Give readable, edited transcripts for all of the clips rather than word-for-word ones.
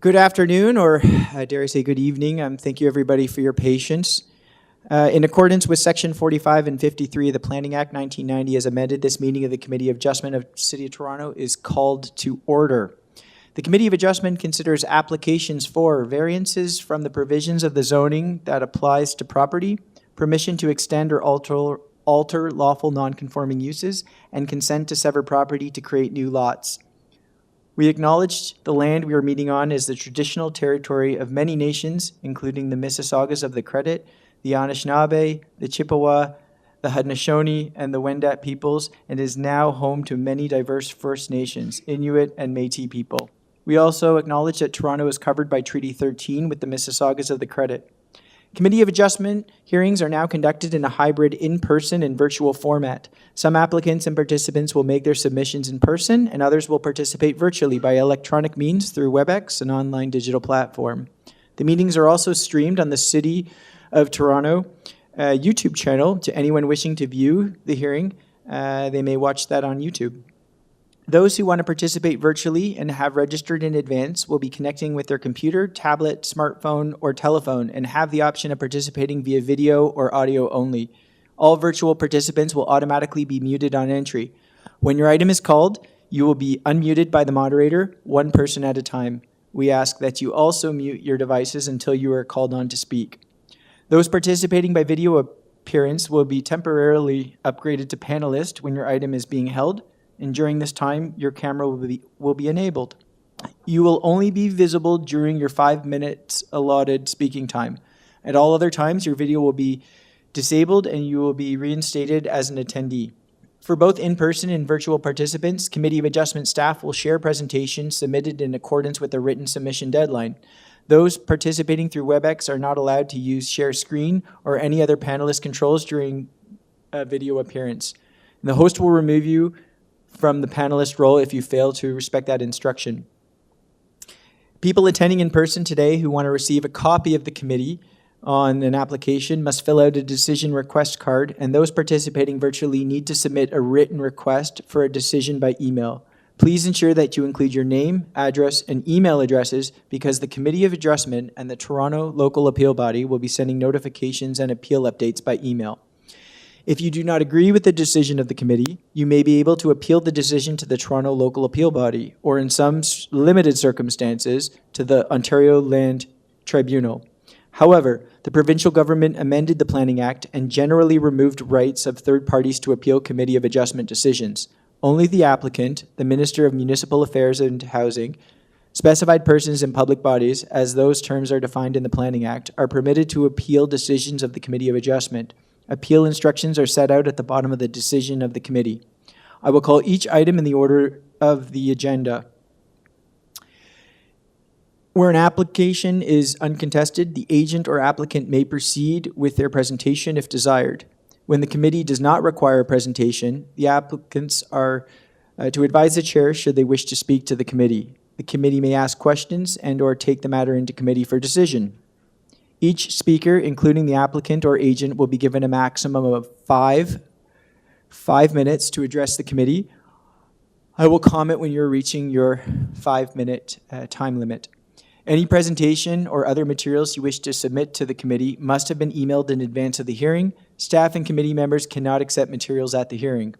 Good afternoon, or dare I say good evening. Thank you everybody for your patience. In accordance with Section 45 and 53 of the Planning Act 1990 as amended, this meeting of the Committee of Adjustment of City of Toronto is called to order. The Committee of Adjustment considers applications for variances from the provisions of the zoning that applies to property, permission to extend or alter lawful non-conforming uses, and consent to sever property to create new lots. We acknowledge the land we are meeting on is the traditional territory of many nations, including the Mississaugas of the Credit, the Anishinaabe, the Chippewa, the Haudenosaunee, and the Wendat peoples, and is now home to many diverse First Nations, Inuit, and Métis people. We also acknowledge that Toronto is covered by Treaty 13 with the Mississaugas of the Credit. Committee of Adjustment hearings are now conducted in a hybrid in-person and virtual format. Some applicants and participants will make their submissions in person, and others will participate virtually by electronic means through WebEx, an online digital platform. The meetings are also streamed on the City of Toronto YouTube channel to anyone wishing to view the hearing. They may watch that on YouTube. Those who want to participate virtually and have registered in advance will be connecting with their computer, tablet, smartphone, or telephone and have the option of participating via video or audio only. All virtual participants will automatically be muted on entry. When your item is called, you will be unmuted by the moderator, one person at a time. We ask that you also mute your devices until you are called on to speak. Those participating by video appearance will be temporarily upgraded to panelist when your item is being held, and during this time, your camera will be enabled. You will only be visible during your 5 minutes allotted speaking time. At all other times, your video will be disabled and you will be reinstated as an attendee. For both in-person and virtual participants, Committee of Adjustment staff will share presentations submitted in accordance with the written submission deadline. Those participating through WebEx are not allowed to use share screen or any other panelist controls during a video appearance. And the host will remove you from the panelist role if you fail to respect that instruction. People attending in person today who want to receive a copy of the committee on an application must fill out a decision request card, and those participating virtually need to submit a written request for a decision by email. Please ensure that you include your name, address, and email addresses because the Committee of Adjustment and the Toronto Local Appeal Body will be sending notifications and appeal updates by email. If you do not agree with the decision of the committee, you may be able to appeal the decision to the Toronto Local Appeal Body, or in some limited circumstances, to the Ontario Land Tribunal. However, the provincial government amended the Planning Act and generally removed rights of third parties to appeal Committee of Adjustment decisions. Only the applicant, the Minister of Municipal Affairs and Housing, specified persons and public bodies, as those terms are defined in the Planning Act, are permitted to appeal decisions of the Committee of Adjustment. Appeal instructions are set out at the bottom of the decision of the committee. I will call each item in the order of the agenda. Where an application is uncontested, the agent or applicant may proceed with their presentation if desired. When the committee does not require a presentation, the applicants are to advise the chair should they wish to speak to the committee. The committee may ask questions and/or take the matter into committee for decision. Each speaker, including the applicant or agent, will be given a maximum of five minutes to address the committee. I will comment when you're reaching your 5-minute time limit. Any presentation or other materials you wish to submit to the committee must have been emailed in advance of the hearing. Staff and committee members cannot accept materials at the hearing.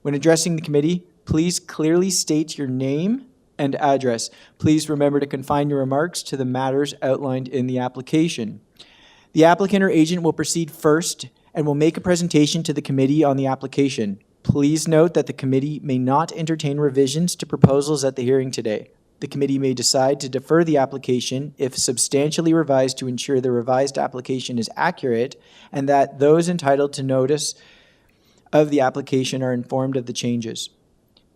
When addressing the committee, please clearly state your name and address. Please remember to confine your remarks to the matters outlined in the application. The applicant or agent will proceed first and will make a presentation to the committee on the application. Please note that the committee may not entertain revisions to proposals at the hearing today. The committee may decide to defer the application if substantially revised to ensure the revised application is accurate and that those entitled to notice of the application are informed of the changes.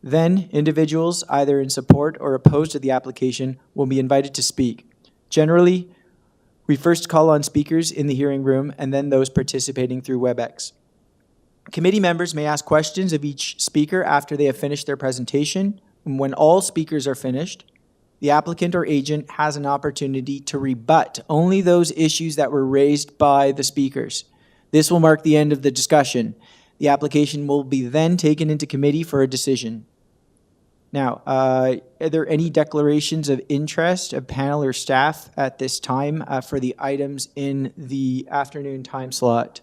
Then, individuals either in support or opposed to the application will be invited to speak. Generally, we first call on speakers in the hearing room and then those participating through WebEx. Committee members may ask questions of each speaker after they have finished their presentation. And when all speakers are finished, the applicant or agent has an opportunity to rebut only those issues that were raised by the speakers. This will mark the end of the discussion. The application will be then taken into committee for a decision. Now, are there any declarations of interest of panel or staff at this time for the items in the afternoon time slot?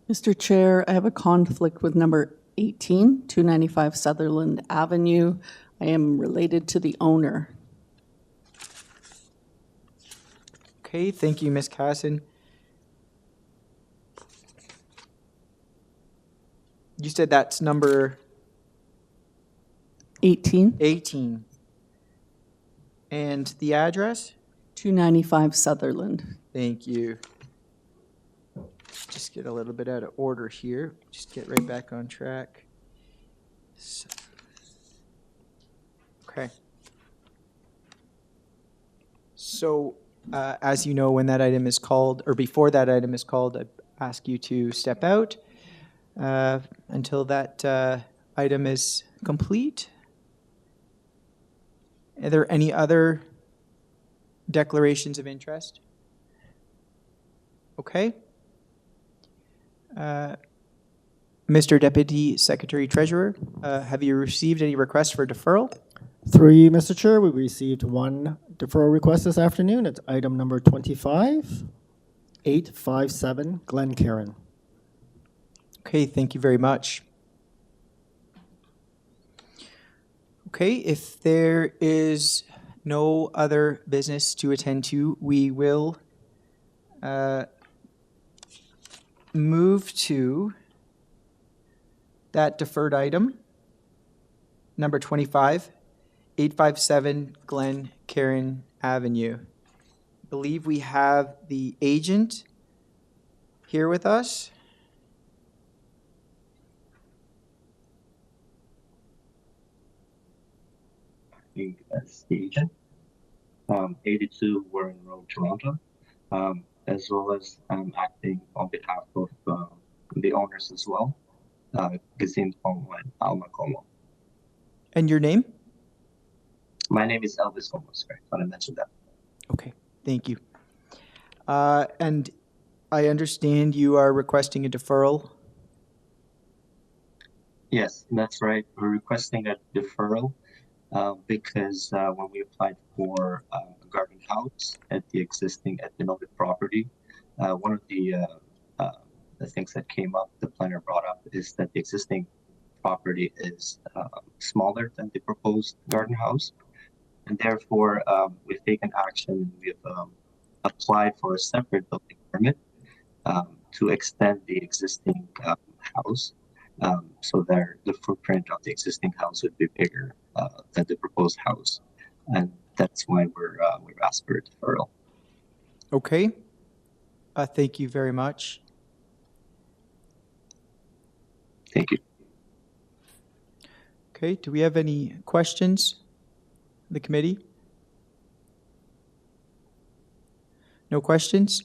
Mr. Chair, I have a conflict with number 18, 295 Sutherland Avenue. I am related to the owner. Okay, thank you, Ms. Casson. You said that's number 18, 18. And the address? 295 Sutherland. Thank you. Just get a little bit out of order here. Just get right back on track. Okay. So, as you know, when that item is called, or before that item is called, I ask you to step out until that item is complete. Are there any other declarations of interest? Okay. Mr. Deputy Secretary Treasurer, have you received any requests for deferral? Through you, Mr. Chair, we received one deferral request this afternoon. It's item number 25857, GLENCAIRN. Okay, thank you very much. Okay, if there is no other business to attend to, we will move to that deferred item, number 25, 857 GLENCAIRN Avenue. I believe we have the agent here with us. As the agent, 82 Warren Road, Toronto, as well as I'm acting on behalf of the owners as well, Gazin Pongo and McCrae. And your name? My name is Elvis Gomez, right? I want to mention that. Okay, thank you. And I understand you are requesting a deferral. Yes, that's right. We're requesting a deferral because when we applied for a garden house at the existing at the noted property, one of the things that came up, the planner brought up, is that the existing property is smaller than the proposed garden house, and therefore we've taken action. We've applied for a separate building permit to extend the existing house. So that the footprint of the existing house would be bigger than the proposed house, and that's why we're asked for a deferral. Okay. Thank you very much. Thank you. Okay. Do we have any questions? The committee? No questions?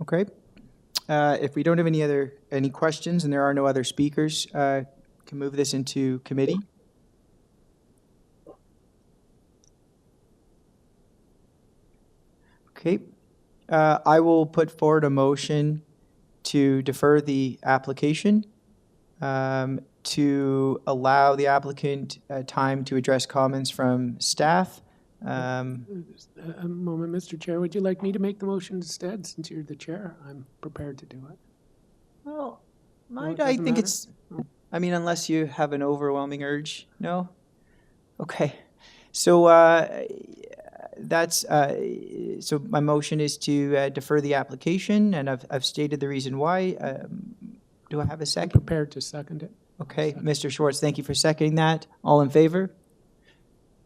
Okay. If we don't have any questions and there are no other speakers, can move this into committee. Okay. I will put forward a motion to defer the application to allow the applicant time to address comments from staff. A moment, Mr. Chair. Would you like me to make the motion instead, since you're the chair? I'm prepared to do it. Well, No, it I doesn't think matter? it's, I mean, unless you have an overwhelming urge, no? Okay. So so my motion is to defer the application, and I've stated the reason why. Do I have a I'm second? prepared to second it. Okay, Mr. Schwartz, thank you for seconding that. All in favor?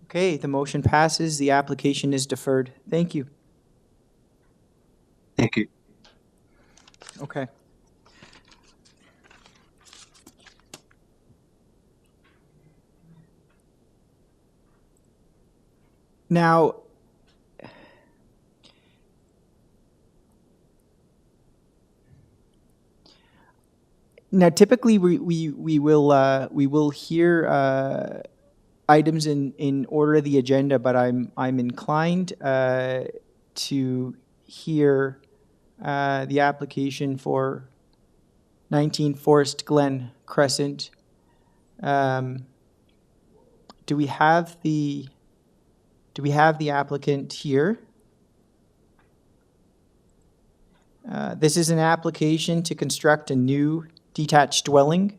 Okay, the motion passes. The application is deferred. Thank you. Thank you. Okay. Now, typically we will hear items in order of the agenda, but I'm inclined to hear the application for 19 Forest Glen Crescent. Do we have the applicant here? This is an application to construct a new detached dwelling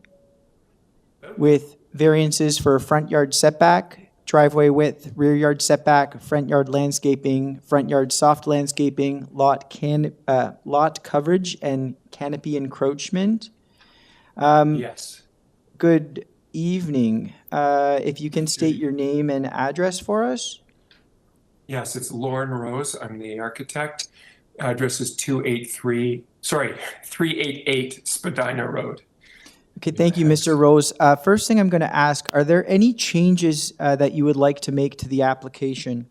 with variances for front yard setback, driveway width, rear yard setback, front yard landscaping, front yard soft landscaping, lot coverage, and canopy encroachment. Yes. Good evening. If you can state your name and address for us. Yes, it's Lauren Rose. I'm the architect. Address is 388 Spadina Road. Okay, thank you, Mr. Rose. First thing I'm going to ask, are there any changes that you would like to make to the application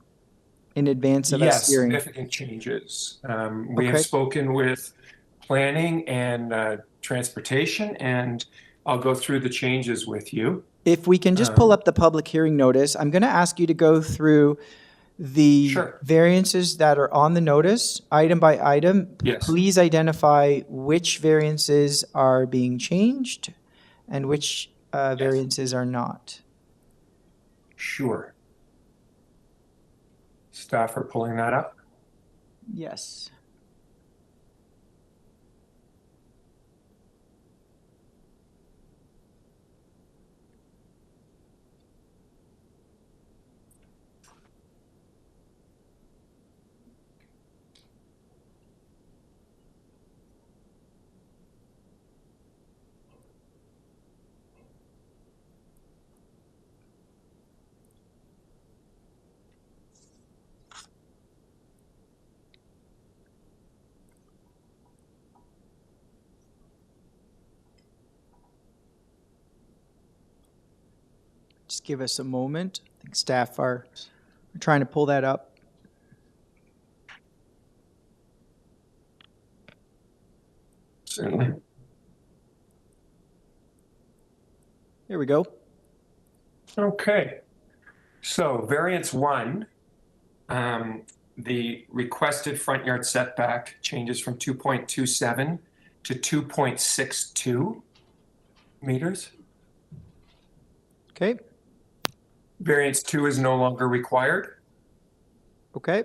in advance of us Yes, hearing? significant changes. We Okay. have spoken with planning and transportation, and I'll go through the changes with you. If we can just pull up the public hearing notice, I'm going to ask you to go through the Sure. variances that are on the notice, item by item. Yes. Please identify which variances are being changed and which variances are not. Sure. Staff are pulling that up. Yes. Just give us a moment. I think staff are trying to pull that up. Certainly. Here we go. Okay. So variance 1, the requested front yard setback changes from 2.27 to 2.62 meters. Okay. Variance 2 is no longer required. Okay.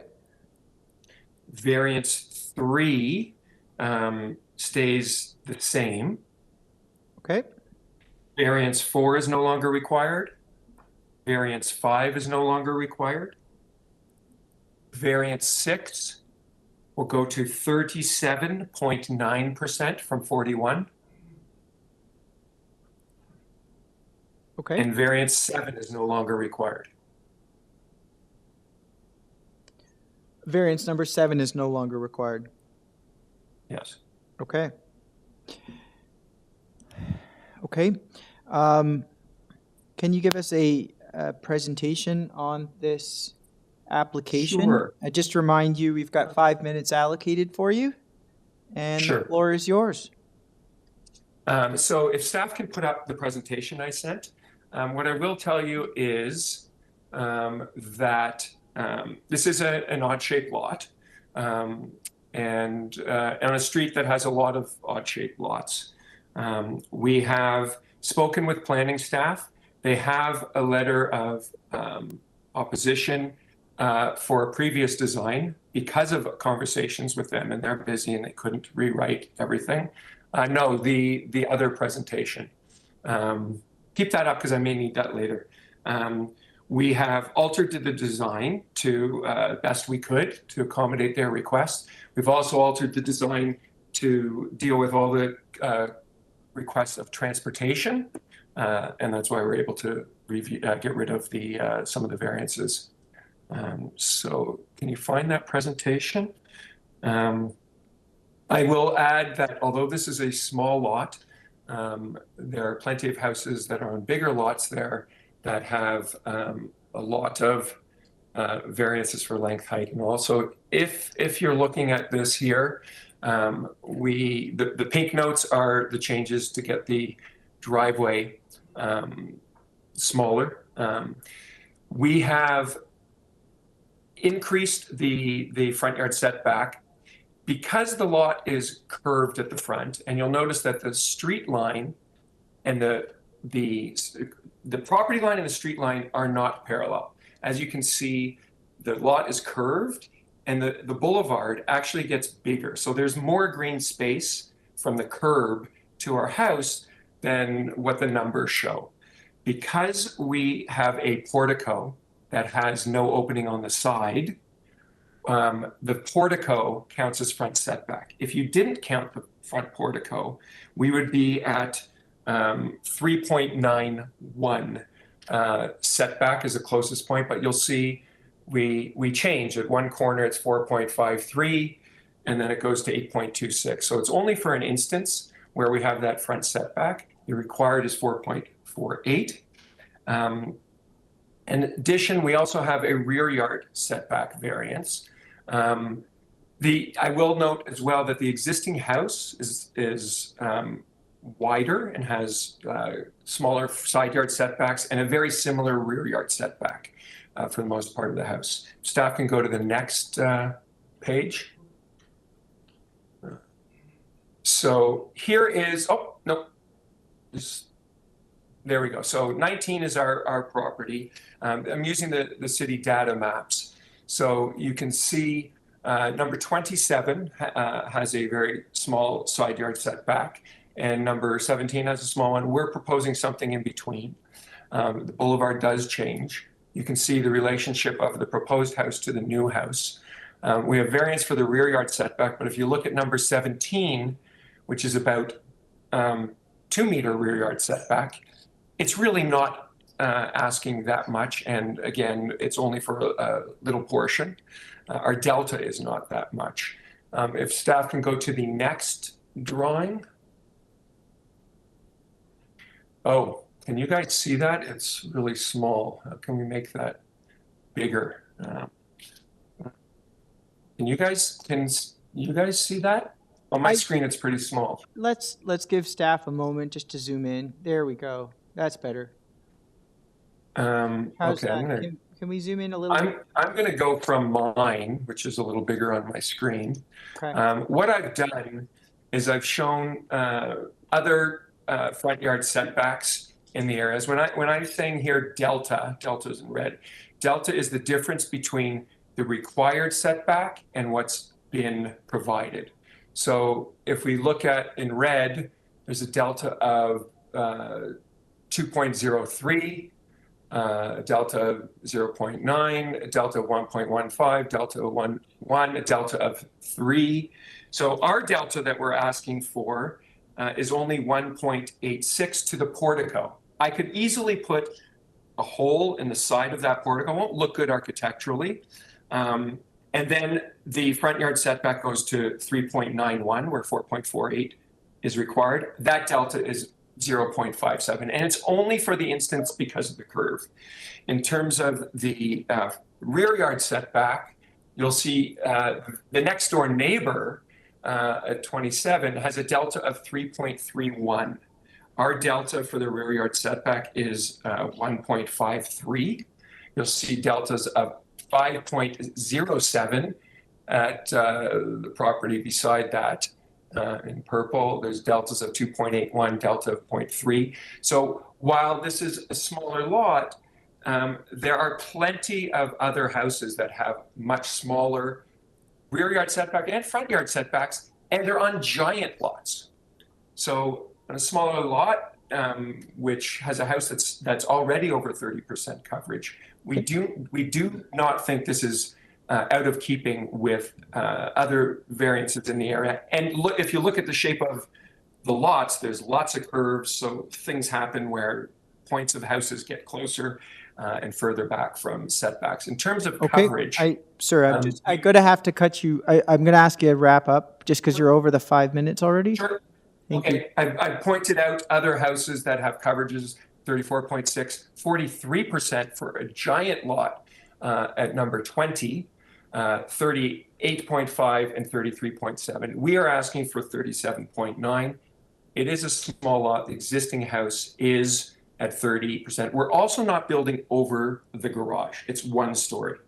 Variance 3 stays the same. Okay. Variance 4 is no longer required. Variance 5 is no longer required. Variance 6 will go to 37.9% from 41. Okay. And variance 7 is no longer required. Variance number 7 is no longer required. Yes. Okay. Okay. Can you give us a presentation on this application? Sure. I just remind you, we've got 5 minutes allocated for you, and Sure. the floor is yours. So if staff can put up the presentation I sent, what I will tell you is that this is an odd-shaped lot, and on a street that has a lot of odd-shaped lots. We have spoken with planning staff. They have a letter of opposition for a previous design because of conversations with them, and they're busy and they couldn't rewrite everything. No, the other presentation. Keep that up because I may need that later. We have altered the design to best we could to accommodate their requests. We've also altered the design to deal with all the requests of transportation, and that's why we're able to get rid of some of the variances. So can you find that presentation? I will add that although this is a small lot, there are plenty of houses that are on bigger lots there that have a lot of variances for length, height, and also if you're looking at this here, the pink notes are the changes to get the driveway smaller. We have increased the front yard setback because the lot is curved at the front, and you'll notice that the street line and the property line and the street line are not parallel. As you can see, the lot is curved and the boulevard actually gets bigger. So there's more green space from the curb to our house than what the numbers show. Because we have a portico that has no opening on the side, the portico counts as front setback. If you didn't count the front portico, we would be at 3.91 setback is the closest point, but you'll see we change. At one corner it's 4.53, and then it goes to 8.26. So it's only for an instance where we have that front setback. The required is 4.48. In addition, we also have a rear yard setback variance. I will note as well that the existing house is wider and has smaller side yard setbacks and a very similar rear yard setback for the most part of the house. Staff can go to the next page. So here is, oh, no, there we go. So 19 is our property. I'm using the city data maps. So you can see number 27 has a very small side yard setback, and number 17 has a small one. We're proposing something in between. The boulevard does change. You can see the relationship of the proposed house to the new house. We have variance for the rear yard setback, but if you look at number 17, which is about 2 meter rear yard setback, it's really not asking that much. And again, it's only for a little portion. Our delta is not that much. If staff can go to the next drawing. Oh, can you guys see that? It's really small. How can we make that bigger? Can you guys see that? On my screen, it's pretty small. Let's give staff a moment just to zoom in. There we go. That's better. How's Okay, that? Can we zoom in a little bit? I'm going to go from mine, which is a little bigger on my screen. Okay. What I've done is I've shown other front yard setbacks in the areas. When I'm saying here delta is in red. Delta is the difference between the required setback and what's been provided. So if we look at in red, there's a delta of 2.03, a delta of 0.9, a delta of 1.15, delta of 1, a delta of 3. So our delta that we're asking for is only 1.86 to the portico. I could easily put a hole in the side of that portico. It won't look good architecturally. And then the front yard setback goes to 3.91, where 4.48 is required. That delta is 0.57, and it's only for the instance because of the curve. In terms of the rear yard setback, you'll see the next door neighbor at 27 has a delta of 3.31. Our delta for the rear yard setback is 1.53. You'll see deltas of 5.07 at the property beside that. In purple, there's deltas of 2.81, delta of 0.3. So while this is a smaller lot, there are plenty of other houses that have much smaller rear yard setback and front yard setbacks, and they're on giant lots. So on a smaller lot, which has a house that's already over 30% coverage, we do not think this is out of keeping with other variances in the area. And look, if you look at the shape of the lots, there's lots of curves, so things happen where points of houses get closer and further back from setbacks. In terms of coverage, I'm gonna have to cut you. I'm gonna ask you to wrap up just because you're over the 5 minutes already. Sure. Thank you. I pointed out other houses that have coverages 34.6, 43% for a giant lot at number 20, 38.5 and 33.7. We are asking for 37.9. It is a small lot. The existing house is at 30%. We're also not building over the garage. It's 1 story.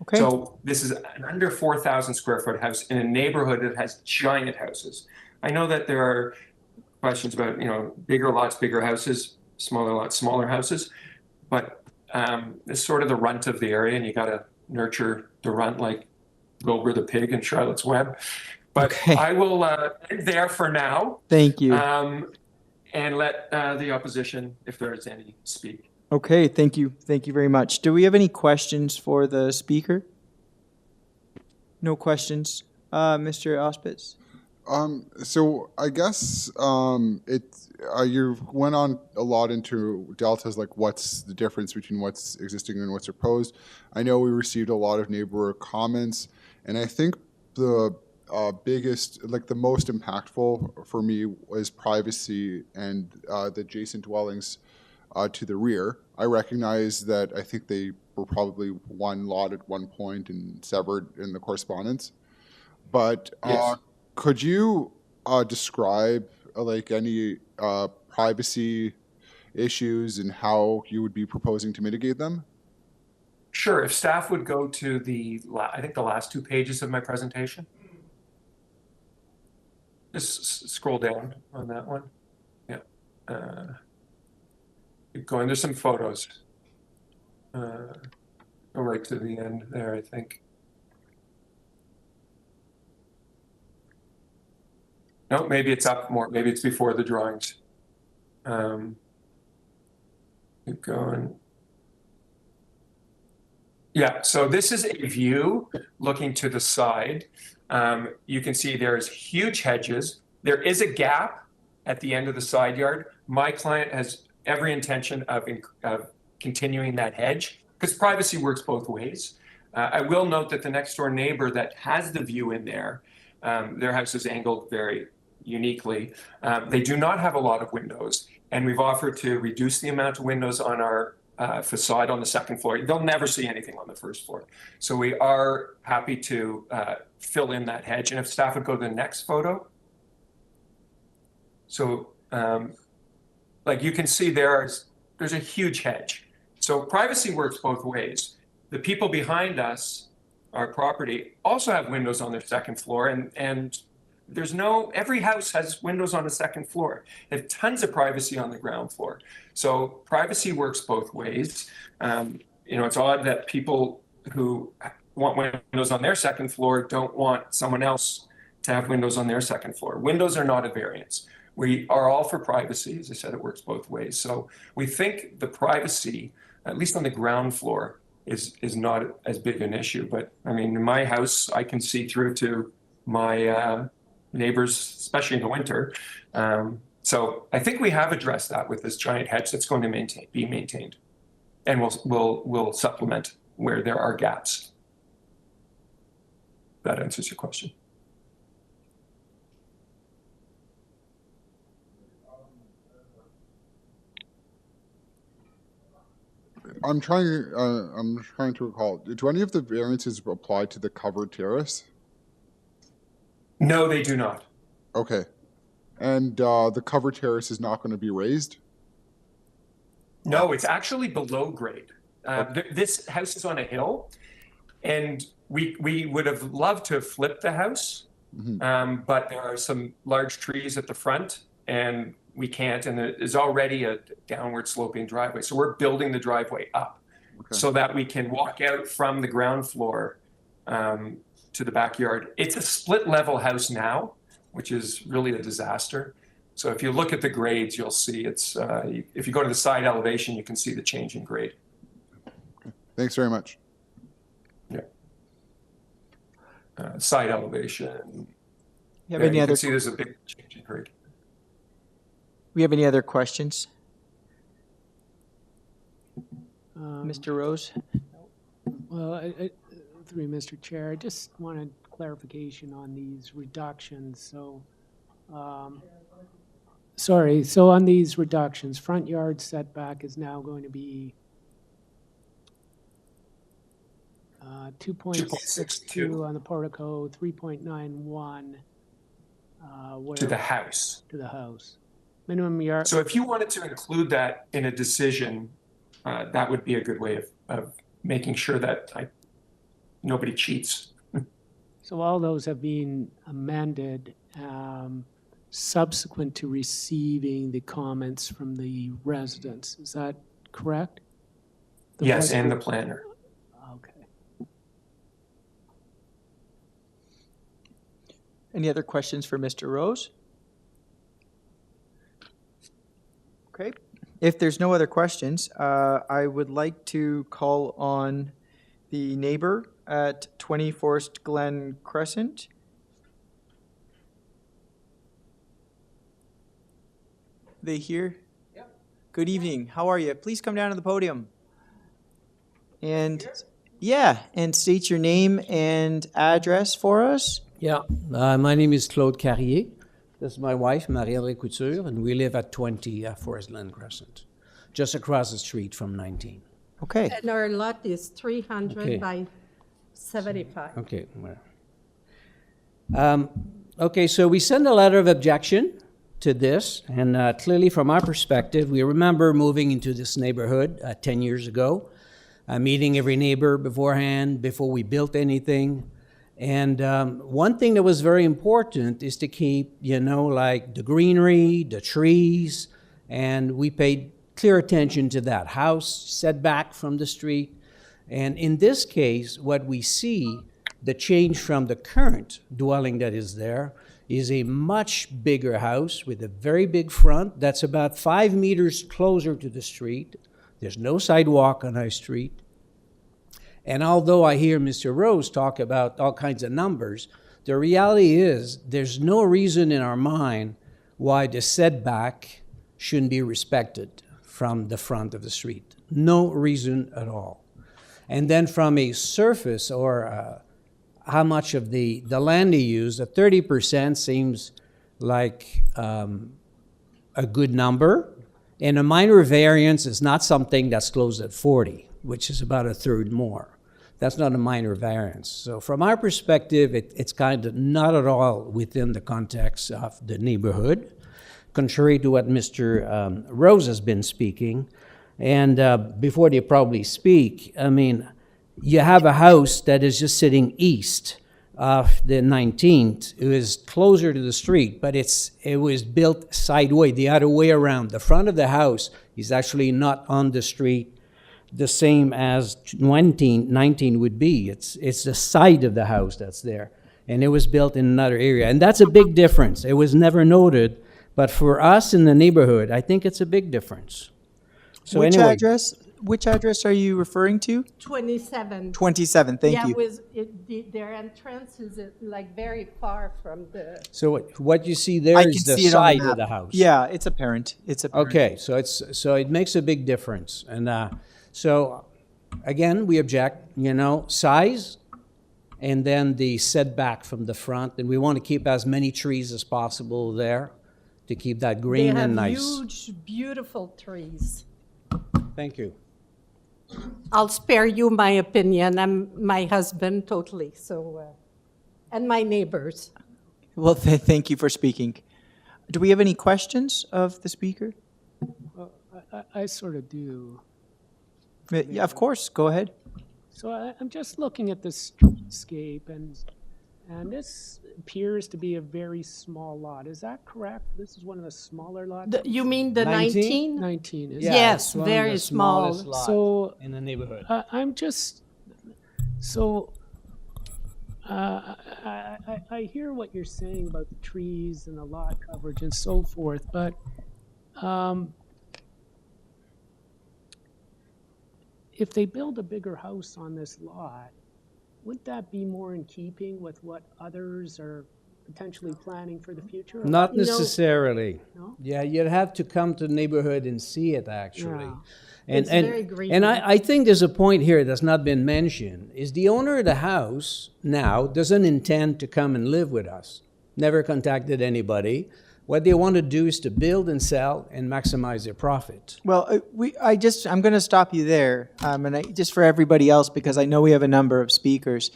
Okay. So this is an under 4,000 square foot house in a neighborhood that has giant houses. I know that there are questions about, bigger lots, bigger houses, smaller lots, smaller houses, but it's sort of the runt of the area, and you got to nurture the runt like Wilbur the pig and Charlotte's Web. But Okay. I will end there for now. Thank you. And let the opposition, if there is any, speak. Okay, thank you. Thank you very much. Do we have any questions for the speaker? No questions. Mr. Auspitz? So I guess you went on a lot into deltas, like what's the difference between what's existing and what's proposed. I know we received a lot of neighbor comments, and I think the biggest, like the most impactful for me was privacy and the adjacent dwellings to the rear. I recognize that I think they were probably one lot at one point and severed in the correspondence. But Yes. Could you describe like any privacy issues and how you would be proposing to mitigate them? Sure. If staff would go to I think the last 2 pages of my presentation. Just scroll down on that one. Yeah. Keep going. There's some photos. Go right to the end there, I think. No, maybe it's up more. Maybe it's before the drawings. Keep going. Yeah, so this is a view looking to the side. You can see there's huge hedges. There is a gap at the end of the side yard. My client has every intention of continuing that hedge because privacy works both ways. I will note that the next door neighbor that has the view in there, their house is angled very uniquely. They do not have a lot of windows, and we've offered to reduce the amount of windows on our facade on the second floor. They'll never see anything on the first floor. So we are happy to fill in that hedge. And if staff would go to the next photo. So like you can see there's a huge hedge. So privacy works both ways. The people behind us, our property, also have windows on their second floor, and every house has windows on the second floor. They have tons of privacy on the ground floor. So privacy works both ways. It's odd that people who want windows on their second floor don't want someone else to have windows on their second floor. Windows are not a variance. We are all for privacy. As I said, it works both ways. So we think the privacy, at least on the ground floor, is not as big an issue. But I mean, in my house, I can see through to my neighbors, especially in the winter. So I think we have addressed that with this giant hedge that's going to be maintained, and we'll supplement where there are gaps. That answers your question. I'm trying to recall. Do any of the variances apply to the covered terrace? No, they do not. Okay. And the covered terrace is not going to be raised? No, it's actually below grade. This house is on a hill, and we would have loved to have flipped the house, but there are some large trees at the front, and we can't, and there is already a downward sloping driveway. So we're building the driveway up so that we can walk out from the ground floor to the backyard. It's a split level house now, which is really a disaster. So if you look at the grades, you'll see it's, if you go to the side elevation, you can see the change in grade. Okay. Thanks very much. Yeah. Side elevation. You have any you other? can see there's a big change in grade. We have any other questions? Mr. Rose? Well, through Mr. Chair, I just wanted clarification on these reductions. So, sorry, so on these reductions, front yard setback is now going to be 2.62 on the portico, 3.91 To the house. to the house. Minimum yard. So if you wanted to include that in a decision, that would be a good way of making sure that nobody cheats. So all those have been amended subsequent to receiving the comments from the residents. Is that correct? Yes, and the planner. Okay. Any other questions for Mr. Rose? Okay. If there's no other questions, I would like to call on the neighbor at 20 Forest Glen Crescent. They here? Yep. Good evening. How are you? Please come down to the podium. And yeah, and state your name and address for us. Yeah, my name is Claude Carrier. This is my wife, Marie-André Couture, and we live at 20 Forest Glen Crescent, just across the street from 19. Okay. And our lot is 300 Okay. by 75. Okay. Okay, so we sent a letter of objection to this, and clearly from our perspective, we remember moving into this neighborhood 10 years ago, meeting every neighbor beforehand, before we built anything. And one thing that was very important is to keep, like the greenery, the trees, and we paid clear attention to that. House setback from the street. And in this case, what we see, the change from the current dwelling that is there, is a much bigger house with a very big front that's about 5 meters closer to the street. There's no sidewalk on our street. And although I hear Mr. Rose talk about all kinds of numbers, the reality is there's no reason in our mind why the setback shouldn't be respected from the front of the street. No reason at all. And then from a surface or how much of the land they use, the 30% seems like a good number. And a minor variance is not something that's closed at 40, which is about a third more. That's not a minor variance. So from our perspective, it's kind of not at all within the context of the neighborhood, contrary to what Mr. Rose has been speaking. And before they probably speak, I mean, you have a house that is just sitting east of the 19th. It was closer to the street, but it was built sideways, the other way around. The front of the house is actually not on the street, the same as 19 would be. It's the side of the house that's there. And it was built in another area. And that's a big difference. It was never noted, but for us in the neighborhood, I think it's a big difference. So Which anyway, address are you referring to? 27. 27, thank you. Their entrance is like very far from the. so what you see there I is can the see it on the side map. of the house. Yeah, it's apparent. It's apparent. Okay, so it makes a big difference. And so again, we object, size, and then the setback from the front. And we want to keep as many trees as possible there to keep that green and They have nice. huge, beautiful trees. Thank you. I'll spare you my opinion. I'm my husband totally, so, and my neighbors. Well, thank you for speaking. Do we have any questions of the speaker? Well, I sort of do. Yeah, of course, go ahead. So I'm just looking at the streetscape, and this appears to be a very small lot. Is that correct? This is one of the smaller lots? You mean the 19? 19? 19, is Yeah. it? Yes, it's one of very the small. smallest lot So in the neighborhood. I'm just, so I hear what you're saying about the trees and the lot coverage and so forth, but if they build a bigger house on this lot, wouldn't that be more in keeping with what others are potentially planning for the future? Not No. necessarily. No? Yeah, you'd have to come to the neighborhood and see it, actually. Yeah. It's very green. And I think there's a point here that's not been mentioned, is the owner of the house now doesn't intend to come and live with us. Never contacted anybody. What they want to do is to build and sell and maximize their profit. Well, I'm going to stop you there, just for everybody else, because I know we have a number of speakers.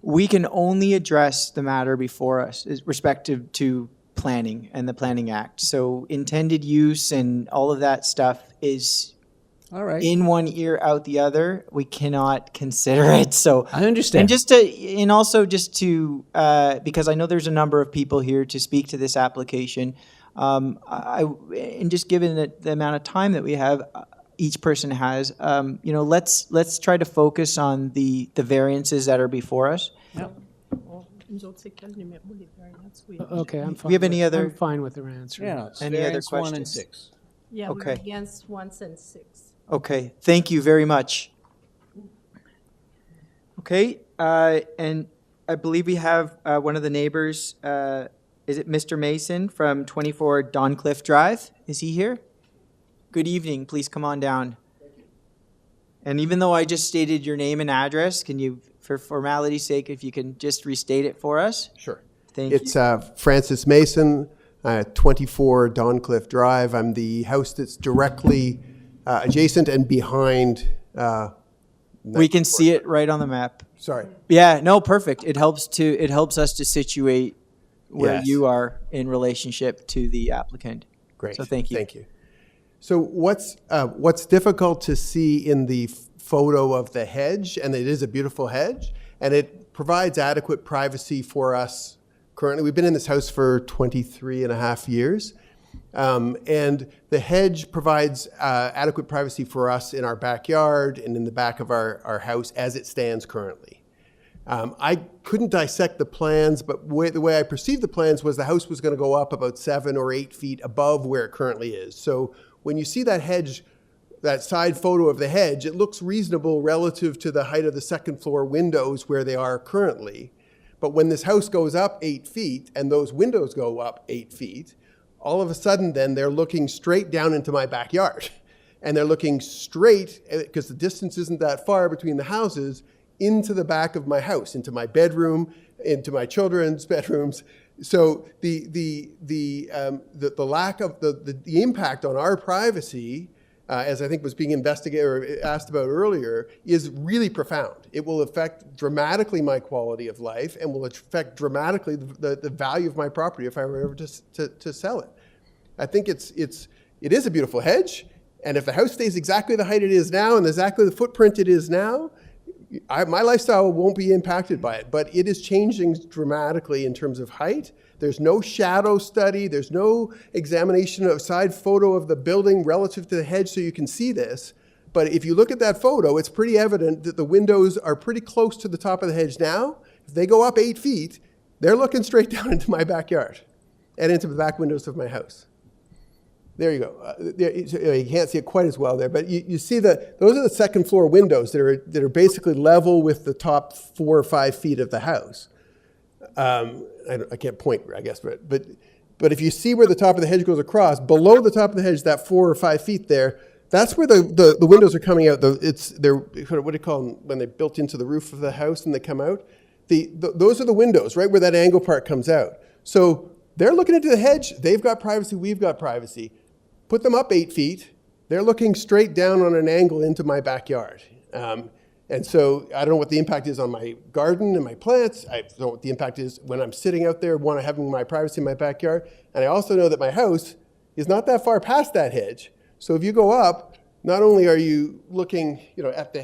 We can only address the matter before us, respective to planning and the Planning Act. So intended use and all of that stuff is All right. in one ear, out the other, we cannot consider it. So I understand. and also just to, because I know there's a number of people here to speak to this application, and just given the amount of time that we have, each person has, let's try to focus on the variances that are before us. Okay, I'm fine. We have any other- I'm fine with their answer. Yeah, it's Any other variance 1 and questions? 6. Yeah, we're Okay. against 1 and 6. Okay, thank you very much. Okay, and I believe we have one of the neighbors, is it Mr. Mason from 24 Doncliffe Drive? Is he here? Good evening, please come on down. And even though I just stated your name and address, can you, for formality's sake, if you can just restate it for us? Sure. Thank It's you. Francis Mason, 24 Doncliffe Drive. I'm the house that's directly adjacent and behind. We can see it right on the map. Sorry. Yeah, no, perfect. It helps us to situate where Yes. you are in relationship to the applicant. Great. So thank you. Thank you. So what's difficult to see in the photo of the hedge, and it is a beautiful hedge, and it provides adequate privacy for us currently. We've been in this house for 23 and a half years, and the hedge provides adequate privacy for us in our backyard and in the back of our house as it stands currently. I couldn't dissect the plans, but the way I perceived the plans was the house was going to go up about 7 or 8 feet above where it currently is. So when you see that hedge, that side photo of the hedge, it looks reasonable relative to the height of the second floor windows where they are currently. But when this house goes up 8 feet and those windows go up 8 feet, all of a sudden then they're looking straight down into my backyard. And they're looking straight, because the distance isn't that far between the houses, into the back of my house, into my bedroom, into my children's bedrooms. So the lack of the impact on our privacy, as I think was being investigated or asked about earlier, is really profound. It will affect dramatically my quality of life and will affect dramatically the value of my property if I were ever to sell it. I think it is a beautiful hedge, and if the house stays exactly the height it is now and exactly the footprint it is now, my lifestyle won't be impacted by it, but it is changing dramatically in terms of height. There's no shadow study. There's no examination of side photo of the building relative to the hedge so you can see this. But if you look at that photo, it's pretty evident that the windows are pretty close to the top of the hedge now. If they go up 8 feet, they're looking straight down into my backyard and into the back windows of my house. There you go. You can't see it quite as well there, but you see that those are the second floor windows that are basically level with the top 4 or 5 feet of the house. I can't point, I guess, but if you see where the top of the hedge goes across, below the top of the hedge, that 4 or 5 feet there, that's where the windows are coming out. They're what do you call them when they're built into the roof of the house and they come out? Those are the windows, right where that angle part comes out. So they're looking into the hedge. They've got privacy. We've got privacy. Put them up 8 feet. They're looking straight down on an angle into my backyard. And so I don't know what the impact is on my garden and my plants. I don't know what the impact is when I'm sitting out there, having my privacy in my backyard. And I also know that my house is not that far past that hedge. So if you go up, not only are you looking, at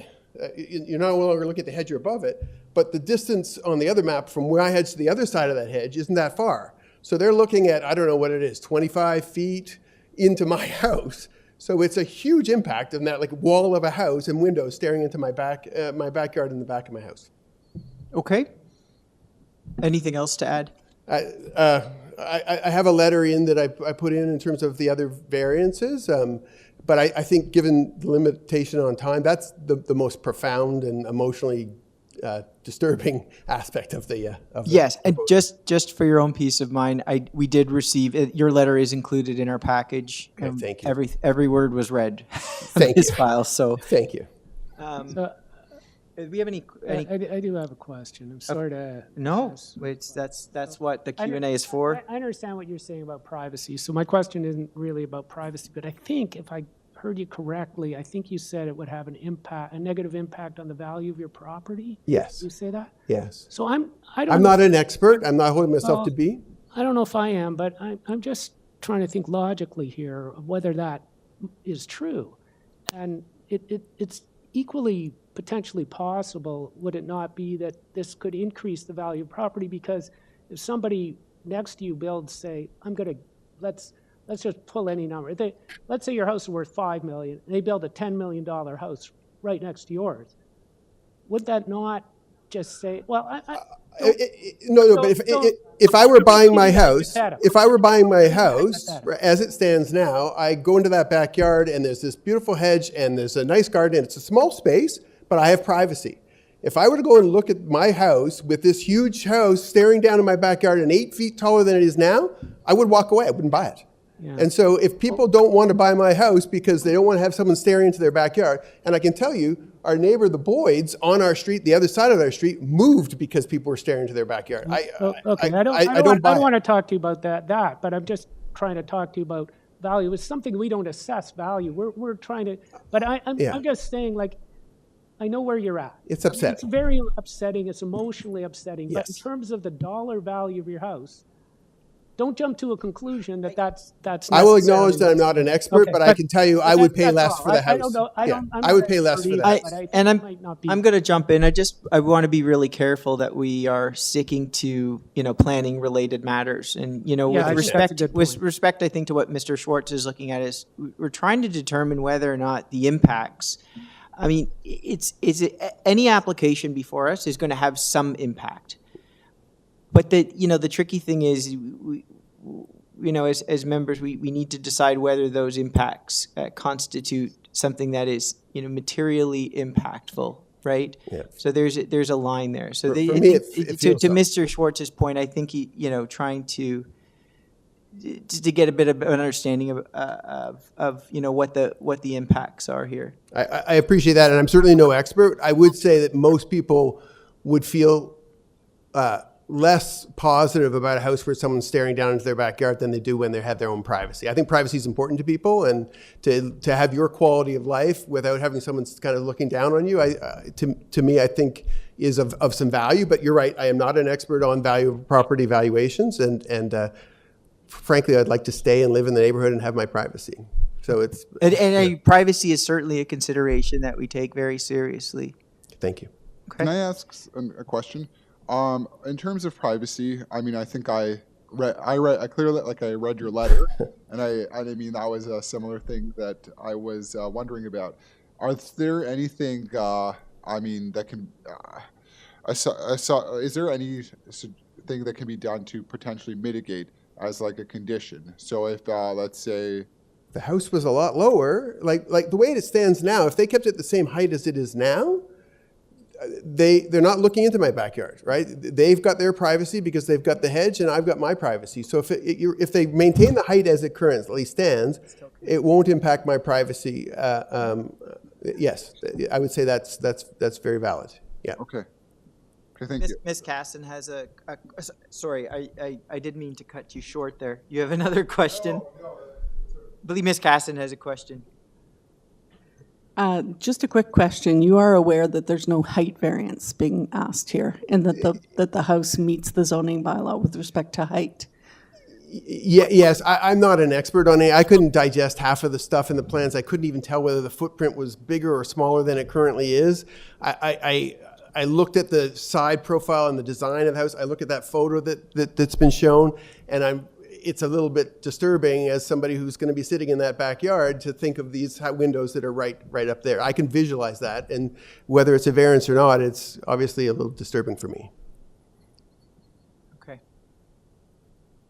you're no longer looking at the hedge or above it, but the distance on the other map from where I hedge to the other side of that hedge isn't that far. So they're looking at, I don't know what it is, 25 feet into my house. So it's a huge impact on that wall of a house and windows staring into my backyard in the back of my house. Okay. Anything else to add? I have a letter in that I put in terms of the other variances, but I think given the limitation on time, that's the most profound and emotionally disturbing aspect of the. Yes, and just for your own peace of mind, we did receive it. Your letter is included in our package. Okay, thank you. Every word was read. Thank this you. file. So thank you. Do we have any? I do have a question. I'm sorry to. No, ask. that's what the Q&A is for. I understand what you're saying about privacy. So my question isn't really about privacy, but I think if I heard you correctly, I think you said it would have a negative impact on the value of your property. Yes. Did you say that? Yes. So I'm not an expert. I'm not holding myself to be. I don't know if I am, but I'm just trying to think logically here of whether that is true. And it's equally potentially possible, would it not be, that this could increase the value of property? Because if somebody next to you builds, say, let's just pull any number. Let's say your house is worth $5 million, and they build a $10 million house right next to yours. Would that not just say, well, no, but if I were buying my house, as it stands now, I go into that backyard and there's this beautiful hedge and there's a nice garden and it's a small space, but I have privacy. If I were to go and look at my house with this huge house staring down in my backyard and 8 feet taller than it is now, I would walk away. I wouldn't buy it. Yeah. And so if people don't want to buy my house because they don't want to have someone staring into their backyard, and I can tell you, our neighbor, the Boyds, on our street, the other side of our street, moved because people were staring into their backyard. I don't want to talk to you about that, but I'm just trying to talk to you about value. It's something we don't assess value. We're trying to, but I'm just saying, like, I know where you're at. It's upsetting. It's very upsetting. It's emotionally upsetting. Yes. But in terms of the dollar value of your house, don't jump to a conclusion that's I will acknowledge that I'm not an expert, but I can tell you I would pay less for the house. I would pay less for the house. And I'm going to jump in. I want to be really careful that we are sticking to, planning related matters. And, with respect, I think, to what Mr. Schwartz is looking at is we're trying to determine whether or not the impacts, I mean, any application before us is going to have some impact. But the tricky thing is, as members, we need to decide whether those impacts constitute something that is, materially impactful, right? Yeah. So there's a line there. So to Mr. Schwartz's point, I think trying to get a bit of an understanding of what the impacts are here. I appreciate that, and I'm certainly no expert. I would say that most people would feel less positive about a house where someone's staring down into their backyard than they do when they have their own privacy. I think privacy is important to people, and to have your quality of life without having someone kind of looking down on you, to me, I think is of some value. But you're right, I am not an expert on value of property valuations, and frankly, I'd like to stay and live in the neighborhood and have my privacy. So it's privacy is certainly a consideration that we take very seriously. Thank you. Okay. Can I ask a question? In terms of privacy, I mean, I think I clearly, like, I read your letter, and I mean, that was a similar thing that I was wondering about. Is there anything, that can, is there anything that can be done to potentially mitigate as like a condition? So if, let's say, the house was a lot lower, like the way it stands now, if they kept it the same height as it is now, they're not looking into my backyard, right? They've got their privacy because they've got the hedge, and I've got my privacy. So if they maintain the height as it currently stands, it won't impact my privacy. Yes, I would say that's very valid. Yeah. Okay. Thank you. Ms. Casson has sorry, I didn't mean to cut you short there. You have another question? No. I believe Ms. Casson has a question. Just a quick question. You are aware that there's no height variance being asked here, and that the house meets the zoning bylaw with respect to height? Yes, I'm not an expert on it. I couldn't digest half of the stuff in the plans. I couldn't even tell whether the footprint was bigger or smaller than it currently is. I looked at the side profile and the design of the house. I look at that photo that's been shown, and it's a little bit disturbing as somebody who's going to be sitting in that backyard to think of these windows that are right up there. I can visualize that, and whether it's a variance or not, it's obviously a little disturbing for me. Okay.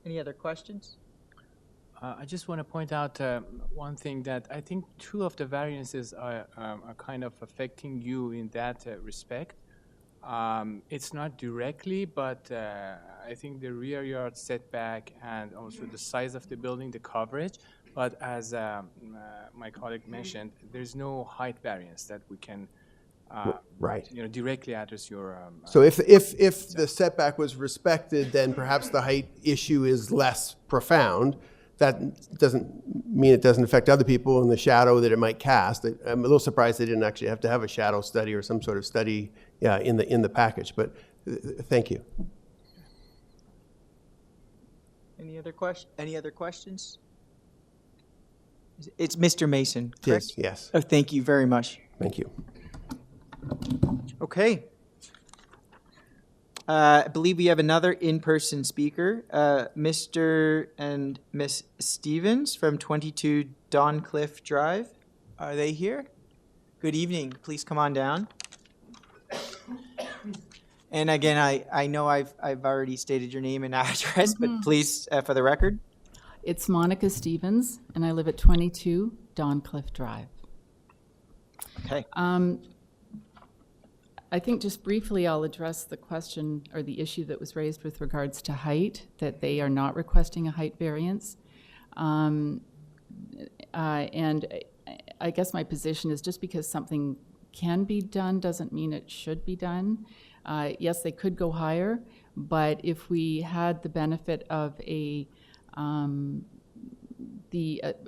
Any other questions? I just want to point out one thing, that I think two of the variances are kind of affecting you in that respect. It's not directly, but I think the rear yard setback and also the size of the building, the coverage. But as my colleague mentioned, there's no height variance that we can directly address your. So if the setback was respected, then perhaps the height issue is less profound. That doesn't mean it doesn't affect other people in the shadow that it might cast. I'm a little surprised they didn't actually have to have a shadow study or some sort of study in the package. But thank you. Any other questions? It's Mr. Mason, correct? Yes. Oh, thank you very much. Thank you. Okay. I believe we have another in-person speaker, Mr. and Miss Stevens from 22 Doncliffe Drive. Are they here? Good evening. Please come on down. And again, I know I've already stated your name and address, but please, for the record. It's Monica Stevens, and I live at 22 Doncliffe Drive. Okay. I think just briefly I'll address the question or the issue that was raised with regards to height, that they are not requesting a height variance. And I guess my position is just because something can be done doesn't mean it should be done. Yes, they could go higher, but if we had the benefit of the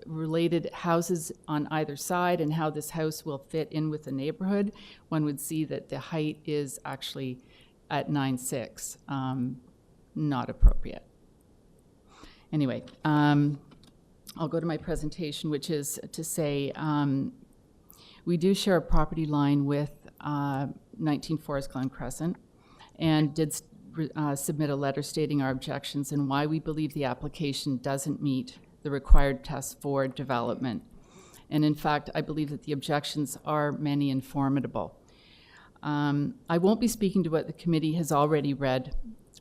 related houses on either side and how this house will fit in with the neighborhood, one would see that the height is actually at 9.6, not appropriate. Anyway, I'll go to my presentation, which is to say we do share a property line with 19 Forest Glen Crescent, and did submit a letter stating our objections and why we believe the application doesn't meet the required tests for development. And in fact, I believe that the objections are many and formidable. I won't be speaking to what the committee has already read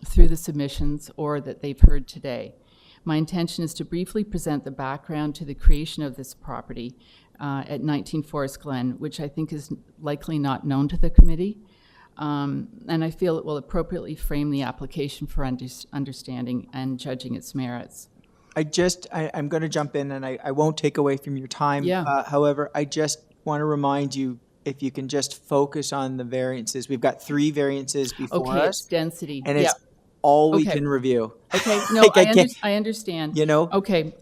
through the submissions or that they've heard today. My intention is to briefly present the background to the creation of this property at 19 Forest Glen, which I think is likely not known to the committee. And I feel it will appropriately frame the application for understanding and judging its merits. I'm going to jump in, and I won't take away from your time. Yeah. However, I just want to remind you, if you can just focus on the variances. We've got 3 variances before Okay, us. it's density. And it's all we Okay. can review. Okay, no, Like, I understand. You know? Okay,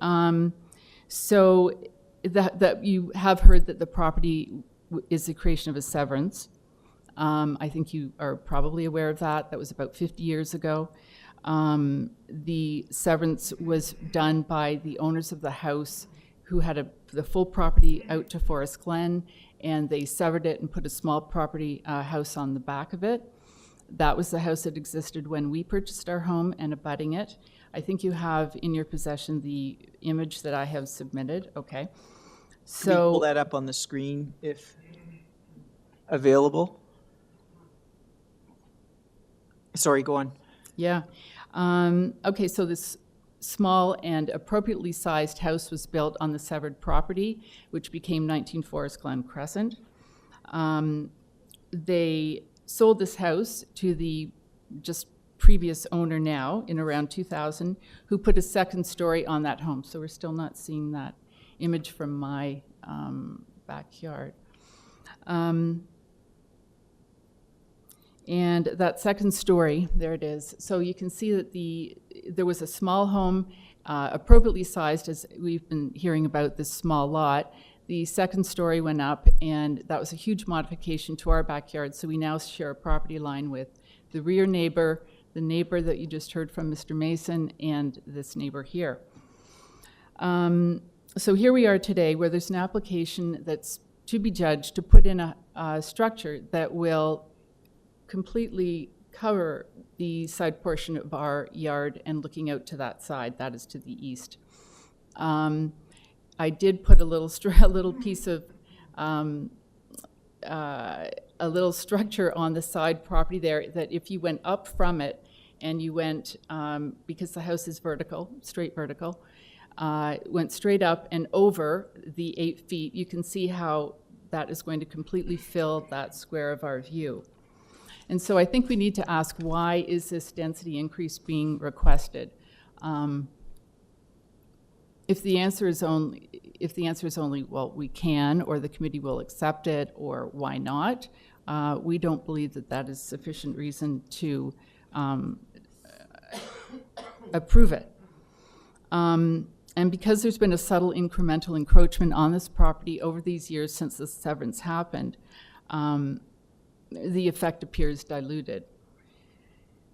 so that you have heard that the property is the creation of a severance. I think you are probably aware of that. That was about 50 years ago. The severance was done by the owners of the house who had the full property out to Forest Glen, and they severed it and put a small property house on the back of it. That was the house that existed when we purchased our home and abutting it. I think you have in your possession the image that I have submitted. Okay. Can you pull that up on the screen if available? Sorry, go on. Yeah. Okay, so this small and appropriately sized house was built on the severed property, which became 19 Forest Glen Crescent. They sold this house to the just previous owner now in around 2000, who put a second story on that home. So we're still not seeing that image from my backyard. And that second story, there it is. So you can see that there was a small home, appropriately sized, as we've been hearing about this small lot. The second story went up, and that was a huge modification to our backyard. So we now share a property line with the rear neighbor, the neighbor that you just heard from, Mr. Mason, and this neighbor here. So here we are today, where there's an application that's to be judged to put in a structure that will completely cover the side portion of our yard and looking out to that side, that is to the east. I did put a little piece of a little structure on the side property there that if you went up from it and you went, because the house is vertical, straight vertical, went straight up and over the 8 feet, you can see how that is going to completely fill that square of our view. And so I think we need to ask, why is this density increase being requested? If the answer is only, well, we can, or the committee will accept it, or why not, we don't believe that that is sufficient reason to approve it. And because there's been a subtle incremental encroachment on this property over these years since the severance happened, the effect appears diluted.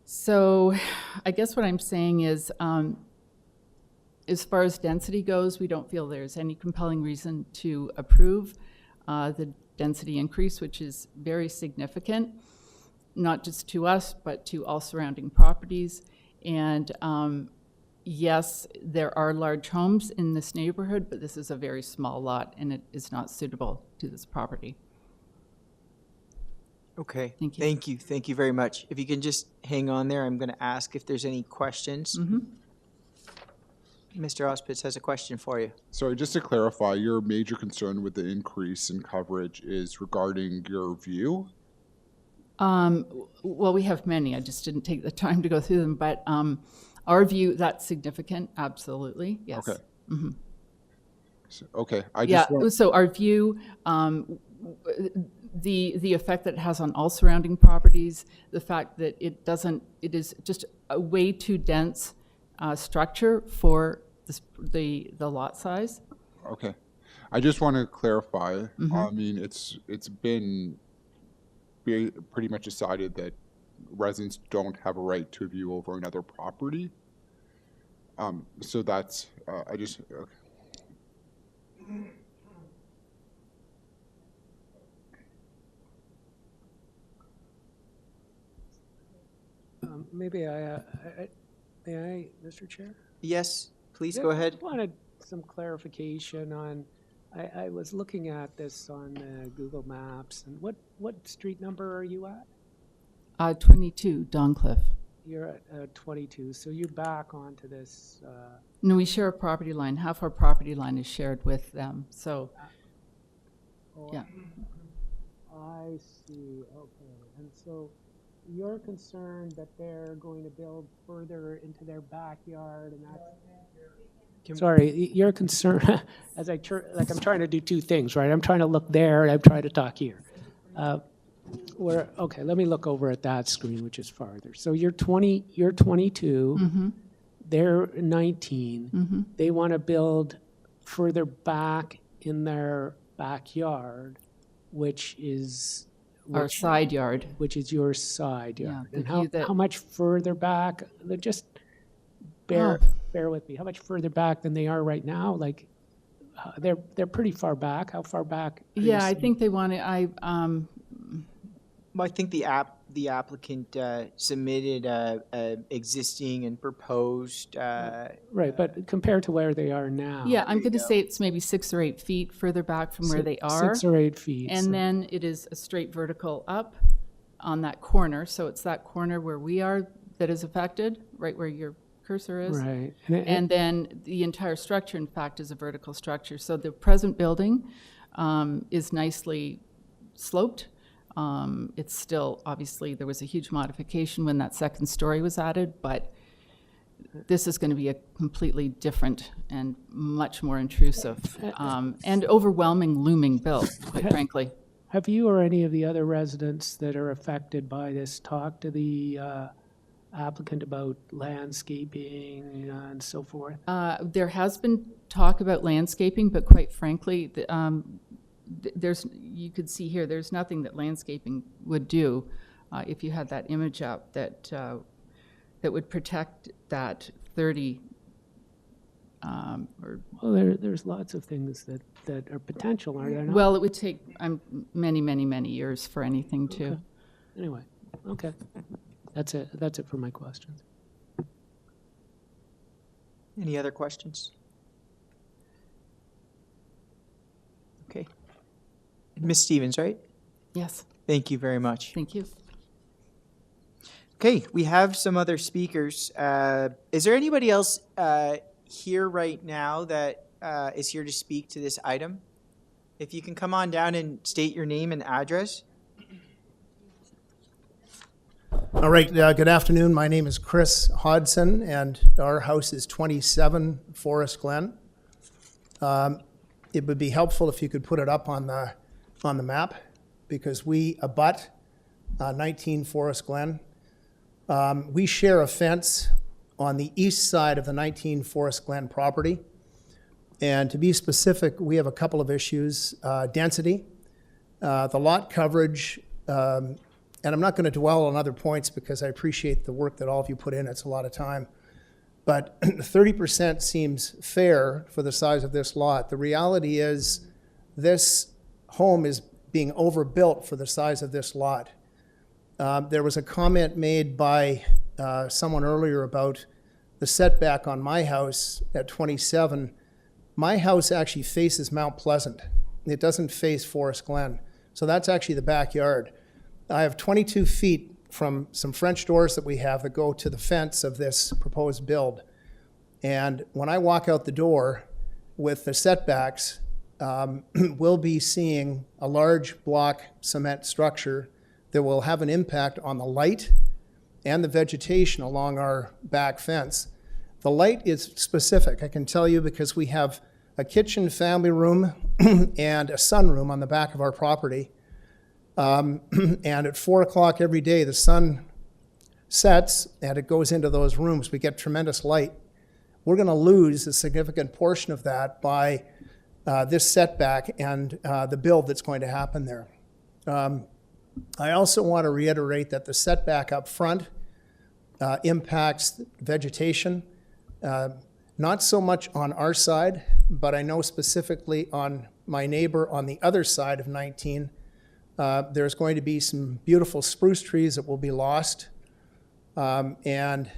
So I guess what I'm saying is, As far as density goes, we don't feel there's any compelling reason to approve the density increase, which is very significant, not just to us, but to all surrounding properties. And yes, there are large homes in this neighborhood, but this is a very small lot and it is not suitable to this property. Okay. Thank you. Thank you. Thank you very much. If you can just hang on there, I'm going to ask if there's any questions. Mr. Auspitz has a question for you. Sorry, just to clarify, your major concern with the increase in coverage is regarding your view? Well, we have many. I just didn't take the time to go through them, but our view, that's significant, absolutely, yes. Okay. So, okay, So our view, the effect that it has on all surrounding properties, the fact that it is just a way too dense structure for the lot size. Okay. I just want to clarify. I mean, it's been pretty much decided that residents don't have a right to a view over another property. So that's, I just, okay. Maybe may I, Mr. Chair? Yes, please go ahead. I wanted some clarification on, I was looking at this on Google Maps, and what street number are you at? 22, Doncliffe. You're at 22, so you're back onto this. No, we share a property line. Half our property line is shared with them, so, yeah. I see, okay. And so you're concerned that they're going to build further into their backyard and that's... Sorry, you're concerned, as I'm trying to do two things, right? I'm trying to look there and I'm trying to talk here. Okay, let me look over at that screen, which is farther. So you're 22, they're 19. They want to build further back in their backyard, which is Our side yard. Which is your side yard. Yeah, and how much further back? Just bear with me. How much further back than they are right now? Like they're pretty far back. How far back? Yeah, I think they want to. Well, I think the applicant submitted existing and proposed. Right, but compared to where they are now. Yeah, I'm going to say it's maybe 6 or 8 feet further back from where they are. 6 or 8 feet. And then it is a straight vertical up on that corner. So it's that corner where we are that is affected, right where your cursor is. Right. And then the entire structure, in fact, is a vertical structure. So the present building is nicely sloped. It's still, obviously, there was a huge modification when that second story was added, but this is going to be a completely different and much more intrusive and overwhelming looming bill, quite frankly. Have you or any of the other residents that are affected by this talked to the applicant about landscaping and so forth? There has been talk about landscaping, but quite frankly, you could see here, there's nothing that landscaping would do if you had that image up that would protect that 30. Well, there's lots of things that are potential, are there not? Well, it would take many, many, many years for anything to. Okay. Anyway, okay. That's it for my questions. Any other questions? Okay. Ms. Stevens, right? Yes. Thank you very much. Thank you. Okay, we have some other speakers. Is there anybody else here right now that is here to speak to this item? If you can come on down and state your name and address. All right, good afternoon. My name is Chris Hodson, and our house is 27 Forest Glen. It would be helpful if you could put it up on the map, because we abut 19 Forest Glen. We share a fence on the east side of the 19 Forest Glen property. And to be specific, we have a couple of issues. Density, the lot coverage, and I'm not going to dwell on other points because I appreciate the work that all of you put in. It's a lot of time. But 30% seems fair for the size of this lot. The reality is this home is being overbuilt for the size of this lot. There was a comment made by someone earlier about the setback on my house at 27. My house actually faces Mount Pleasant. It doesn't face Forest Glen. So that's actually the backyard. I have 22 feet from some French doors that we have that go to the fence of this proposed build. And when I walk out the door with the setbacks, we'll be seeing a large block cement structure that will have an impact on the light and the vegetation along our back fence. The light is specific, I can tell you, because we have a kitchen, family room, and a sunroom on the back of our property. And at 4 o'clock every day, the sun sets and it goes into those rooms. We get tremendous light. We're going to lose a significant portion of that by this setback and the build that's going to happen there. I also want to reiterate that the setback up front impacts vegetation, not so much on our side, but I know specifically on my neighbor on the other side of 19. There's going to be some beautiful spruce trees that will be lost. And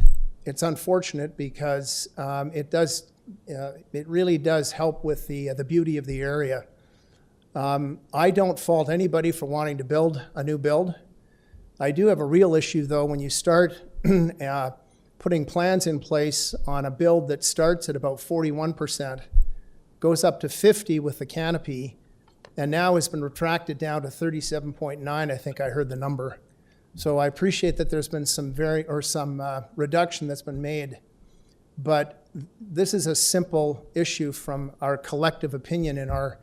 it's unfortunate because it really does help with the beauty of the area. I don't fault anybody for wanting to build a new build. I do have a real issue, though, when you start putting plans in place on a build that starts at about 41%, goes up to 50 with the canopy, and now has been retracted down to 37.9, I think I heard the number. So I appreciate that there's been some reduction that's been made, but this is a simple issue from our collective opinion in our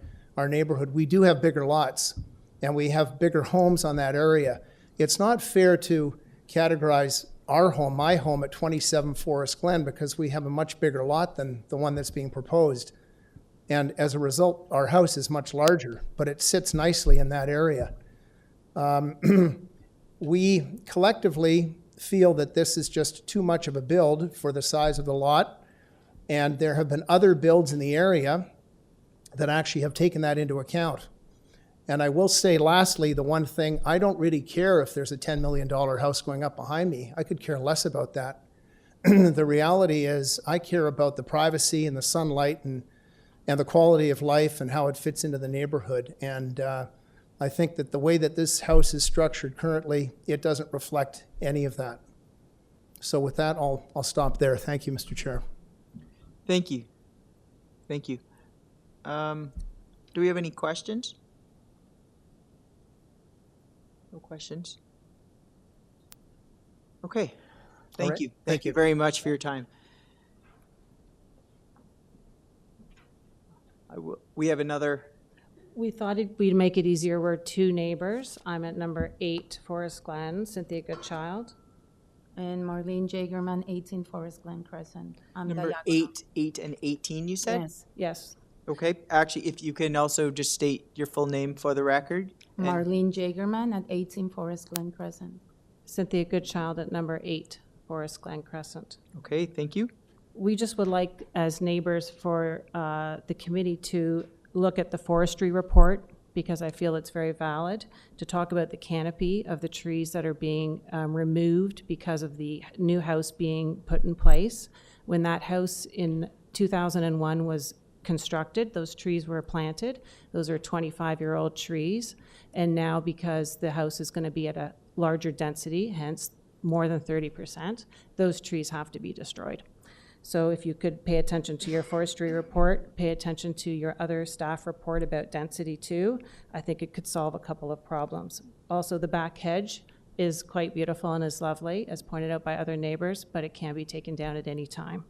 neighborhood. We do have bigger lots, and we have bigger homes on that area. It's not fair to categorize our home, my home, at 27 Forest Glen because we have a much bigger lot than the one that's being proposed. And as a result, our house is much larger, but it sits nicely in that area. We collectively feel that this is just too much of a build for the size of the lot, and there have been other builds in the area that actually have taken that into account. And I will say, lastly, the one thing, I don't really care if there's a $10 million house going up behind me. I could care less about that. The reality is I care about the privacy and the sunlight and the quality of life and how it fits into the neighborhood. And I think that the way that this house is structured currently, it doesn't reflect any of that. So with that, I'll stop there. Thank you, Mr. Chair. Thank you. Thank you. Do we have any questions? No questions? Okay. Thank right. you. Thank you very much for your time. We have another. We thought we'd make it easier. We're two neighbors. I'm at number 8 Forest Glen, Cynthia Goodchild. And Marlene Jagerman, 18 Forest Glen Crescent. I'm Number diagonal. 8 and 18, you said? Yes. Yes. Okay. Actually, if you can also just state your full name for the record. And Marlene Jagerman at 18 Forest Glen Crescent. Cynthia Goodchild at number 8 Forest Glen Crescent. Okay, thank you. We just would like, as neighbors, for the committee to look at the forestry report, because I feel it's very valid, to talk about the canopy of the trees that are being removed because of the new house being put in place. When that house in 2001 was constructed, those trees were planted. Those are 25-year-old trees. And now, because the house is going to be at a larger density, hence more than 30%, those trees have to be destroyed. So if you could pay attention to your forestry report, pay attention to your other staff report about density too, I think it could solve a couple of problems. Also, the back hedge is quite beautiful and is lovely, as pointed out by other neighbors, but it can be taken down at any time.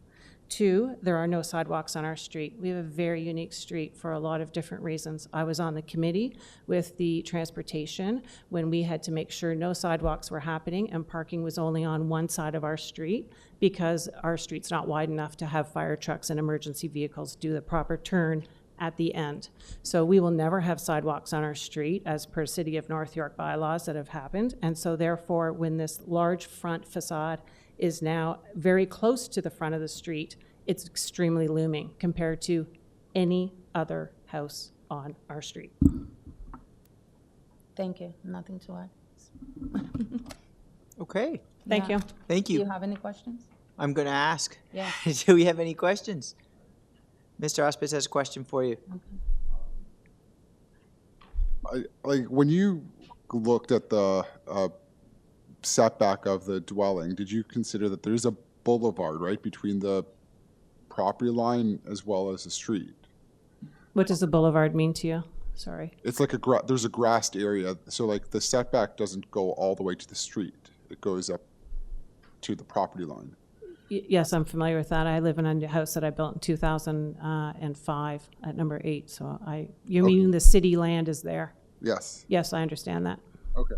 2, there are no sidewalks on our street. We have a very unique street for a lot of different reasons. I was on the committee with the transportation when we had to make sure no sidewalks were happening and parking was only on one side of our street because our street's not wide enough to have fire trucks and emergency vehicles do the proper turn at the end. So we will never have sidewalks on our street as per City of North York bylaws that have happened. And so therefore, when this large front facade is now very close to the front of the street. It's extremely looming compared to any other house on our street. Thank you. Nothing to add. Okay, Thank Yeah. you. thank Do you. you have any questions? I'm going to ask. Yeah. Do we have any questions? Mr. Auspice has a question for you. Like when you looked at the setback of the dwelling, did you consider that there's a boulevard right between the property line as well as the street? What does the boulevard mean to you? Sorry. It's like there's a grassed area, so like the setback doesn't go all the way to the street. It goes up to the property line. Yes, I'm familiar with that. I live in a house that I built in 2005 at number 8. So you mean the city land is there? Yes. Yes, I understand that. Okay.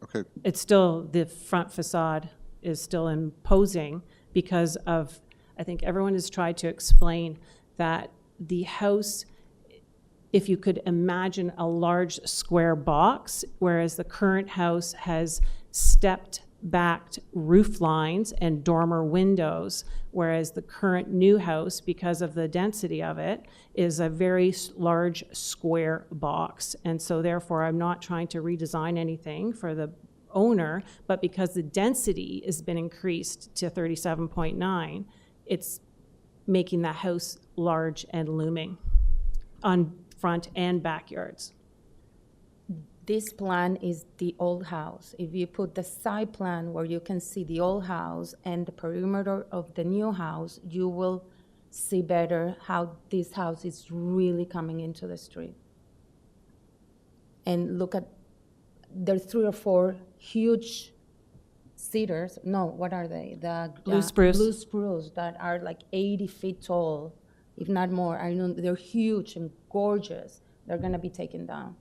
Okay. It's still, the front facade is still imposing because of, I think everyone has tried to explain that the house, if you could imagine a large square box, whereas the current house has stepped backed roof lines and dormer windows, whereas the current new house, because of the density of it, is a very large square box. And so therefore, I'm not trying to redesign anything for the owner, but because the density has been increased to 37.9, it's making that house large and looming on front and backyards. This plan is the old house. If you put the side plan where you can see the old house and the perimeter of the new house, you will see better how this house is really coming into the street. And look at, there's 3 or 4 huge cedars. No, what are they? The Blue spruce. Blue spruce that are like 80 feet tall, if not more. I know they're huge and gorgeous. They're gonna be taken down.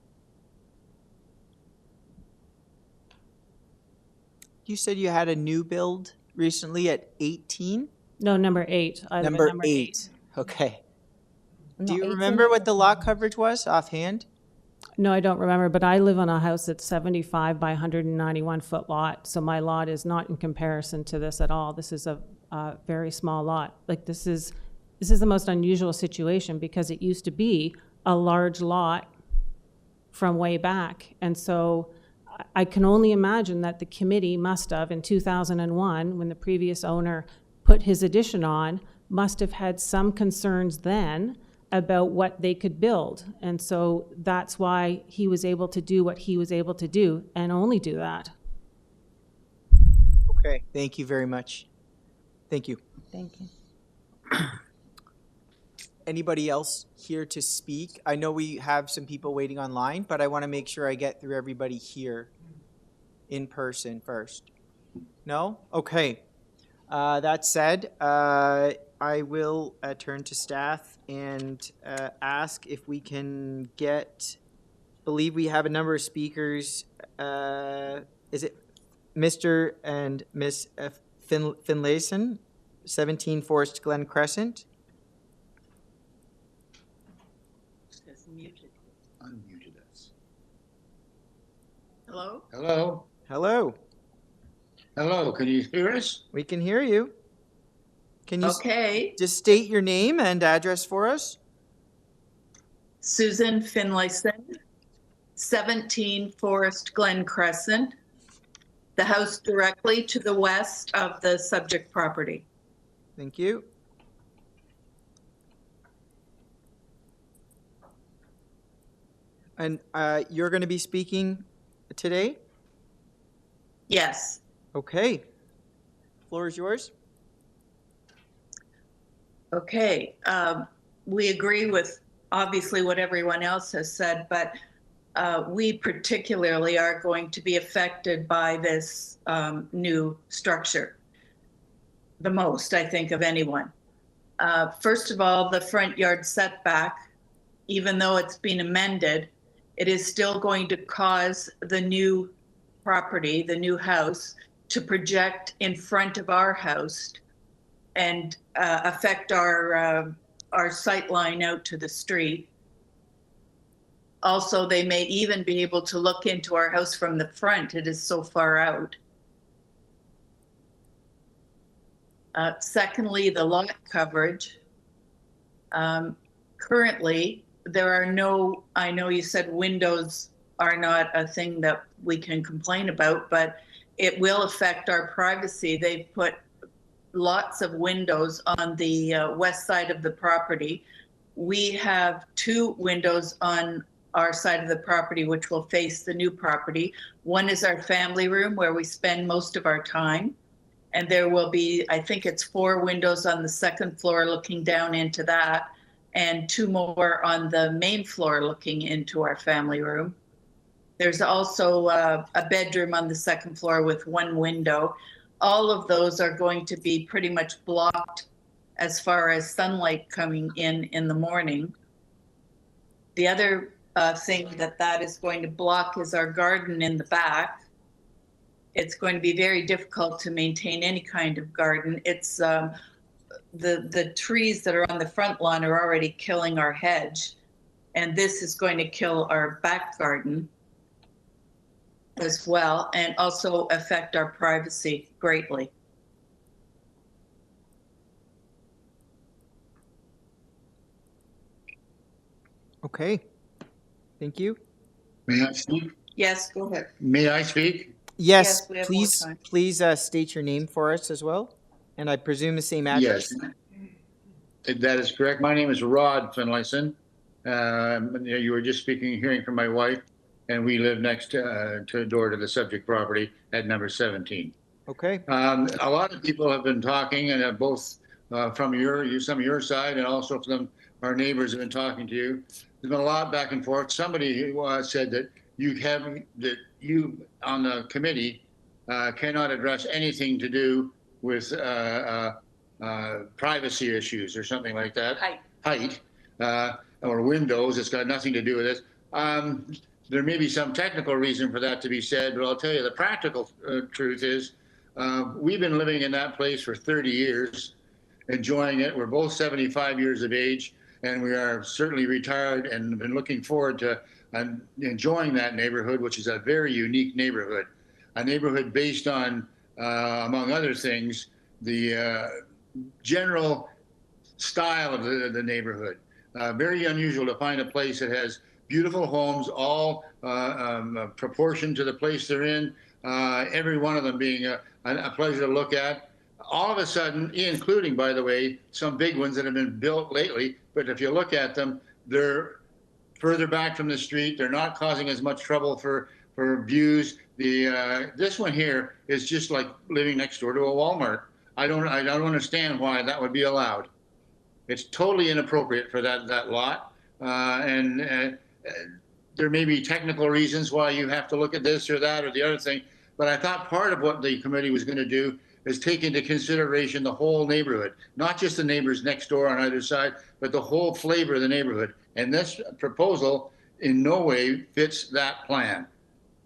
You said you had a new build recently at 18? No, number 8. I live at Number 8. Okay. Do No, you 18 remember what the lot coverage was offhand? No, I don't remember, but I live on a house that's 75 by 191 foot lot. So my lot is not in comparison to this at all. This is a very small lot. Like this is the most unusual situation because it used to be a large lot from way back. And so I can only imagine that the committee must have, in 2001, when the previous owner put his addition on, must have had some concerns then about what they could build. And so that's why he was able to do what he was able to do and only do that. Okay. Thank you very much. Thank you. Thank you. Anybody else here to speak? I know we have some people waiting online, but I want to make sure I get through everybody here in person first. No? Okay. That said, I will turn to staff and ask if we can get, believe we have a number of speakers. Is it Mr. and Miss Finlayson, 17 Forest Glen Crescent? Unmuted us. Hello? Hello? Hello. Hello, can you hear us? We can hear you. Can you just state your name and address for us? Susan Finlayson, 17 Forest Glen Crescent, the house directly to the west of the subject property. Thank you. And you're going to be speaking today? Yes. Okay. Floor is yours. Okay. We agree with obviously what everyone else has said, but we particularly are going to be affected by this new structure the most, I think, of anyone. First of all, the front yard setback, even though it's been amended, it is still going to cause the new property, the new house, to project in front of our house and affect our sight line out to the street. Also, they may even be able to look into our house from the front. It is so far out. Secondly, the lot coverage. Currently, there are no, I know you said windows are not a thing that we can complain about, but it will affect our privacy. They've put lots of windows on the west side of the property. We have 2 windows on our side of the property, which will face the new property. One is our family room where we spend most of our time. And there will be, I think it's 4 windows on the 2nd floor looking down into that, and 2 more on the main floor looking into our family room. There's also a bedroom on the 2nd floor with 1 window. All of those are going to be pretty much blocked as far as sunlight coming in the morning. The other thing that is going to block is our garden in the back. It's going to be very difficult to maintain any kind of garden. It's the trees that are on the front lawn are already killing our hedge, and this is going to kill our back garden as well, and also affect our privacy greatly. Okay, thank you. May I speak? Yes, go ahead. May I speak? Yes, we have please, more time. please state your name for us as well, and I presume the same address. Yes, that is correct. My name is Rod Finlayson. You were just hearing from my wife, and we live next to door to the subject property at number 17. Okay. A lot of people have been talking, and both from some of your side, and also from our neighbors have been talking to you. There's been a lot back and forth. Somebody said that you on the committee cannot address anything to do with privacy issues or something like that. Height or windows. It's got nothing to do with this. There may be some technical reason for that to be said, but I'll tell you the practical truth is we've been living in that place for 30 years, enjoying it. We're both 75 years of age, and we are certainly retired and been looking forward to enjoying that neighborhood, which is a very unique neighborhood. A neighborhood based on, among other things, the general style of the neighborhood. Very unusual to find a place that has beautiful homes, all proportioned to the place they're in, every one of them being a pleasure to look at. All of a sudden, including, by the way, some big ones that have been built lately, but if you look at them, they're further back from the street. They're not causing as much trouble for views. This one here is just like living next door to a Walmart. I don't understand why that would be allowed. It's totally inappropriate for that lot. And there may be technical reasons why you have to look at this or that or the other thing. But I thought part of what the committee was going to do is take into consideration the whole neighborhood, not just the neighbors next door on either side, but the whole flavor of the neighborhood. And this proposal in no way fits that plan.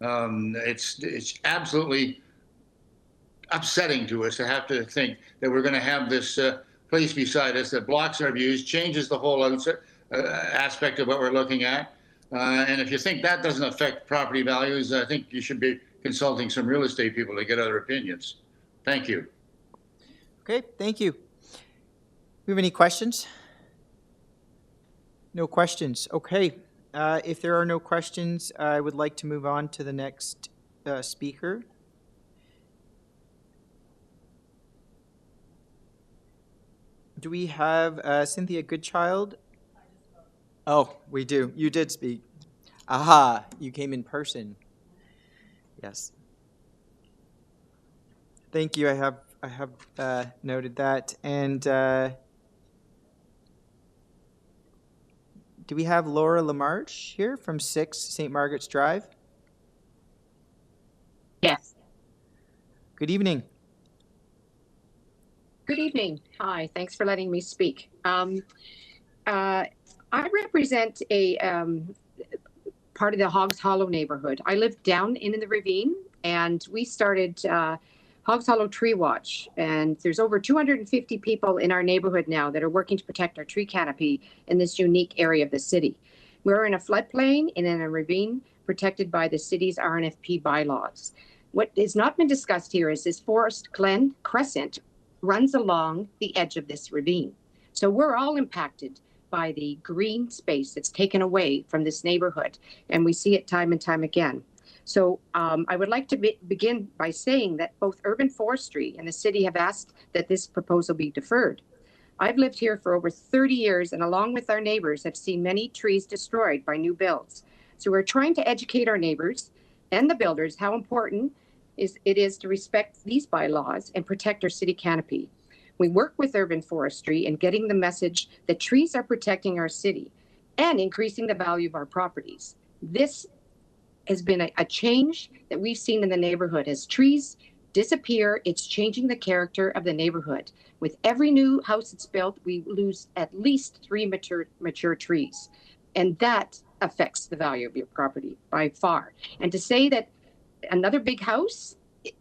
It's absolutely upsetting to us to have to think that we're going to have this place beside us that blocks our views, changes the whole aspect of what we're looking at. And if you think that doesn't affect property values, I think you should be consulting some real estate people to get other opinions. Thank you. Okay, thank you. We have any questions? No questions. Okay. If there are no questions, I would like to move on to the next speaker. Do we have Cynthia Goodchild? Oh, we do. You did speak. Aha, you came in person. Yes. Thank you. I have noted that. And do we have Laura Lamarche here from 6 St. Margaret's Drive? Yes. Good evening. Good evening. Hi, thanks for letting me speak. I represent a part of the Hogs Hollow neighborhood. I live down in the ravine, and we started Hogs Hollow Tree Watch, and there's over 250 people in our neighborhood now that are working to protect our tree canopy in this unique area of the city. We're in a floodplain and in a ravine protected by the city's RNFP bylaws. What has not been discussed here is this Forest Glen Crescent runs along the edge of this ravine. So we're all impacted by the green space that's taken away from this neighborhood, and we see it time and time again. So I would like to begin by saying that both urban forestry and the city have asked that this proposal be deferred. I've lived here for over 30 years, and along with our neighbors, have seen many trees destroyed by new builds. So we're trying to educate our neighbors and the builders how important it is to respect these bylaws and protect our city canopy. We work with urban forestry in getting the message that trees are protecting our city and increasing the value of our properties. This has been a change that we've seen in the neighborhood. As trees disappear, it's changing the character of the neighborhood. With every new house that's built, we lose at least 3 mature trees. And that affects the value of your property by far. And to say that another big house,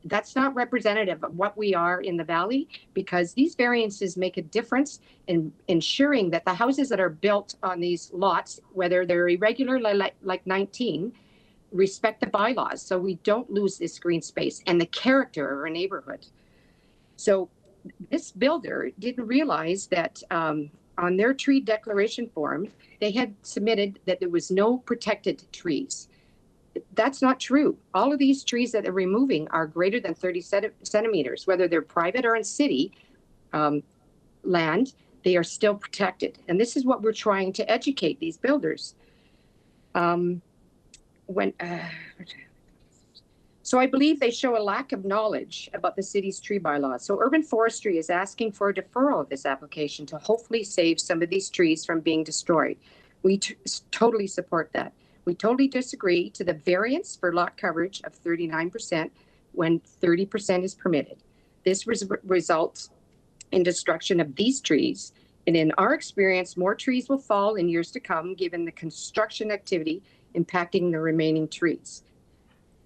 that's not representative of what we are in the valley, because these variances make a difference in ensuring that the houses that are built on these lots, whether they're irregular like 19, respect the bylaws so we don't lose this green space and the character of our neighborhood. So this builder didn't realize that on their tree declaration form, they had submitted that there was no protected trees. That's not true. All of these trees that they're removing are greater than 30 centimeters, whether they're private or in city land, they are still protected. And this is what we're trying to educate these builders. So I believe they show a lack of knowledge about the city's tree bylaws. So urban forestry is asking for a deferral of this application to hopefully save some of these trees from being destroyed. We totally support that. We totally disagree to the variance for lot coverage of 39% when 30% is permitted. This results in destruction of these trees. And in our experience, more trees will fall in years to come, given the construction activity impacting the remaining trees.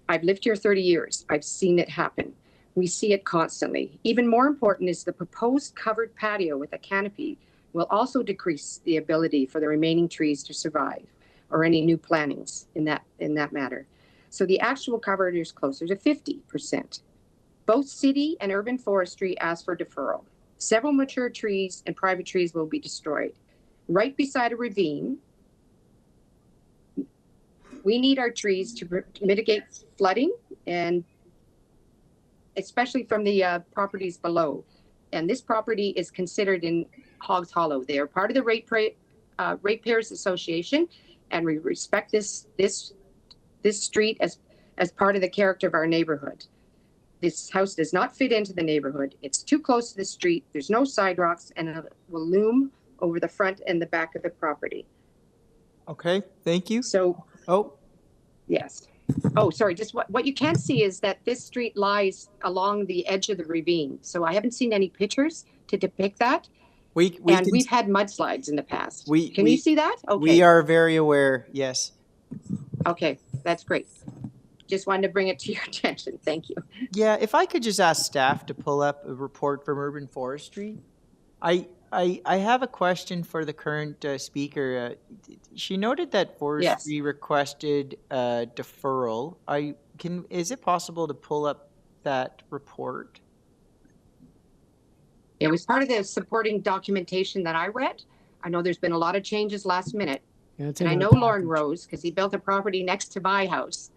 I've lived here 30 years. I've seen it happen. We see it constantly. Even more important is the proposed covered patio with a canopy will also decrease the ability for the remaining trees to survive, or any new plantings in that matter. So the actual coverage is closer to 50%. Both city and urban forestry ask for deferral. Several mature trees and private trees will be destroyed. Right beside a ravine, we need our trees to mitigate flooding, and especially from the properties below. And this property is considered in Hogs Hollow. They are part of the Ratepayers Association, and we respect this street as part of the character of our neighborhood. This house does not fit into the neighborhood. It's too close to the street. There's no sidewalks, and it will loom over the front and the back of the property. Okay, thank you. So, yes. Oh, sorry. Just what you can't see is that this street lies along the edge of the ravine. So I haven't seen any pictures to depict that. We've had mudslides in the past. Can you see that? Okay. We are very aware, yes. Okay, that's great. Just wanted to bring it to your attention. Thank you. Yeah, if I could just ask staff to pull up a report from urban forestry. I have a question for the current speaker. She noted that forestry requested deferral. Is it possible to pull up that report? It was part of the supporting documentation that I read. I know there's been a lot of changes last minute. Yeah, and I know Lauren Rose because he built a property next to my house.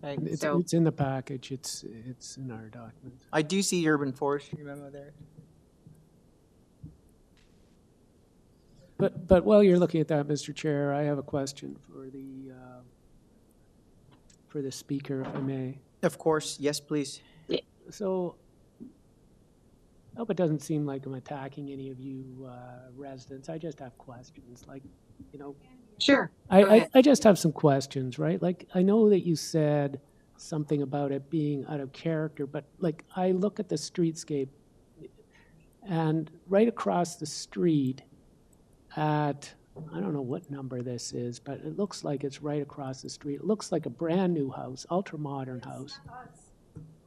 It's in the package. It's in our documents. I do see urban forestry memo there. But while you're looking at that, Mr. Chair, I have a question for the speaker, if I may. Of course, yes, please. So, I hope it doesn't seem like I'm attacking any of you residents. I just have questions, Sure. I just have some questions, right? Like, I know that you said something about it being out of character, but I look at the streetscape, and right across the street at, I don't know what number this is, but it looks like it's right across the street. It looks like a brand new house, ultra modern house.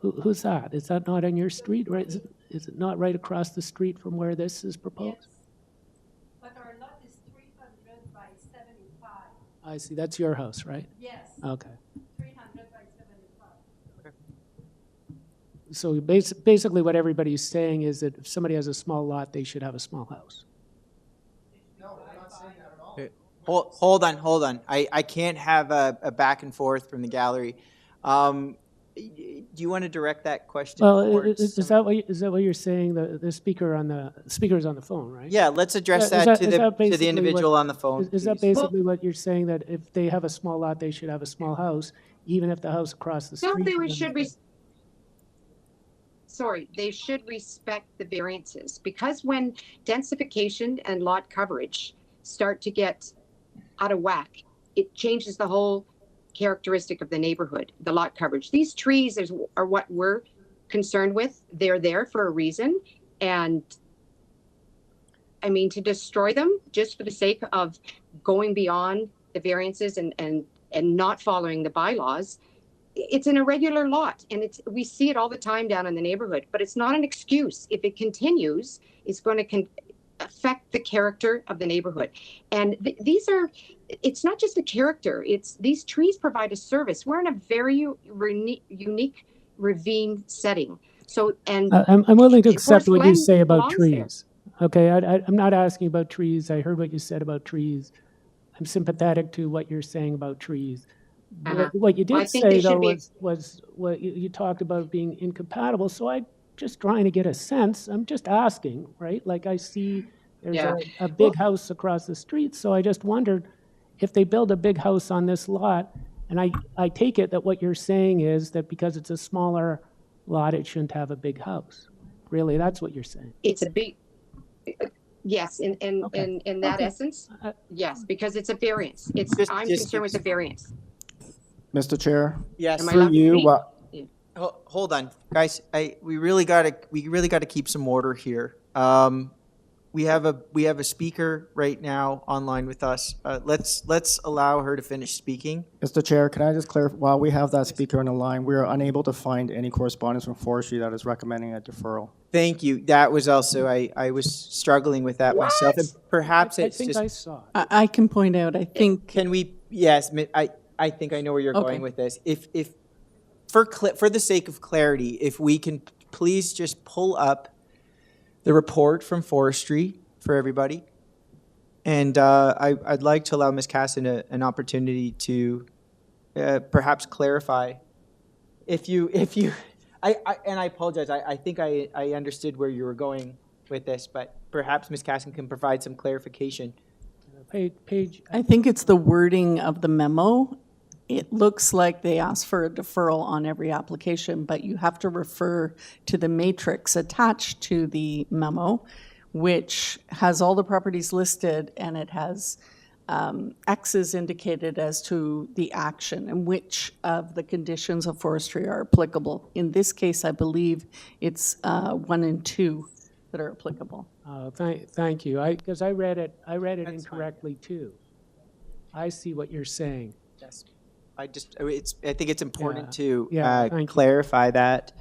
Who's that? Is that not on your street? Right? Is it not right across the street from where this is proposed? Yes. But our lot is 300 by 75. I see. That's your house, right? Yes. Okay. 300 by 75. Okay. So basically what everybody's saying is that if somebody has a small lot, they should have a small house. Hold on. I can't have a back and forth from the gallery. Do you want to direct that question? Well, towards is that what you're saying? The speaker's on the phone, right? Yeah, let's address Is that to the basically individual what- on the phone. Is that please. basically what you're saying, that if they have a small lot, they should have a small house, even if the house across the No, street? they from them should is- they should respect the variances, because when densification and lot coverage start to get out of whack, it changes the whole characteristic of the neighborhood, the lot coverage. These trees are what we're concerned with. They're there for a reason. And I mean, to destroy them just for the sake of going beyond the variances and not following the bylaws, it's an irregular lot, and we see it all the time down in the neighborhood, but it's not an excuse. If it continues, it's going to affect the character of the neighborhood. And it's not just the character, these trees provide a service. We're in a very unique ravine setting. So, and I'm willing to accept Forest what you Glen say about belongs there. trees. Okay, I'm not asking about trees. I heard what you said about trees. I'm sympathetic to what you're saying about trees. What you Well, I did think say, they should though, be- was what you talked about being incompatible. So I'm just trying to get a sense. I'm just asking, right? Like, I see there's Yeah. a big house across the street, so I just wondered if they build a big house on this lot, and I take it that what you're saying is that because it's a smaller lot, it shouldn't have a big house. Really, that's what you're saying. It's a big, yes, in that Okay. essence, yes, because it's a variance. I'm just concerned with the variance. Mr. Chair? Yes. Am I Through allowed to you, speak? Hold on, guys. We really gotta keep some order here. We have a speaker right now online with us. Let's allow her to finish speaking. Mr. Chair, can I just clarify, while we have that speaker on the line, we are unable to find any correspondence from Forestry that is recommending a deferral. Thank you. That was also I was struggling with that myself, and perhaps I it's think just. I saw it. I can point out, I think, Can we? Yes, I think I know where you're Okay. going with this. If for the sake of clarity, if we can please just pull up the report from Forestry for everybody, and I'd like to allow Ms. Casson an opportunity to perhaps clarify. If you, and I apologize. I think I understood where you were going with this, but perhaps Ms. Casson can provide some clarification. Page. I think it's the wording of the memo. It looks like they ask for a deferral on every application, but you have to refer to the matrix attached to the memo, which has all the properties listed, and it has X's indicated as to the action and which of the conditions of forestry are applicable. In this case, I believe it's 1 and 2 that are applicable. Thank you. Because I read it incorrectly too. I see what you're saying. Yes. I think it's important to thank you. clarify that.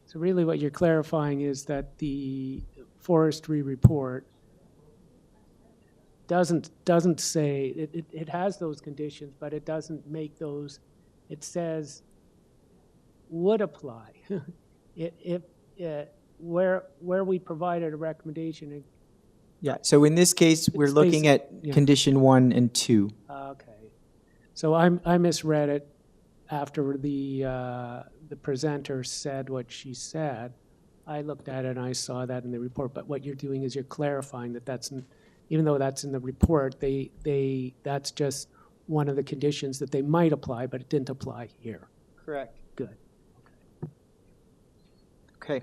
So really what you're clarifying is that the forestry report doesn't say, it has those conditions, but it doesn't make those, it says would apply. Where we provided a recommendation. Yeah. So in this case, we're looking at condition 1 and 2. Okay. So I misread it after the presenter said what she said. I looked at it and I saw that in the report. But what you're doing is you're clarifying that even though that's in the report, that's just one of the conditions that they might apply, but it didn't apply here. Correct. Good. Okay.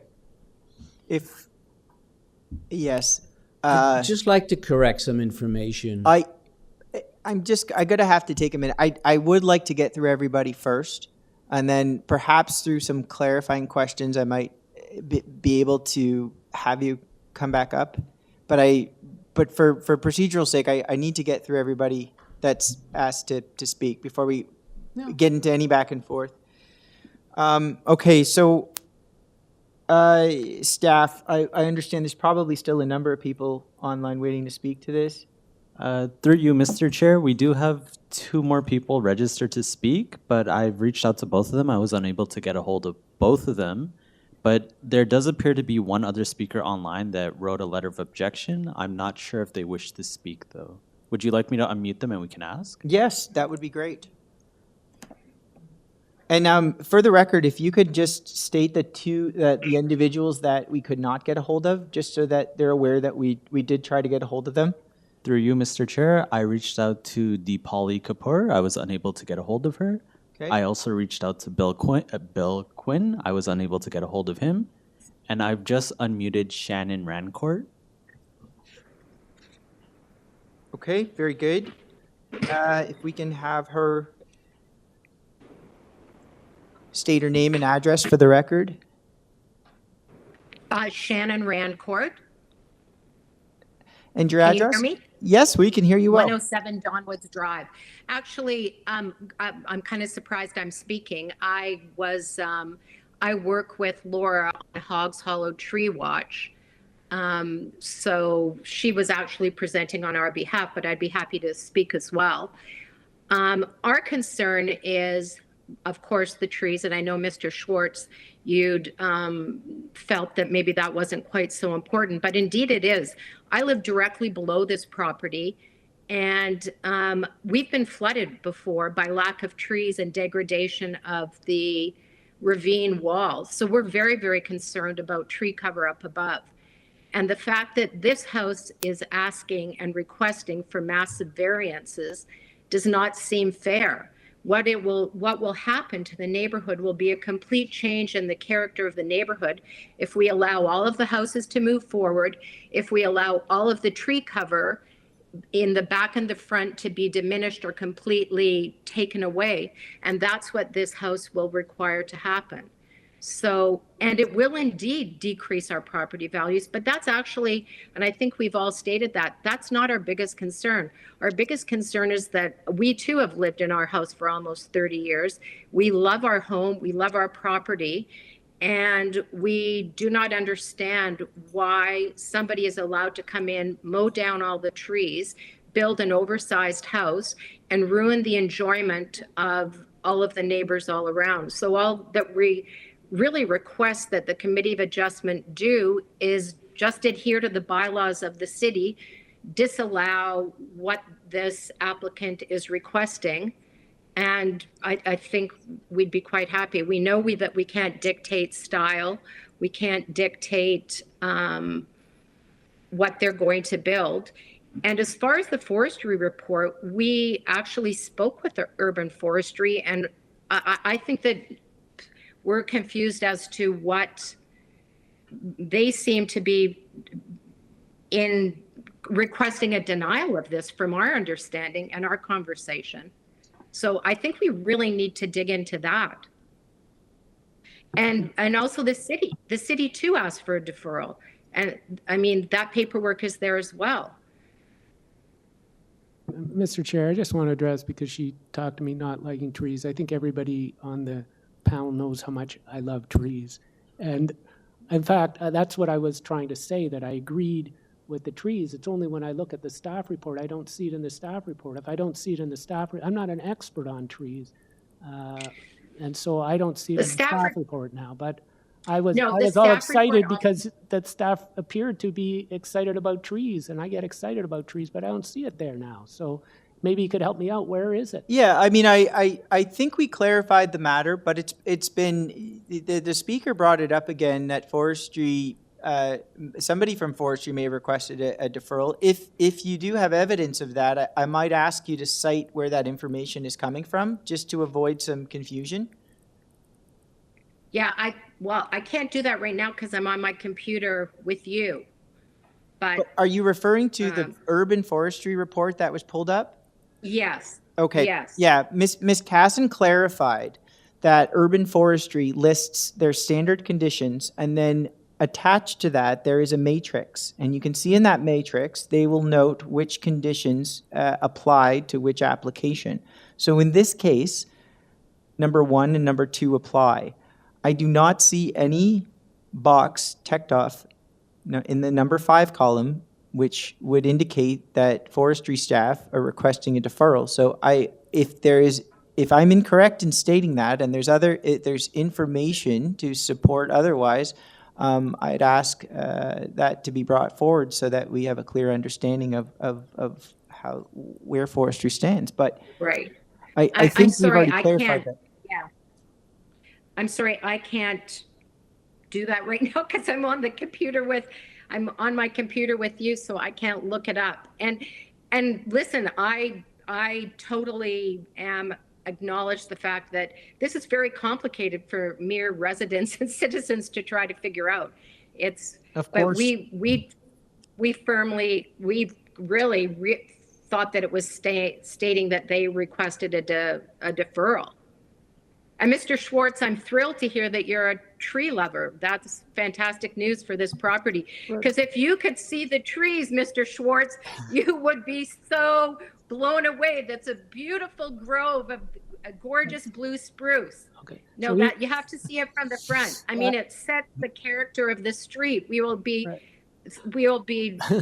Yes. I'd just like to correct some information. I gotta have to take a minute. I would like to get through everybody first, and then perhaps through some clarifying questions, I might be able to have you come back up. But for procedural sake, I need to get through everybody that's asked to speak before we get into any back and forth. Okay, so staff, I understand there's probably still a number of people online waiting to speak to this. Through you, Mr. Chair, we do have 2 more people registered to speak, but I've reached out to both of them. I was unable to get a hold of both of them. But there does appear to be one other speaker online that wrote a letter of objection. I'm not sure if they wish to speak, though. Would you like me to unmute them and we can ask? Yes, that would be great. And for the record, if you could just state the individuals that we could not get a hold of, just so that they're aware that we did try to get a hold of them. Through you, Mr. Chair, I reached out to Deepali Kapoor. I was unable to get a hold of her. Okay. I also reached out to Bill Quinn. I was unable to get a hold of him. And I've just unmuted Shannon Rancourt. Okay, very good. If we can have her state her name and address for the record. Shannon Rancourt. And your Can address? you hear me? Yes, we can hear you well. 107 Donwoods Drive. Actually, I'm kind of surprised I'm speaking. I work with Laura on Hogs Hollow Tree Watch. So she was actually presenting on our behalf, but I'd be happy to speak as well. Our concern is, of course, the trees, and I know Mr. Schwartz, you'd felt that maybe that wasn't quite so important, but indeed it is. I live directly below this property, and we've been flooded before by lack of trees and degradation of the ravine walls. So we're very, very concerned about tree cover up above. And the fact that this house is asking and requesting for massive variances does not seem fair. What will happen to the neighborhood will be a complete change in the character of the neighborhood if we allow all of the houses to move forward, if we allow all of the tree cover in the back and the front to be diminished or completely taken away. And that's what this house will require to happen. So, and it will indeed decrease our property values, but that's actually, and I think we've all stated that, that's not our biggest concern. Our biggest concern is that we too have lived in our house for almost 30 years. We love our home, we love our property, and we do not understand why somebody is allowed to come in, mow down all the trees, build an oversized house, and ruin the enjoyment of all of the neighbors all around. So all that we really request that the Committee of Adjustment do is just adhere to the bylaws of the city, disallow what this applicant is requesting, and I think we'd be quite happy. We know that we can't dictate style, we can't dictate what they're going to build. And as far as the forestry report, we actually spoke with the urban forestry, and I think that we're confused as to what they seem to be in requesting a denial of this from our understanding and our conversation. So I think we really need to dig into that. And also the city too asked for a deferral. And I mean, that paperwork is there as well. Mr. Chair, I just want to address, because she talked to me not liking trees. I think everybody on the panel knows how much I love trees. And in fact, that's what I was trying to say, that I agreed with the trees. It's only when I look at the staff report, I don't see it in the staff report. If I don't see it in the staff, I'm not an expert on trees. And so I don't see it in the staff report now, but I was all excited because that staff appeared to be excited about trees, and I get excited about trees, but I don't see it there now. So maybe you could help me out. Where is it? Yeah, I mean, I think we clarified the matter, but it's been, the speaker brought it up again that forestry, somebody from forestry may have requested a deferral. If you do have evidence of that, I might ask you to cite where that information is coming from, just to avoid some confusion. Yeah, I can't do that right now because I'm on my computer with you. But are you referring to the urban forestry report that was pulled up? Yes. Okay. Yes. Yeah, Ms. Casson clarified that urban forestry lists their standard conditions, and then attached to that there is a matrix, and you can see in that matrix they will note which conditions apply to which application. So in this case, number 1 and number 2 apply. I do not see any box checked off in the number 5 column which would indicate that forestry staff are requesting a deferral. So if I'm incorrect in stating that, and there's information to support otherwise, I'd ask that to be brought forward so that we have a clear understanding of where forestry stands. But Right. I think I'm we've sorry, already I clarified can't. that. Yeah. I'm sorry, I can't do that right now because I'm on my computer with you, so I can't look it up. And listen, I totally acknowledge the fact that this is very complicated for mere residents and citizens to try to figure out. Of course. But we really thought that it was stating that they requested a deferral. And Mr. Schwartz, I'm thrilled to hear that you're a tree lover. That's fantastic news for this property. Because if you could see the trees, Mr. Schwartz, you would be so blown away. That's a beautiful grove of a gorgeous blue spruce. Okay. No, So that you have to see it from the front. I mean, it sets the character of the street. We will be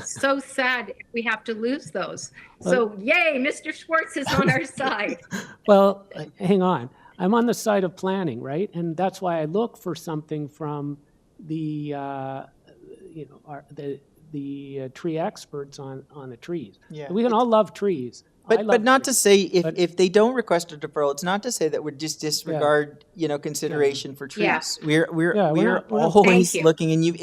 so sad if we have to lose those. So yay, Mr. Schwartz is on our side. Well, hang on. I'm on the side of planning, right? And that's why I look for something from the tree experts on the trees. Yeah. We can all love trees. But not to say if they don't request a deferral, it's not to say that we're just disregard consideration for trees. Yeah. We're always looking, and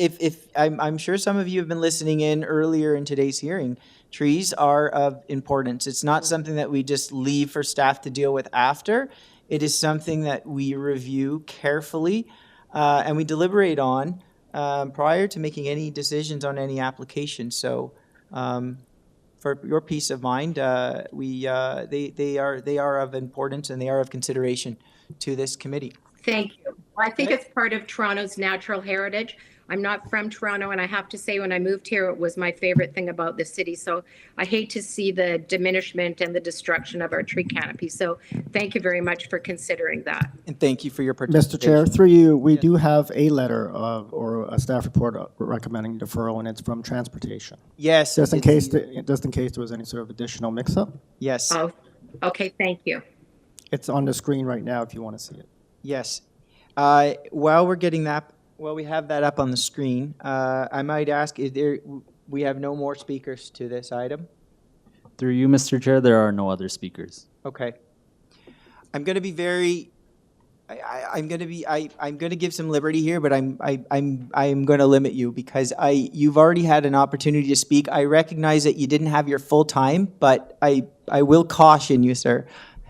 I'm sure some of you have been listening in earlier in today's hearing. Trees are of importance. It's not something that we just leave for staff to deal with after. It is something that we review carefully and we deliberate on prior to making any decisions on any application. So. For your peace of mind, they are of importance and they are of consideration to this committee. Thank you. Well, I think it's part of Toronto's natural heritage. I'm not from Toronto, and I have to say when I moved here, it was my favorite thing about the city. So I hate to see the diminishment and the destruction of our tree canopy. So thank you very much for considering that. And thank you for your participation. Mr. Chair, through you, we do have a letter or a staff report recommending deferral, and it's from transportation. Yes. Just in case there was any sort of additional mix-up. Yes. Oh, okay. Thank you. It's on the screen right now if you want to see it. Yes. While we have that up on the screen, I might ask, we have no more speakers to this item? Through you, Mr. Chair, there are no other speakers. Okay. I'm going to be very, I'm going to give some liberty here, but I'm going to limit you because you've already had an opportunity to speak. I recognize that you didn't have your full time, but I will caution you, sir,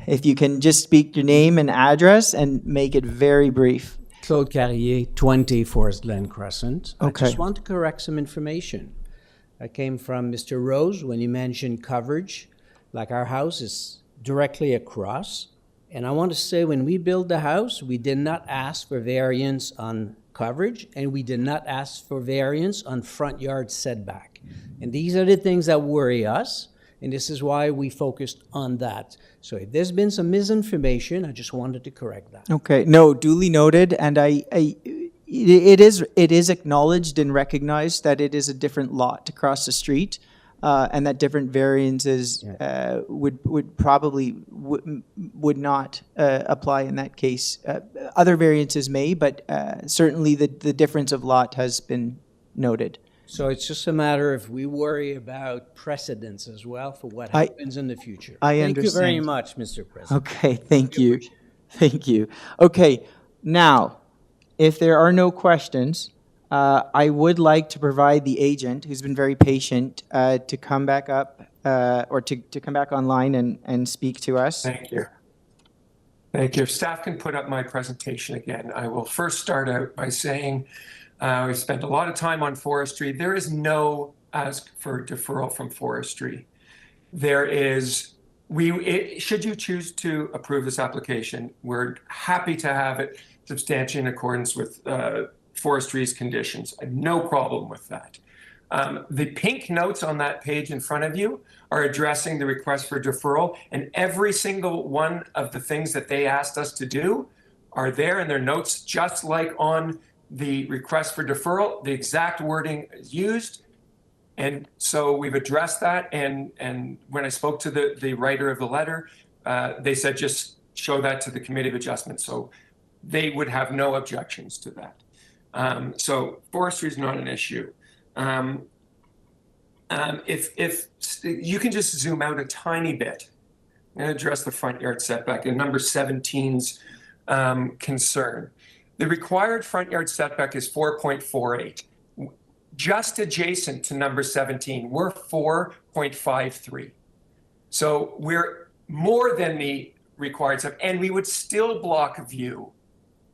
if you can just speak your name and address and make it very brief. Claude Carrier, 20 Forest Glen Crescent. Okay. I just want to correct some information. I came from Mr. Rose when you mentioned coverage, like our house is directly across. And I want to say when we built the house, we did not ask for variance on coverage, and we did not ask for variance on front yard setback. And these are the things that worry us, and this is why we focused on that. So if there's been some misinformation, I just wanted to correct that. Okay, no, duly noted, and it is acknowledged and recognized that it is a different lot across the street, and that different variances would probably not apply in that case. Other variances may, but certainly the difference of lot has been noted. So it's just a matter of we worry about precedents as well for what happens in the future. I understand. Thank you very much, Mr. President. Okay, thank you. Thank you. Okay, now, if there are no questions, I would like to provide the agent, who's been very patient, to come back up or to come back online and speak to us. Thank you. Thank you. If staff can put up my presentation again, I will first start out by saying we've spent a lot of time on forestry. There is no ask for deferral from forestry. There is, should you choose to approve this application, we're happy to have it substantially in accordance with forestry's conditions. I have no problem with that. The pink notes on that page in front of you are addressing the request for deferral, and every single one of the things that they asked us to do are there in their notes, just like on the request for deferral. The exact wording is used, And so we've addressed that. And when I spoke to the writer of the letter, they said just show that to the Committee of Adjustment. So they would have no objections to that. So forestry is not an issue. If you can just zoom out a tiny bit and address the front yard setback and number 17's concern. The required front yard setback is 4.48. Just adjacent to number 17, we're 4.53. So we're more than the required setback, and we would still block a view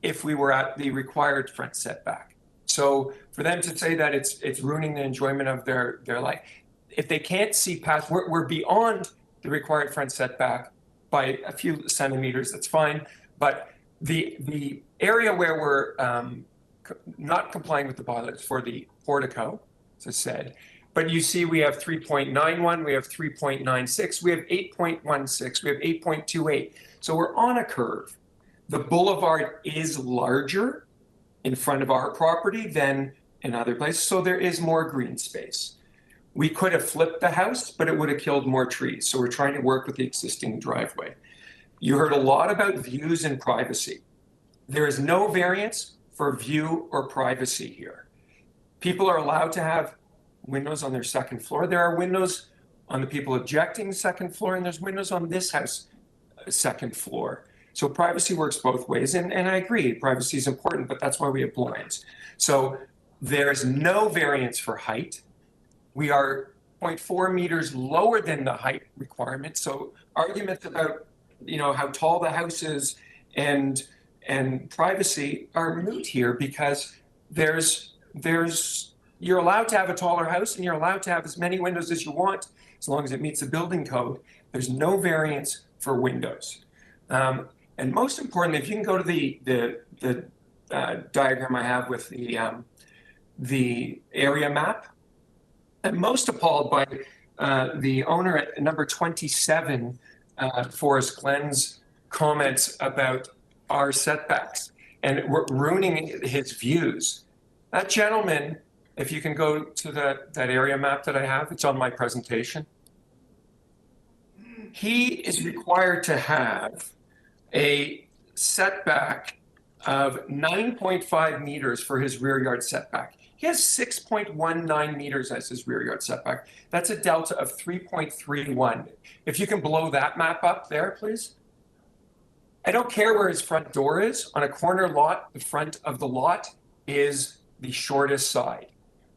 if we were at the required front setback. So for them to say that it's ruining the enjoyment of their life, if they can't see past, we're beyond the required front setback by a few centimeters, that's fine. But the area where we're not complying with the bylaws for the portico, as I said, but you see we have 3.91, we have 3.96, we have 8.16, we have 8.28. So we're on a curve. The boulevard is larger in front of our property than in other places, so there is more green space. We could have flipped the house, but it would have killed more trees. So we're trying to work with the existing driveway. You heard a lot about views and privacy. There is no variance for view or privacy here. People are allowed to have windows on their second floor. There are windows on the people objecting second floor, and there's windows on this house second floor. So privacy works both ways, and I agree, privacy is important, but that's why we have blinds. So there is no variance for height. We are 0.4 meters lower than the height requirement. So arguments about, how tall the house is and privacy are moot here, because you're allowed to have a taller house and you're allowed to have as many windows as you want, as long as it meets the building code. There's no variance for windows. And most importantly, if you can go to the diagram I have with the area map, I'm most appalled by the owner at number 27, Forest Glen's comments about our setbacks and ruining his views. That gentleman, if you can go to that area map that I have, it's on my presentation. He is required to have a setback of 9.5 meters for his rear yard setback. He has 6.19 meters as his rear yard setback. That's a delta of 3.31. If you can blow that map up there, please. I don't care where his front door is. On a corner lot, the front of the lot is the shortest side.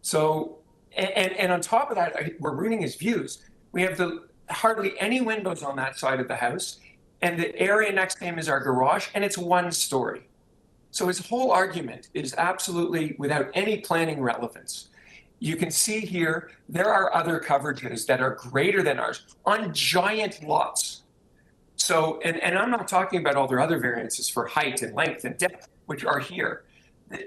So, and on top of that, we're ruining his views. We have hardly any windows on that side of the house, and the area next to him is our garage, and it's 1 story. So his whole argument is absolutely without any planning relevance. You can see here, there are other coverages that are greater than ours on giant lots. So, and I'm not talking about all their other variances for height and length and depth, which are here.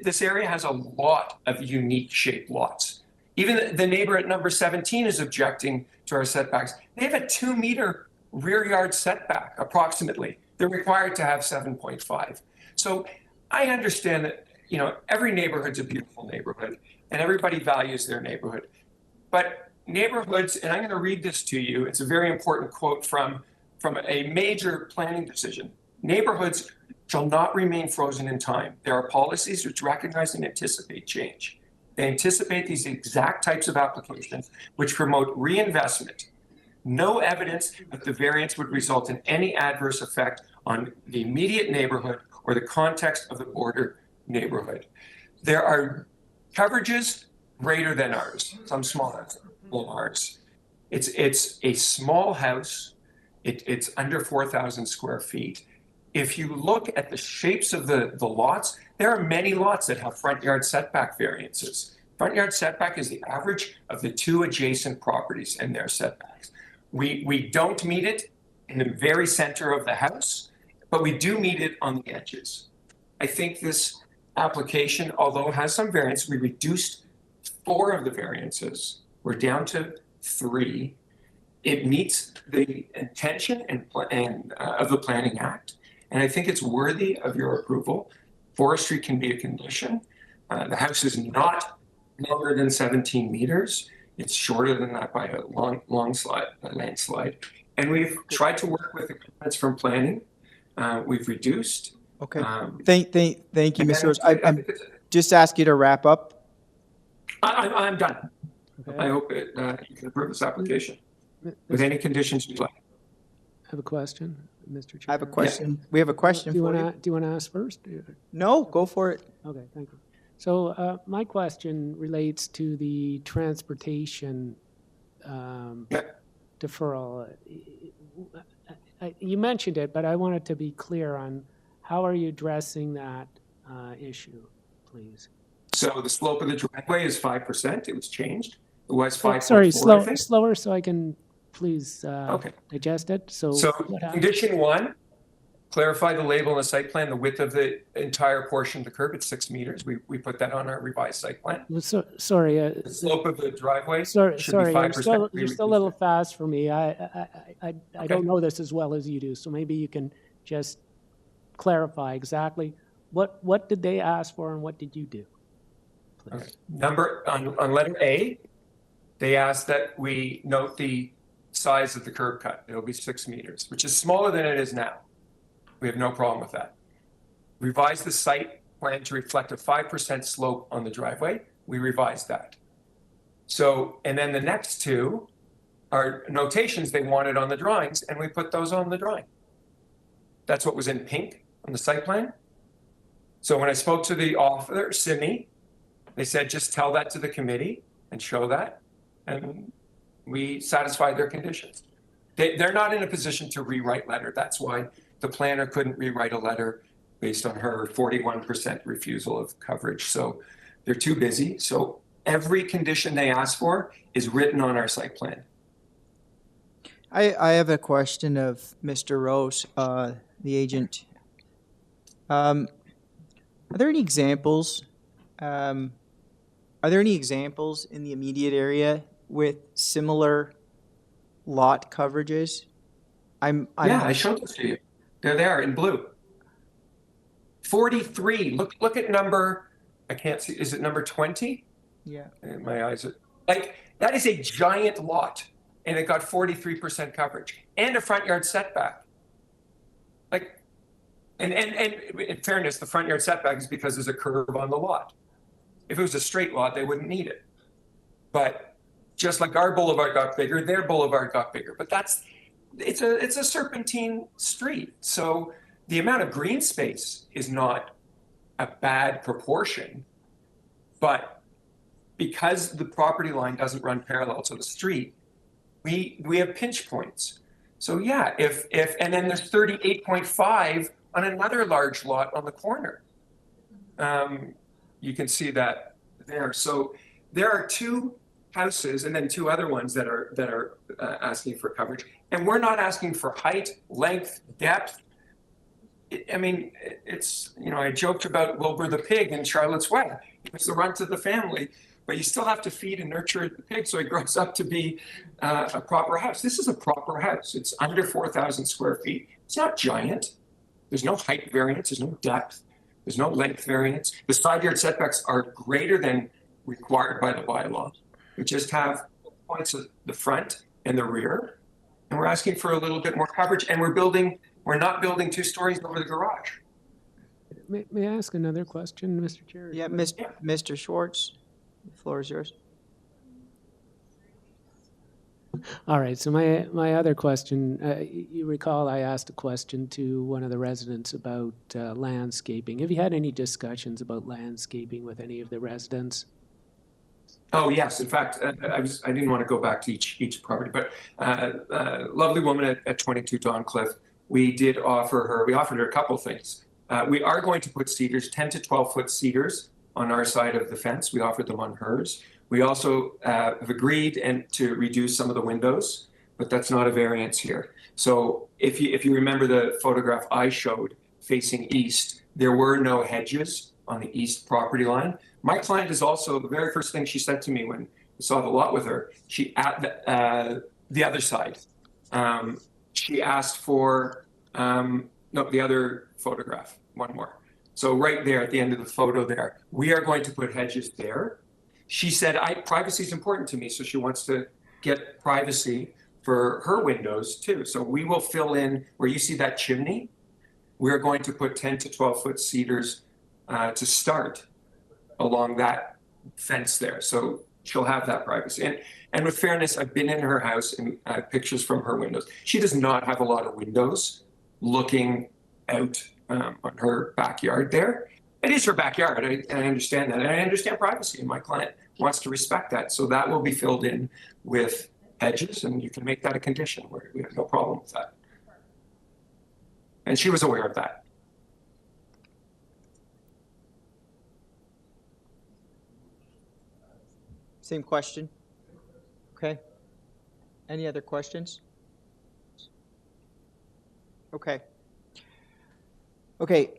This area has a lot of unique shaped lots. Even the neighbor at number 17 is objecting to our setbacks. They have a 2 meter rear yard setback, approximately. They're required to have 7.5. So I understand that, every neighborhood's a beautiful neighborhood and everybody values their neighborhood. But neighborhoods, and I'm going to read this to you, it's a very important quote from a major planning decision. Neighborhoods shall not remain frozen in time. There are policies which recognize and anticipate change. They anticipate these exact types of applications which promote reinvestment. No evidence that the variance would result in any adverse effect on the immediate neighborhood or the context of the border neighborhood. There are coverages greater than ours, some smaller than ours. It's a small house. It's under 4,000 square feet. If you look at the shapes of the lots, there are many lots that have front yard setback variances. Front yard setback is the average of the 2 adjacent properties and their setbacks. We don't meet it in the very center of the house, but we do meet it on the edges. I think this application, although it has some variance, we reduced 4 of the variances. We're down to 3. It meets the intention of the Planning Act, and I think it's worthy of your approval. Forestry can be a condition. The house is not longer than 17 meters. It's shorter than that by a landslide. And we've tried to work with the comments from planning. We've reduced. Okay. Thank you, Mr. Rose. I'm just ask you to wrap up. I'm done. Okay. I hope you can approve this application with any conditions you'd like. I have a question, Mr. Chair. I have a question. We have a question Do you for you. want to ask first? No, go for it. Okay, thank you. So my question relates to the transportation deferral. You mentioned it, but I wanted to be clear on how are you addressing that issue, please? So the slope of the driveway is 5%. It was changed. It was 5.4. Sorry, slower so I can please digest it. So what happened? Condition 1, clarify the label on the site plan, the width of the entire portion of the curb. It's 6 meters. We put that on our revised site plan. Sorry. The slope of the driveway Sorry, should be 5%. you're still a little fast for me. I don't know this as well as you do, so maybe you can just clarify exactly what did they ask for and what did you do? Okay. Number on letter A, they asked that we note the size of the curb cut. It'll be 6 meters, which is smaller than it is now. We have no problem with that. Revise the site plan to reflect a 5% slope on the driveway. We revised that. So, and then the next two are notations they wanted on the drawings, and we put those on the drawing. That's what was in pink on the site plan. So when I spoke to the author, Simi, they said, just tell that to the committee and show that. And we satisfied their conditions. They're not in a position to rewrite letter. That's why the planner couldn't rewrite a letter based on her 41% refusal of coverage. So they're too busy. So every condition they ask for is written on our site plan. I have a question of Mr. Rose, the agent. Are there any examples? Are there any examples in the immediate area with similar lot coverages? Yeah, I showed those to you. They're there in blue. 43. Look at number. I can't see. Is it number 20? Yeah. My eyes are like that is a giant lot, and it got 43% coverage and a front yard setback. Like, and in fairness, the front yard setback is because there's a curve on the lot. If it was a straight lot, they wouldn't need it. But just like our boulevard got bigger, their boulevard got bigger. But it's a serpentine street. So the amount of green space is not a bad proportion. But because the property line doesn't run parallel to the street, we have pinch points. So yeah, and then there's 38.5 on another large lot on the corner. You can see that there. So there are 2 houses and then 2 other ones that are asking for coverage. And we're not asking for height, length, depth. It's, I joked about Wilbur the pig in Charlotte's Web. It's the runt of the family, but you still have to feed and nurture the pig so it grows up to be a proper house. This is a proper house. It's under 4,000 square feet. It's not giant. There's no height variance. There's no depth. There's no length variance. The side yard setbacks are greater than required by the bylaw. We just have points at the front and the rear, and we're asking for a little bit more coverage, and we're not building 2 stories over the garage. May I ask another question, Mr. Chair? Yeah, Mr. Schwartz, the floor is yours. All right, so my other question, you recall I asked a question to one of the residents about landscaping. Have you had any discussions about landscaping with any of the residents? Oh, yes. In fact, I didn't want to go back to each property, but lovely woman at 22 Doncliffe, we offered her a couple things. We are going to put cedars, 10 to 12 foot cedars on our side of the fence. We offered them on hers. We also have agreed to reduce some of the windows, but that's not a variance here. So if you remember the photograph I showed facing east, there were no hedges on the east property line. My client is also, the very first thing she said to me when I saw the lot with her, the other side. She asked for, the other photograph, one more. So right there at the end of the photo there, we are going to put hedges there. she said, privacy is important to me, so she wants to get privacy for her windows too. So we will fill in where you see that chimney. We're going to put 10 to 12 foot cedars to start along that fence there. So she'll have that privacy. And with fairness, I've been in her house and pictures from her windows. She does not have a lot of windows looking out on her backyard there. It is her backyard, I understand that. And I understand privacy, and my client wants to respect that. So that will be filled in with hedges, and you can make that a condition where we have no problem with that. And she was aware of that. Same question. Okay. Any other questions? Okay. Okay.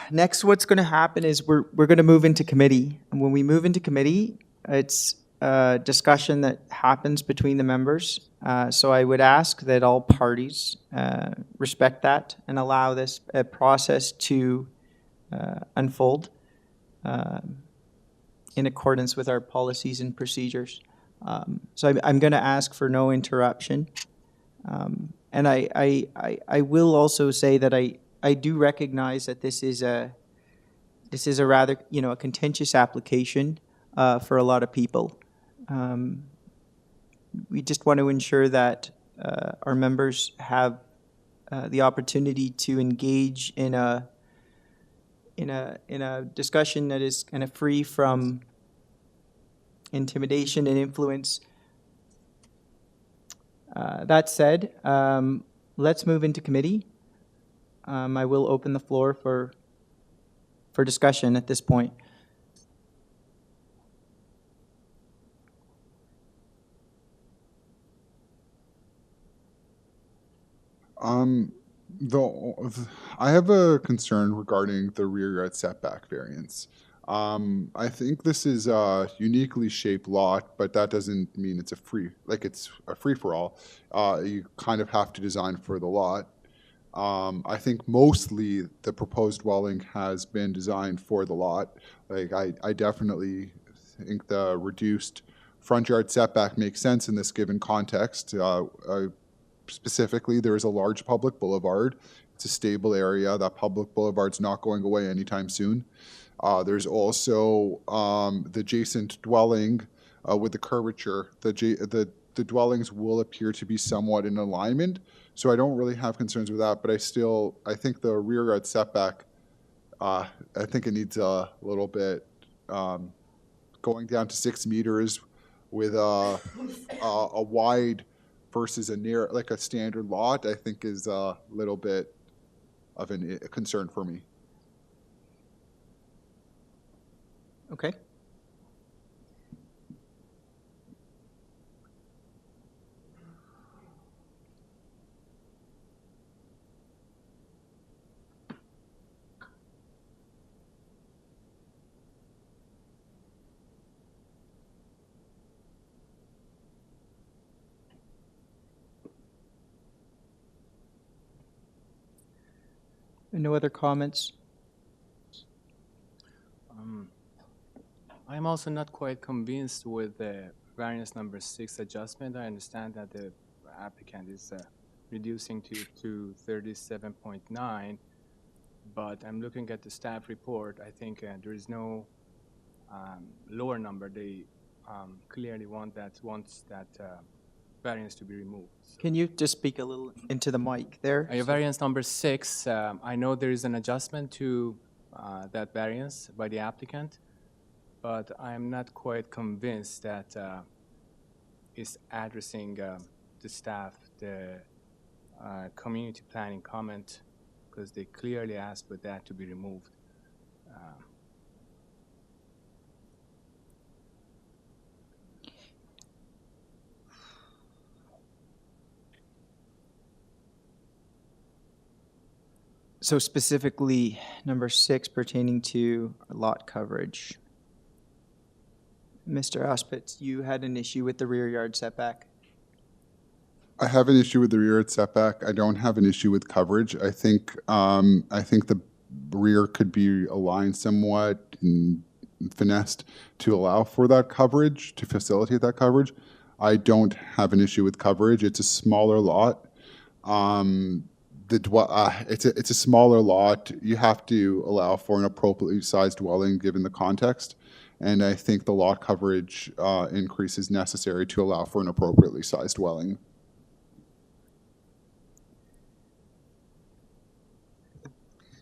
Next, what's going to happen is we're going to move into committee. And when we move into committee, it's a discussion that happens between the members. So I would ask that all parties respect that and allow this process to unfold in accordance with our policies and procedures. So I'm going to ask for no interruption. And I will also say that I do recognize that this is a rather, a contentious application for a lot of people. We just want to ensure that our members have the opportunity to engage in a discussion that is kind of free from intimidation and influence. That said, let's move into committee. I will open the floor for discussion at this point. I have a concern regarding the rear yard setback variance. I think this is a uniquely shaped lot, but that doesn't mean it's a free for all. You kind of have to design for the lot. I think mostly the proposed dwelling has been designed for the lot. I definitely think the reduced front yard setback makes sense in this given context. Specifically, there is a large public boulevard. It's a stable area. That public boulevard's not going away anytime soon. There's also the adjacent dwelling with the curvature. The dwellings will appear to be somewhat in alignment, so I don't really have concerns with that. But I think the rear yard setback, I think it needs a little bit going down to 6 meters with a wide versus a near, like a standard lot, I think is a little bit of a concern for me. Okay. No other comments? I'm also not quite convinced with the variance number 6 adjustment. I understand that the applicant is reducing to 37.9, but I'm looking at the staff report. I think there is no lower number. They clearly wants that variance to be removed. Can you just speak a little into the mic there? Variance number 6, I know there is an adjustment to that variance by the applicant, but I'm not quite convinced that it's addressing the staff, the community planning comment, because they clearly asked for that to be removed. So specifically, number 6 pertaining to lot coverage. Mr. Auspitz, you had an issue with the rear yard setback. I have an issue with the rear yard setback. I don't have an issue with coverage. I think the rear could be aligned somewhat, and finessed to allow for that coverage, to facilitate that coverage. I don't have an issue with coverage. It's a smaller lot. It's a smaller lot. You have to allow for an appropriately sized dwelling given the context. And I think the lot coverage increase is necessary to allow for an appropriately sized dwelling.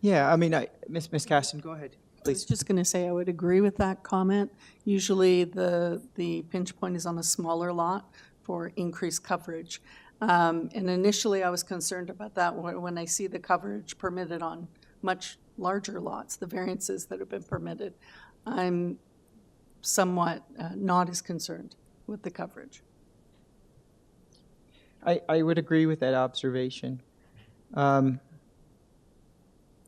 Yeah, I mean, Ms. Caston, go ahead, I was please. just going to say I would agree with that comment. Usually the pinch point is on a smaller lot for increased coverage. And initially I was concerned about that when I see the coverage permitted on much larger lots, the variances that have been permitted. I'm somewhat not as concerned with the coverage. I would agree with that observation.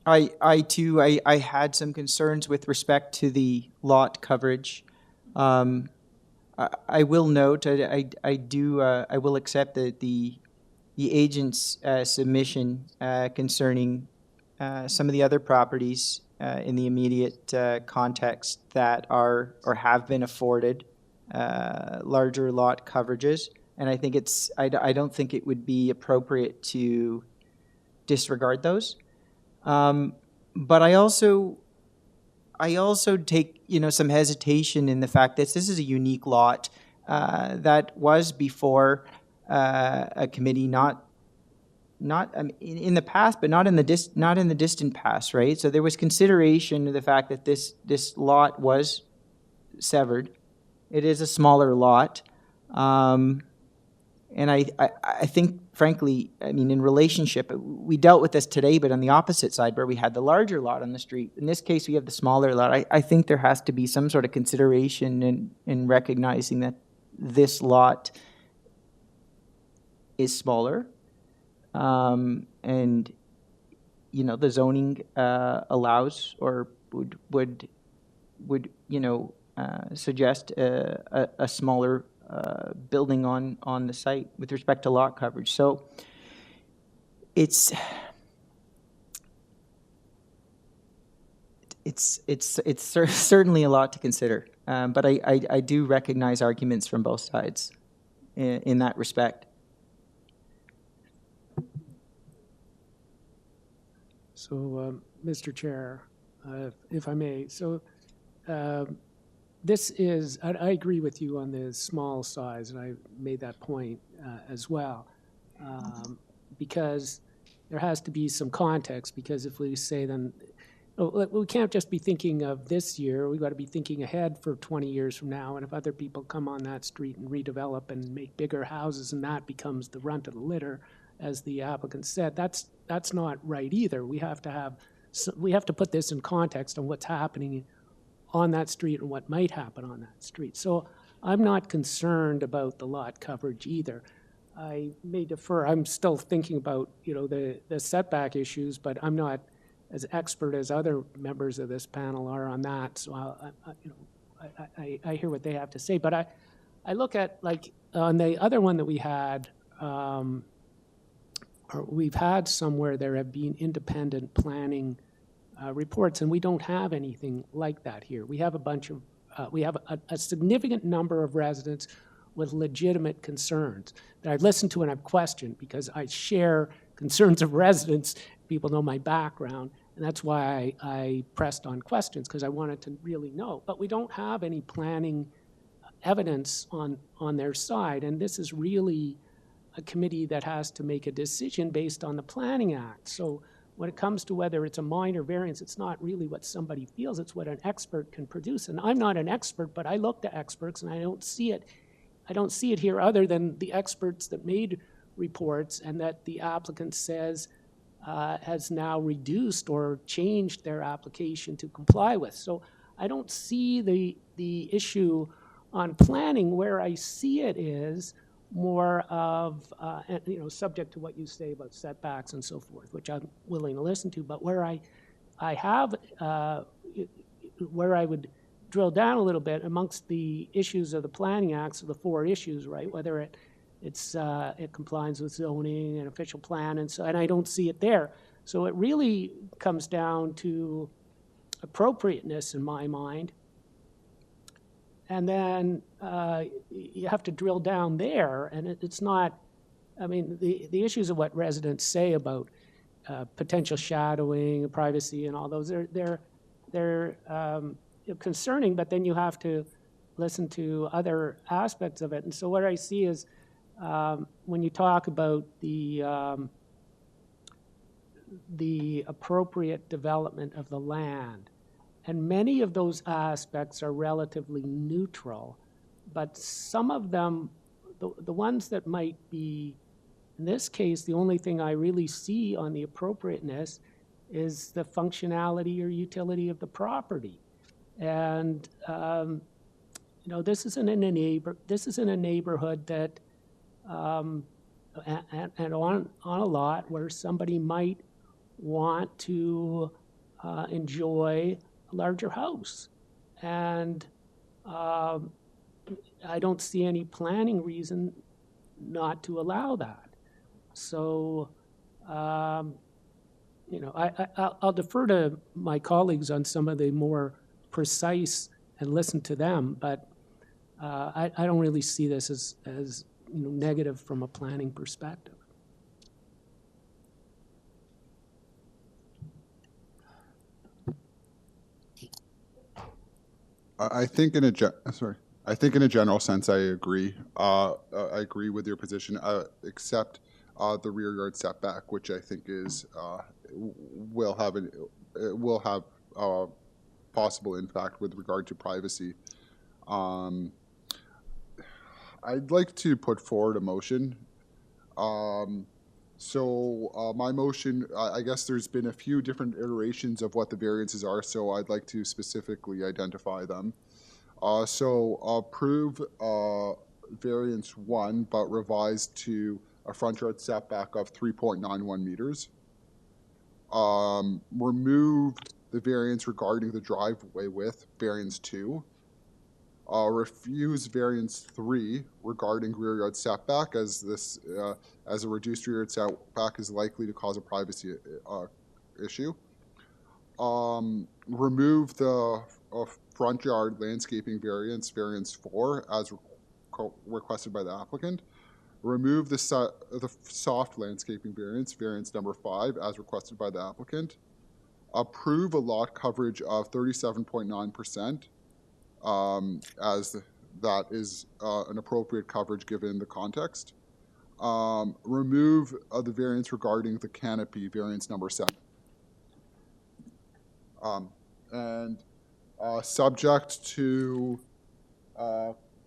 I too had some concerns with respect to the lot coverage. I will note, I will accept that the agent's submission concerning some of the other properties in the immediate context that are or have been afforded larger lot coverages. And I think I don't think it would be appropriate to disregard those. But I also take, some hesitation in the fact that this is a unique lot that was before a committee, not in the past, but not in the distant past, right? So there was consideration of the fact that this lot was severed. It is a smaller lot. And I think, frankly, I mean, in relationship, we dealt with this today, but on the opposite side where we had the larger lot on the street. In this case, we have the smaller lot. I think there has to be some sort of consideration in recognizing that this lot is smaller. And, the zoning allows or would suggest a smaller building on the site with respect to lot coverage. So it's certainly a lot to consider, but I do recognize arguments from both sides in that respect. So, Mr. Chair, if I may, so this is, I agree with you on the small size, and I made that point as well, because there has to be some context, because if we say then, we can't just be thinking of this year, we've got to be thinking ahead for 20 years from now, and if other people come on that street and redevelop and make bigger houses and that becomes the runt of the litter, as the applicant said, that's not right either. We have to put this in context on what's happening on that street and what might happen on that street. So I'm not concerned about the lot coverage either. I may defer. I'm still thinking about, the setback issues, but I'm not as expert as other members of this panel are on that. So I hear what they have to say. But I look at, like, on the other one that we had, we've had somewhere there have been independent planning reports, and we don't have anything like that here. We have a bunch of, we have a significant number of residents with legitimate concerns that I've listened to and I've questioned, because I share concerns of residents. People know my background, and that's why I pressed on questions, because I wanted to really know. But we don't have any planning evidence on their side, and this is really a committee that has to make a decision based on the Planning Act. So when it comes to whether it's a minor variance, it's not really what somebody feels, it's what an expert can produce. And I'm not an expert, but I look to experts and I don't see it here other than the experts that made reports and that the applicant says has now reduced or changed their application to comply with. So I don't see the issue on planning. Where I see it is more of, subject to what you say about setbacks and so forth, which I'm willing to listen to, but where I have, where I would drill down a little bit amongst the issues of the Planning Act, so the 4 issues, right, whether it complies with zoning and official plan, and I don't see it there. So it really comes down to appropriateness in my mind, and then you have to drill down there, and it's not, I mean, the issues of what residents say about potential shadowing, privacy, and all those, they're concerning, but then you have to listen to other aspects of it. And so what I see is when you talk about the appropriate development of the land, and many of those aspects are relatively neutral, but some of them, the ones that might be, in this case, the only thing I really see on the appropriateness is the functionality or utility of the property. And you know, this isn't in a neighborhood that and on a lot where somebody might want to enjoy a larger house. And I don't see any planning reason not to allow that. So, you know, I'll defer to my colleagues on some of the more precise and listen to them, but I don't really see this as you know, negative from a planning perspective. I think in a general sense, I agree. I agree with your position, except the rear yard setback, which I think is will have possible impact with regard to privacy. I'd like to put forward a motion. My motion, I guess there's been a few different iterations of what the variances are, so I'd like to specifically identify them. Approve variance 1, but revised to a front yard setback of 3.91 meters. Remove the variance regarding the driveway width, variance 2. Refuse variance 3 regarding rear yard setback, as this as a reduced rear yard setback is likely to cause a privacy issue. Remove the front yard landscaping variance, variance 4, as requested by the applicant. Remove the soft landscaping variance, variance number 5, as requested by the applicant. Approve a lot coverage of 37.9%. As that is an appropriate coverage given the context. Remove the variance regarding the canopy, variance number 7. Subject to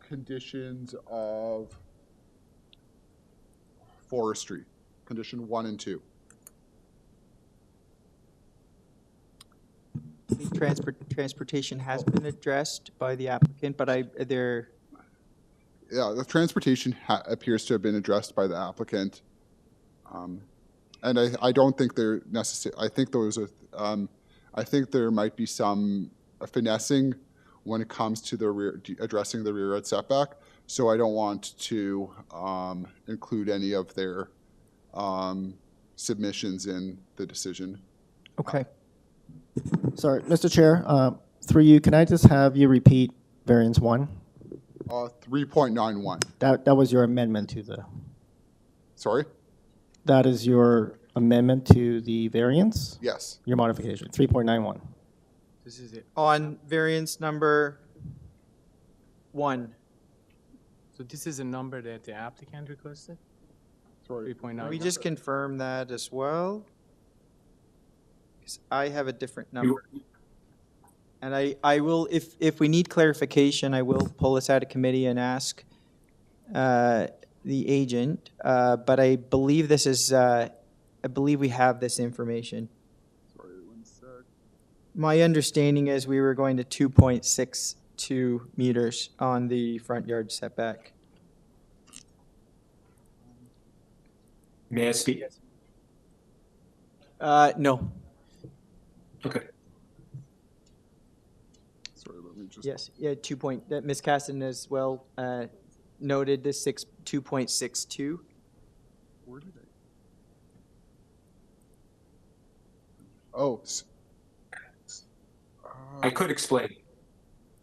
conditions of forestry, condition 1 and 2. Transportation has been addressed by the applicant, but Yeah, the transportation appears to have been addressed by the applicant, and I don't think they're necessary. I think I think there might be some finessing when it comes to the addressing the rear yard setback. So I don't want to include any of their submissions in the decision. Okay. Sorry, Mr. Chair, through you, can I just have you repeat variance 1? 3.91. That was your amendment to the... Sorry? That is your amendment to the variance? Yes. Your modification, 3.91. This is it. On variance number 1. So this is a number that the applicant requested? Sorry. 3.9. We just confirm that as well. I have a different number. And I will, if we need clarification, I will pull this out of committee and ask the agent. But I believe this is, I believe we have this information. Sorry, 1 sec. My understanding is we were going to 2.62 meters on the front yard setback. May I speak? No. Okay. Sorry, let me just... Yes, yeah, that Ms. Caston as well noted this 2.62. Where did Oh. I could explain.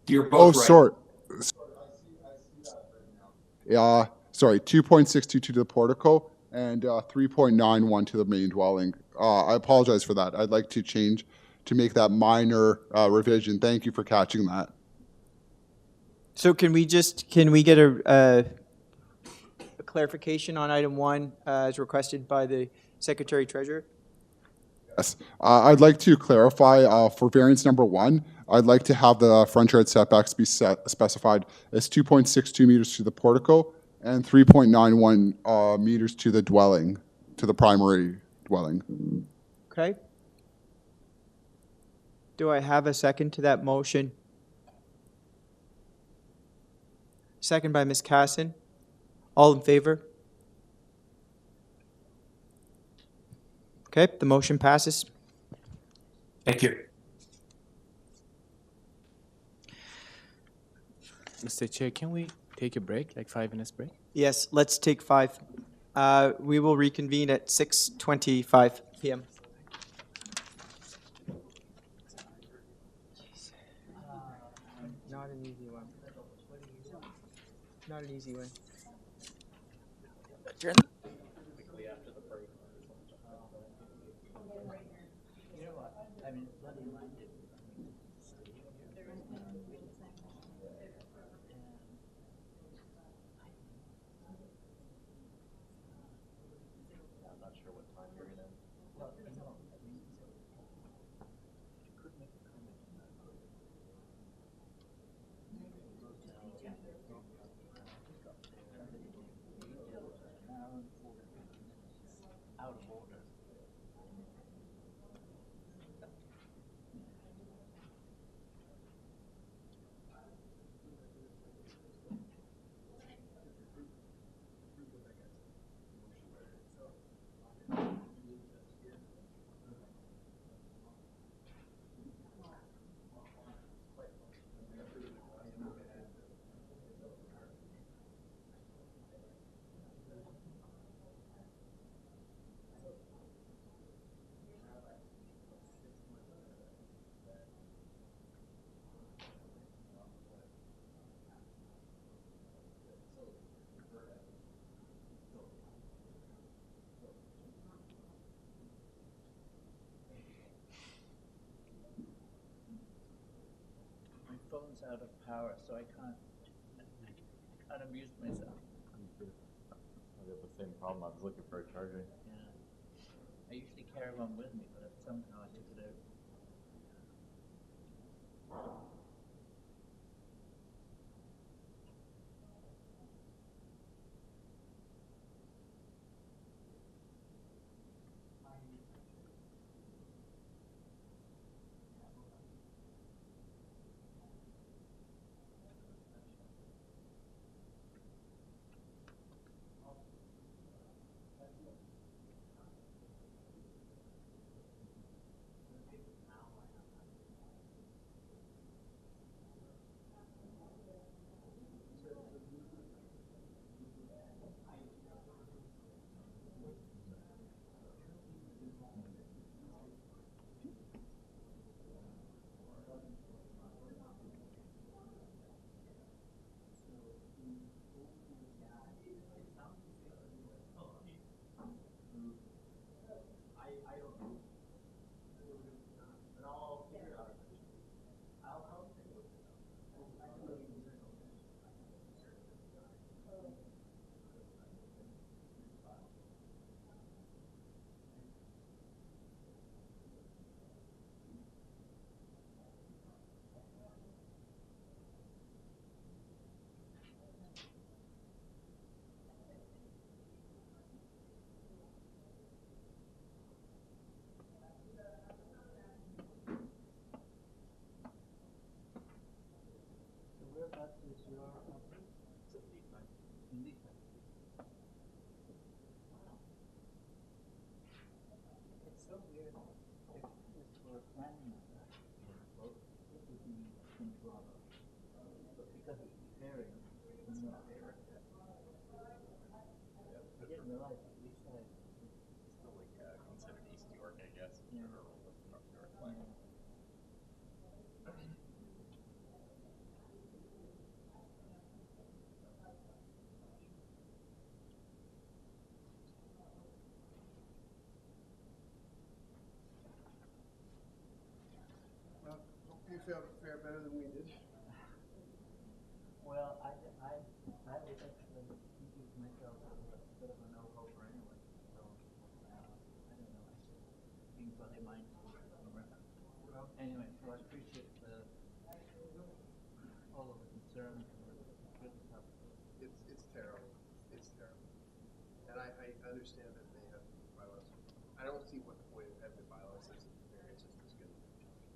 You're both right. Sorry. Sorry, 2.622 to the portico and 3.91 to the main dwelling. I apologize for that. I'd like to change to make that minor revision. Thank you for catching that. So can we get a clarification on item 1 as requested by the Secretary Treasurer? Yes. I'd like to clarify for variance number 1, I'd like to have the front yard setbacks be specified as 2.62 meters to the portico and 3.91 meters to the dwelling, to the primary dwelling. Okay. Do I have a second to that motion? Second by Ms. Casson. All in favor? Okay, the motion passes. Thank you. Mr. Chair, can we take a break, like 5 minutes break? Yes, let's take 5. We will reconvene at 6:25 p.m. Not an easy one. Not an easy one. Phone's out of power, so I can't amuse myself. I have the same problem. I was looking for a charger. Yeah. I usually carry one with me, but somehow I took it out. you fare better than we did. Well, I was actually thinking to myself it was a bit of a no-hoper anyway. So, I don't know. Being slightly mindful. Anyway, so I appreciate all of the concern. Really tough. It's terrible. It's terrible. And I understand that they have bylaws. I don't see what the point of having the bylaws is if the variances was going to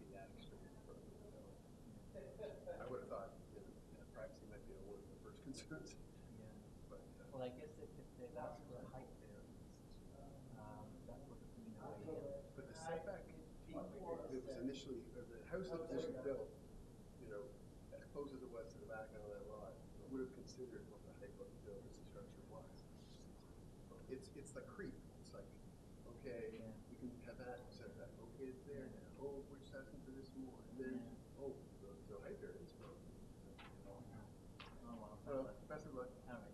be that extreme. I would have thought privacy might be one of the first concerns. Yeah. But, well, I guess if they've asked for a height variance, that would have been a way in. But the setback, it was initially, or the house that was initially built, as close as it was to the back end of that lot, it would have considered what the height of the building structure was. It's like creep. It's like, okay, we can have that setback. Okay, it's there now. Oh, we're just asking for this more. And then, the height variance. Well, best of luck. All right.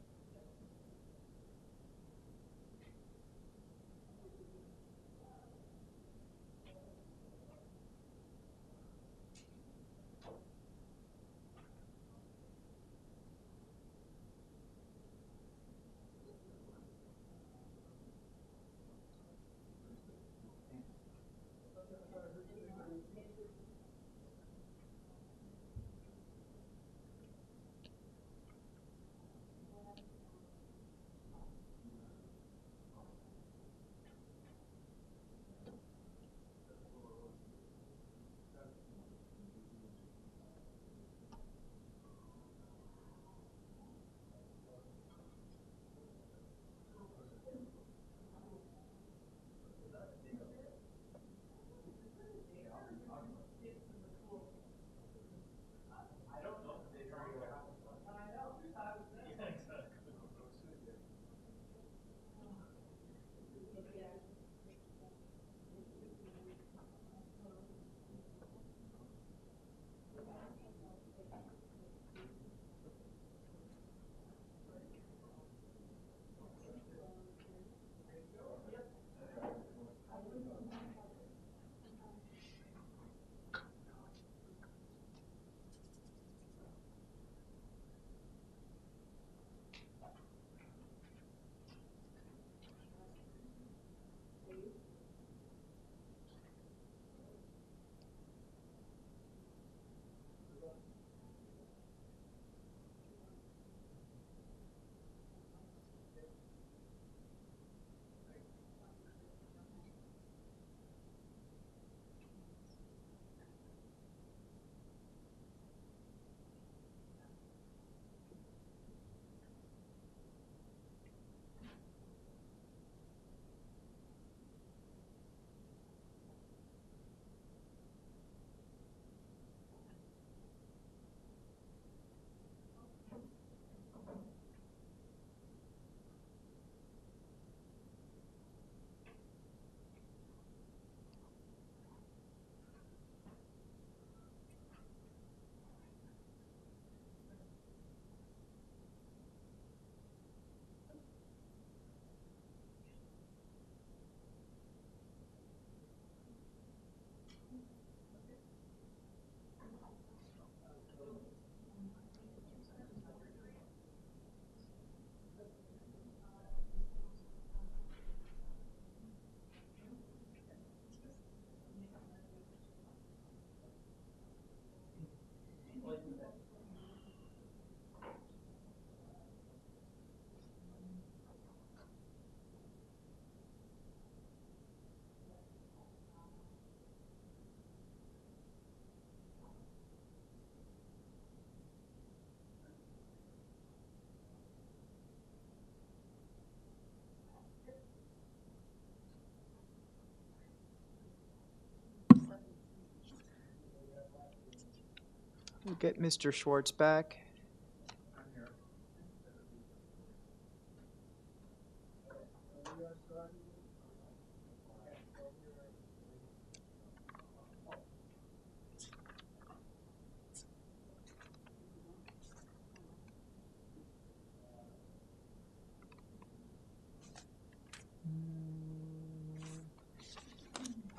We'll get Mr. Schwartz back.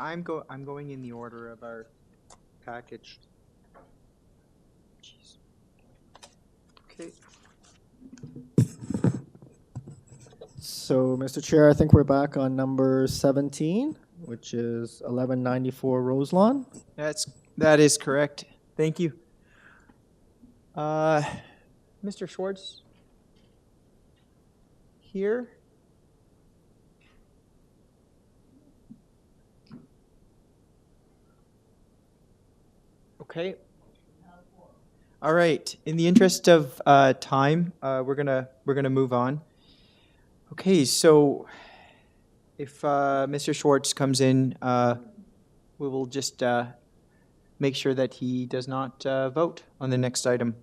I'm going in the order of our package. Okay. So, Mr. Chair, I think we're back on number 17, which is 1194 Roselawn. That is correct. Thank you. Mr. Schwartz? Here? Okay. All right. In the interest of time, we're gonna move on. Okay. So, if Mr. Schwartz comes in, we will just make sure that he does not vote on the next item.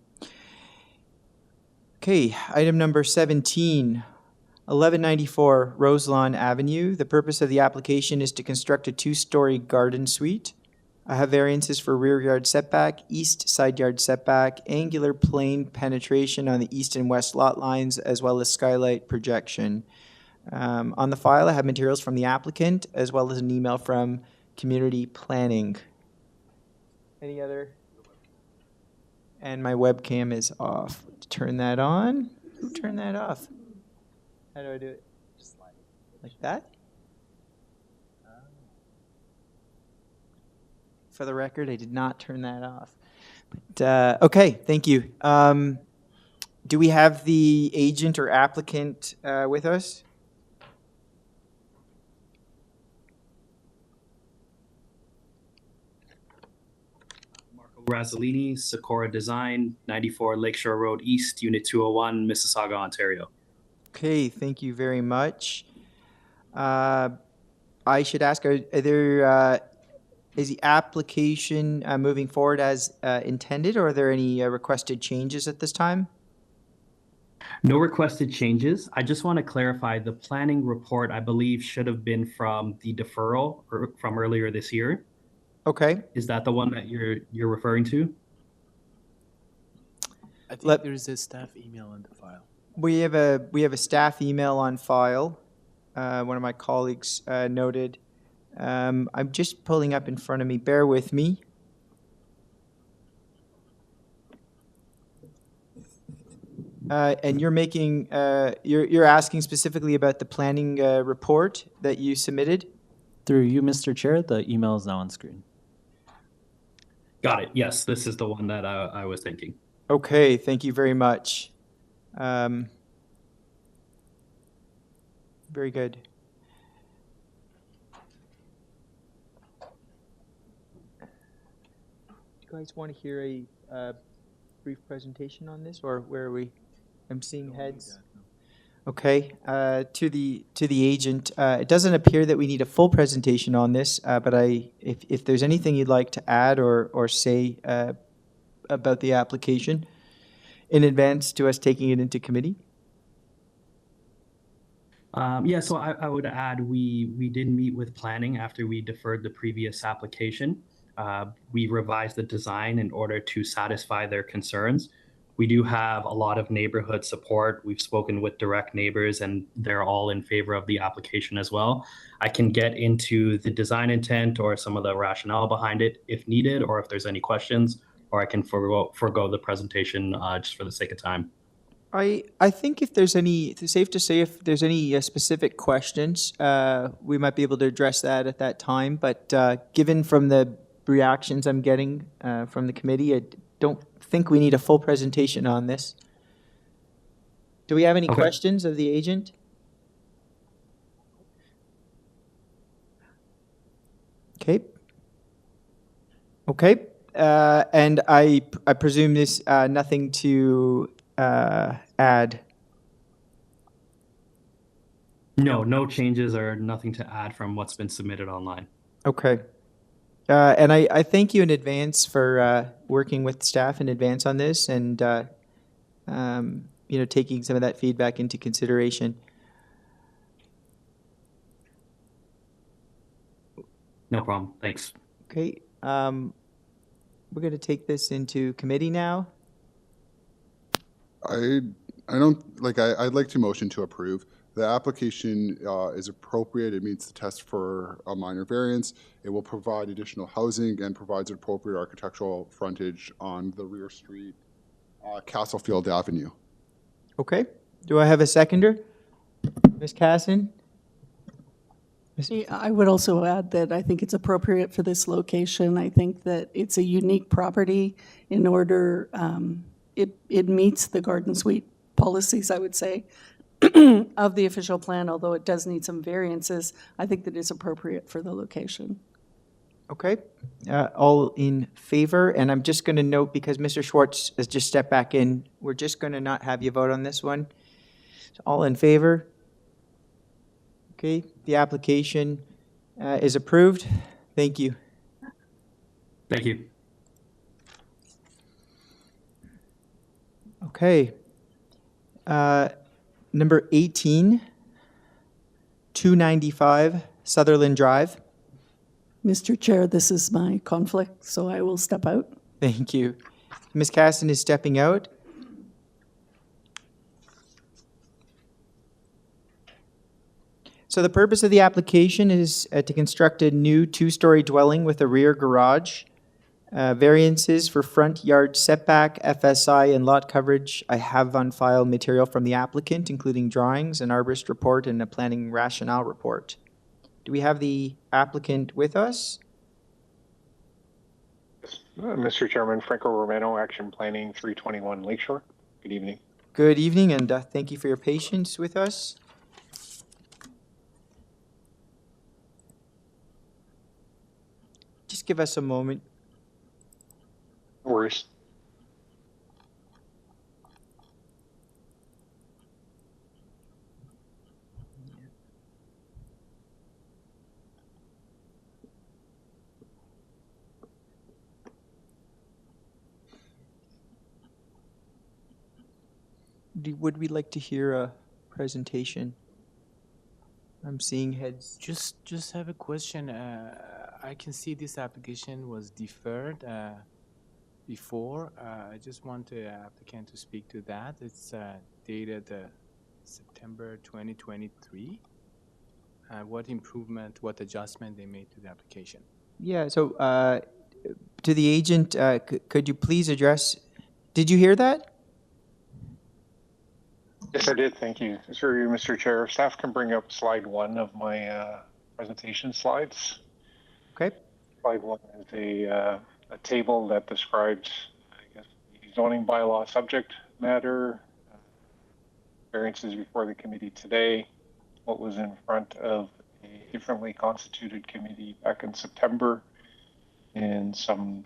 Okay. Item number 17. 1194 Roselawn Avenue. The purpose of the application is to construct a two-story garden suite. I have variances for rear yard setback, east side yard setback, angular plane penetration on the east and west lot lines, as well as skylight projection. On the file, I have materials from the applicant, as well as an email from community planning. Any other? And my webcam is off. Let's turn that on. Who turned that off? How do I do it? Just like that? For the record, I did not turn that off. But, okay, thank you. Do we have the agent or applicant with us? Razzolini, Socorro Design, 94 Lakeshore Road East, Unit 201, Mississauga, Ontario. Okay, thank you very much. I should ask, are there, is the application moving forward as intended, or are there any requested changes at this time? No requested changes. I just want to clarify the planning report, I believe, should have been from the deferral from earlier this year. Okay. Is that the one that you're referring to? I think there's a staff email in the file. We have a staff email on file. One of my colleagues noted. I'm just pulling up in front of me. Bear with me. And you're making you're asking specifically about the planning report that you submitted? Through you, Mr. Chair, the email is now on screen. Got it. Yes, this is the one that I was thinking. Okay, thank you very much. Very good. Do you guys want to hear a brief presentation on this, or where are we? I'm seeing heads. Okay, to the agent, it doesn't appear that we need a full presentation on this, but if there's anything you'd like to add or say about the application in advance to us taking it into committee. Yeah, so I would add we did meet with planning after we deferred the previous application. We revised the design in order to satisfy their concerns. We do have a lot of neighborhood support. We've spoken with direct neighbors and they're all in favor of the application as well. I can get into the design intent or some of the rationale behind it if needed, or if there's any questions, or I can forego the presentation just for the sake of time. I think if there's any, it's safe to say if there's any specific questions, we might be able to address that at that time. But given from the reactions I'm getting from the committee, I don't think we need a full presentation on this. Do we have any questions of the agent? Okay. Okay. And I presume this nothing to add. No changes or nothing to add from what's been submitted online. Okay. And I thank you in advance for working with staff in advance on this and taking some of that feedback into consideration. No problem. Thanks. Okay. We're going to take this into committee now. I don't like. I'd like to motion to approve. The application is appropriate. It meets the test for a minor variance. It will provide additional housing and provides appropriate architectural frontage on the rear street Castlefield Avenue. Okay. Do I have a seconder? Ms. Casson? Yeah, I would also add that I think it's appropriate for this location. I think that it's a unique property in order, it meets the garden suite policies, I would say, of the official plan, although it does need some variances. I think that it's appropriate for the location. Okay. All in favor? And I'm just going to note, because Mr. Schwartz has just stepped back in, we're just going to not have you vote on this one. So all in favor? Okay. The application is approved. Thank you. Thank you. Okay. Number 18, 295 Sutherland Drive. Mr. Chair, this is my conflict, so I will step out. Thank you. Ms. Caston is stepping out. So the purpose of the application is to construct a new two-story dwelling with a rear garage. Variances for front yard setback, FSI, and lot coverage. I have on file material from the applicant, including drawings, an arborist report, and a planning rationale report. Do we have the applicant with us? Mr. Chairman, Franco Romano, Action Planning, 321 Lakeshore. Good evening. Good evening, and thank you for your patience with us. Just give us a moment. No worries. Would we like to hear a presentation? I'm seeing heads. Just have a question. I can see this application was deferred before. I just want the applicant to speak to that. It's dated September 2023. What improvement, what adjustment they made to the application? Yeah, so to the agent, could you please address, did you hear that? Yes, I did. Thank you. Through you, Mr. Chair. Staff can bring up slide 1 of my presentation slides. Okay. Slide 1 is a table that describes, I guess, the zoning bylaw subject matter, variances before the committee today, what was in front of a differently constituted committee back in September, and some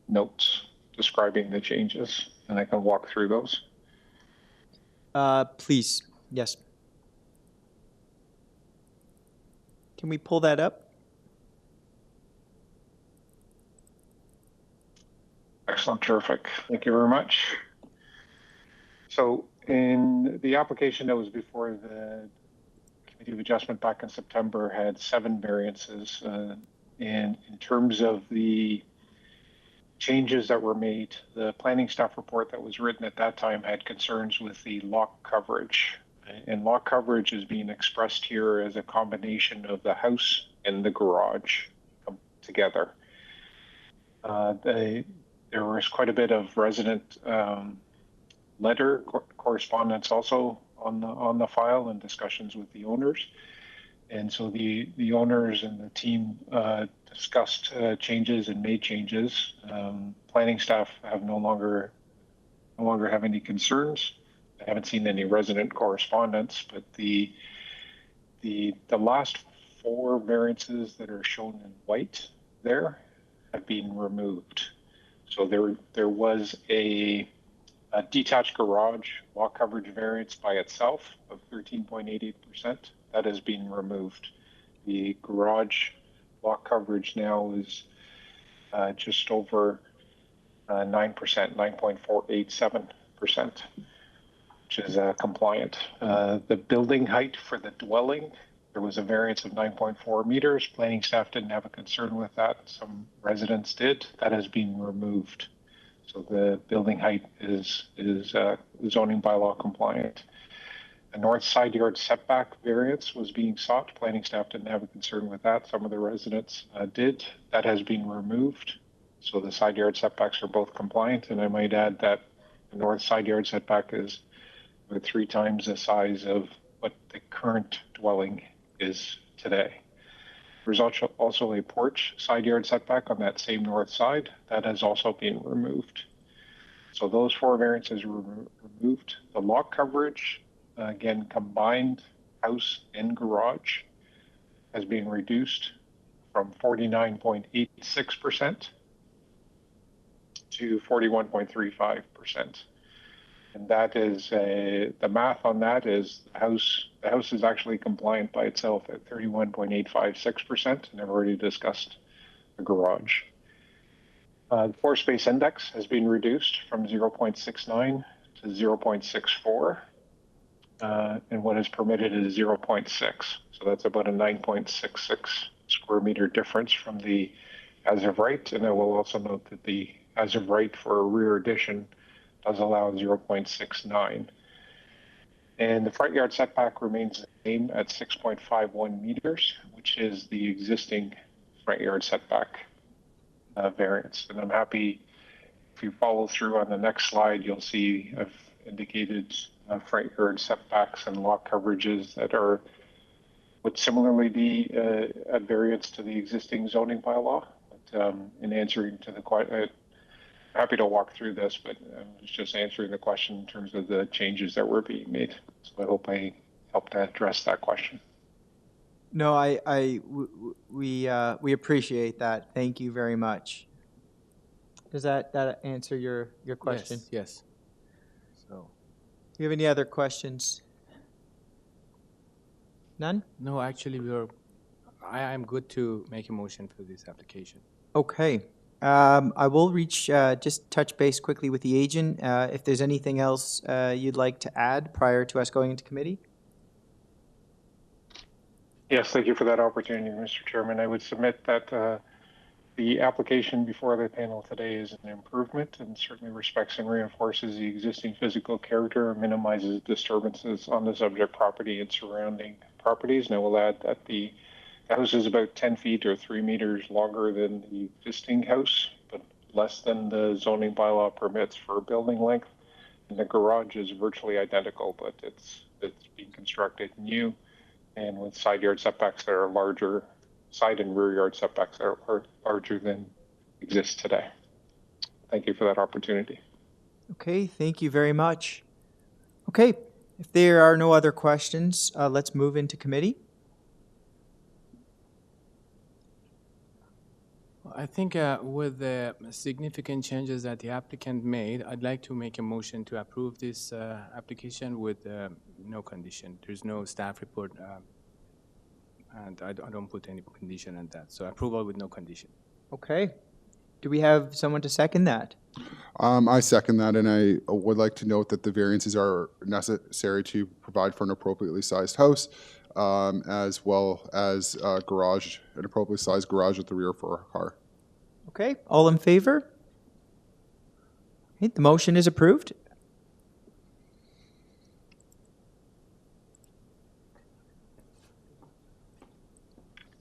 notes describing the changes, and I can walk through those. Please, yes. Can we pull that up? Excellent, terrific. Thank you very much. So in the application that was before the Committee of Adjustment back in September had 7 variances. And in terms of the changes that were made, the planning staff report that was written at that time had concerns with the lot coverage. And lot coverage is being expressed here as a combination of the house and the garage come together. There was quite a bit of resident letter correspondence also on the file and discussions with the owners. And so the owners and the team discussed changes and made changes. Planning staff have no longer have any concerns. I haven't seen any resident correspondence, but the last 4 variances that are shown in white there have been removed. So there was a detached garage lot coverage variance by itself of 13.88%. That has been removed. The garage lot coverage now is just over 9%, 9.487%, which is compliant. The building height for the dwelling, there was a variance of 9.4 meters. Planning staff didn't have a concern with that. Some residents did. That has been removed. So the building height is zoning bylaw compliant. A north side yard setback variance was being sought. Planning staff didn't have a concern with that. Some of the residents did. That has been removed. So the side yard setbacks are both compliant. And I might add that The north side yard setback is about 3 times the size of what the current dwelling is today. There's also a porch side yard setback on that same north side that has also been removed. So those 4 variances were removed. The lot coverage, again, combined house and garage, has been reduced from 49.86% to 41.35%. And that is the math on that is the house is actually compliant by itself at 31.856%, and I've already discussed the garage. The floor space index has been reduced from 0.69 to 0.64, and what is permitted is 0.6. So that's about a 9.66 square meter difference from the as of right. And I will also note that the as of right for a rear addition does allow 0.69. And the front yard setback remains the same at 6.51 meters, which is the existing front yard setback variance. And I'm happy if you follow through on the next slide, you'll see I've indicated front yard setbacks and lot coverages that would similarly be at variance to the existing zoning bylaw. But in answering to the question, happy to walk through this, but I was just answering the question in terms of the changes that were being made. So I hope I helped to address that question. No, we appreciate that. Thank you very much. Does that answer your question? Yes. So, Do you have any other questions? None? no, actually, I'm good to make a motion for this application. Okay. I will just touch base quickly with the agent. If there's anything else you'd like to add prior to us going into committee? Yes, thank you for that opportunity, Mr. Chairman. I would submit that the application before the panel today is an improvement and certainly respects and reinforces the existing physical character and minimizes disturbances on the subject property and surrounding properties. And I will add that the house is about 10 feet or 3 meters longer than the existing house, but less than the zoning bylaw permits for building length. And the garage is virtually identical, but it's being constructed new and with side yard setbacks that are larger, side and rear yard setbacks that are larger than exist today. Thank you for that opportunity. Okay, thank you very much. Okay, if there are no other questions, let's move into committee. I think with the significant changes that the applicant made, I'd like to make a motion to approve this application with no condition. There's no staff report, and I don't put any condition on that. So approval with no condition. Okay. Do we have someone to second that? I second that, and I would like to note that the variances are necessary to provide for an appropriately sized house, as well as garage, an appropriately sized garage at the rear for a car. Okay, all in favor? Okay, the motion is approved.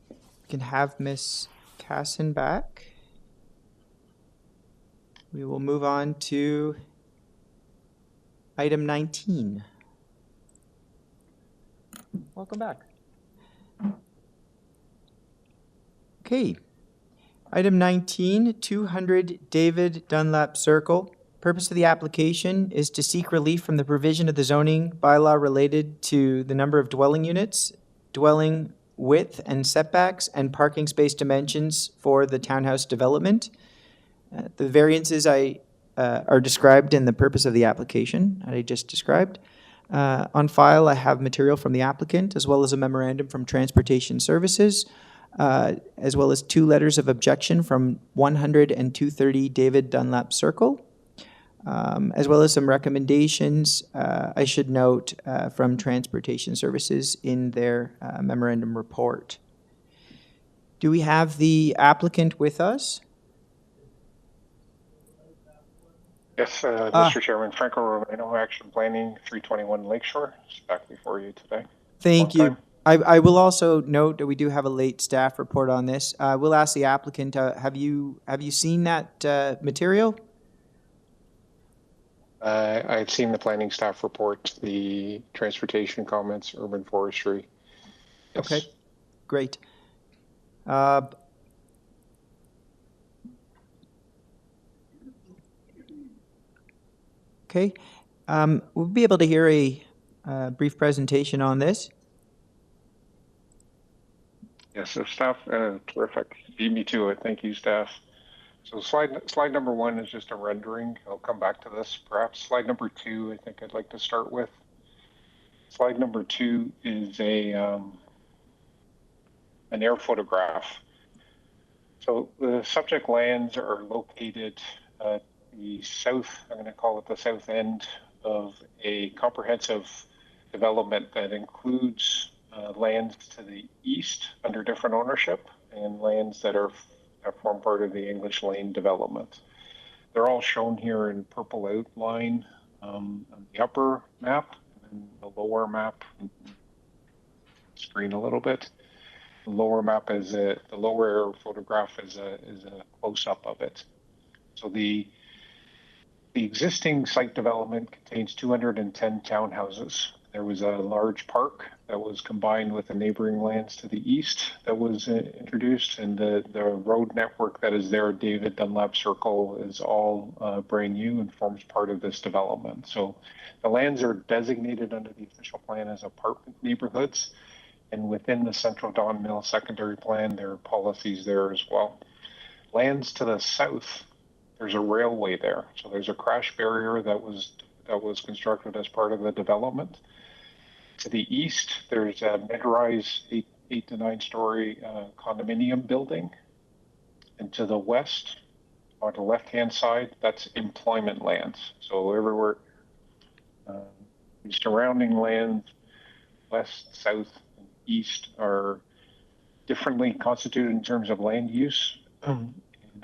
We can have Ms. Casson back. We will move on to item 19. Welcome back. Okay. Item 19, 200 David Dunlap Circle. Purpose of the application is to seek relief from the provision of the zoning bylaw related to the number of dwelling units, dwelling width and setbacks, and parking space dimensions for the townhouse development. The variances are described in the purpose of the application that I just described. On file, I have material from the applicant, as well as a memorandum from Transportation Services, as well as 2 letters of objection from 100 and 230 David Dunlap Circle, as well as some recommendations, I should note, from Transportation Services in their memorandum report. Do we have the applicant with us? Yes, Mr. Chairman, Franco Romano, Action Planning, 321 Lakeshore, is back before you today. Thank you. I will also note that we do have a late staff report on this. We'll ask the applicant, have you seen that material? I had seen the planning staff report, the transportation comments, urban forestry. Yes. Okay, great. Okay, we'll be able to hear a brief presentation on this. Yes, so staff, terrific. Beat me to it. Thank you, staff. So slide number 1 is just a rendering. I'll come back to this perhaps. Slide number 2, I think I'd like to start with. Slide number 2 is an air photograph. So the subject lands are located at the south, I'm going to call it the south end of a comprehensive development that includes lands to the east under different ownership and lands that form part of the English Lane development. They're all shown here in purple outline on the upper map, and the lower map, screen a little bit. The lower map is the lower photograph is a close-up of it. So the existing site development contains 210 townhouses. There was a large park that was combined with the neighboring lands to the east that was introduced, and the road network that is there, David Dunlap Circle, is all brand new and forms part of this development. So the lands are designated under the official plan as apartment neighborhoods, and within the Central Don Mill secondary plan, there are policies there as well. Lands to the south, there's a railway there. So there's a crash barrier that was constructed as part of the development. To the east, there's a mid-rise 8 to 9 story condominium building. And to the west, on the left-hand side, that's employment lands. So everywhere, the surrounding lands, west, south, and east are differently constituted in terms of land use, and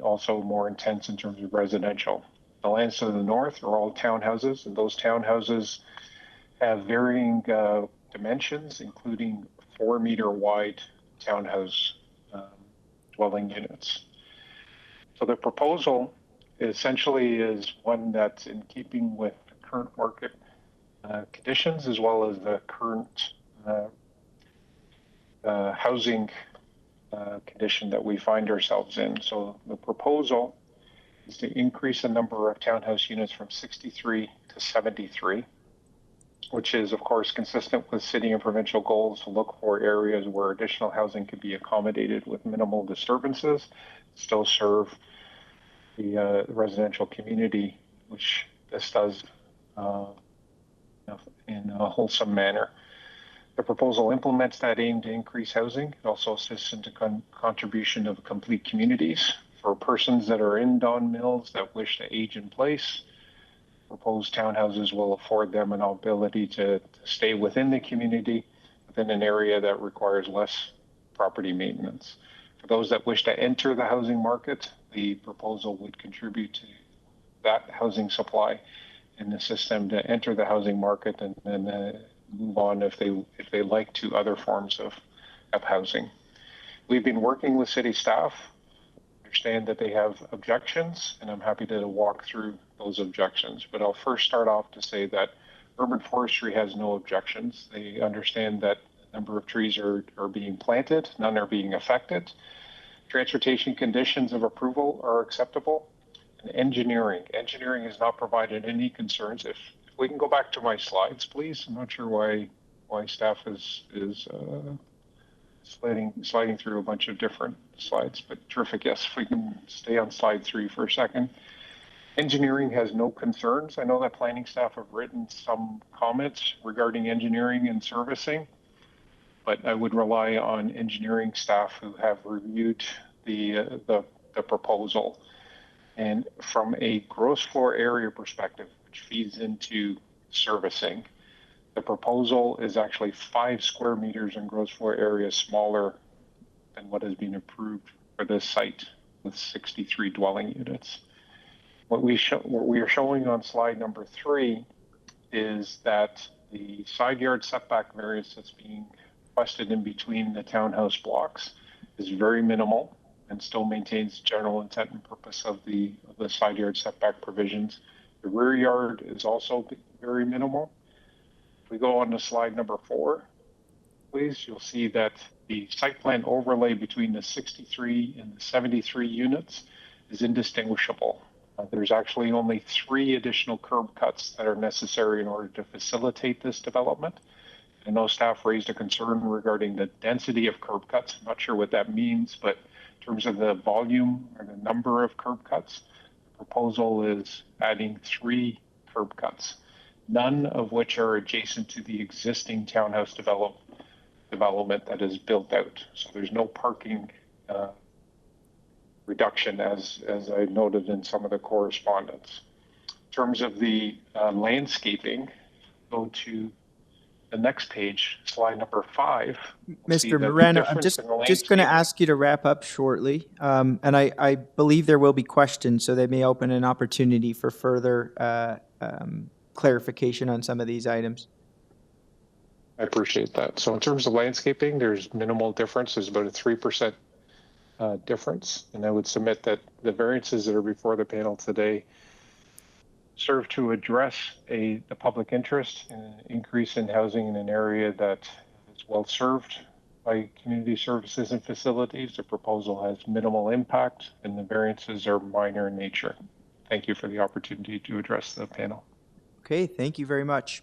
also more intense in terms of residential. The lands to the north are all townhouses, and those townhouses have varying dimensions, including 4-meter wide townhouse dwelling units. So the proposal essentially is one that's in keeping with the current market conditions, as well as the current housing condition that we find ourselves in. So the proposal is to increase the number of townhouse units from 63 to 73, which is, of course, consistent with city and provincial goals to look for areas where additional housing can be accommodated with minimal disturbances, still serve the residential community, which this does in a wholesome manner. The proposal implements that aim to increase housing. It also assists in the contribution of complete communities for persons that are in Don Mills that wish to age in place. Proposed townhouses will afford them an ability to stay within the community within an area that requires less property maintenance. For those that wish to enter the housing market, the proposal would contribute to that housing supply and assist them to enter the housing market and then move on if they like to other forms of housing. We've been working with city staff. Understand that they have objections, and I'm happy to walk through those objections. But I'll first start off to say that urban forestry has no objections. They understand that a number of trees are being planted, none are being affected. Transportation conditions of approval are acceptable. And engineering has not provided any concerns. If we can go back to my slides, please. I'm not sure why staff is sliding through a bunch of different slides, but terrific. Yes, if we can stay on slide 3 for a second. Engineering has no concerns. I know that planning staff have written some comments regarding engineering and servicing, but I would rely on engineering staff who have reviewed the proposal. And from a gross floor area perspective, which feeds into servicing, the proposal is actually 5 square meters in gross floor area smaller than what has been approved for this site with 63 dwelling units. What we are showing on slide number 3 is that the side yard setback variance that's being requested in between the townhouse blocks is very minimal and still maintains general intent and purpose of the side yard setback provisions The rear yard is also very minimal. If we go on to slide number 4, please, you'll see that the site plan overlay between the 63 and the 73 units is indistinguishable. There's actually only 3 additional curb cuts that are necessary in order to facilitate this development. I know staff raised a concern regarding the density of curb cuts. I'm not sure what that means, but in terms of the volume or the number of curb cuts, the proposal is adding 3 curb cuts, none of which are adjacent to the existing townhouse development that is built out. So there's no parking reduction as I noted in some of the correspondence. In terms of the landscaping, go to the next page, slide number 5. Mr. Moreno, I'm just going to ask you to wrap up shortly. And I believe there will be questions, so they may open an opportunity for further clarification on some of these items. I appreciate that. So in terms of landscaping, there's minimal difference. There's about a 3% difference. And I would submit that the variances that are before the panel today serve to address the public interest and an increase in housing in an area that is well served by community services and facilities. The proposal has minimal impact and the variances are minor in nature. Thank you for the opportunity to address the panel. Okay, thank you very much.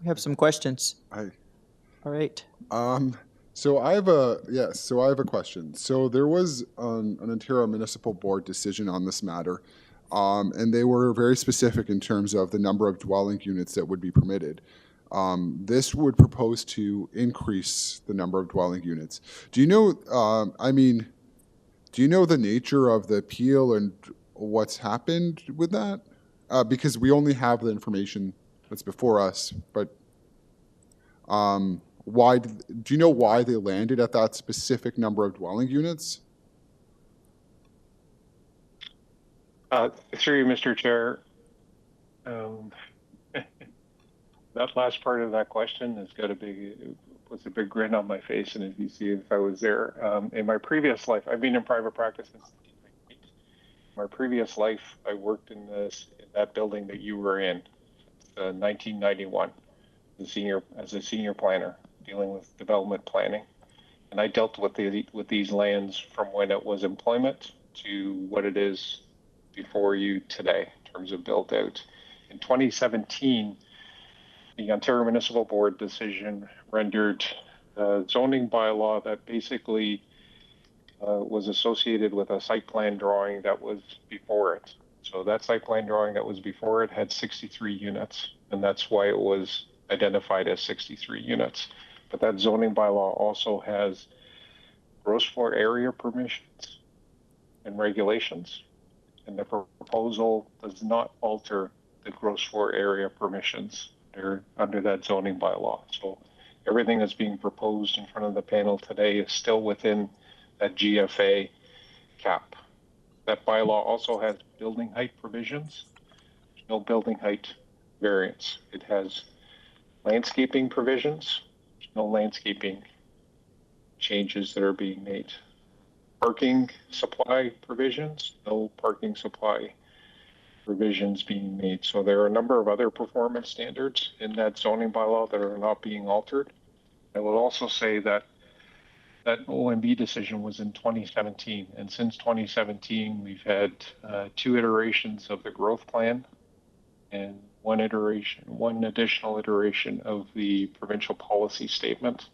We have some questions. Hi. All right. So I have a question. So there was an Ontario Municipal Board decision on this matter, and they were very specific in terms of the number of dwelling units that would be permitted. This would propose to increase the number of dwelling units. Do you know, do you know the nature of the appeal and what's happened with that? Because we only have the information that's before us, but why? Do you know why they landed at that specific number of dwelling units? Through you, Mr. Chair. That last part of that question has got puts a big grin on my face, and if you see if I was there. In my previous life, I've been in private practice since my previous life. I worked in that building that you were in, 1991, as a senior planner, dealing with development planning, and I dealt with these lands from when it was employment to what it is before you today in terms of built out. In 2017, the Ontario Municipal Board decision rendered a zoning bylaw that basically was associated with a site plan drawing that was before it. So that site plan drawing that was before it had 63 units, and that's why it was identified as 63 units. But that zoning bylaw also has gross floor area permissions and regulations, and the proposal does not alter the gross floor area permissions under that zoning bylaw. So everything that's being proposed in front of the panel today is still within that GFA cap. That bylaw also has building height provisions. There's no building height variance. It has landscaping provisions. There's no landscaping changes that are being made. Parking supply provisions, no parking supply provisions being made. So there are a number of other performance standards in that zoning bylaw that are not being altered. I will also say that that OMB decision was in 2017, and since 2017 we've had 2 iterations of the growth plan and one additional iteration of the provincial policy statement.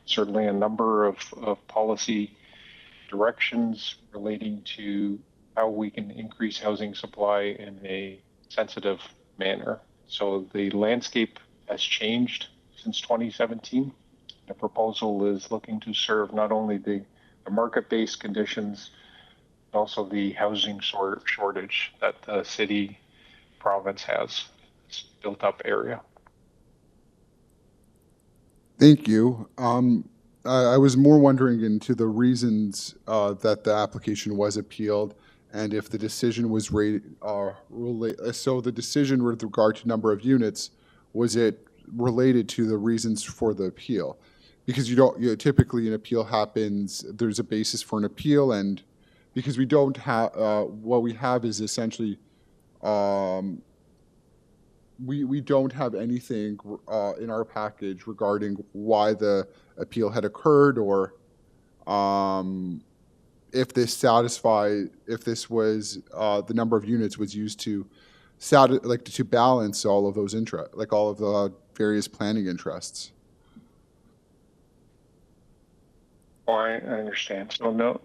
Certainly a number of policy directions relating to how we can increase housing supply in a sensitive manner. So the landscape has changed since 2017. The proposal is looking to serve not only the market-based conditions, but also the housing shortage that the city province has. It's built up area. Thank you. I was more wondering into the reasons that the application was appealed, and if the decision was so the decision with regard to number of units, was it related to the reasons for the appeal? Because typically an appeal happens, there's a basis for an appeal, and because we don't have, what we have is essentially, we don't have anything in our package regarding why the appeal had occurred, or if this was the number of units was used to to balance all of those all of the various planning interests. Oh, I understand. So no,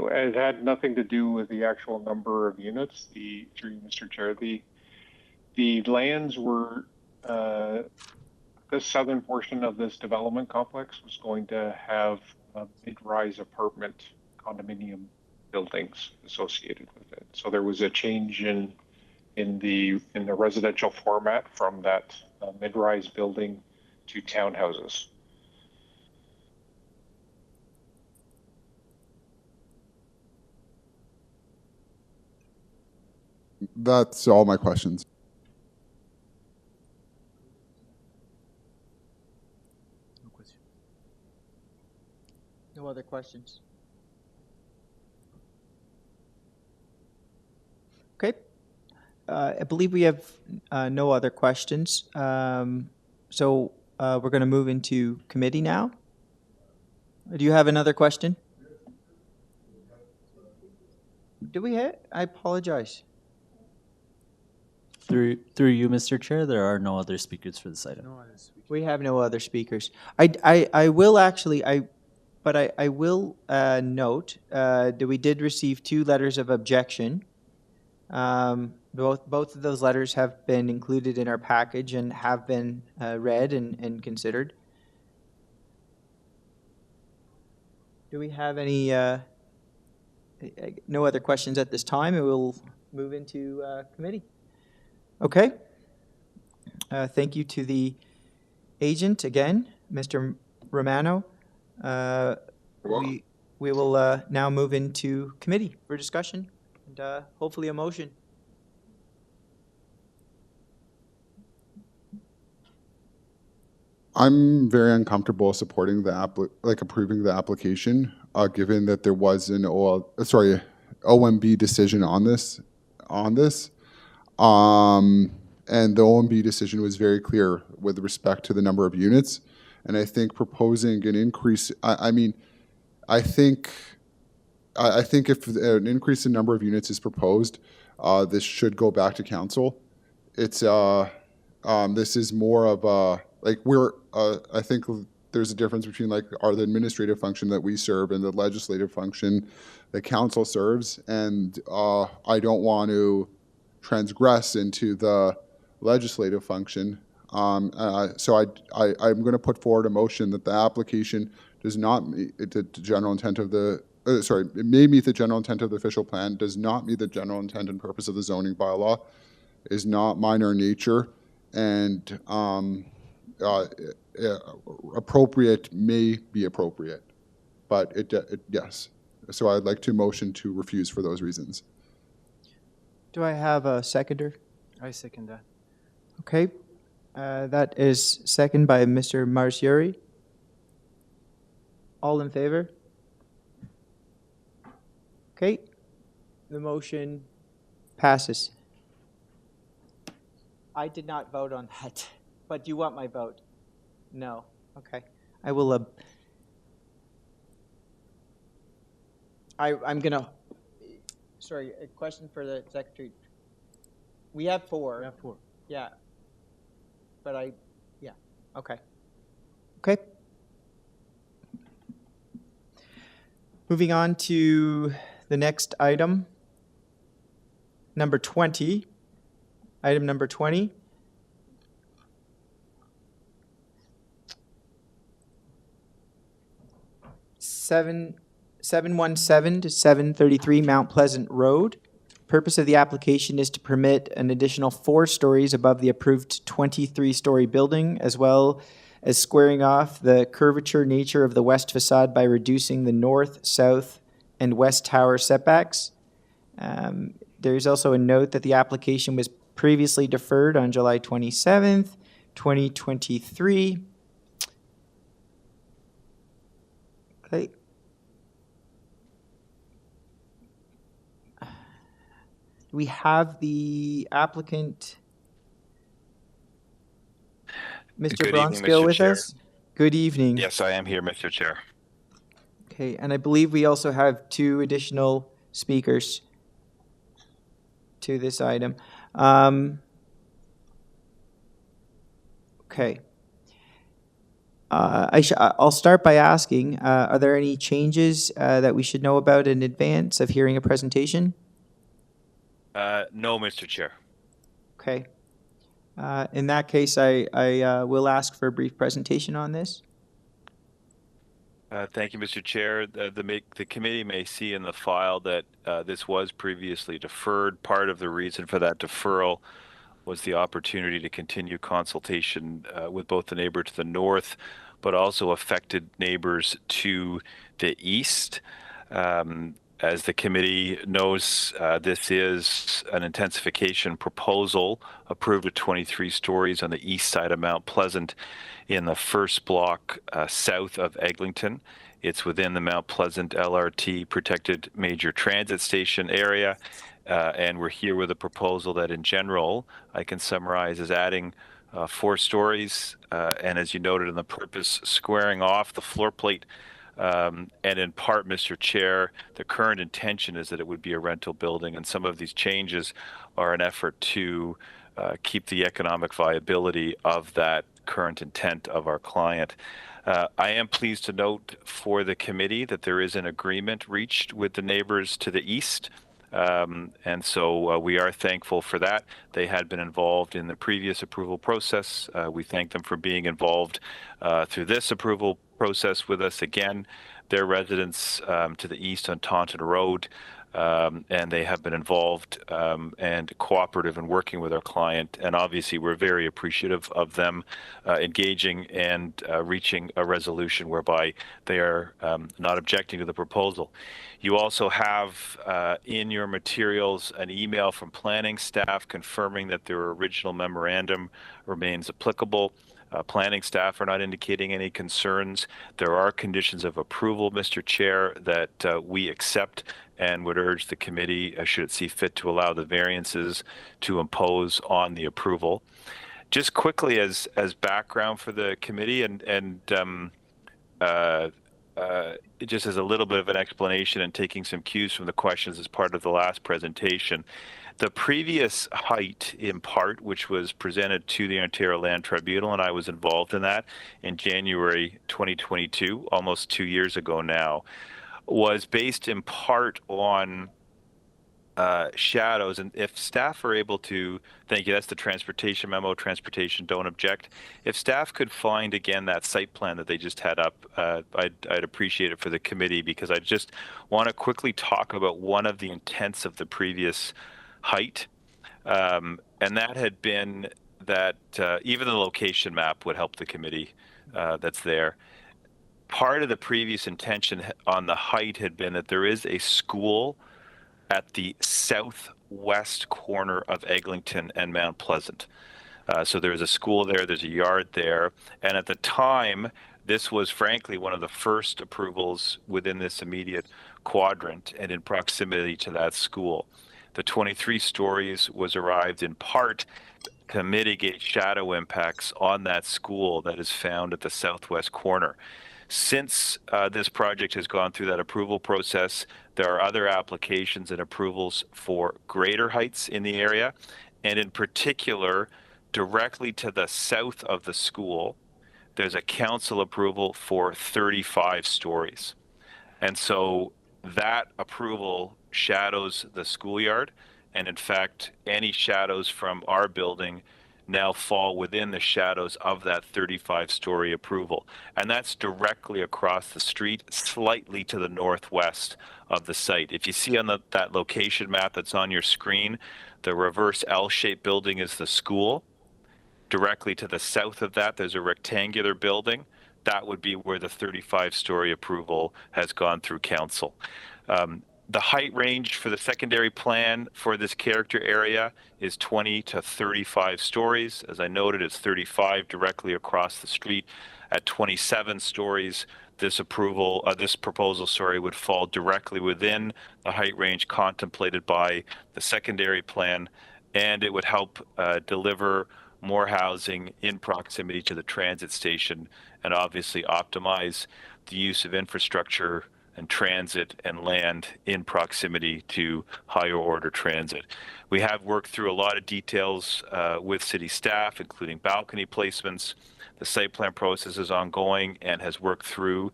it had nothing to do with the actual number of units. Through Mr. Chair, the lands were, the southern portion of this development complex was going to have mid-rise apartment condominium buildings associated with it. So there was a change in the residential format from that mid-rise building to townhouses. That's all my questions. No other questions? Okay. I believe we have no other questions. So we're going to move into committee now. Do you have another question? Do we have? I apologize. Through you, Mr. Chair, there are no other speakers for this item. We have no other speakers. I will actually, I will note that we did receive 2 letters of objection. Both of those letters have been included in our package and have been read and considered. Do we have any, no other questions at this time? We will move into committee. Okay. Thank you to the agent again, Mr. Romano. We will now move into committee for discussion and hopefully a motion. I'm very uncomfortable supporting the approving the application, given that there was an OMB decision on this. And the OMB decision was very clear with respect to the number of units. And I think proposing an increase, I think if an increase in number of units is proposed, this should go back to council. It's, this is more of a, I think there's a difference between the administrative function that we serve and the legislative function that council serves. And I don't want to transgress into the legislative function. So I'm going to put forward a motion that the application does not meet the general intent of the, it may meet the general intent of the official plan, does not meet the general intent and purpose of the zoning bylaw, is not minor in nature, and appropriate may be appropriate, but yes. So I'd like to motion to refuse for those reasons. Do I have a seconder? I second that. Okay. That is second by Mr. Marciuri. All in favor? Okay. The motion passes. I did not vote on that, but you want my vote? No. Okay. I will. I'm gonna. Sorry, a question for the secretary. We have 4. We have 4. Yeah. But yeah. Okay. Okay. Moving on to the next item, number 20. Item number 20. Seven 717 to 733 Mount Pleasant Road. Purpose of the application is to permit an additional 4 stories above the approved 23-story building, as well as squaring off the curvature nature of the west facade by reducing the north, south, and west tower setbacks. There is also a note that the application was previously deferred on July 27th, 2023. Okay. we have the applicant, Mr. Good evening, Bronskill, Mr. with Chair. us? Good evening. Yes, I am here, Mr. Chair. Okay, and I believe we also have 2 additional speakers to this item. Okay. I'll start by asking, are there any changes that we should know about in advance of hearing a presentation? No, Mr. Chair. Okay. In that case, I will ask for a brief presentation on this. Thank you, Mr. Chair. The committee may see in the file that this was previously deferred. Part of the reason for that deferral was the opportunity to continue consultation with both the neighbor to the north, but also affected neighbors to the east. As the committee knows, this is an intensification proposal approved at 23 stories on the east side of Mount Pleasant in the first block south of Eglinton. It's within the Mount Pleasant LRT protected major transit station area. And we're here with a proposal that in general, I can summarize as adding 4 stories. And as you noted in the purpose, squaring off the floor plate. And in part, Mr. Chair, the current intention is that it would be a rental building. And some of these changes are an effort to keep the economic viability of that current intent of our client. I am pleased to note for the committee that there is an agreement reached with the neighbors to the east. And so we are thankful for that. They had been involved in the previous approval process. We thank them for being involved through this approval process with us again. Their residents to the east on Taunton Road, and they have been involved and cooperative in working with our client. And obviously, we're very appreciative of them engaging and reaching a resolution whereby they are not objecting to the proposal. You also have in your materials an email from planning staff confirming that their original memorandum remains applicable. Planning staff are not indicating any concerns. There are conditions of approval, Mr. Chair, that we accept and would urge the committee, should it see fit, to allow the variances to impose on the approval. Just quickly as background for the committee and just as a little bit of an explanation and taking some cues from the questions as part of the last presentation, the previous height, in part, which was presented to the Ontario Land Tribunal, and I was involved in that in January 2022, almost 2 years ago now, was based in part on shadows. And if staff are able to, thank you, that's the transportation memo, transportation don't object. If staff could find again that site plan that they just had up, I'd appreciate it for the committee, because I just want to quickly talk about one of the intents of the previous height, and that had been that even the location map would help the committee that's there. Part of the previous intention on the height had been that there is a school at the southwest corner of Eglinton and Mount Pleasant. So there's a school there, there's a yard there, and at the time, this was frankly one of the first approvals within this immediate quadrant and in proximity to that school. The 23 stories was arrived in part to mitigate shadow impacts on that school that is found at the southwest corner. Since this project has gone through that approval process, there are other applications and approvals for greater heights in the area, and in particular, directly to the south of the school, there's a council approval for 35 stories. And so that approval shadows the schoolyard, and in fact, any shadows from our building now fall within the shadows of that 35-story approval. And that's directly across the street, slightly to the northwest of the site. If you see on that location map that's on your screen, the reverse L-shaped building is the school. Directly to the south of that, there's a rectangular building. That would be where the 35-story approval has gone through council. The height range for the secondary plan for this character area is 20 to 35 stories. As I noted, it's 35 directly across the street. At 27 stories, this proposal, would fall directly within the height range contemplated by the secondary plan, and it would help deliver more housing in proximity to the transit station, and obviously optimize the use of infrastructure and transit and land in proximity to higher order transit. We have worked through a lot of details with city staff, including balcony placements. The site plan process is ongoing and has worked through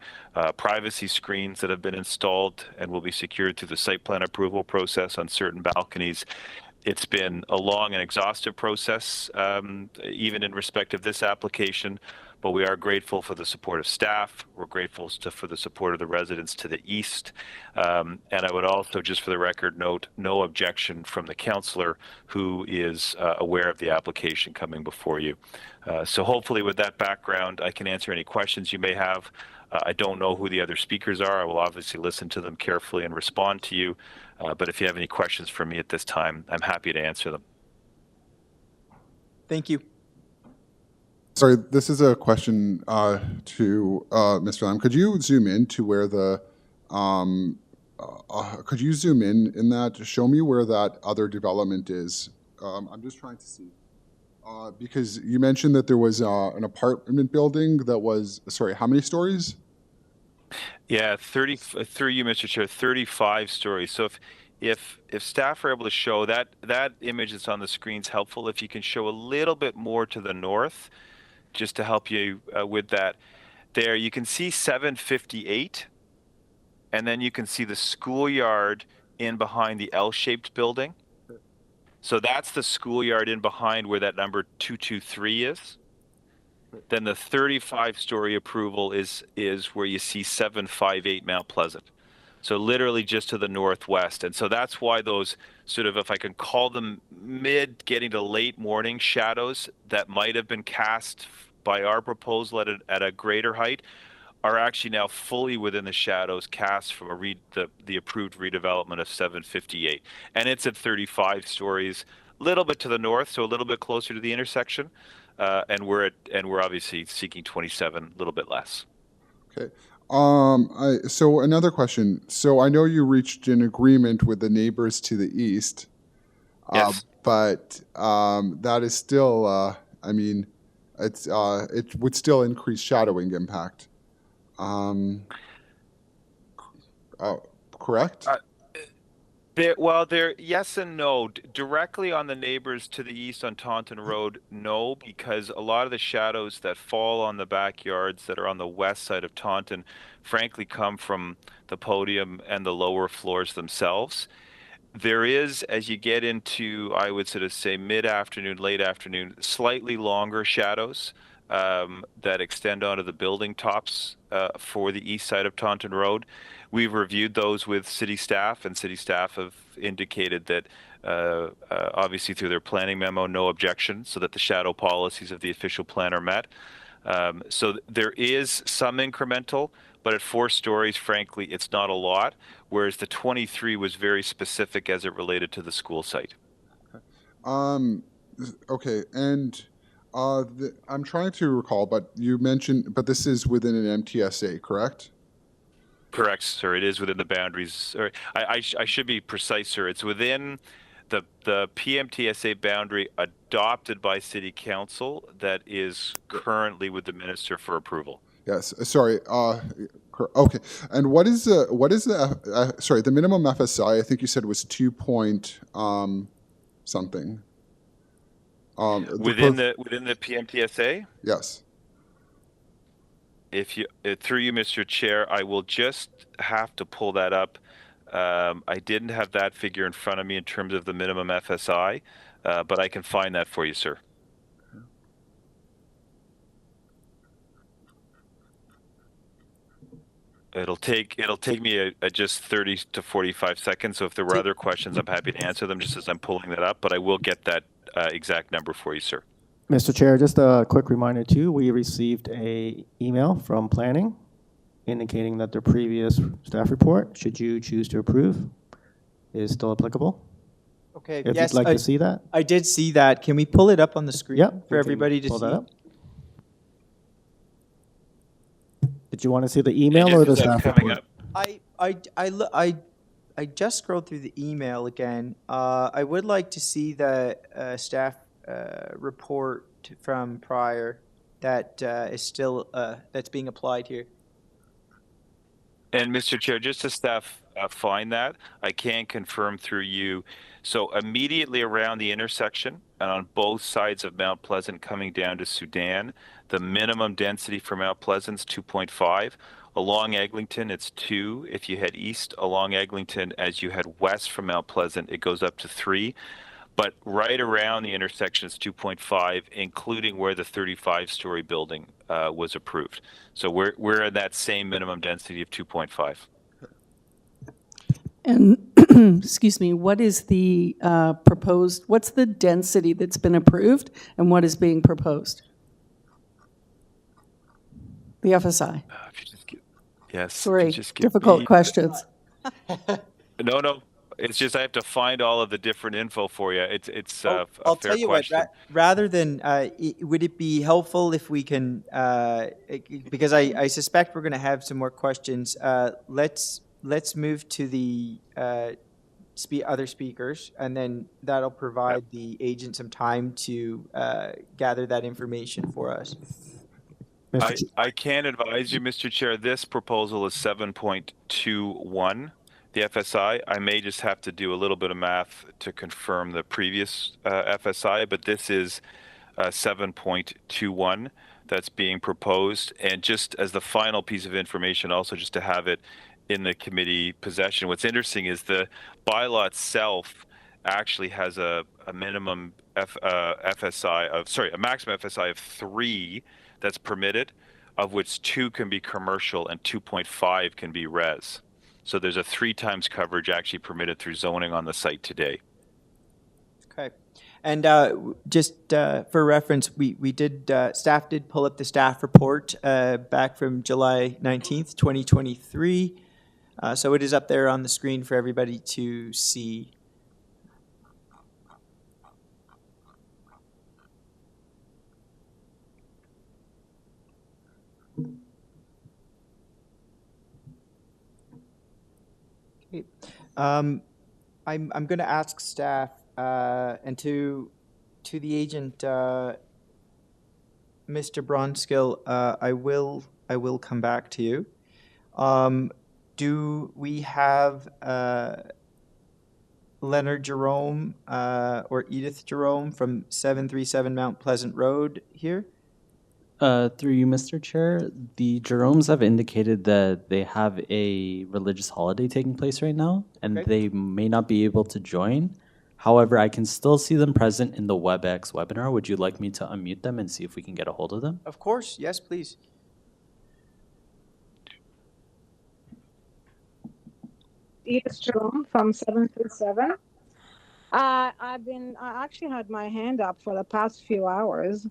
privacy screens that have been installed and will be secured through the site plan approval process on certain balconies. It's been a long and exhaustive process, even in respect of this application, but we are grateful for the support of staff. We're grateful for the support of the residents to the east. And I would also, just for the record, note no objection from the councillor who is aware of the application coming before you. So hopefully with that background, I can answer any questions you may have. I don't know who the other speakers are. I will obviously listen to them carefully and respond to you. But if you have any questions for me at this time, I'm happy to answer them. Thank you. Sorry, this is a question to Mr. Lam. Could you zoom in to where the, could you zoom in that, show me where that other development is? I'm just trying to see. Because you mentioned that there was an apartment building that was, sorry, how many stories? Yeah, through you, Mr. Chair, 35 stories. So if staff are able to show that image that's on the screen is helpful, if you can show a little bit more to the north, just to help you with that. There, you can see 758, and then you can see the schoolyard in behind the L-shaped building. So that's the schoolyard in behind where that number 223 is. Then the 35-story approval is where you see 758 Mount Pleasant. So literally just to the northwest. And so that's why those sort of, if I can call them mid, getting to late morning shadows that might have been cast by our proposal at a greater height are actually now fully within the shadows cast from the approved redevelopment of 758. And it's at 35 stories, a little bit to the north, so a little bit closer to the intersection. And we're obviously seeking 27, a little bit less. Okay. So another question. So I know you reached an agreement with the neighbors to the east. Yes. But that is still, I mean, it would still increase shadowing impact. Correct? Yes and no. Directly on the neighbors to the east on Taunton Road, no, because a lot of the shadows that fall on the backyards that are on the west side of Taunton, frankly, come from the podium and the lower floors themselves. There is, as you get into, I would sort of say mid-afternoon, late afternoon, slightly longer shadows that extend onto the building tops for the east side of Taunton Road. We've reviewed those with city staff, and city staff have indicated that obviously through their planning memo, no objection, so that the shadow policies of the official plan are met. So there is some incremental, but at 4 stories, frankly, it's not a lot, whereas the 23 was very specific as it related to the school site. Okay, and I'm trying to recall, but you mentioned, but this is within an MTSA, correct? Correct, sir. It is within the boundaries. Or I should be precise, sir. It's within the PMTSA boundary adopted by City Council that is currently with the Minister for approval. Yes. Sorry. Okay. And what is the sorry, the minimum FSI? I think you said was 2 point something. Within the PMTSA? Yes. If you through you, Mr. Chair, I will just have to pull that up. I didn't have that figure in front of me in terms of the minimum FSI, but I can find that for you, sir. It'll take me just 30 to 45 seconds. So if there were other questions, I'm happy to answer them just as I'm pulling that up. But I will get that exact number for you, sir. Mr. Chair, just a quick reminder too, we received an email from planning indicating that the previous staff report, should you choose to approve, is still applicable. Okay, If yes, you'd like to see that. I did see that. Can we pull it up on the screen Yep, for everybody to pull see? that up. Did you want to see the email or the staff report? I just scrolled through the email again. I would like to see the staff report from prior that is still that's being applied here. And Mr. Chair, just to staff find that, I can confirm through you. So immediately around the intersection and on both sides of Mount Pleasant coming down to Sudan, the minimum density for Mount Pleasant's 2.5. Along Eglinton, it's 2. If you head east along Eglinton, as you head west from Mount Pleasant, it goes up to 3. But right around the intersection, it's 2.5, including where the 35-story building was approved. So we're at that same minimum density of 2.5. And, excuse me, what is the proposed, what's the density that's been approved and what is being proposed? The FSI. Yes. Sorry, difficult questions. No. It's just I have to find all of the different info for you. It's a I'll fair tell you question. what, rather than, would it be helpful if we can, because I suspect we're going to have some more questions, let's move to the other speakers, and then that'll provide the agent some time to gather that information for us. I can advise you, Mr. Chair, this proposal is 7.21. The FSI, I may just have to do a little bit of math to confirm the previous FSI, but this is 7.21 that's being proposed. And just as the final piece of information, also just to have it in the committee possession, what's interesting is the bylaw itself actually has a minimum FSI of, sorry, a maximum FSI of 3 that's permitted, of which 2 can be commercial and 2.5 can be res. So there's a 3 times coverage actually permitted through zoning on the site today. Okay. And just for reference, we did, staff did pull up the staff report back from July 19th, 2023. So it is up there on the screen for everybody to see. Okay. I'm going to ask staff and to the agent, Mr. Bronskill, I will come back to you. Do we have Leonard Jerome or Edith Jerome from 737 Mount Pleasant Road here? Through you, Mr. Chair, the Jeromes have indicated that they have a religious holiday taking place right now, and they may not be able to join. However, I can still see them present in the WebEx webinar. Would you like me to unmute them and see if we can get a hold of them? Of course, yes, please. Edith Jerome from 737. I actually had my hand up for the past few hours,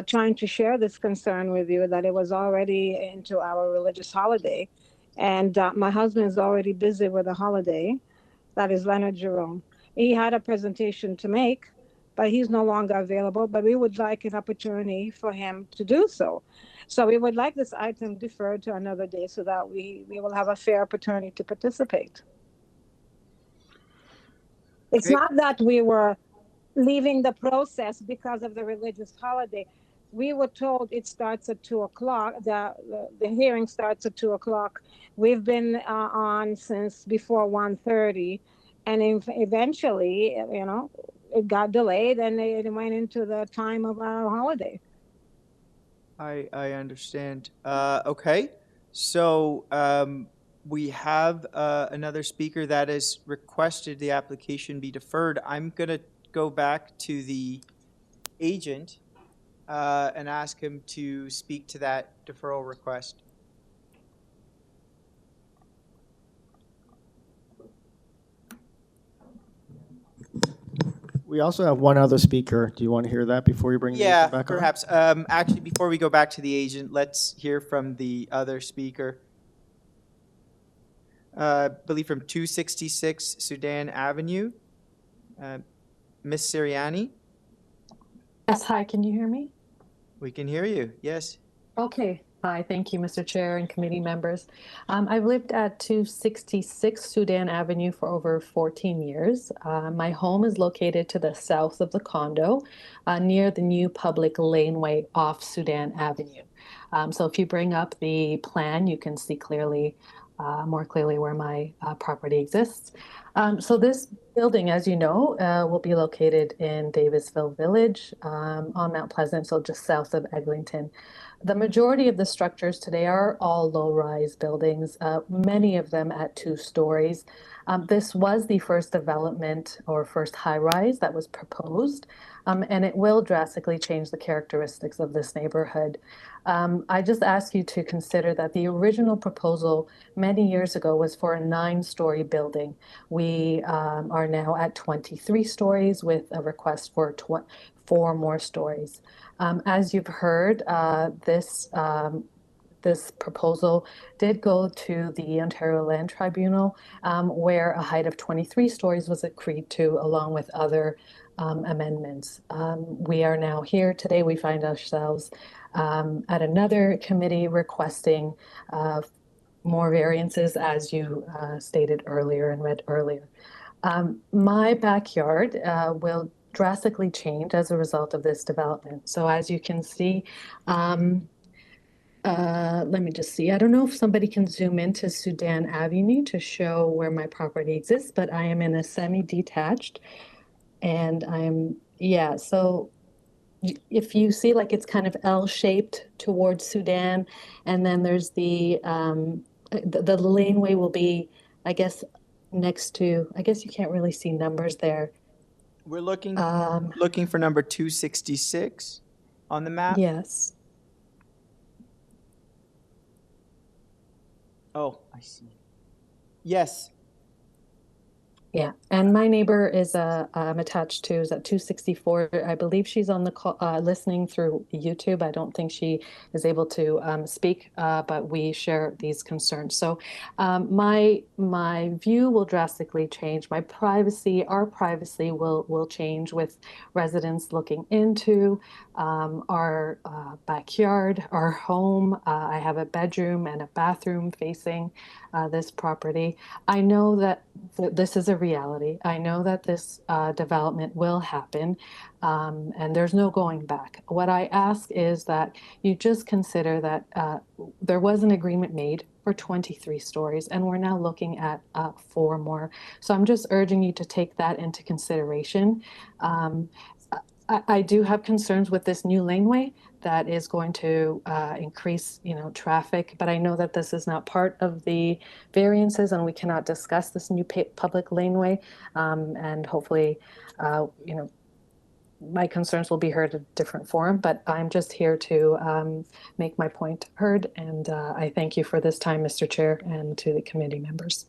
trying to share this concern with you that it was already into our religious holiday. And my husband is already busy with a holiday. That is Leonard Jerome. He had a presentation to make, but he's no longer available. But we would like an opportunity for him to do so. So we would like this item deferred to another day so that we will have a fair opportunity to participate. It's not that we were leaving the process because of the religious holiday. We were told it starts at 2 o'clock. The hearing starts at 2 o'clock. We've been on since before 1:30, and eventually, you know, it got delayed and it went into the time of our holiday. I understand. Okay, so we have another speaker that has requested the application be deferred. I'm going to go back to the agent and ask him to speak to that deferral request. We also have one other speaker. Do you want to hear that before you bring the agent back on? Perhaps. Actually, before we go back to the agent, let's hear from the other speaker. I believe from 266 Sudan Avenue. Ms. Siriani? Yes, hi, can you hear me? We can hear you, yes. Okay, Hi, thank you, Mr. Chair and committee members. I've lived at 266 Sudan Avenue for over 14 years. My home is located to the south of the condo, near the new public laneway off Sudan Avenue. So if you bring up the plan, you can see clearly, more clearly where my property exists. So this building, as you know, will be located in Davisville Village on Mount Pleasant, so just south of Eglinton. The majority of the structures today are all low-rise buildings, many of them at 2 stories. This was the first development or first high-rise that was proposed, and it will drastically change the characteristics of this neighborhood. I just ask you to consider that the original proposal many years ago was for a 9-story building. We are now at 23 stories with a request for 4 more stories. As you've heard, this proposal did go to the Ontario Land Tribunal, where a height of 23 stories was agreed to, along with other amendments. We are now here today. We find ourselves at another committee requesting more variances, as you stated earlier and read earlier. My backyard will drastically change as a result of this development. So as you can see, let me just see. I don't know if somebody can zoom into Sudan Avenue to show where my property exists, but I am in a semi-detached, and yeah, so if you see, like, it's kind of L-shaped towards Sudan, and then there's the laneway will be, I guess, next to, I guess you can't really see numbers there. We're looking for number 266 on the map. Yes. Oh, I see. Yes. Yeah, and my neighbor is I'm attached to is at 264. I believe she's on the call, listening through YouTube. I don't think she is able to speak, but we share these concerns. So my view will drastically change. My privacy, our privacy will change with residents looking into our backyard, our home. I have a bedroom and a bathroom facing this property. I know that this is a reality. I know that this development will happen, and there's no going back. What I ask is that you just consider that there was an agreement made for 23 stories, and we're now looking at 4 more. So I'm just urging you to take that into consideration. I do have concerns with this new laneway that is going to increase, traffic, but I know that this is not part of the variances, and we cannot discuss this new public laneway. And hopefully, my concerns will be heard at a different forum, but I'm just here to make my point heard. And I thank you for this time, Mr. Chair, and to the committee members.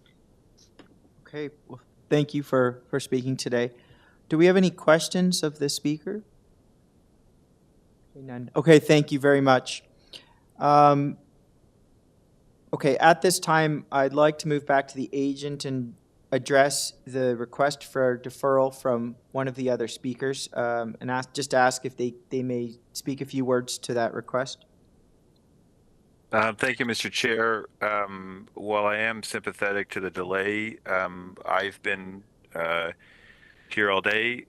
Okay, well, thank you for speaking today. Do we have any questions of the speaker? None. Okay, thank you very much. Okay, at this time, I'd like to move back to the agent and address the request for deferral from one of the other speakers, and ask if they may speak a few words to that request. Thank you, Mr. Chair. While I am sympathetic to the delay, I've been here all day.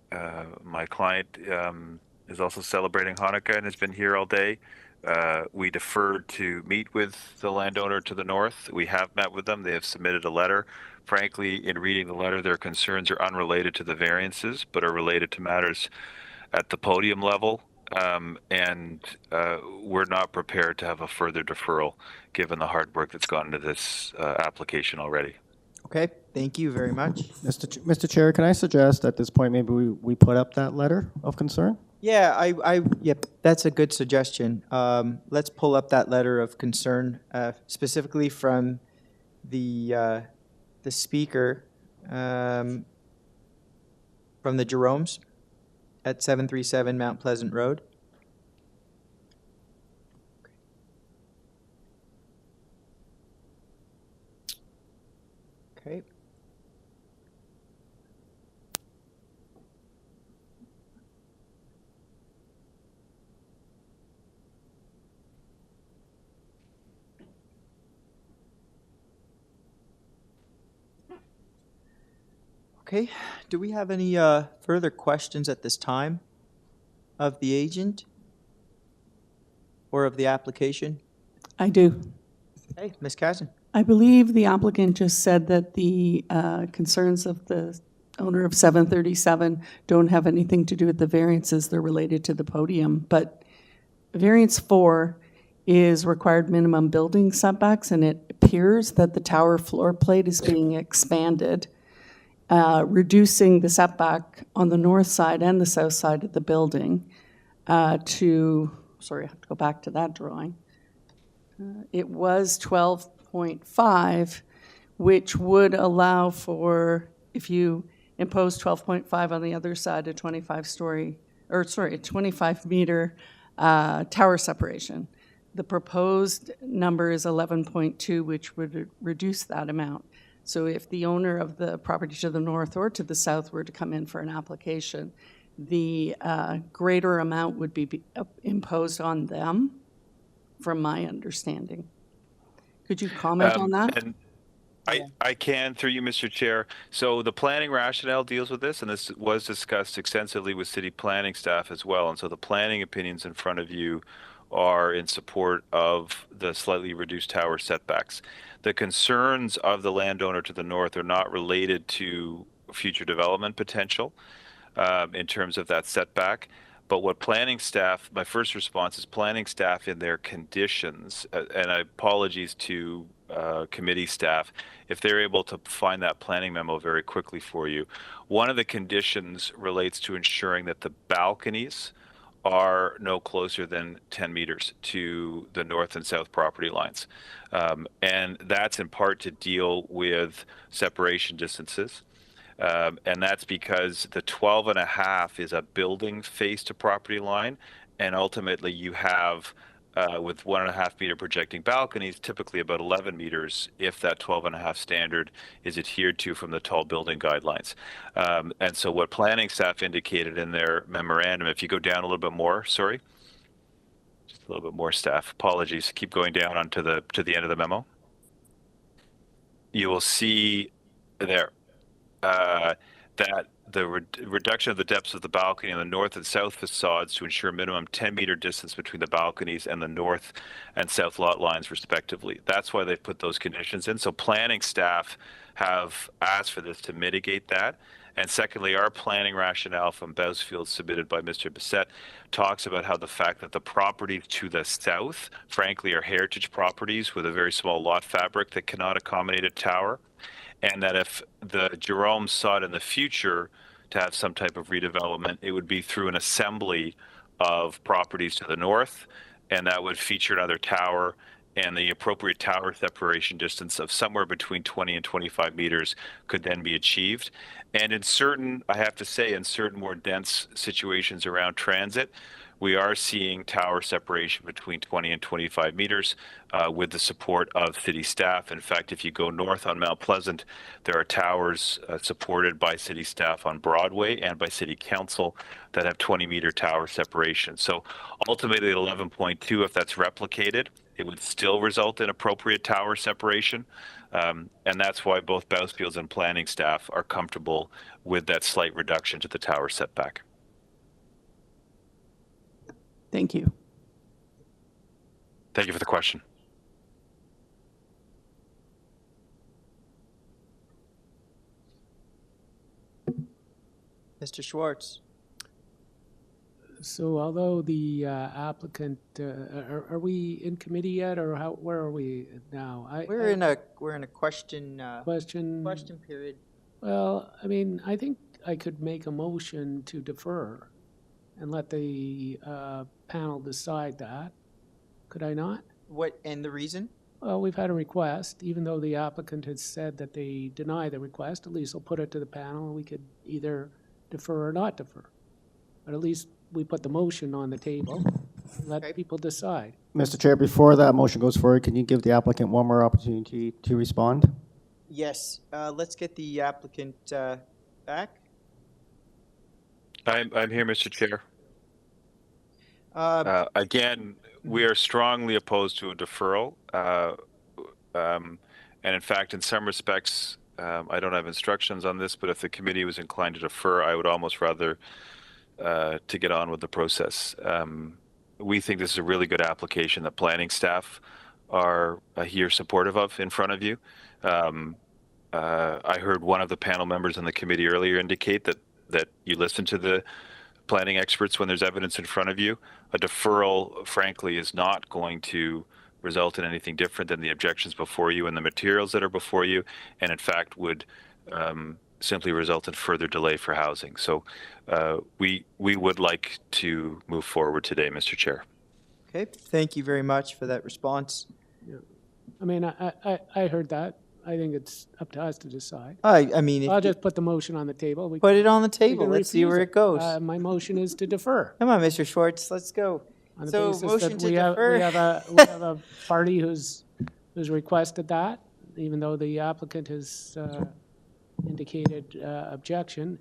My client is also celebrating Hanukkah and has been here all day. We deferred to meet with the landowner to the north. We have met with them. They have submitted a letter. Frankly, in reading the letter, their concerns are unrelated to the variances, but are related to matters at the podium level. And we're not prepared to have a further deferral given the hard work that's gone into this application already. Okay, thank you very much. Mr. Chair, can I suggest at this point maybe we put up that letter of concern? Yeah, yep, that's a good suggestion. Let's pull up that letter of concern, specifically from the speaker from the Jeromes at 737 Mount Pleasant Road. Okay. Okay, do we have any further questions at this time of the agent or of the application? I do. Hey, Ms. Kazin. I believe the applicant just said that the concerns of the owner of 737 don't have anything to do with the variances. They're related to the podium. But variance 4 is required minimum building setbacks, and it appears that the tower floor plate is being expanded, reducing the setback on the north side and the south side of the building sorry, I have to go back to that drawing. It was 12.5, which would allow for, if you impose 12.5 on the other side, a 25-meter tower separation. The proposed number is 11.2, which would reduce that amount. So if the owner of the property to the north or to the south were to come in for an application, the greater amount would be imposed on them, from my understanding. Could you comment on that? And I can, through you, Mr. Chair. So the planning rationale deals with this, and this was discussed extensively with city planning staff as well. And so the planning opinions in front of you are in support of the slightly reduced tower setbacks. The concerns of the landowner to the north are not related to future development potential in terms of that setback. But what planning staff, my first response is planning staff in their conditions, and apologies to committee staff if they're able to find that planning memo very quickly for you. One of the conditions relates to ensuring that the balconies are no closer than 10 meters to the north and south property lines. And that's in part to deal with separation distances. And that's because the 12.5 is a building face to property line. And ultimately you have, with 1.5 meter projecting balconies, typically about 11 meters if that 12.5 standard is adhered to from the tall building guidelines. And so what planning staff indicated in their memorandum, if you go down a little bit more, sorry, just a little bit more staff, apologies, keep going down onto to the end of the memo. You will see there that the reduction of the depths of the balcony on the north and south facades to ensure minimum 10-meter distance between the balconies and the north and south lot lines respectively. That's why they put those conditions in. So planning staff have asked for this to mitigate that. And secondly, our planning rationale from Bousfield submitted by Mr. Bissett talks about how the fact that the properties to the south, frankly, are heritage properties with a very small lot fabric that cannot accommodate a tower. And that if the Jerome sought in the future to have some type of redevelopment, it would be through an assembly of properties to the north, and that would feature another tower, and the appropriate tower separation distance of somewhere between 20 and 25 meters could then be achieved. And in certain, I have to say, in certain more dense situations around transit, we are seeing tower separation between 20 and 25 meters with the support of city staff. In fact, if you go north on Mount Pleasant, there are towers supported by city staff on Broadway and by city council that have 20-meter tower separation. So ultimately at 11.2, if that's replicated, it would still result in appropriate tower separation. And that's why both Bousfields and planning staff are comfortable with that slight reduction to the tower setback. Thank you. Thank you for the question. Mr. Schwartz. So although the applicant, are we in committee yet, or where are we now? We're in a question question period. Well, I mean, I think I could make a motion to defer and let the panel decide that. Could I not? What, and the reason? Well, we've had a request, even though the applicant has said that they deny the request, at least they'll put it to the panel and we could either defer or not defer. But at least we put the motion on the table and let people decide. Mr. Chair, before that motion goes forward, can you give the applicant one more opportunity to respond? Yes, let's get the applicant back. I'm here, Mr. Chair. Again, we are strongly opposed to a deferral. And in fact, in some respects, I don't have instructions on this, but if the committee was inclined to defer, I would almost rather to get on with the process. We think this is a really good application that planning staff are here supportive of in front of you. I heard one of the panel members on the committee earlier indicate that you listen to the planning experts when there's evidence in front of you. A deferral, frankly, is not going to result in anything different than the objections before you and the materials that are before you, and in fact would simply result in further delay for housing. So we would like to move forward today, Mr. Chair. Okay, thank you very much for that response. Yeah. I mean, I heard that. I think it's up to us to decide. I mean, I'll just put the motion on the table. We put it on the we table. can Let's see refuse where it goes. My motion is to defer. Come on, Mr. Schwartz, let's go. On the So basis motion that to we defer. have a party who's requested that, even though the applicant has indicated objection.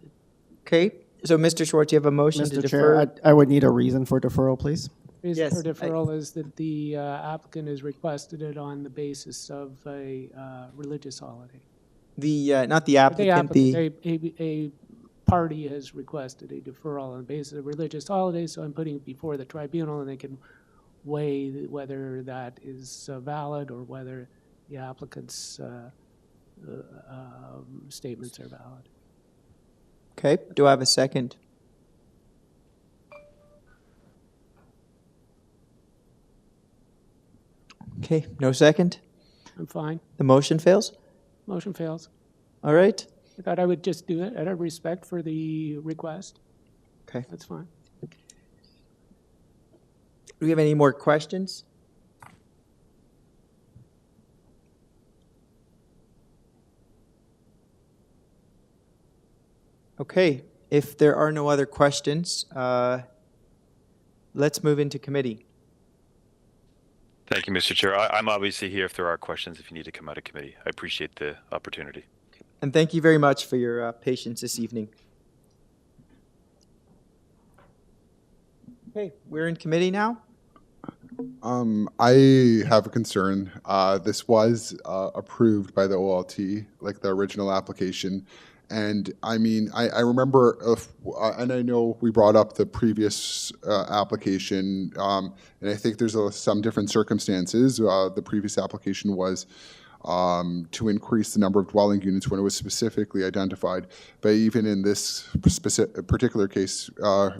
Okay, so Mr. Schwartz, you have a motion to Mr. defer. Chair, I would need a reason for deferral, please. Reason Yes, for deferral is that the applicant has requested it on the basis of a religious holiday. The not the applicant, A party has requested a deferral on the basis of religious holiday, so I'm putting it before the tribunal, and they can weigh whether that is valid or whether the applicant's statements are valid. Okay, do I have a second? Okay, no second? I'm fine. The motion fails? Motion fails. All right. I thought I would just do it out of respect for the request. Okay. That's fine. Do we have any more questions? Okay, if there are no other questions, let's move into committee. Thank you, Mr. Chair. I'm obviously here if there are questions, if you need to come out of committee. I appreciate the opportunity. And thank you very much for your patience this evening. Okay, we're in committee now. I have a concern. This was approved by the OLT, like the original application. And I mean, I remember, and I know we brought up the previous application, and I think there's some different circumstances. The previous application was to increase the number of dwelling units when it was specifically identified. But even in this particular case,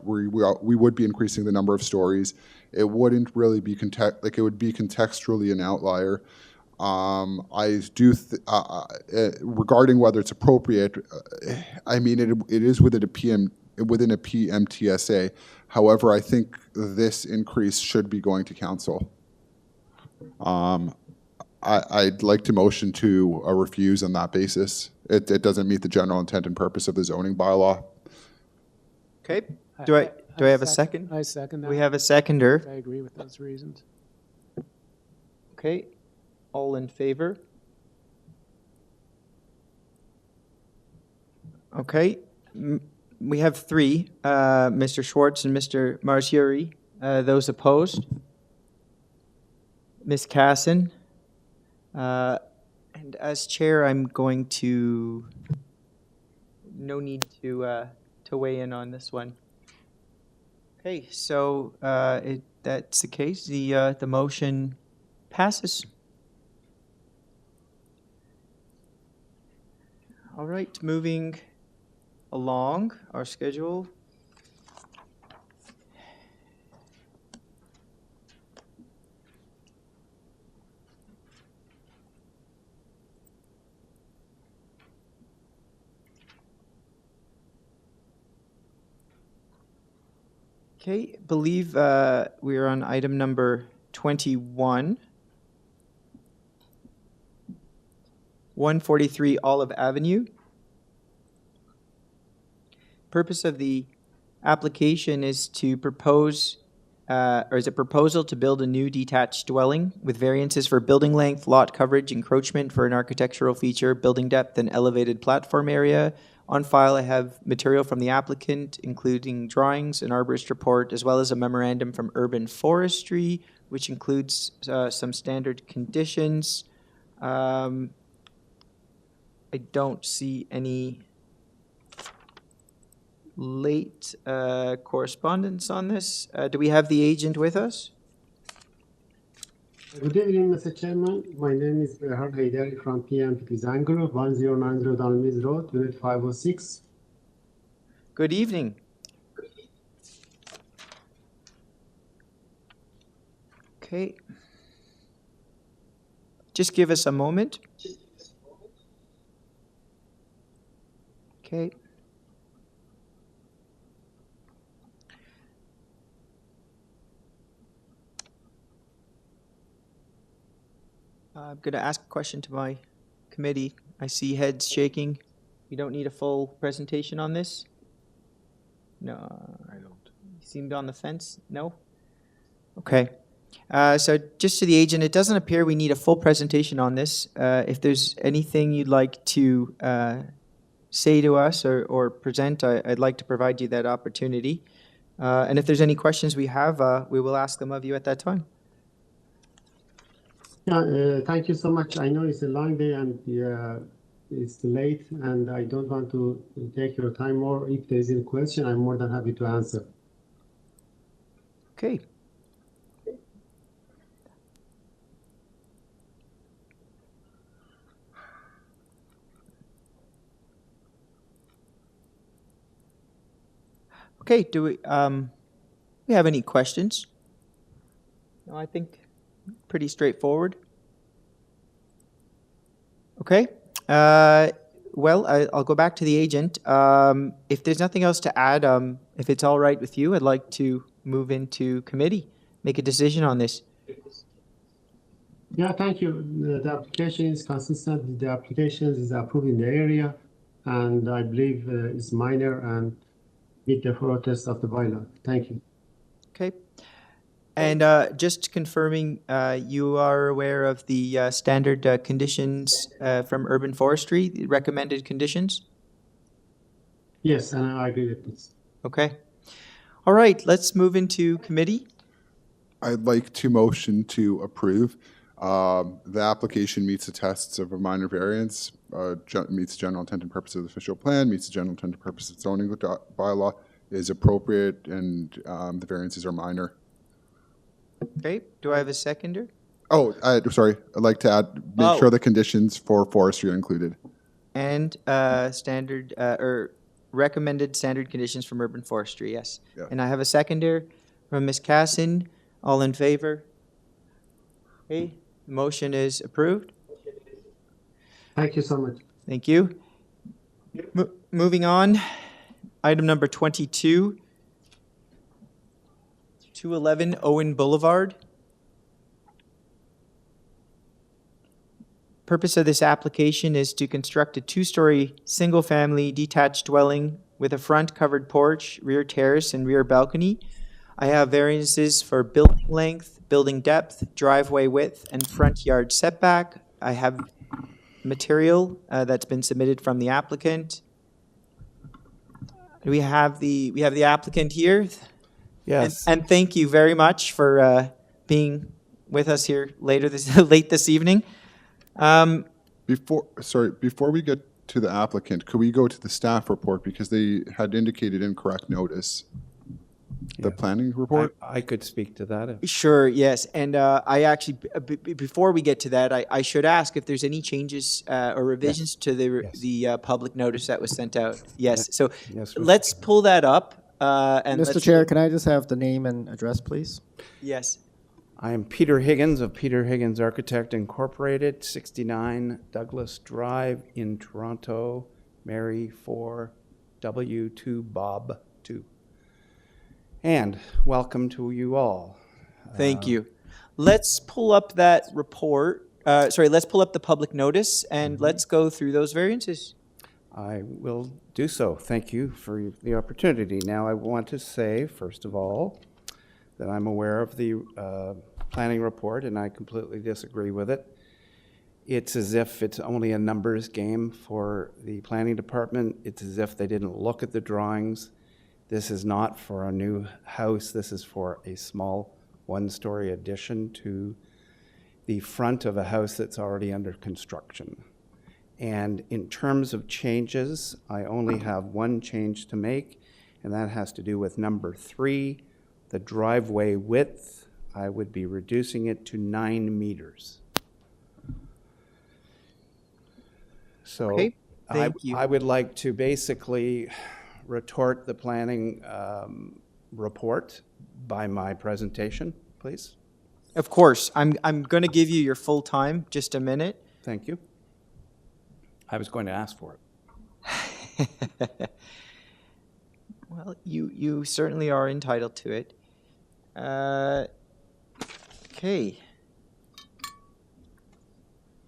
we would be increasing the number of stories. It wouldn't really be it would be contextually an outlier. I do regarding whether it's appropriate. I mean, it is within a PMTSA. However, I think this increase should be going to council. I'd like to motion to refuse on that basis. It doesn't meet the general intent and purpose of the zoning bylaw. Okay. Do I have a second? I second that. We have a seconder. I agree with those reasons. Okay. All in favor? Okay. We have three, Mr. Schwartz and Mr. Marciuri. Those opposed? Ms. Casson? And as chair, I'm going to, no need to weigh in on this one. Okay, so that's the case. The motion passes. All right, moving along our schedule. Okay, believe we are on item number 21. 143 Olive Avenue. Purpose of the application is to propose, or is a proposal to build a new detached dwelling with variances for building length, lot coverage, encroachment for an architectural feature, building depth, and elevated platform area. On file, I have material from the applicant, including drawings, an arborist report, as well as a memorandum from Urban Forestry, which includes some standard conditions. I don't see any late correspondence on this. Do we have the agent with us? Good evening, Mr. Chairman. My name is Behar Haidari from PMP Design Group, 1090 Dalmis Road, Unit 506. Good evening. Okay. Just give us a moment. Okay. I'm going to ask a question to my committee. I see heads shaking. You don't need a full presentation on this? No. I don't. You seemed on the fence? No? Okay. So just to the agent, it doesn't appear we need a full presentation on this. If there's anything you'd like to say to us or present, I'd like to provide you that opportunity. And if there's any questions we have, we will ask them of you at that time. Yeah, thank you so much. I know it's a long day and it's late, and I don't want to take your time more. If there's any question, I'm more than happy to answer. Okay. Okay, do we have any questions? No, I think pretty straightforward. Okay. Well, I'll go back to the agent. If there's nothing else to add, if it's all right with you, I'd like to move into committee, make a decision on this. Yeah, thank you. The application is consistent with the applications is approved in the area, and I believe it's minor and meet the protest of the bylaw. Thank you. Okay. And just confirming, you are aware of the standard conditions from urban forestry, the recommended conditions? Yes, and I agree with this. Okay. All right, let's move into committee. I'd like to motion to approve. The application meets the tests of a minor variance, meets general intent and purpose of the official plan, meets the general intent and purpose of zoning bylaw, is appropriate, and the variances are minor. Okay, do I have a seconder? Oh, sorry, I'd like to add, make sure the conditions for forestry are included. And standard, or recommended standard conditions from urban forestry, yes. Yeah. And I have a seconder from Ms. Casson. All in favor? Okay, the motion is approved. Thank you so much. Thank you. Moving on, item number 22, 211 Owen Boulevard. Purpose of this application is to construct a two-story, single-family detached dwelling with a front covered porch, rear terrace, and rear balcony. I have variances for building length, building depth, driveway width, and front yard setback. I have material that's been submitted from the applicant. We have the applicant here. Yes. And thank you very much for being with us here late this evening. Before we get to the applicant, could we go to the staff report, because they had indicated incorrect notice? The planning report? I could speak to that. Sure, yes. And I actually, before we get to that, I should ask if there's any changes or revisions to the public notice that was sent out. Yes, so let's pull that up. And Mr. Chair, can I just have the name and address, please? Yes. I am Peter Higgins of Peter Higgins Architect Incorporated, 69 Douglas Drive in Toronto, Mary 4, W2 Bob 2. And welcome to you all. Thank you. Let's pull up that report. Let's pull up the public notice and let's go through those variances. I will do so. Thank you for the opportunity. Now, I want to say, first of all, that I'm aware of the planning report and I completely disagree with it. It's as if it's only a numbers game for the planning department. It's as if they didn't look at the drawings. This is not for a new house. This is for a small one-story addition to the front of a house that's already under construction. And in terms of changes, I only have one change to make, and that has to do with number 3, the driveway width. I would be reducing it to 9 meters. So Okay, thank you. I would like to basically retort the planning report by my presentation, please. Of course, I'm going to give you your full time, just a minute. Thank you. I was going to ask for it. Well, you certainly are entitled to it. Okay.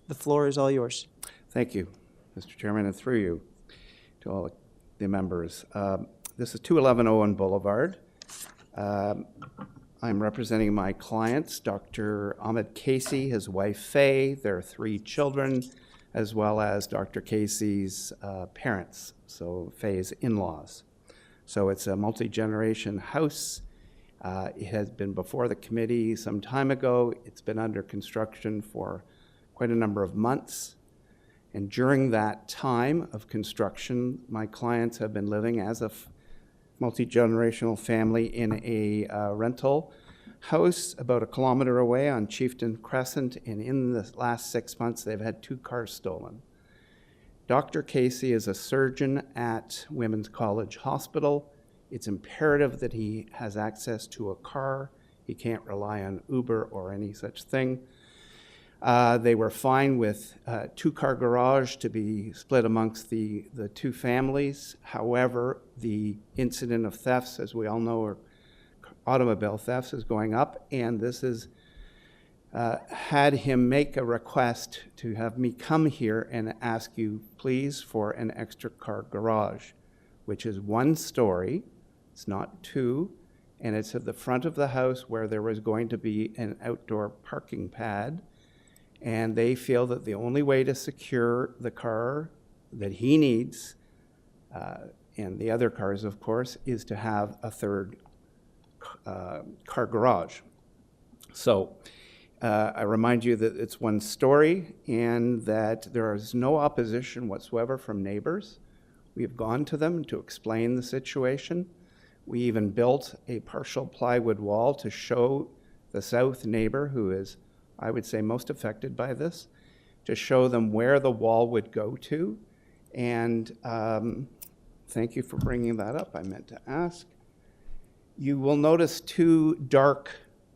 The floor is all yours. Thank you, Mr. Chairman, and through you to all the members. This is 211 Owen Boulevard. I'm representing my clients, Dr. Ahmed Casey, his wife Faye, their 3 children, as well as Dr. Casey's parents, so Faye's in-laws. So it's a multi-generation house. It has been before the committee some time ago. It's been under construction for quite a number of months. And during that time of construction, my clients have been living as a multi-generational family in a rental house about a kilometer away on Chieftain Crescent, and in the last 6 months they've had 2 cars stolen. Dr. Casey is a surgeon at Women's College Hospital. It's imperative that he has access to a car. He can't rely on Uber or any such thing. They were fine with 2-car garage to be split amongst the 2 families. However, the incident of thefts, as we all know, or automobile thefts, is going up, and this is had him make a request to have me come here and ask you please for an extra car garage, which is 1 story, it's not 2, and it's at the front of the house where there was going to be an outdoor parking pad. And they feel that the only way to secure the car that he needs, and the other cars, of course, is to have a 3rd car garage. So I remind you that it's 1 story and that there is no opposition whatsoever from neighbors. We have gone to them to explain the situation. We even built a partial plywood wall to show the south neighbor, who is, I would say, most affected by this, to show them where the wall would go to. And thank you for bringing that up. I meant to ask. You will notice 2 dark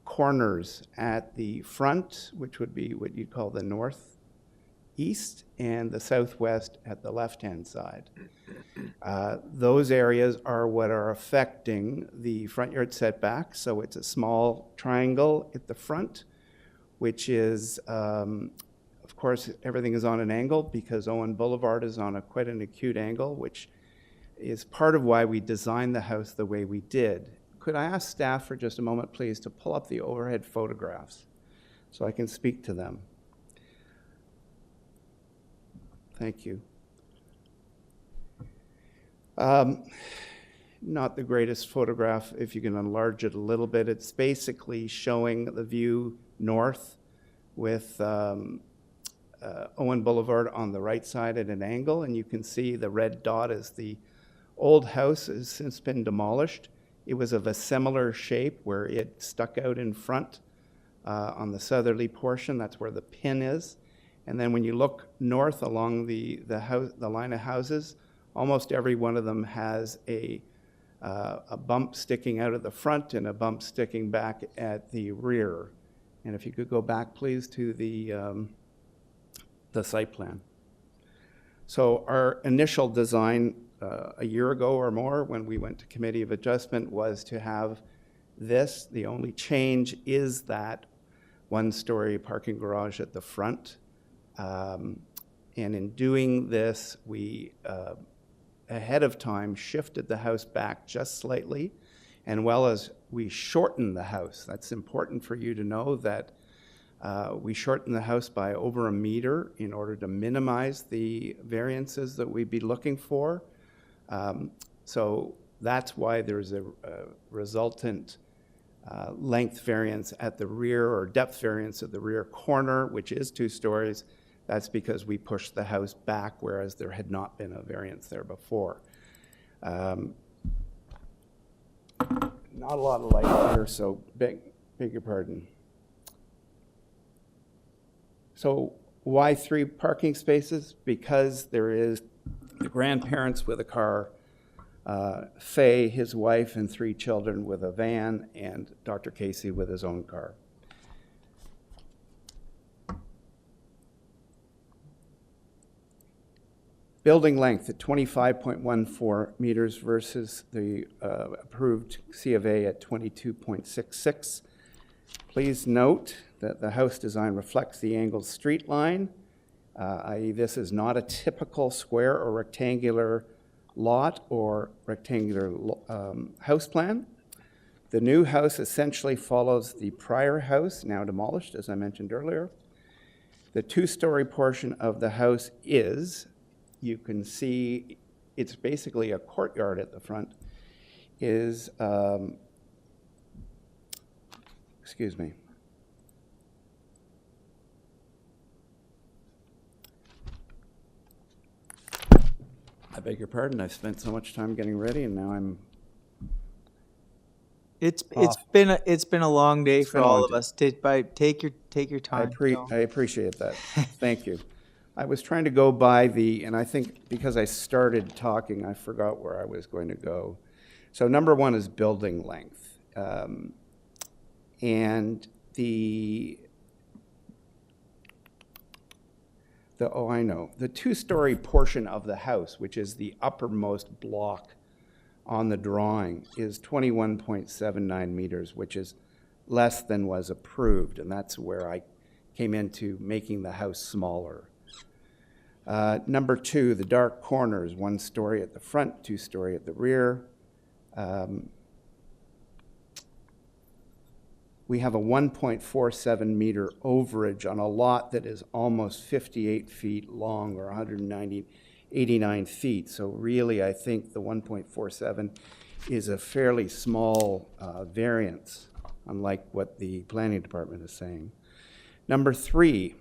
corners at the front, which would be what you'd call the northeast, and the southwest at the left-hand side. Those areas are what are affecting the front yard setback. So it's a small triangle at the front, which is, of course, everything is on an angle because Owen Boulevard is on quite an acute angle, which is part of why we designed the house the way we did. Could I ask staff for just a moment, please, to pull up the overhead photographs so I can speak to them? Thank you. Not the greatest photograph. If you can enlarge it a little bit, it's basically showing the view north with Owen Boulevard on the right side at an angle, and you can see the red dot is the old house has since been demolished. It was of a similar shape where it stuck out in front on the southerly portion. That's where the pin is. And then when you look north along the line of houses, almost every one of them has a bump sticking out at the front and a bump sticking back at the rear. And if you could go back, please, to the site plan. So our initial design a year ago or more, when we went to Committee of Adjustment, was to have this. The only change is that 1-story parking garage at the front. And in doing this, we ahead of time shifted the house back just slightly, and well as we shortened the house. That's important for you to know that we shortened the house by over 1 meter in order to minimize the variances that we'd be looking for. So that's why there's a resultant length variance at the rear, or depth variance at the rear corner, which is 2 stories. That's because we pushed the house back, whereas there had not been a variance there before. Not a lot of light here, so beg your pardon. So why 3 parking spaces? Because there is the grandparents with a car, Faye, his wife, and 3 children with a van, and Dr. Casey with his own car. Building length at 25.14 meters versus the approved C of A at 22.66. Please note that the house design reflects the angled street line, i.e. this is not a typical square or rectangular lot or rectangular house plan. The new house essentially follows the prior house, now demolished, as I mentioned earlier. The 2-story portion of the house is, you can see, it's basically a courtyard at the front, is, excuse me. I beg your pardon, I've spent so much time getting ready and now I'm It's been a long day for all of us. Take your time. I appreciate that. Thank you. I was trying to go by and I think because I started talking, I forgot where I was going to go. So number 1 is building length. And the 2-story portion of the house, which is the uppermost block on the drawing, is 21.79 meters, which is less than was approved, and that's where I came into making the house smaller. Number 2, the dark corners, 1 story at the front, 2 story at the rear. We have a 1.47 meter overage on a lot that is almost 58 feet long, or 89 feet. So really, I think the 1.47 is a fairly small variance, unlike what the planning department is saying. Number 3,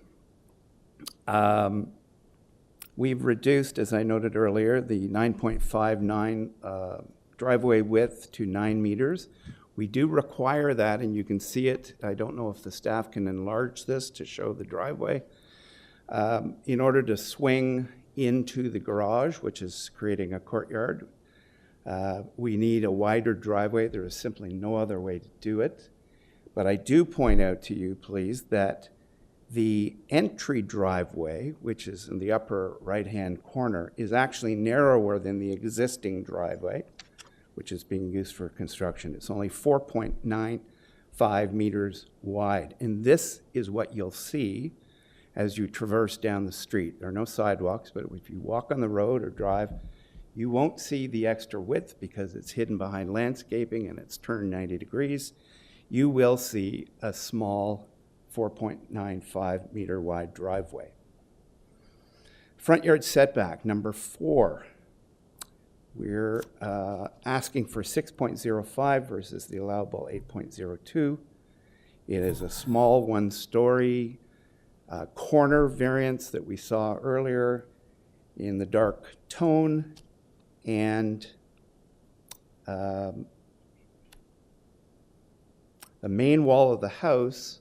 we've reduced, as I noted earlier, the 9.59 driveway width to 9 meters. We do require that, and you can see it. I don't know if the staff can enlarge this to show the driveway. In order to swing into the garage, which is creating a courtyard, we need a wider driveway. There is simply no other way to do it. But I do point out to you, please, that the entry driveway, which is in the upper right-hand corner, is actually narrower than the existing driveway, which is being used for construction. It's only 4.95 meters wide. And this is what you'll see as you traverse down the street. There are no sidewalks, but if you walk on the road or drive, you won't see the extra width because it's hidden behind landscaping and it's turned 90 degrees. You will see a small 4.95 meter wide driveway. Front yard setback, number 4. We're asking for 6.05 versus the allowable 8.02. It is a small 1-story corner variance that we saw earlier in the dark tone, and the main wall of the house,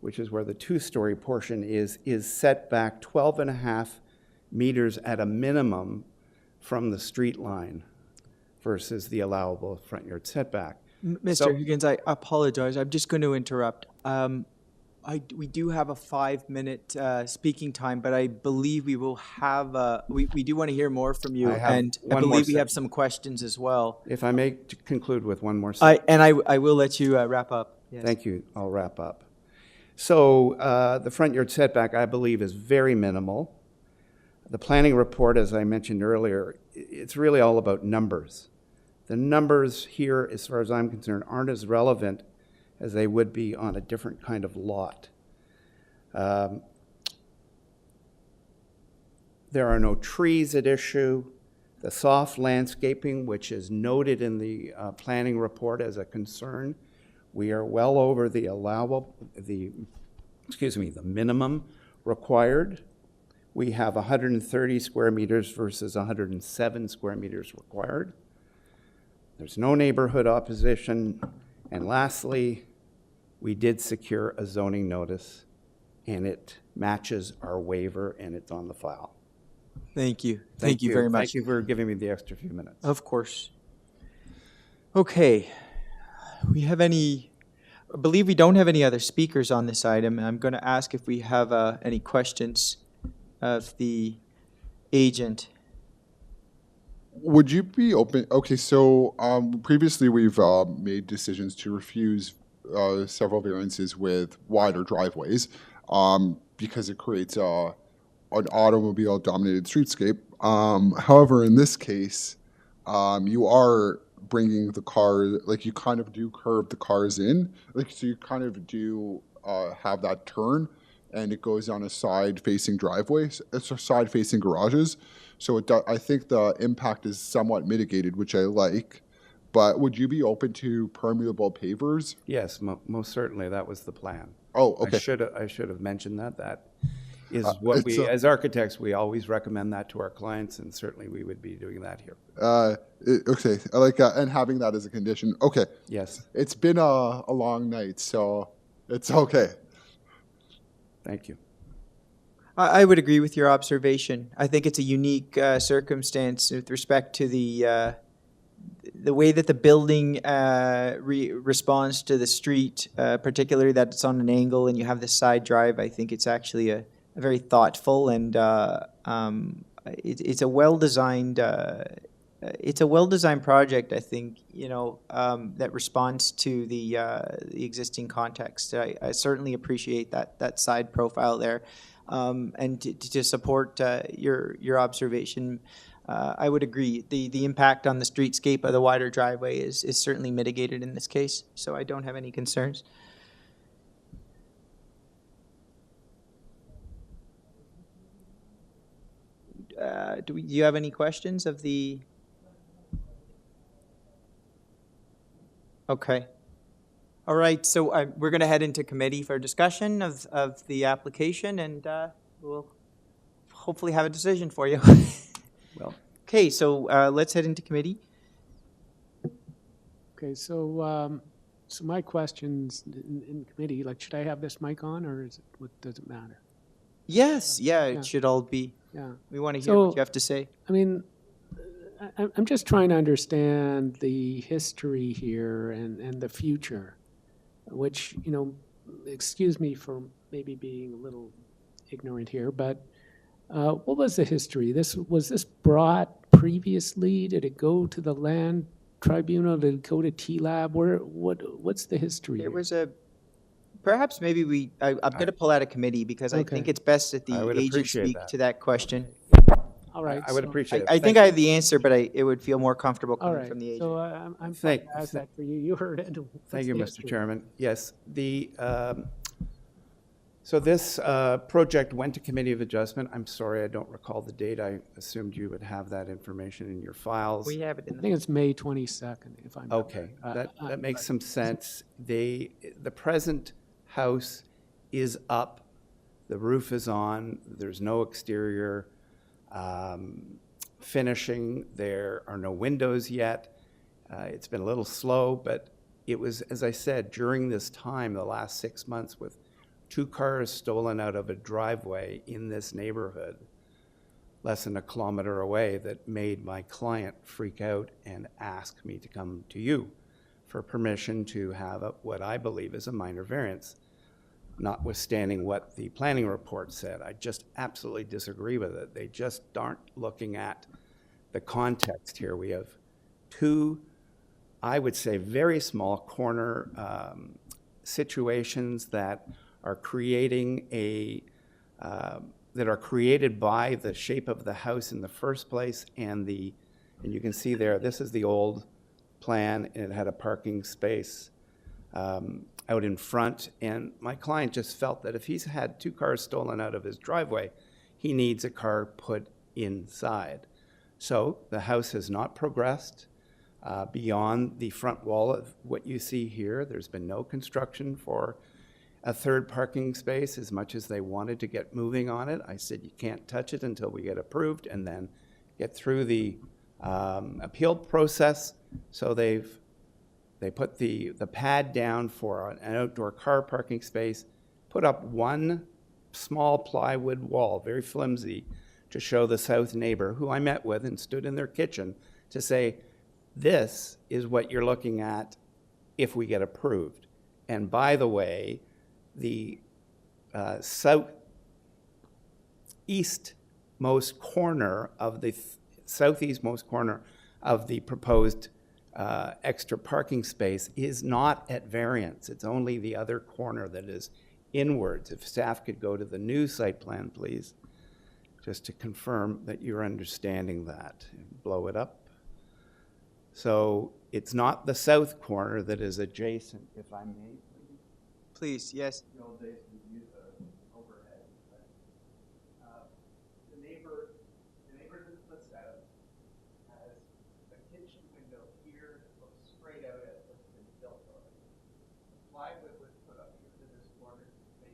which is where the 2-story portion is set back 12.5 meters at a minimum from the street line versus the allowable front yard setback. Mr. Higgins, I apologize. I'm just going to interrupt. We do have a 5-minute speaking time, but I believe we will have, we do want to hear more from you, and I believe we have some questions as well. If I may conclude with one more sentence. I will let you wrap up. Yes. Thank you. I'll wrap up. So the front yard setback, I believe, is very minimal. The planning report, as I mentioned earlier, it's really all about numbers. The numbers here, as far as I'm concerned, aren't as relevant as they would be on a different kind of lot. There are no trees at issue. The soft landscaping, which is noted in the planning report as a concern, we are well over the allowable, the minimum required. We have 130 square meters versus 107 square meters required. There's no neighborhood opposition. And lastly, we did secure a zoning notice, and it matches our waiver, and it's on the file. Thank you. Thank you very much. Thank you for giving me the extra few minutes. Of course. Okay. I believe we don't have any other speakers on this item. I'm going to ask if we have any questions of the agent. Would you be open? Okay, so previously we've made decisions to refuse several variances with wider driveways because it creates an automobile-dominated streetscape. However, in this case, you are bringing the car, like you kind of do curve the cars in, like so you kind of do have that turn, and it goes on a side-facing driveway. It's a side-facing garages, so I think the impact is somewhat mitigated, which I like. But would you be open to permeable pavers? Yes, most certainly. That was the plan. Oh, okay. I should have mentioned that. That is what we, as architects, we always recommend that to our clients, and certainly we would be doing that here. Okay, I like that, and having that as a condition. Okay. Yes. It's been a long night, so it's okay. Thank you. I would agree with your observation. I think it's a unique circumstance with respect to the way that the building responds to the street, particularly that it's on an angle and you have this side drive. I think it's actually a very thoughtful and it's a well-designed project. I think that responds to the existing context. I certainly appreciate that side profile there, and to support your observation. I would agree. The impact on the streetscape of the wider driveway is certainly mitigated in this case, so I don't have any concerns. Do you have any questions of the? Okay. All right, so we're going to head into committee for discussion of the application, and we'll hopefully have a decision for you. Well. Okay, so let's head into committee. Okay, so my questions in committee, like, should I have this mic on, or does it matter? Yes, it should all be. Yeah. We want to hear what you have to say. I mean, I'm just trying to understand the history here and the future, which, excuse me for maybe being a little ignorant here, but what was the history? Was this brought previously? Did it go to the land tribunal? Did it go to TLAB? What's the history? There was perhaps maybe I'm going to pull out a committee because I think it's best that the agent speak to that question. All right. I would appreciate it. I think I have the answer, but it would feel more comfortable coming from the agent. So I'm fine to ask that for you. You heard it. Thank you, Mr. Chairman. Yes, so this project went to Committee of Adjustment. I'm sorry, I don't recall the date. I assumed you would have that information in your files. We have it in I think it's May 22nd, if I'm okay. That makes some sense. The present house is up. The roof is on. There's no exterior finishing. There are no windows yet. It's been a little slow, but it was, as I said, during this time, the last 6 months, with 2 cars stolen out of a driveway in this neighborhood, less than a kilometer away, that made my client freak out and ask me to come to you for permission to have what I believe is a minor variance, notwithstanding what the planning report said. I just absolutely disagree with it. They just aren't looking at the context here. We have 2, I would say, very small corner situations that are creating that are created by the shape of the house in the first place, and you can see there, this is the old plan, and it had a parking space out in front, and my client just felt that if he's had 2 cars stolen out of his driveway, he needs a car put inside. So the house has not progressed beyond the front wall of what you see here. There's been no construction for a third parking space as much as they wanted to get moving on it. I said, you can't touch it until we get approved and then get through the appeal process. So they put the pad down for an outdoor car parking space, put up one small plywood wall, very flimsy, to show the south neighbor, who I met with and stood in their kitchen, to say, this is what you're looking at if we get approved. And by the way, the southeastmost corner of the southeastmost corner of the proposed extra parking space is not at variance. It's only the other corner that is inwards. If staff could go to the new site plan, please, just to confirm that you're understanding that. Blow it up. So it's not the south corner that is adjacent, if I may. Please, yes. The old days we used the overhead. The neighbor to the south has a kitchen window here that looks straight out at what's been built already. The plywood was put up into this corner to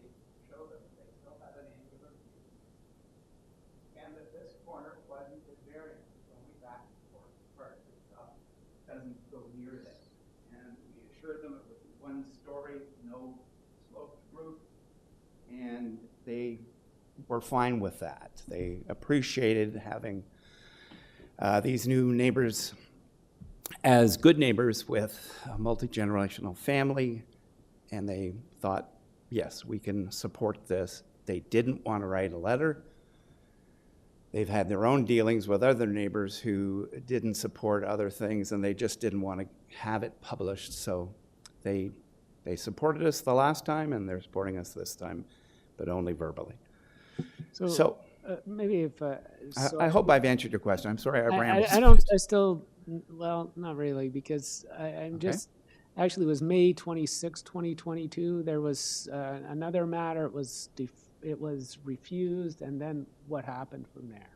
show them they still have an angular view. And that this corner wasn't at variance, it's only back and forth. Part of the stuff doesn't go near them. And we assured them it was 1 story, no sloped roof, and they were fine with that. They appreciated having these new neighbors as good neighbors with a multi-generational family, and they thought, yes, we can support this. They didn't want to write a letter. They've had their own dealings with other neighbors who didn't support other things, and they just didn't want to have it published. So they supported us the last time, and they're supporting us this time, but only verbally. So maybe if I hope I've answered your question. I'm sorry I rambled. Well, not really, because I'm just, actually it was May 26, 2022. There was another matter. It was refused, and then what happened from there?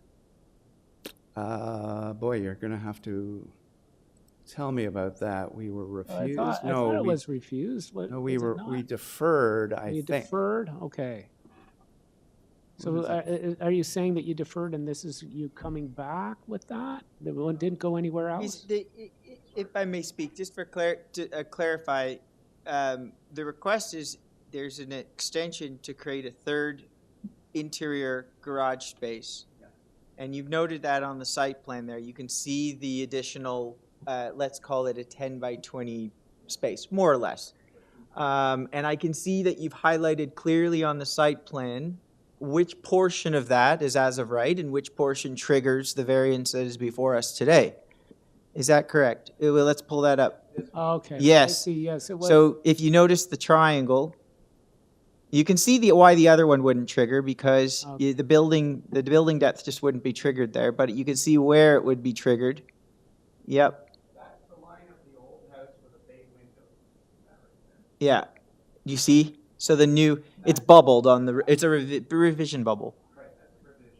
Boy, you're going to have to tell me about that. We were refused. I thought it was refused. No, we deferred, I think. You deferred? Okay. So are you saying that you deferred and this is you coming back with that? The one didn't go anywhere else? If I may speak, just for clarify, the request is there's an extension to create a third interior garage space. Yeah. And you've noted that on the site plan there. You can see the additional, let's call it a 10 by 20 space, more or less. And I can see that you've highlighted clearly on the site plan which portion of that is as of right and which portion triggers the variance that is before us today. Is that correct? Well, let's pull that up. Okay. Yes. I see, yes, it was. So if you notice the triangle, you can see why the other one wouldn't trigger, because the building depth just wouldn't be triggered there, but you can see where it would be triggered. Yep. That's the line of the old house with a bay window. Yeah. You see? So the new, it's bubbled on the, it's a revision bubble. Right, that's a revision.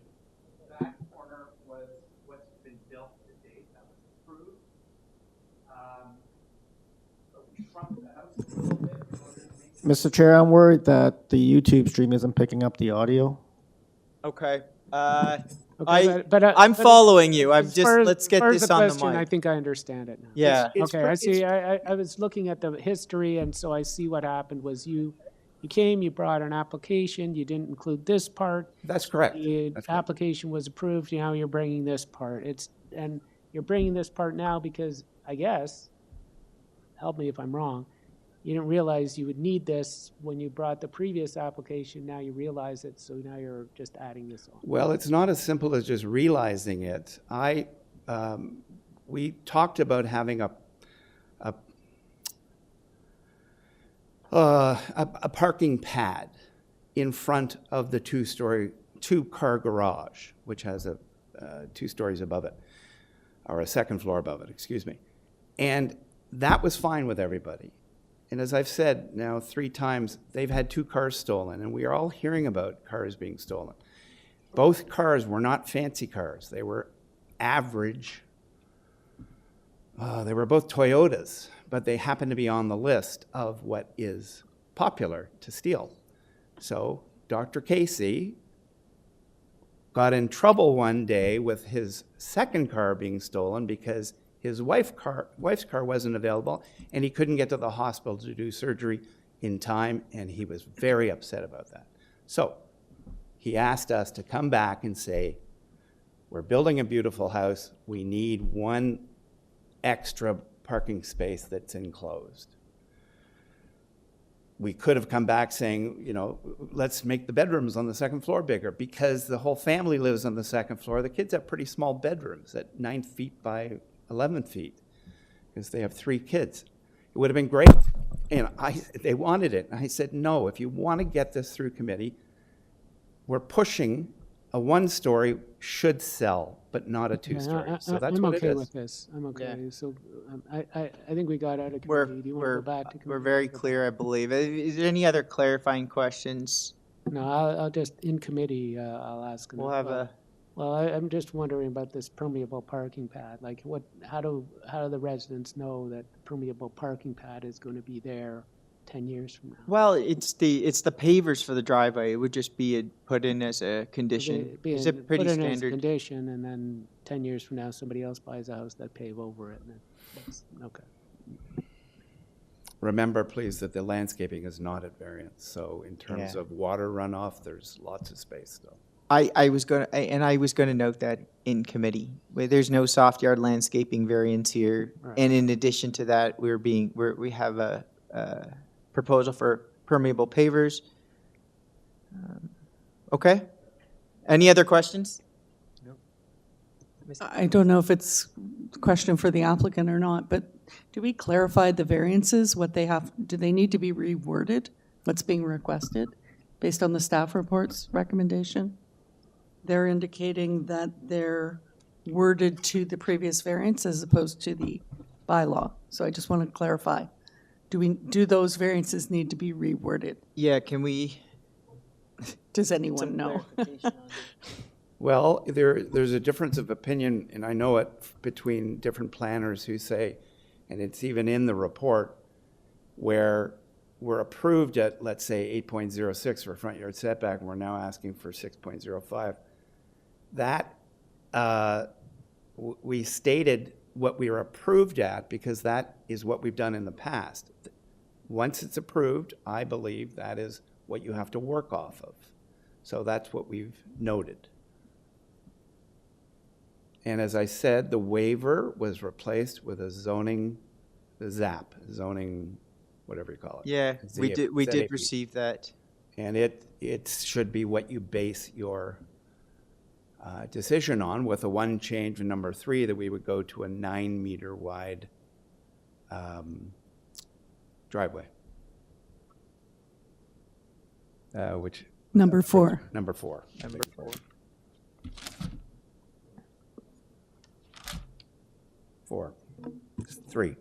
That corner was what's been built to date. That was approved. But we shrunk the house a little bit. Mr. Chair, I'm worried that the YouTube stream isn't picking up the audio. Okay. I'm following you. Let's get this on the mic. I think I understand it now. Yeah. Okay, I see. I was looking at the history, and so I see what happened was you came, you brought an application, you didn't include this part. That's correct. The application was approved, now you're bringing this part. And you're bringing this part now because, I guess, help me if I'm wrong, you didn't realize you would need this when you brought the previous application. Now you realize it, so now you're just adding this on. Well, it's not as simple as just realizing it. We talked about having a parking pad in front of the two-car garage, which has 2 stories above it, or a second floor above it, excuse me. And that was fine with everybody. And as I've said now 3 times, they've had 2 cars stolen, and we are all hearing about cars being stolen. Both cars were not fancy cars. They were average. They were both Toyotas, but they happened to be on the list of what is popular to steal. So Dr. Casey got in trouble one day with his second car being stolen because his wife's car wasn't available, and he couldn't get to the hospital to do surgery in time, and he was very upset about that. So he asked us to come back and say, we're building a beautiful house. We need one extra parking space that's enclosed. We could have come back saying, you know, let's make the bedrooms on the second floor bigger, because the whole family lives on the second floor. The kids have pretty small bedrooms at 9 feet by 11 feet because they have 3 kids. It would have been great. And they wanted it. And I said, no, if you want to get this through committee, we're pushing a 1-story should sell, but not a 2-story. So that's I'm what okay it is. with this. I'm okay. Yeah. So I think we got out of committee. Do you want to go back to committee? We're very clear, I believe. Is there any other clarifying questions? No, I'll just, in committee, I'll ask. We'll have a. Well, I'm just wondering about this permeable parking pad. Like, how do the residents know that the permeable parking pad is going to be there 10 years from now? Well, it's the pavers for the driveway. It would just be put in as a condition. It's a pretty put in as a standard. condition, and then 10 years from now, somebody else buys a house that pave over it. And it's, okay. Remember, please, that the landscaping is not at variance. So in terms of water runoff, there's lots of space still. I was going to note that in committee, where there's no soft yard landscaping variance here, Right. and in addition to that, we have a proposal for permeable pavers. Okay. Any other questions? I don't know if it's a question for the applicant or not, but do we clarify the variances, what they have, do they need to be reworded? What's being requested based on the staff report's recommendation? They're indicating that they're worded to the previous variance as opposed to the bylaw. So I just want to clarify. Do those variances need to be reworded? Yeah, can we? Does anyone know? Well, there's a difference of opinion, and I know it, between different planners who say, and it's even in the report, where we're approved at, let's say, 8.06 for front yard setback, and we're now asking for 6.05. That, we stated what we were approved at because that is what we've done in the past. Once it's approved, I believe that is what you have to work off of. So that's what we've noted. And as I said, the waiver was replaced with a zoning, whatever you call it. Yeah, we did receive that. And it should be what you base your decision on, with a 1 change in number 3, that we would go to a 9-meter wide driveway. Which Number 4. Number 4. Number 4. 4. 3.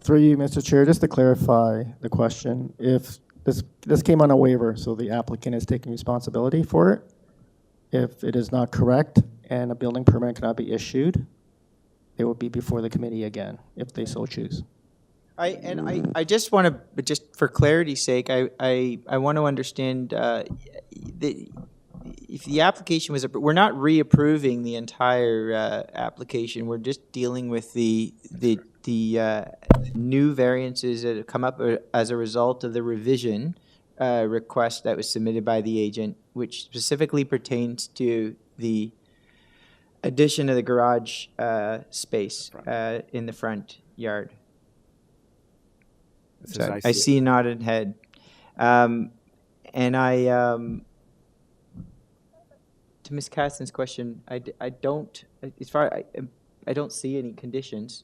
Through you, Mr. Chair, just to clarify the question, if this came on a waiver, so the applicant is taking responsibility for it. If it is not correct and a building permit cannot be issued, it will be before the committee again, if they so choose. I just want to, but just for clarity's sake, I want to understand if the application was, we're not reapproving the entire application. We're just dealing with the new variances that have come up as a result of the revision request that was submitted by the agent, which specifically pertains to the addition of the garage space in the front yard. So I see a nodded head. And to Ms. Caston's question, I don't, as far, I don't see any conditions.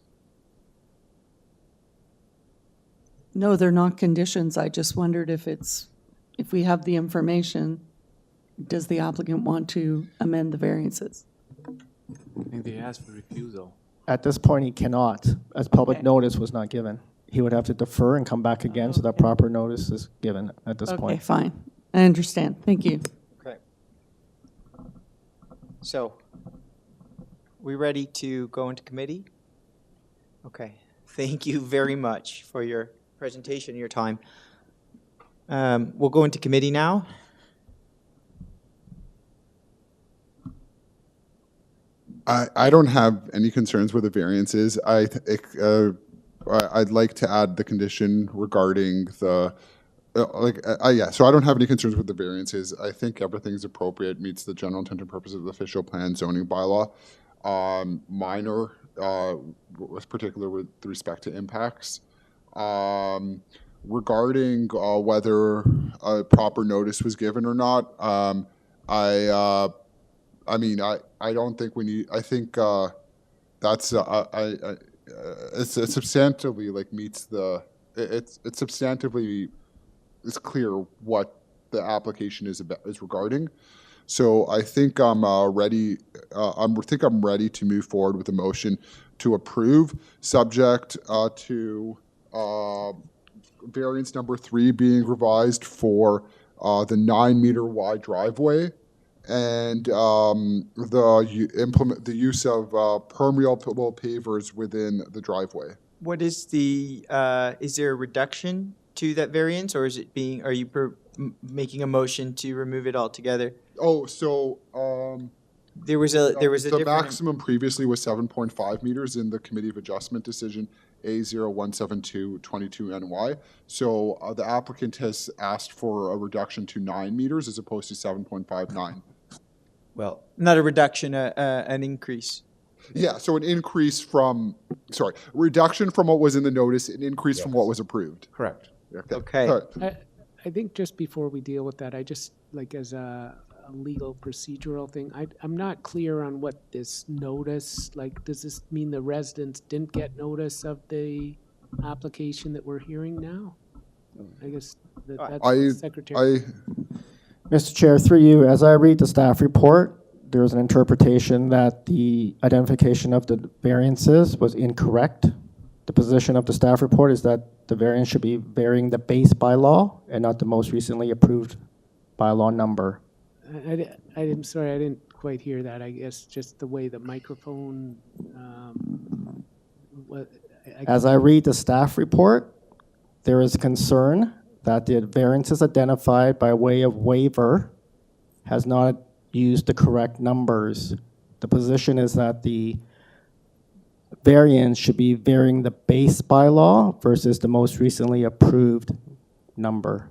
No, they're not conditions. I just wondered if we have the information, does the applicant want to amend the variances? I think they asked for refusal. At this point, he cannot, as public notice was not given. He would have to defer and come back again, so that proper notice is given at this point. Okay, fine. I understand. Thank you. Okay. So, we ready to go into committee? Okay. Thank you very much for your presentation, your time. We'll go into committee now. I don't have any concerns with the variances. I'd like to add the condition regarding the, yeah, so I don't have any concerns with the variances. I think everything's appropriate, meets the general intent and purpose of the official plan zoning bylaw. Minor, with particular with respect to impacts. Regarding whether a proper notice was given or not, I mean, I don't think we need, I think that's, it's substantively like meets the, it's substantively, it's clear what the application is about, is regarding. So I think I'm ready, I'm ready to move forward with a motion to approve, subject to variance number 3 being revised for the 9-meter wide driveway, and the use of permeable pavers within the driveway. What is the, is there a reduction to that variance, or is it being, are you making a motion to remove it altogether? Oh, so there was a the different maximum previously was 7.5 meters in the Committee of Adjustment decision A017222NY. So the applicant has asked for a reduction to 9 meters as opposed to 7.59. Well, not a reduction, an increase. Yeah, so an increase from, sorry, reduction from what was in the notice, an increase from what was approved. Correct. Okay. All right. I think just before we deal with that, I just, like as a legal procedural thing, I'm not clear on what this notice, like, does this mean the residents didn't get notice of the application that we're hearing now? I guess that's the secretary. Mr. Chair, through you, as I read the staff report, there's an interpretation that the identification of the variances was incorrect. The position of the staff report is that the variance should be varying the base bylaw and not the most recently approved bylaw number. I'm sorry, I didn't quite hear that. I guess just the way the microphone. As I read the staff report, there is concern that the variances identified by way of waiver has not used the correct numbers. The position is that the variance should be varying the base bylaw versus the most recently approved number.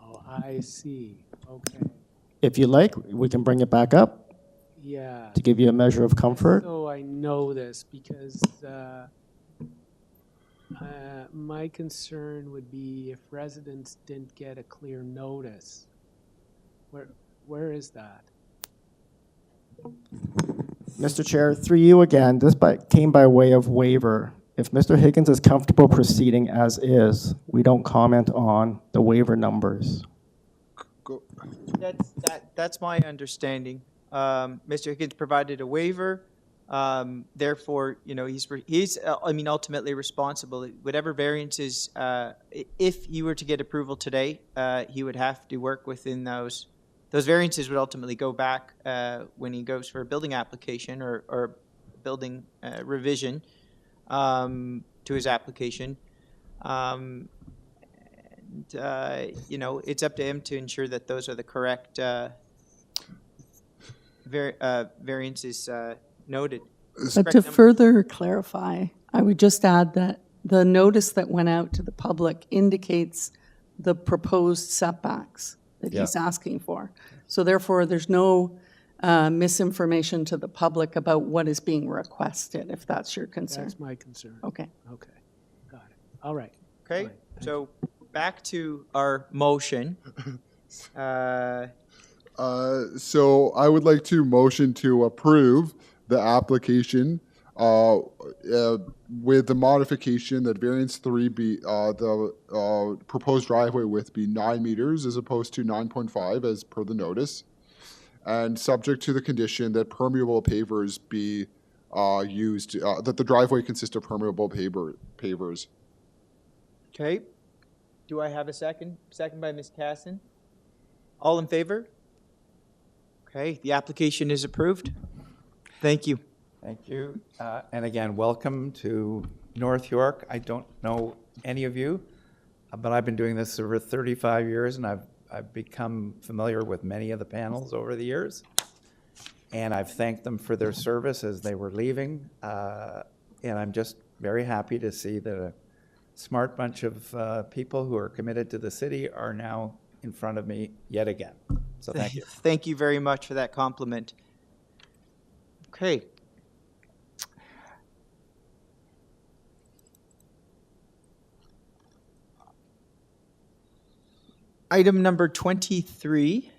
Oh, I see. Okay. If you like, we can bring it back up. Yeah. To give you a measure of comfort. So I know this because my concern would be if residents didn't get a clear notice. Where is that? Mr. Chair, through you again, this came by way of waiver. If Mr. Higgins is comfortable proceeding as is, we don't comment on the waiver numbers. That's my understanding. Mr. Higgins provided a waiver. Therefore, you know, he's I mean, ultimately responsible. Whatever variances, if he were to get approval today, he would have to work within those. Those variances would ultimately go back when he goes for a building application or building revision to his application. And, you know, it's up to him to ensure that those are the correct variances noted. But to further clarify, I would just add that the notice that went out to the public indicates the proposed setbacks that he's asking for. So therefore, there's no misinformation to the public about what is being requested, if that's your concern. That's my concern. Okay. Okay. Got it. All right. Okay. All right. So back to our motion. So I would like to motion to approve the application with the modification that variance 3 be the proposed driveway width be 9 meters as opposed to 9.5 as per the notice, and subject to the condition that permeable pavers be used, that the driveway consists of permeable pavers. Okay. Do I have a second? Second by Ms. Casson. All in favor? Okay, the application is approved. Thank you. Thank you. And again, welcome to North York. I don't know any of you, but I've been doing this over 35 years, and I've become familiar with many of the panels over the years. And I've thanked them for their service as they were leaving. And I'm just very happy to see that a smart bunch of people who are committed to the city are now in front of me yet again. So thank you. Thank you very much for that compliment. Okay. Item number 23.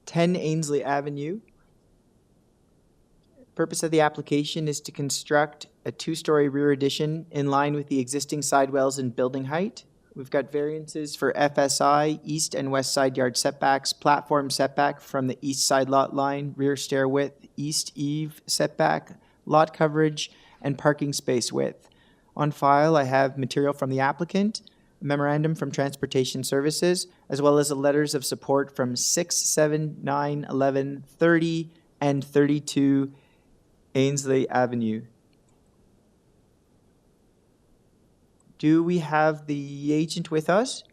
(10 Ansley Avenue). Purpose of the application is to construct a two-story rear addition in line with the existing sidewalls and building height. We've got variances for FSI, east and west side yard setbacks, platform setback from the east side lot line, rear stair width, east eave setback, lot coverage, and parking space width. On file, I have material from the applicant, a memorandum from Transportation Services, as well as the letters of support from 6, 7, 9, 11, 30, and 32 Ansley Avenue. Do we have the agent with us?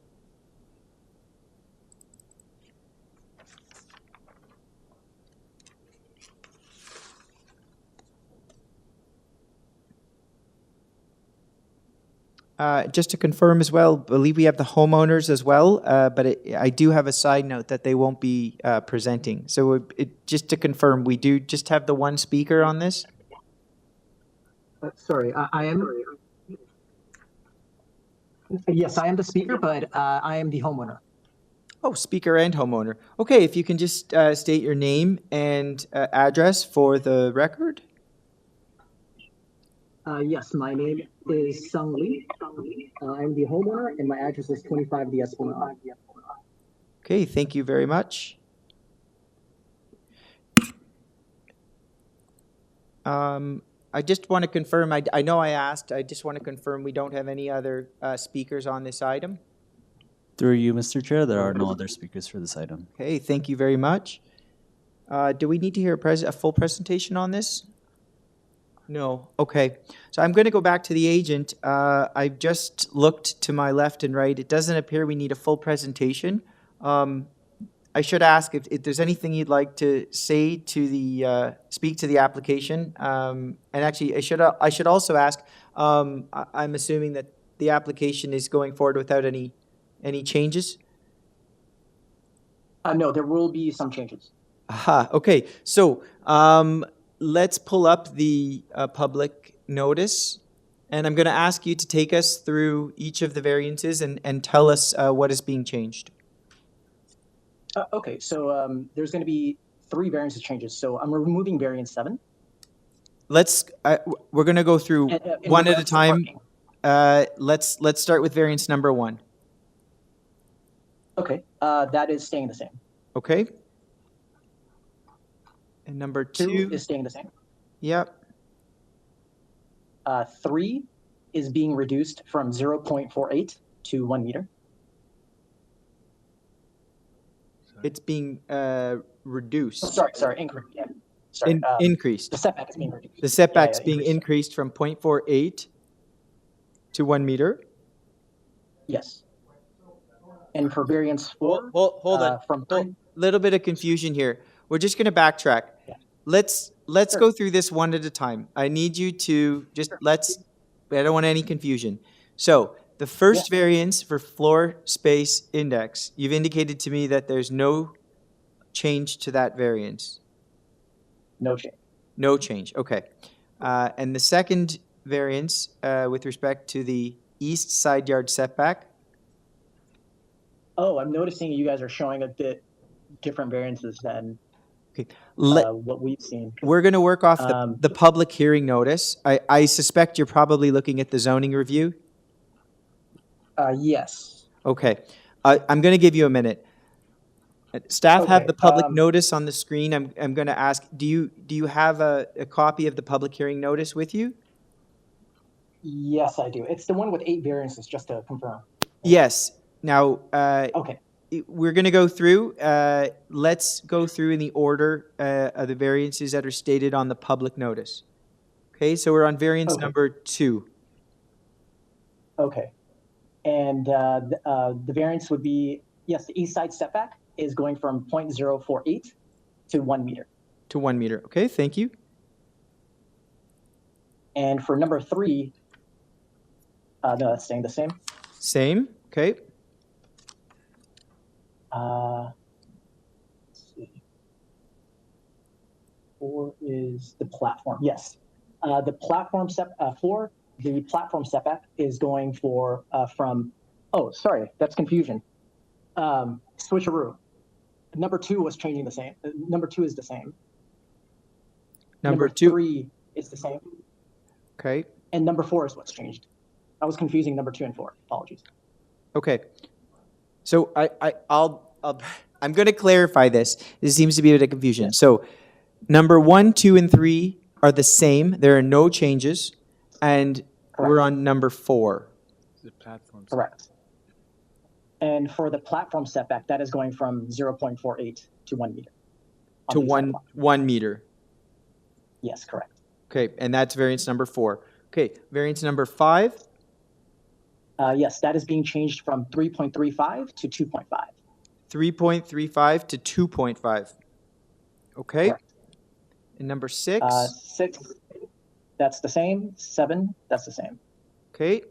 Just to confirm as well, I believe we have the homeowners as well, but I do have a side note that they won't be presenting. So just to confirm, we do just have the one speaker on this? Sorry, I am. Yes, I am the speaker, but I am the homeowner. Oh, speaker and homeowner. Okay, if you can just state your name and address for the record. Yes, my name is Sung Lee. I'm the homeowner, and my address is 25 the Esplanade. Okay, thank you very much. I just want to confirm, I know I asked, I just want to confirm we don't have any other speakers on this item. Through you, Mr. Chair, there are no other speakers for this item. Okay, thank you very much. Do we need to hear a full presentation on this? No. Okay. So I'm going to go back to the agent. I've just looked to my left and right. It doesn't appear we need a full presentation. I should ask if there's anything you'd like to say to the speak to the application. And actually, I should also ask. I'm assuming that the application is going forward without any changes. No, there will be some changes. Aha. Okay. So. Let's pull up the public notice, and I'm going to ask you to take us through each of the variances and tell us what is being changed. Okay, so there's going to be 3 variances changes. So I'm removing variance 7. We're going to go through one at a time. Let's start with variance number 1. Okay, that is staying the same. Okay. And number 2 is staying the same. Yep. 3 is being reduced from 0.48 to 1 meter. It's being reduced. Oh, sorry, increased. Yeah. Sorry, increased. The setback is being reduced. The setback's being increased from 0.48 to 1 meter. Yes. And for variance 4, hold on. From little bit of confusion here. We're just going to backtrack. Yeah. Let's go through this one at a time. I need you to just I don't want any confusion. So the first variance for floor space index, you've indicated to me that there's no change to that variance. No change. No change. Okay. And the second variance with respect to the east side yard setback. Oh, I'm noticing you guys are showing a bit different variances than what we've seen. We're going to work off the public hearing notice. I suspect you're probably looking at the zoning review. Yes. Okay. I'm going to give you a minute. Staff have the public notice on the screen. I'm going to ask, do you have a copy of the public hearing notice with you? Yes, I do. It's the one with 8 variances, just to confirm. Yes. Now, okay. we're going to go through. Let's go through in the order of the variances that are stated on the public notice. Okay, so we're on variance number 2. Okay. And the variance would be, yes, the east side setback is going from 0.048 to 1 meter. To 1 meter. Okay, thank you. And for number 3, no, that's staying the same. Same, okay. Let's see. 4 is the platform. Yes. The platform the platform setback is going for from, oh, sorry, that's confusion. Switcheroo. Number 2 was changing the same. Number 2 is the same. Number 2. 3 is the same. Okay. And number 4 is what's changed. I was confusing number 2 and 4. Apologies. Okay. So I'm going to clarify this. This seems to be a bit of confusion. Yeah. So number 1, 2, and 3 are the same. There are no changes. And correct. We're on number 4. The platform. Correct. And for the platform setback, that is going from 0.48 to 1 meter. To 1 meter. Yes, correct. Okay, and that's variance number 4. Okay, variance number 5. Yes, that is being changed from 3.35 to 2.5. 3.35 to 2.5. Okay. Correct. And number 6? 6, that's the same. 7, that's the same. Okay.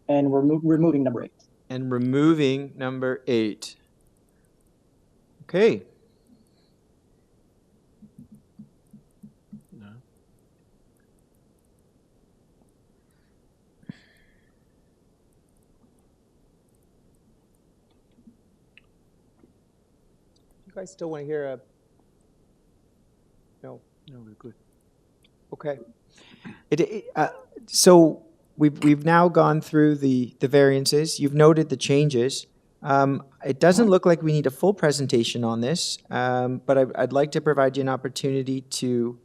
And we're removing number 8. And removing number 8. Okay. No. You guys still want to hear a... No. No, we're good. Okay. So we've now gone through the variances. You've noted the changes. It doesn't look like we need a full presentation on this, but I'd like to provide you an opportunity to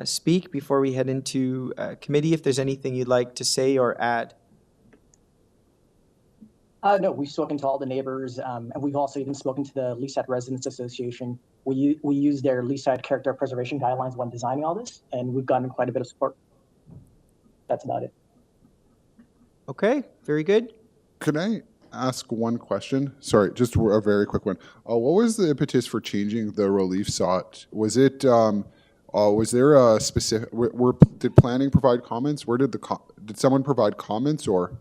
speak before we head into committee, if there's anything you'd like to say or add. No, we've spoken to all the neighbors, and we've also even spoken to the Leaside Residents Association. We use their Leaside character preservation guidelines when designing all this, and we've gotten quite a bit of support. That's about it. Okay, very good. Can I ask one question? Sorry, just a very quick one. What was the impetus for changing the relief sought? Was it, was there a specific, did planning provide comments? Where did did someone provide comments, or?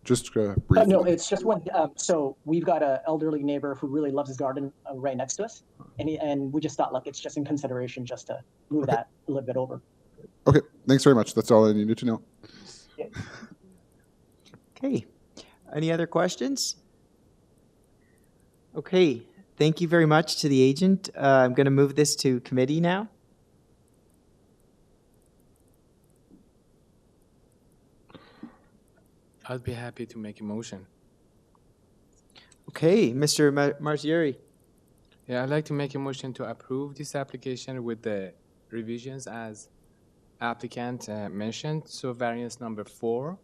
Just briefly. No, it's just when, so we've got an elderly neighbor who really loves his garden right next to us. And we just thought, like, it's just in consideration just to move that a little bit over. Okay, thanks very much. That's all I needed to know. Yeah. Okay, any other questions? Okay, thank you very much to the agent. I'm going to move this to committee now. I'd be happy to make a motion. Okay, Mr. Marzieri. Yeah, I'd like to make a motion to approve this application with the revisions as applicant mentioned. So variance number 4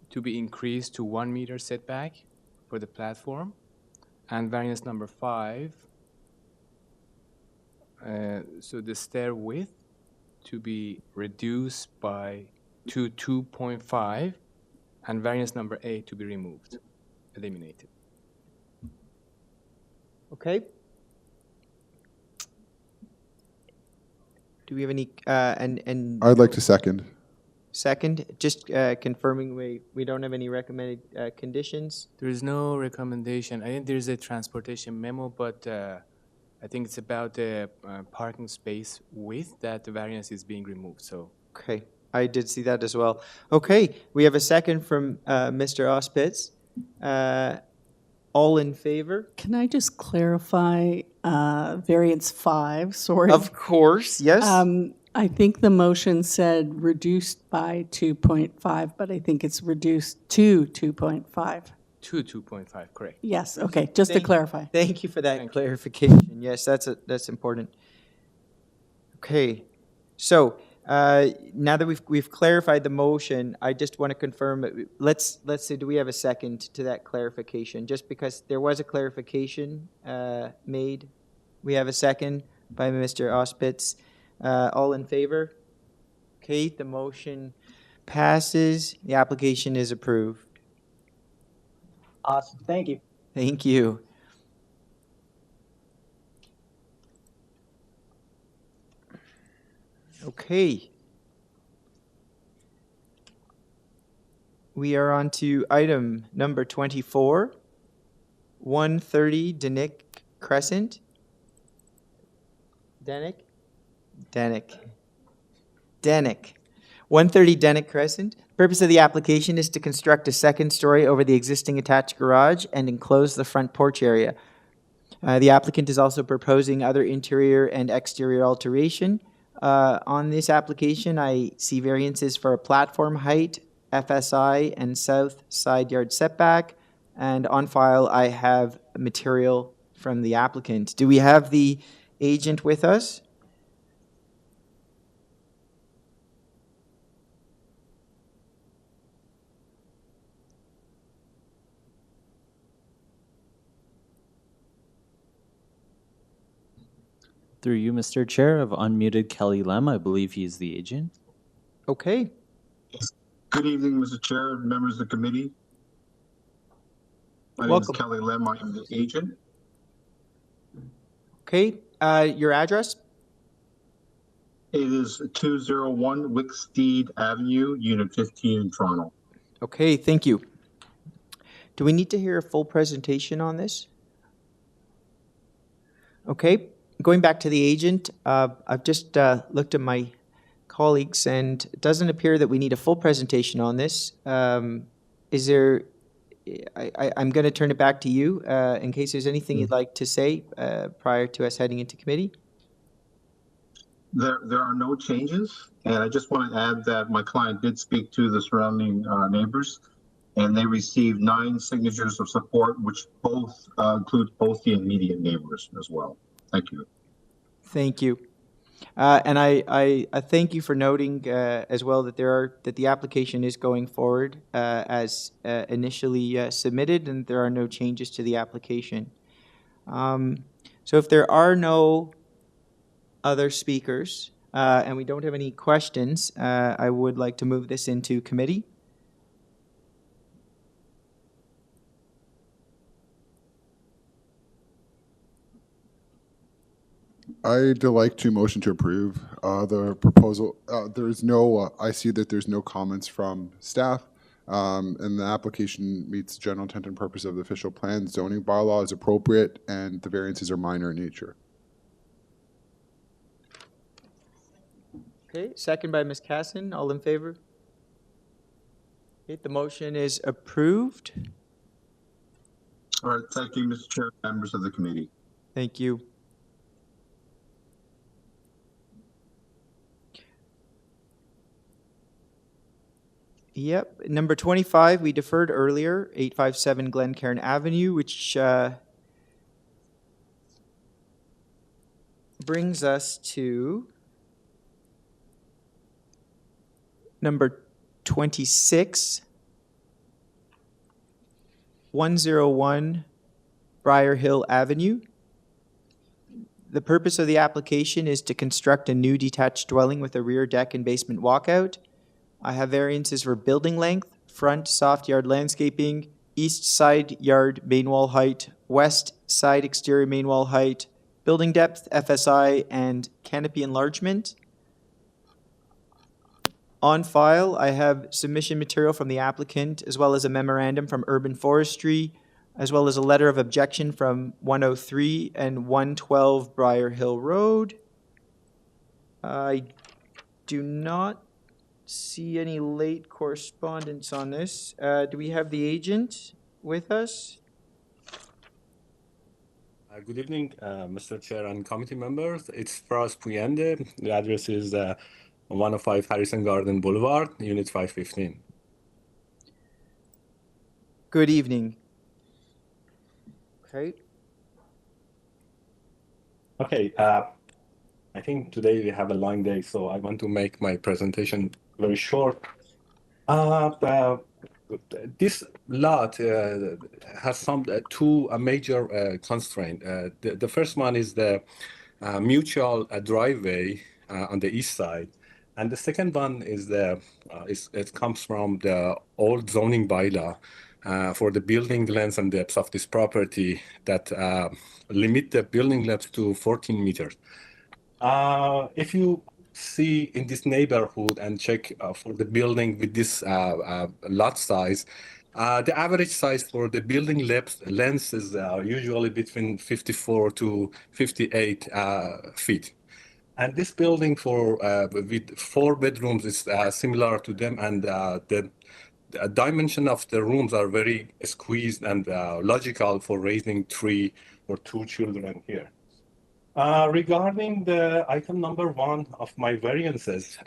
to be increased to 1 meter setback for the platform, and variance number 5, so the stair width to be reduced to 2.5, and variance number 8 to be removed, eliminated. Okay. Do we have any, and I'd like to second. Second, just confirming we don't have any recommended conditions? There is no recommendation. I think there's a transportation memo, but I think it's about the parking space width that the variance is being removed, so. Okay. I did see that as well. Okay, we have a second from Mr. Auspitz. All in favor? Can I just clarify variance 5? Sorry. Of course, yes. I think the motion said reduced by 2.5, but I think it's reduced to 2.5. To 2.5, correct. Yes, okay, just to clarify. Thank you for that clarification. Yes, that's important. Okay, so Now that we've clarified the motion, I just want to confirm, let's say, do we have a second to that clarification? Just because there was a clarification made. We have a second by Mr. Auspitz. All in favor? Okay, the motion passes. The application is approved. Awesome. Thank you. Thank you. Okay. We are on to item number 24, 130 Denic Crescent. Denic? Denic. 130 Denic Crescent. The purpose of the application is to construct a second story over the existing attached garage and enclose the front porch area. The applicant is also proposing other interior and exterior alteration. On this application, I see variances for a platform height, FSI, and south side yard setback. And on file, I have material from the applicant. Do we have the agent with us? Through you, Mr. Chair, I've unmuted Kelly Lem. I believe he's the agent. Okay. Good evening, Mr. Chair, members of the committee. My name is Kelly Lem. I am the agent. Okay. Your address? It is 201 Wicksteed Avenue, Unit 15 in Toronto. Okay, thank you. Do we need to hear a full presentation on this? Okay. Going back to the agent, I've just looked at my colleagues, and it doesn't appear that we need a full presentation on this. Is there? I'm going to turn it back to you in case there's anything you'd like to say prior to us heading into committee. There are no changes, and I just want to add that my client did speak to the surrounding neighbors, and they received 9 signatures of support, which both includes both the immediate neighbors as well. Thank you. Thank you. And I thank you for noting as well that the application is going forward as initially submitted, and there are no changes to the application. So if there are no other speakers and we don't have any questions, I would like to move this into committee. I'd like to motion to approve the proposal. There's no, I see that there's no comments from staff, and the application meets the general intent and purpose of the official plan. Zoning bylaw is appropriate, and the variances are minor in nature. Okay, second by Ms. Casson. All in favor? Okay, the motion is approved. All right, thank you, Mr. Chair, members of the committee. Thank you. Yep, number 25, we deferred earlier, 857 Glencairn Avenue, which brings us to number 26, 101 Brier Hill Avenue. The purpose of the application is to construct a new detached dwelling with a rear deck and basement walkout. I have variances for building length, front soft yard landscaping, east side yard main wall height, west side exterior main wall height, building depth, FSI, and canopy enlargement. On file, I have submission material from the applicant, as well as a memorandum from Urban Forestry, as well as a letter of objection from 103 and 112 Brier Hill Road. I do not see any late correspondence on this. Do we have the agent with us? Good evening, Mr. Chair and committee members. It's Faraz Puyende. The address is 105 Harrison Garden Boulevard, Unit 515. Good evening. Okay. Okay. I think today we have a long day, so I want to make my presentation very short. This lot has some two major constraints. The first one is the mutual driveway on the east side, and the second one is it comes from the old zoning bylaw for the building lengths and depths of this property that limit the building length to 14 meters. If you see in this neighborhood and check for the building with this lot size, the average size for the building length is usually between 54 to 58 feet. And this building with 4 bedrooms is similar to them, and the dimension of the rooms are very squeezed and logical for raising 3 or 2 children here. Regarding the item number 1 of my variances,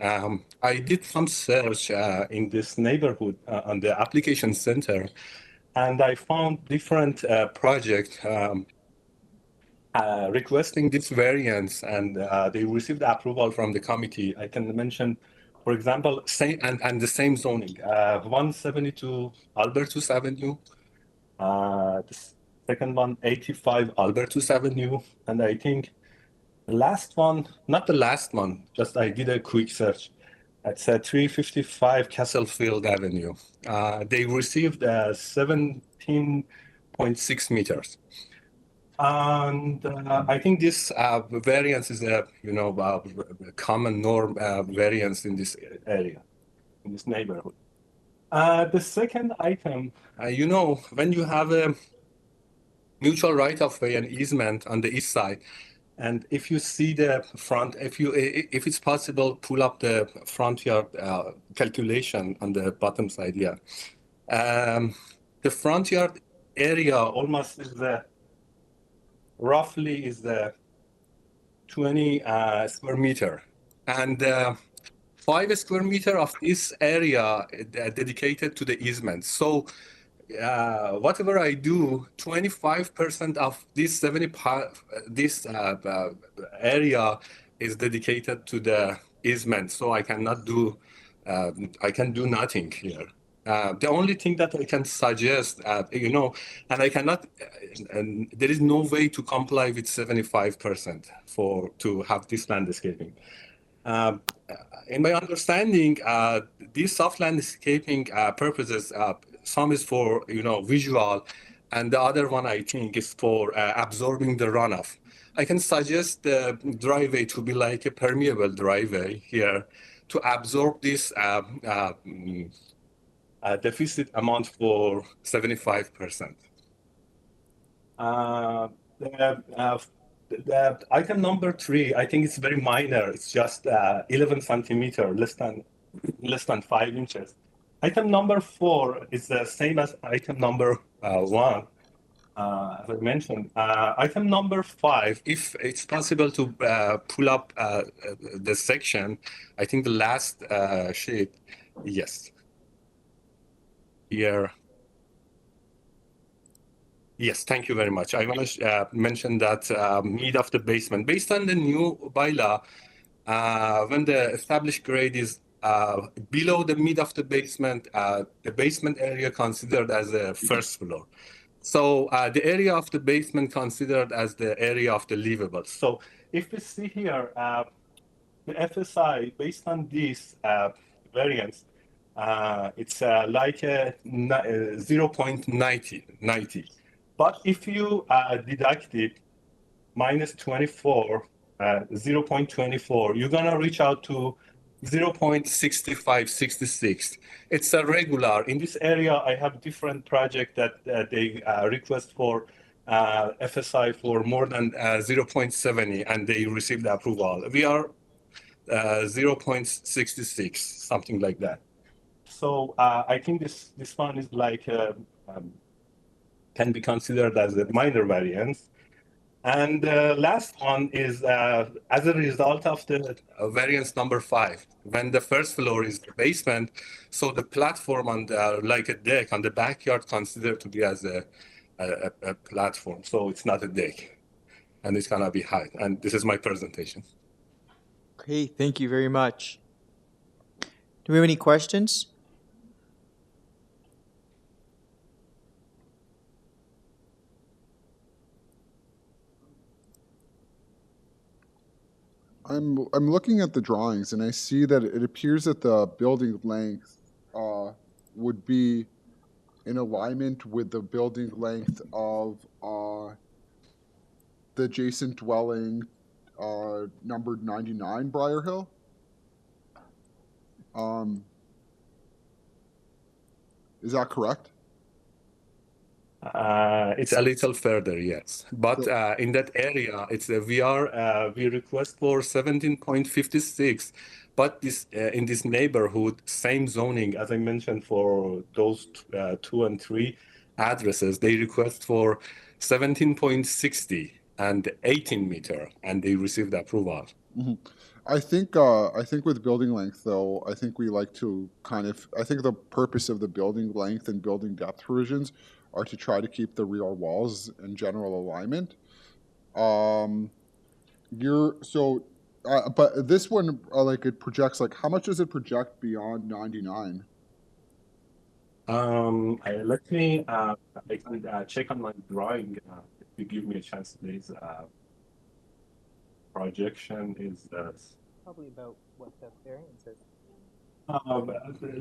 I did some search in this neighborhood on the application center, and I found different projects requesting this variance, and they received approval from the committee. I can mention, for example, the same zoning, 172 Albertus Avenue, the second one, 85 Albertus Avenue, and I think the last one, not the last one, just I did a quick search. It's 355 Castlefield Avenue. They received 17.6 meters. And I think this variance is a common norm variance in this area, in this neighborhood. The second item, when you have a mutual right-of-way and easement on the east side, and if you see the front, if it's possible, pull up the front yard calculation on the bottom side here. The front yard area almost is roughly is the 20 square meter, and 5 square meter of this area dedicated to the easement. So whatever I do, 25% of this area is dedicated to the easement. So I cannot do, I can do nothing here. The only thing that I can suggest, and I cannot, and there is no way to comply with 75% to have this landscaping. In my understanding, these soft landscaping purposes, some is for visual, and the other one I think is for absorbing the runoff. I can suggest the driveway to be like a permeable driveway here to absorb this deficit amount for 75%. The item number 3, I think it's very minor. It's just 11 centimeter, less than 5 inches. Item number 4 is the same as item number 1, as I mentioned. Item number 5, if it's possible to pull up the section, I think the last sheet, yes. Here. Yes, thank you very much. I want to mention that mid of the basement. Based on the new bylaw, when the established grade is below the mid of the basement area considered as a first floor. So the area of the basement considered as the area of the livable. So if we see here, the FSI, based on this variance, it's like a 0.90. But if you deduct it minus 24, 0.24, you're gonna reach out to 0.6566. It's a regular. In this area, I have different projects that they request for FSI for more than 0.70, and they received approval. We are 0.66, something like that. So I think this one is like can be considered as a minor variance. And the last one is as a result of the variance number 5, when the first floor is the basement, so the platform on the, like a deck on the backyard considered to be as a platform. So it's not a deck, and it's gonna be high. And this is my presentation. Great, thank you very much. Do we have any questions? I'm looking at the drawings and I see that it appears that the building length would be in alignment with the building length of the adjacent dwelling numbered 99 Brier Hill. Is that correct? It's a little further, yes. But in that area, it's a we request for 17.56. But this in this neighborhood, same zoning as I mentioned for those 2 and 3 addresses, they request for 17.60 and 18 meter, and they received approval. Mm-hmm. I think with building length though, I think we like to I think the purpose of the building length and building depth provisions are to try to keep the rear walls in general alignment. But this one, like it projects, like how much does it project beyond 99? Let me, I can check on my drawing, if you give me a chance, please. Projection is probably about what the variance is.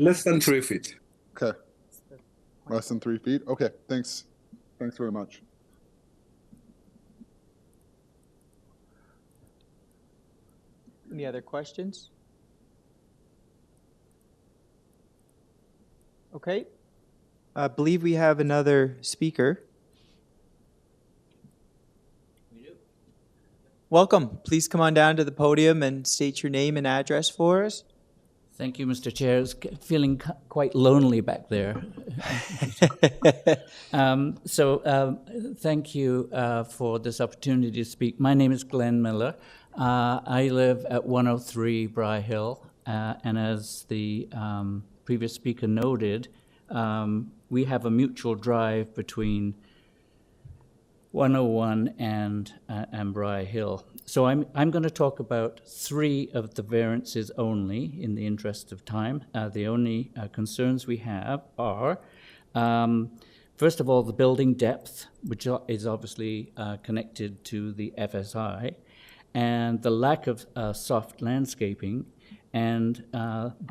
Less than 3 feet. Okay. Less than 3 feet? Okay, thanks. Thanks very much. Any other questions? Okay. I believe we have another speaker. We do. Welcome. Please come on down to the podium and state your name and address for us. Thank you, Mr. Chair. It's feeling quite lonely back there. Thank you for this opportunity to speak. My name is Glenn Miller. I live at 103 Brier Hill, and as the previous speaker noted, we have a mutual drive between 101 and Brier Hill. So I'm going to talk about 3 of the variances only in the interest of time. The only concerns we have are, first of all, the building depth, which is obviously connected to the FSI, and the lack of soft landscaping. And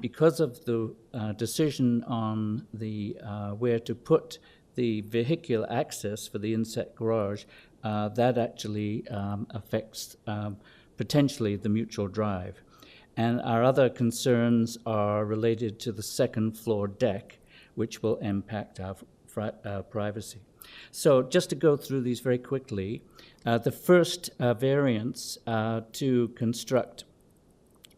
because of the decision on the where to put the vehicular access for the inset garage, that actually affects potentially the mutual drive. And our other concerns are related to the second floor deck, which will impact our privacy. So just to go through these very quickly, the first variance to construct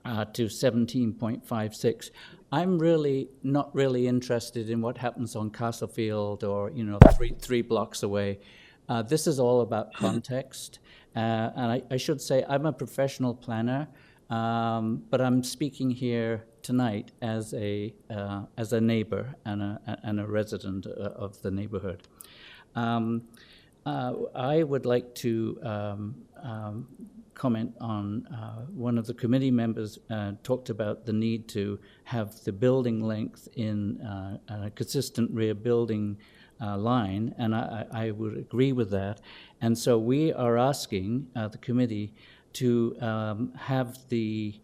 to 17.56. I'm really not really interested in what happens on Castlefield or, you know, three blocks away. This is all about context. And I should say I'm a professional planner, but I'm speaking here tonight as a neighbor and a resident of the neighborhood. I would like to comment on one of the committee members talked about the need to have the building length in a consistent rear building line, and I would agree with that. And so we are asking the committee to have the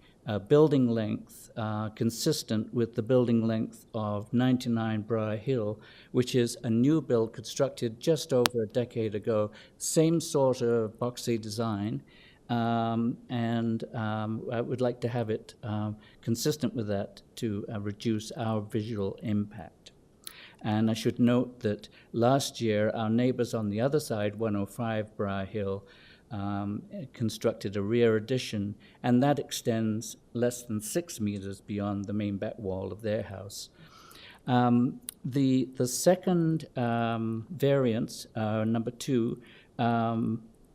building length consistent with the building length of 99 Brier Hill, which is a new build constructed just over a decade ago, same sort of boxy design. And I would like to have it consistent with that to reduce our visual impact. And I should note that last year, our neighbors on the other side, 105 Brier Hill, constructed a rear addition, and that extends less than 6 meters beyond the main back wall of their house. The second variance, number 2,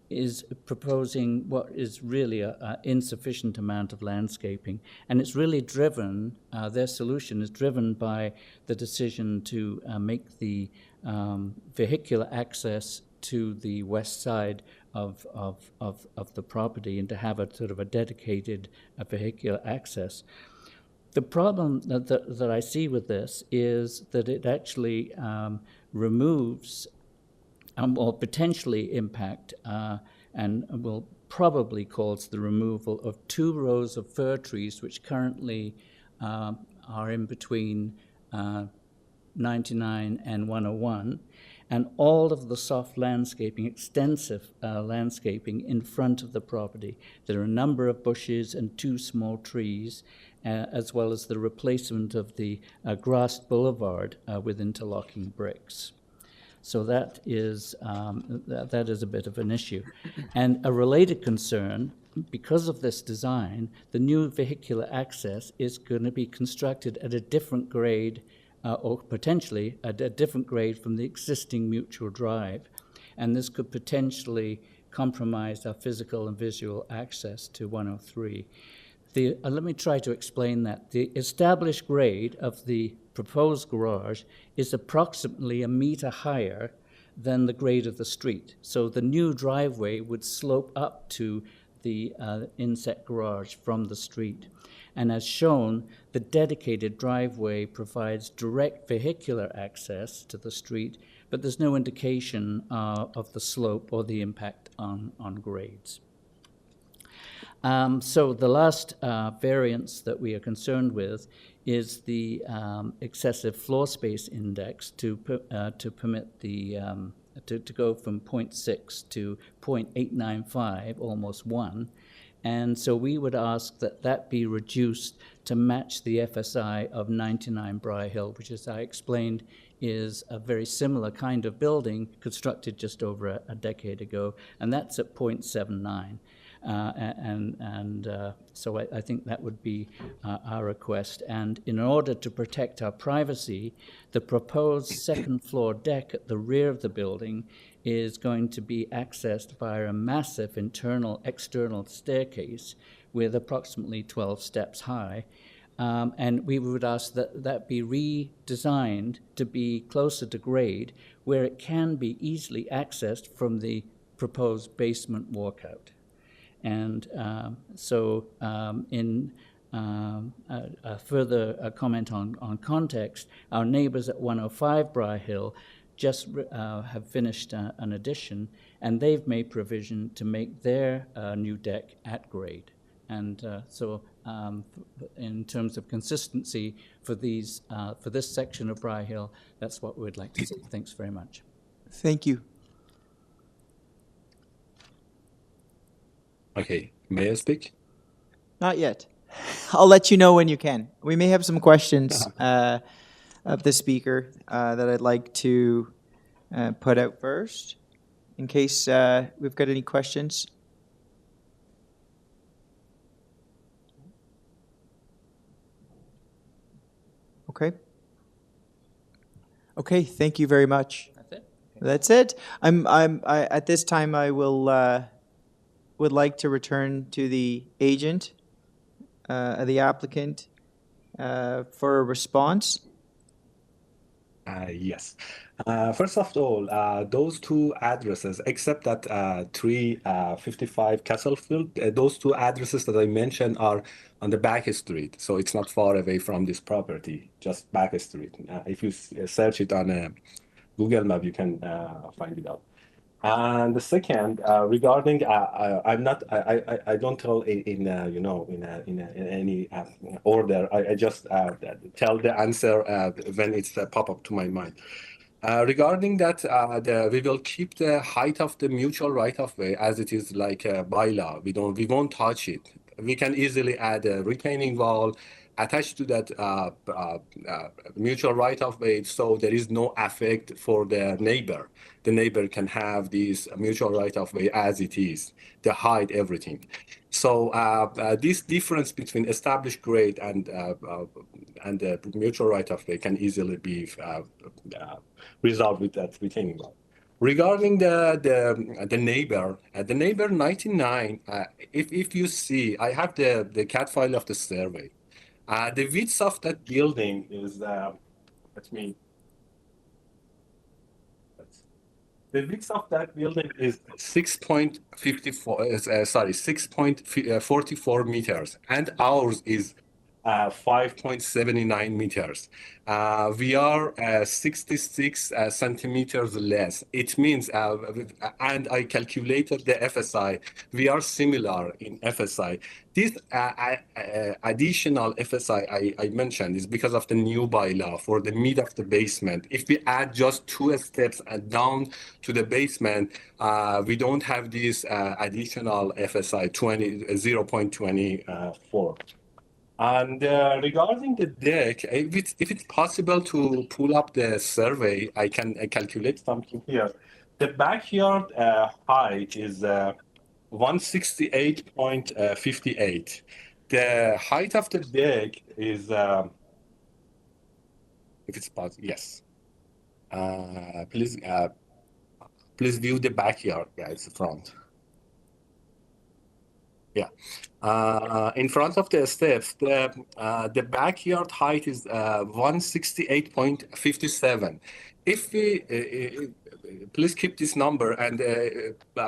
is proposing what is really an insufficient amount of landscaping. And it's really driven, their solution is driven by the decision to make the vehicular access to the west side of the property and to have a sort of a dedicated vehicular access. The problem that I see with this is that it actually removes or potentially impact and will probably cause the removal of 2 rows of fir trees which currently are in between 99 and 101, and all of the soft landscaping, extensive landscaping in front of the property. There are a number of bushes and 2 small trees, as well as the replacement of the grassed boulevard with interlocking bricks. So that is a bit of an issue. And a related concern, because of this design, the new vehicular access is going to be constructed at a different grade or potentially at a different grade from the existing mutual drive. And this could potentially compromise our physical and visual access to 103. Let me try to explain that. The established grade of the proposed garage is approximately 1 meter higher than the grade of the street. So the new driveway would slope up to the inset garage from the street. And as shown, the dedicated driveway provides direct vehicular access to the street, but there's no indication of the slope or the impact on grades. So the last variance that we are concerned with is the excessive floor space index to permit the to go from 0.6 to 0.895, almost 1. And so we would ask that that be reduced to match the FSI of 99 Brier Hill, which, as I explained, is a very similar kind of building constructed just over a decade ago, and that's at 0.79. So I think that would be our request. And in order to protect our privacy, the proposed second floor deck at the rear of the building is going to be accessed by a massive external staircase with approximately 12 steps high. And we would ask that that be redesigned to be closer to grade, where it can be easily accessed from the proposed basement walkout. And in a further comment on context, our neighbors at 105 Brier Hill just have finished an addition, and they've made provision to make their new deck at grade. And in terms of consistency for this section of Brier Hill, that's what we'd like to see. Thanks very much. Thank you. Okay, may I speak? Not yet. I'll let you know when you can. We may have some questions of the speaker that I'd like to put out first, in case we've got any questions. Okay. Okay, thank you very much. That's it? That's it. At this time, I would like to return to the agent, the applicant, for a response. Yes. First of all, those 2 addresses, except that 355 Castlefield, those 2 addresses that I mentioned are on the back street. So it's not far away from this property, just back street. If you search it on Google Map, you can find it out. And the second, regarding, I don't tell in any order. I just tell the answer when it's pop up to my mind. Regarding that, we will keep the height of the mutual right-of-way as it is, like by law. We won't touch it. We can easily add a retaining wall attached to that mutual right-of-way, so there is no effect for the neighbor. The neighbor can have this mutual right-of-way as it is, the height, everything. So this difference between established grade and the mutual right-of-way can easily be resolved with that retaining wall. Regarding the neighbor, 99, if you see, I have the CAD file of the survey. The width of that building is, the The width of that building is 6.44 meters, and ours is 5.79 meters. We are 66 centimeters less. It means, and I calculated the FSI, we are similar in FSI. This additional FSI I mentioned is because of the new bylaw for the mid of the basement. If we add just 2 steps down to the basement, we don't have this additional FSI 0.24. And regarding the deck, if it's possible to pull up the survey, I can calculate something here. The backyard height is 168.58. The height of the deck is, if it's possible, yes. Please view the backyard, guys, front. Yeah, in front of the steps, the backyard height is 168.57. If we please keep this number and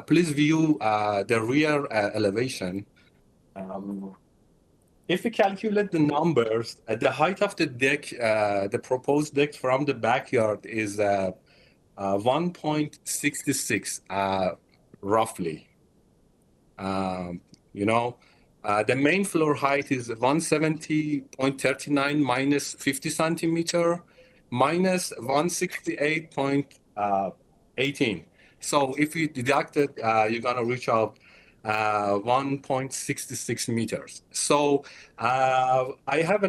please view the rear elevation. If we calculate the numbers, the height of the deck, the proposed deck from the backyard is 1.66 roughly. The main floor height is 170.39 minus 50 centimeter minus 168.18. So if you deduct it, you're gonna reach out 1.66 meters. So I have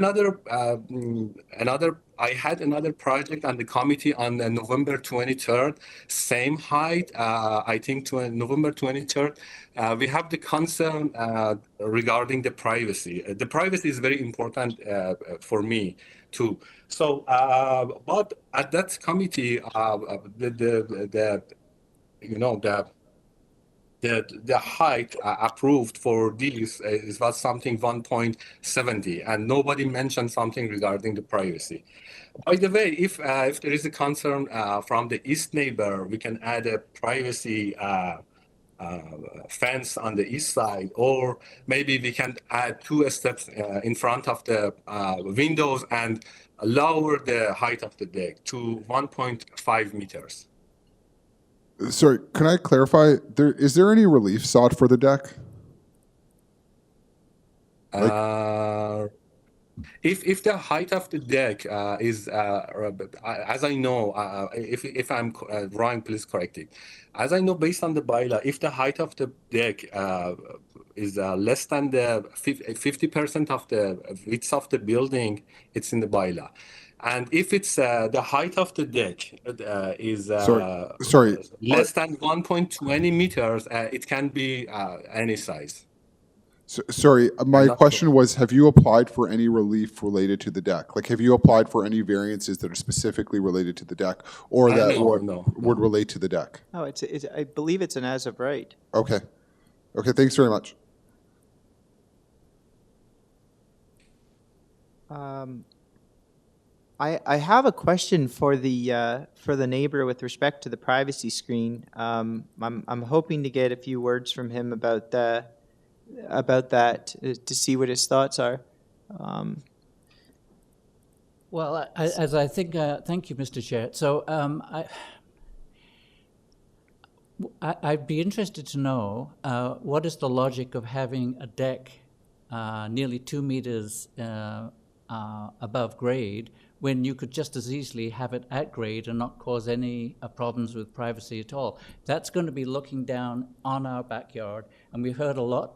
I had another project on the committee on November 23rd, same height, I think November 23rd. We have the concern regarding the privacy. The privacy is very important for me too. So, but at that committee, the height approved for this was something 1.70, and nobody mentioned something regarding the privacy. By the way, if there is a concern from the east neighbor, we can add a privacy fence on the east side, or maybe we can add 2 steps in front of the windows and lower the height of the deck to 1.5 meters. Sorry, can I clarify? Is there any relief sought for the deck? If the height of the deck is, as I know, if I'm wrong, please correct it. As I know, based on the bylaw, if the height of the deck is less than the 50% of the width of the building, it's in the bylaw. And if it's the height of the deck is sorry, less than 1.20 meters, it can be any size. Sorry, my question was, have you applied for any relief related to the deck? Like, have you applied for any variances that are specifically related to the deck, or that would relate to the deck? Oh, I believe it's an as of right. Okay. Okay, thanks very much. I have a question for the neighbor with respect to the privacy screen. I'm hoping to get a few words from him about that to see what his thoughts are. Well, as I think, thank you, Mr. Chair. So I'd be interested to know what is the logic of having a deck nearly 2 meters above grade when you could just as easily have it at grade and not cause any problems with privacy at all. That's going to be looking down on our backyard, and we've heard a lot.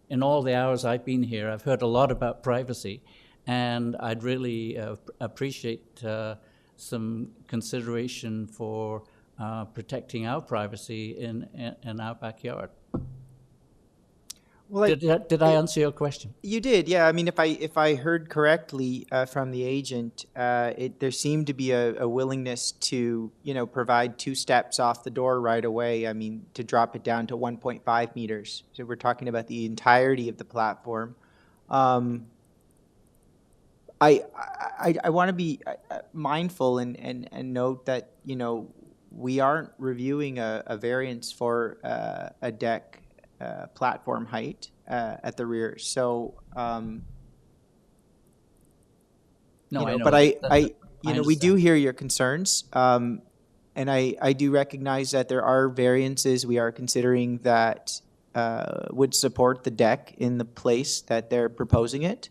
In all the hours I've been here, I've heard a lot about privacy, and I'd really appreciate some consideration for protecting our privacy in our backyard. Well, did I answer your question? You did, yeah. I mean, if I heard correctly from the agent, there seemed to be a willingness to provide 2 steps off the door right away. I mean, to drop it down to 1.5 meters. So we're talking about the entirety of the platform. I want to be mindful and note that we aren't reviewing a variance for a deck platform height at the rear. So, No, you I know, know. but that- I I we do understand. hear your concerns. And I do recognize that there are variances we are considering that would support the deck in the place that they're proposing it,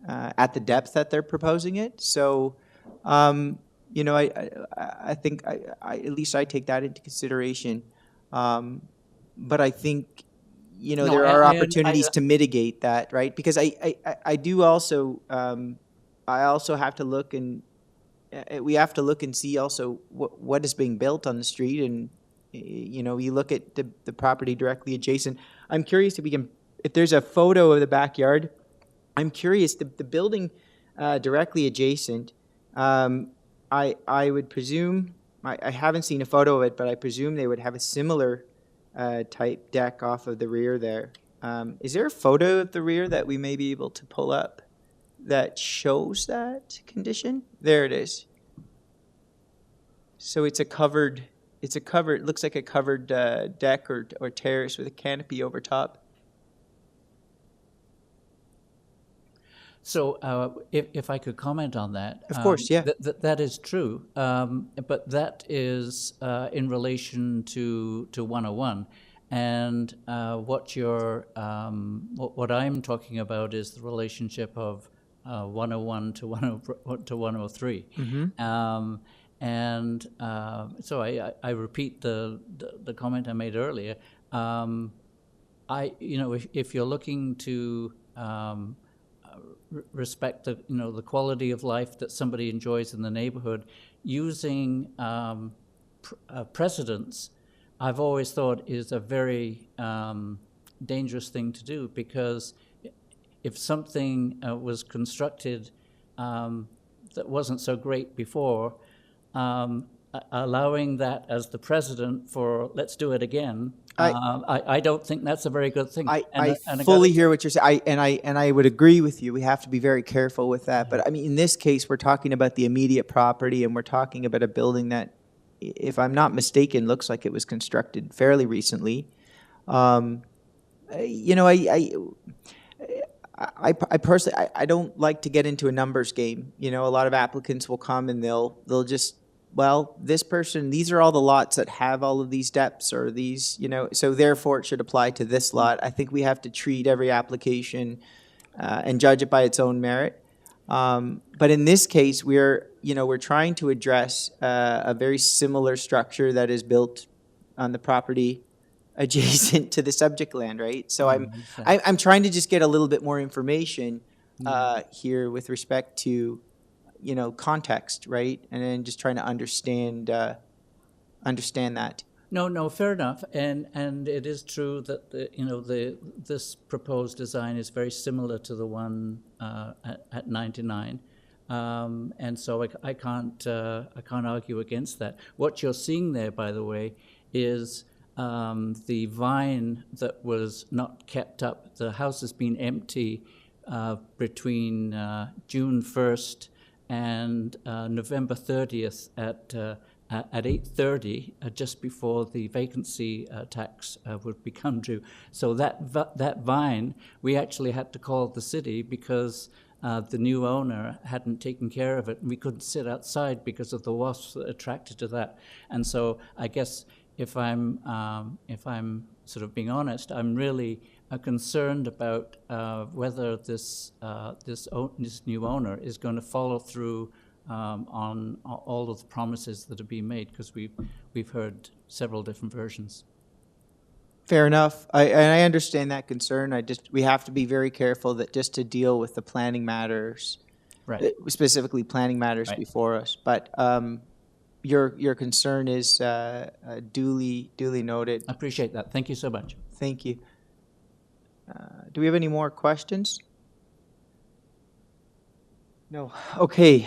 at the depth that they're proposing it. So, you know, I think at least I take that into consideration. But I think, you know, No, there are I opportunities to mitigate that, right? Because I do also, I also have to look and we have to look and see also what is being built on the street. And, you know, you look at the property directly adjacent. I'm curious if there's a photo of the backyard. I'm curious, the building directly adjacent, I would presume, I haven't seen a photo of it, but I presume they would have a similar type deck off of the rear there. Is there a photo of the rear that we may be able to pull up that shows that condition? There it is. So it's a covered, it looks like a covered deck or terrace with a canopy over top. So if I could comment on that. Of course, yeah. That is true, but that is in relation to 101. And what I'm talking about is the relationship of 101 to 103. Mm-hmm. And so I repeat the comment I made earlier. If you're looking to respect the quality of life that somebody enjoys in the neighborhood, using precedents, I've always thought is a very dangerous thing to do, because if something was constructed that wasn't so great before, allowing that as the precedent for let's do it again, I don't think that's a very good thing. I fully hear what you're saying, and I would agree with you. We have to be very careful with that. But I mean, in this case, we're talking about the immediate property, and we're talking about a building that, if I'm not mistaken, looks like it was constructed fairly recently. You know, I personally, I don't like to get into a numbers game. You know, a lot of applicants will come and they'll just, well, this person, these are all the lots that have all of these depths or these, you know, so therefore it should apply to this lot. I think we have to treat every application and judge it by its own merit. But in this case, we're trying to address a very similar structure that is built on the property adjacent to the subject land, right? So I'm trying to just get a little bit more information here with respect to, you know, context, right? And then just trying to understand that. No, fair enough. And it is true that this proposed design is very similar to the one at 99. And so I can't argue against that. What you're seeing there, by the way, is the vine that was not kept up. The house has been empty between June 1st and November 30th at 8:30, just before the vacancy tax would become due. So that vine, we actually had to call the city because the new owner hadn't taken care of it, and we couldn't sit outside because of the wasps that attracted to that. And so I guess if I'm sort of being honest, I'm really concerned about whether this new owner is going to follow through on all of the promises that are being made, because we've heard several different versions. Fair enough. I understand that concern. We have to be very careful that just to deal with the planning matters, right? Specifically planning matters right. before us. But your concern is duly noted. I appreciate that. Thank you so much. Thank you. Do we have any more questions? No. Okay.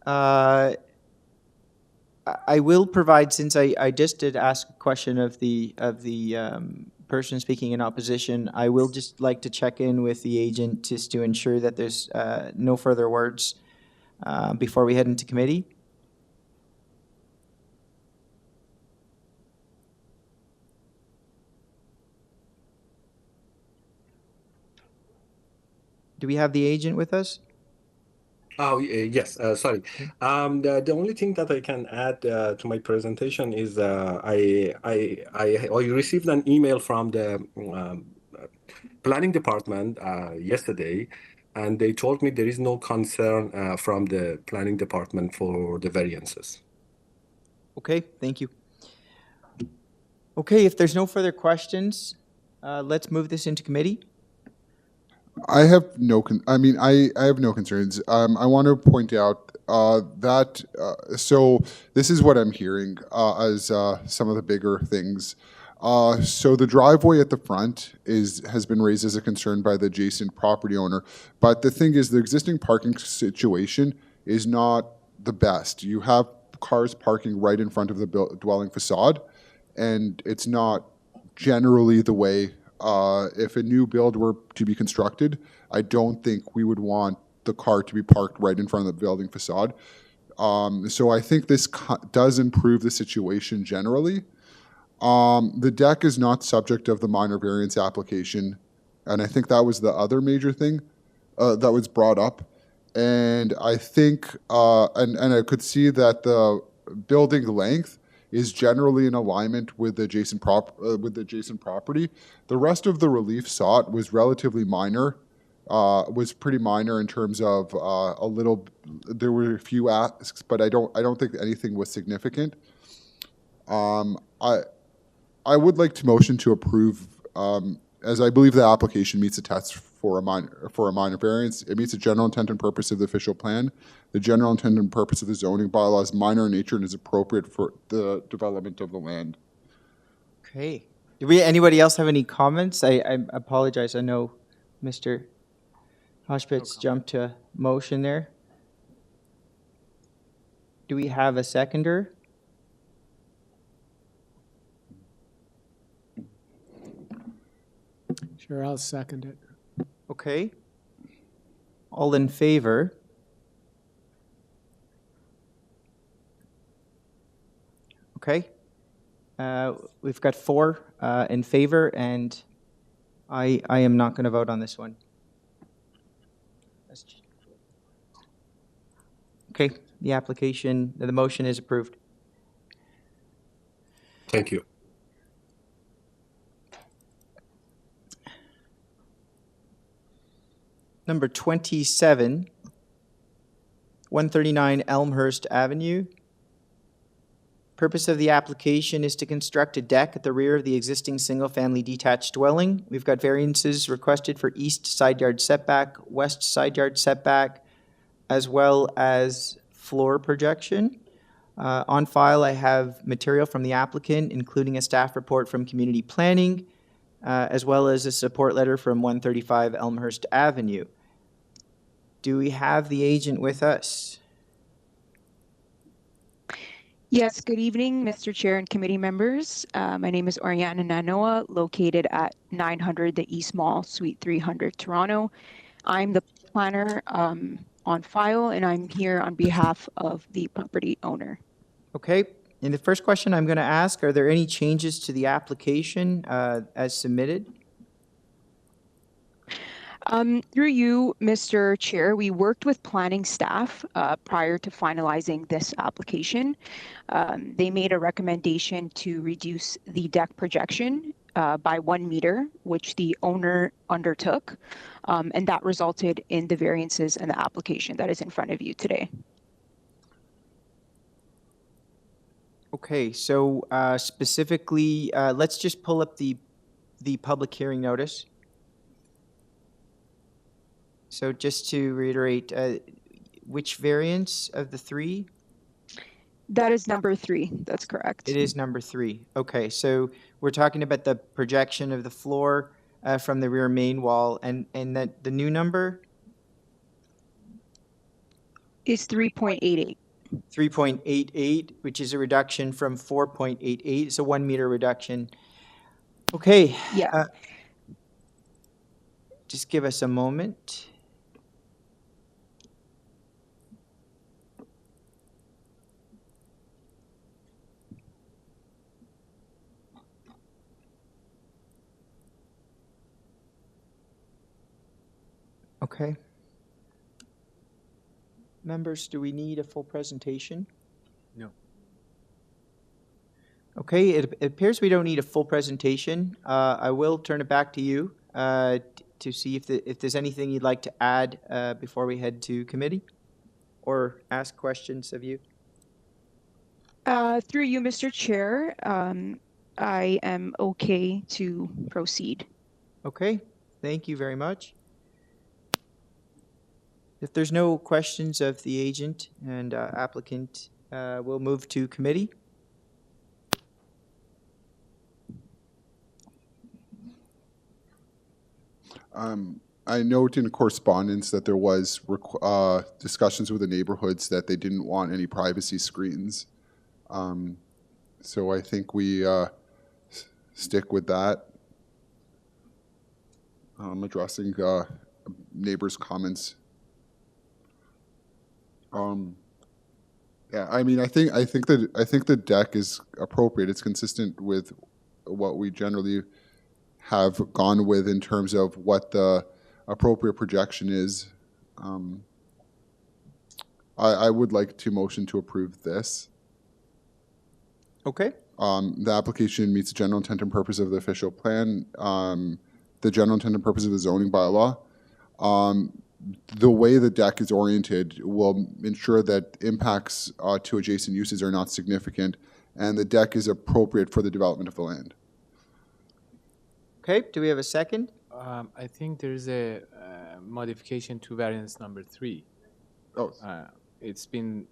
I will provide, since I just did ask a question of the person speaking in opposition, I will just like to check in with the agent just to ensure that there's no further words before we head into committee. Do we have the agent with us? Oh, yes, sorry. The only thing that I can add to my presentation is I received an email from the planning department yesterday, and they told me there is no concern from the planning department for the variances. Okay, thank you. Okay, if there's no further questions, let's move this into committee. I have no, I have no concerns. I want to point out that, so this is what I'm hearing as some of the bigger things. So the driveway at the front has been raised as a concern by the adjacent property owner. But the thing is, the existing parking situation is not the best. You have cars parking right in front of the dwelling facade, and it's not generally the way. If a new build were to be constructed, I don't think we would want the car to be parked right in front of the building facade. So I think this does improve the situation generally. The deck is not subject of the minor variance application, and I think that was the other major thing that was brought up. And I think, and I could see that the building length is generally in alignment with the adjacent property. The rest of the relief sought was relatively minor, was pretty minor in terms of a little. There were a few asks, but I don't think anything was significant. I would like to motion to approve, as I believe the application meets the test for a minor variance. It meets the general intent and purpose of the official plan. The general intent and purpose of the zoning bylaw is minor in nature and is appropriate for the development of the land. Okay. Do anybody else have any comments? I apologize. I know Mr. Hospitz jumped to a motion there. Do we have a seconder? Sure, I'll second it. Okay. All in favor? Okay. We've got 4 in favor, and I am not going to vote on this one. Okay, the application, the motion is approved. Thank you. Number 27, 139 Elmhurst Avenue. Purpose of the application is to construct a deck at the rear of the existing single-family detached dwelling. We've got variances requested for east side yard setback, west side yard setback, as well as floor projection. On file, I have material from the applicant, including a staff report from community planning, as well as a support letter from 135 Elmhurst Avenue. Do we have the agent with us? Yes, good evening, Mr. Chair and committee members. My name is Oriana Nanoa, located at 900 the East Mall, Suite 300, Toronto. I'm the planner on file, and I'm here on behalf of the property owner. Okay, and the first question I'm going to ask, are there any changes to the application as submitted? Through you, Mr. Chair, we worked with planning staff prior to finalizing this application. They made a recommendation to reduce the deck projection by 1 meter, which the owner undertook, and that resulted in the variances in the application that is in front of you today. Okay, so specifically, let's just pull up the public hearing notice. So just to reiterate, which variance of the 3? That is number 3. That's correct. It is number 3. Okay, so we're talking about the projection of the floor from the rear main wall, and that the new number is 3.88. 3.88, which is a reduction from 4.88. It's a 1 meter reduction. Okay. Yeah. Just give us a moment. Okay. Members, do we need a full presentation? No. Okay, it appears we don't need a full presentation. I will turn it back to you to see if there's anything you'd like to add before we head to committee or ask questions of you. Through you, Mr. Chair, I am okay to proceed. Okay, thank you very much. If there's no questions of the agent and applicant, we'll move to committee. I note in correspondence that there was discussions with the neighborhoods that they didn't want any privacy screens. So I think we stick with that. Addressing neighbors' comments. Yeah, I mean, I think the deck is appropriate. It's consistent with what we generally have gone with in terms of what the appropriate projection is. I would like to motion to approve this. Okay. The application meets the general intent and purpose of the official plan, the general intent and purpose of the zoning bylaw. The way the deck is oriented will ensure that impacts to adjacent uses are not significant, and the deck is appropriate for the development of the land. Okay, do we have a second? I think there's a modification to variance number 3. Oh. It's being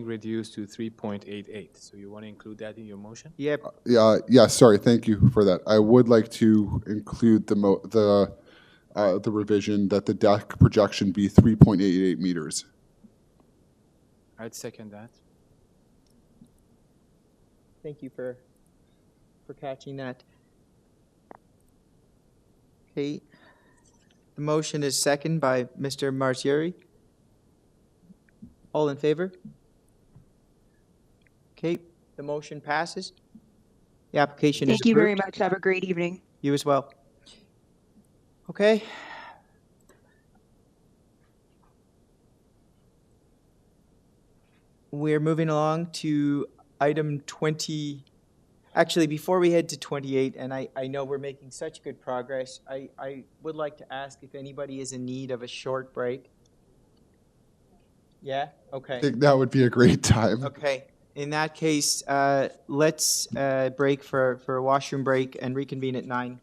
reduced to 3.88. So you want to include that in your motion? Yep. Yeah. Sorry. Thank you for that. I would like to include the revision that the deck projection be 3.88 meters. I'd second that. Thank you for catching that. Okay. The motion is second by Mr. Marzieri. All in favor? Okay, the motion passes. The application is approved. Thank you very much. Have a great evening. You as well. Okay. We're moving along to item 20. Actually, before we head to 28, and I know we're making such good progress, I would like to ask if anybody is in need of a short break. Yeah? Okay. I think that would be a great time. Okay. In that case, let's break for a washroom break and reconvene at 9.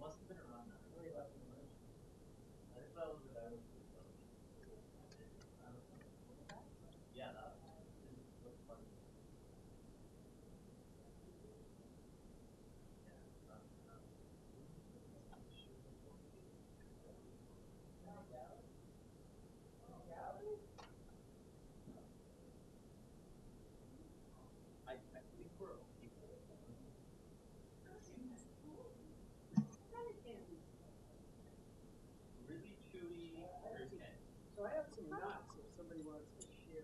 Must have been around that. Really left in the room. I thought it was about yeah, that was funny. I think we're really chewy Crescent. So I have some nuts if somebody wants to share.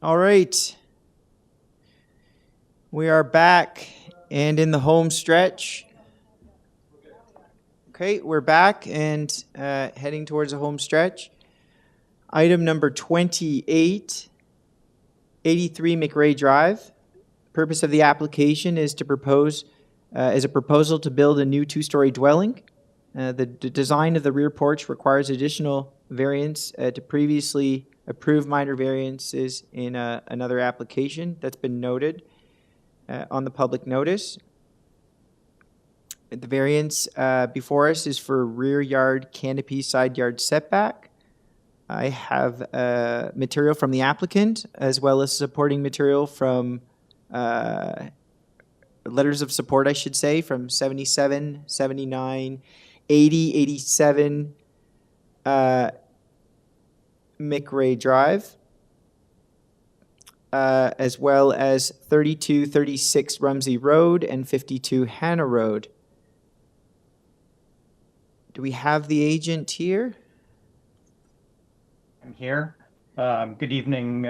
All right. We are back and in the home stretch. Okay, we're back and heading towards the home stretch. Item number 28, 83 McCrae Drive. Purpose of the application is to propose, is a proposal to build a new two-story dwelling. The design of the rear porch requires additional variance to previously approved minor variances in another application that's been noted on the public notice. The variance before us is for rear yard canopy side yard setback. I have material from the applicant as well as supporting material from letters of support, I should say, from 77, 79, 80, 87 McRae Drive, as well as 32, 36 Rumsey Road and 52 Hannah Road. Do we have the agent here? I'm here. Good evening,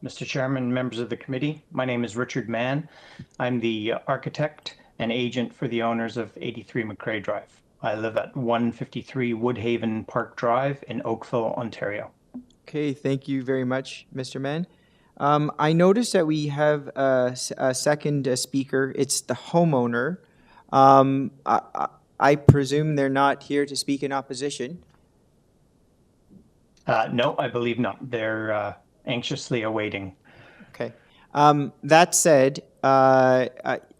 Mr. Chairman, members of the committee. My name is Richard Mann. I'm the architect and agent for the owners of 83 McCrae Drive. I live at 153 Woodhaven Park Drive in Oakville, Ontario. Okay, thank you very much, Mr. Mann. I noticed that we have a second speaker. It's the homeowner. I presume they're not here to speak in opposition. No, I believe not. They're anxiously awaiting. Okay. That said,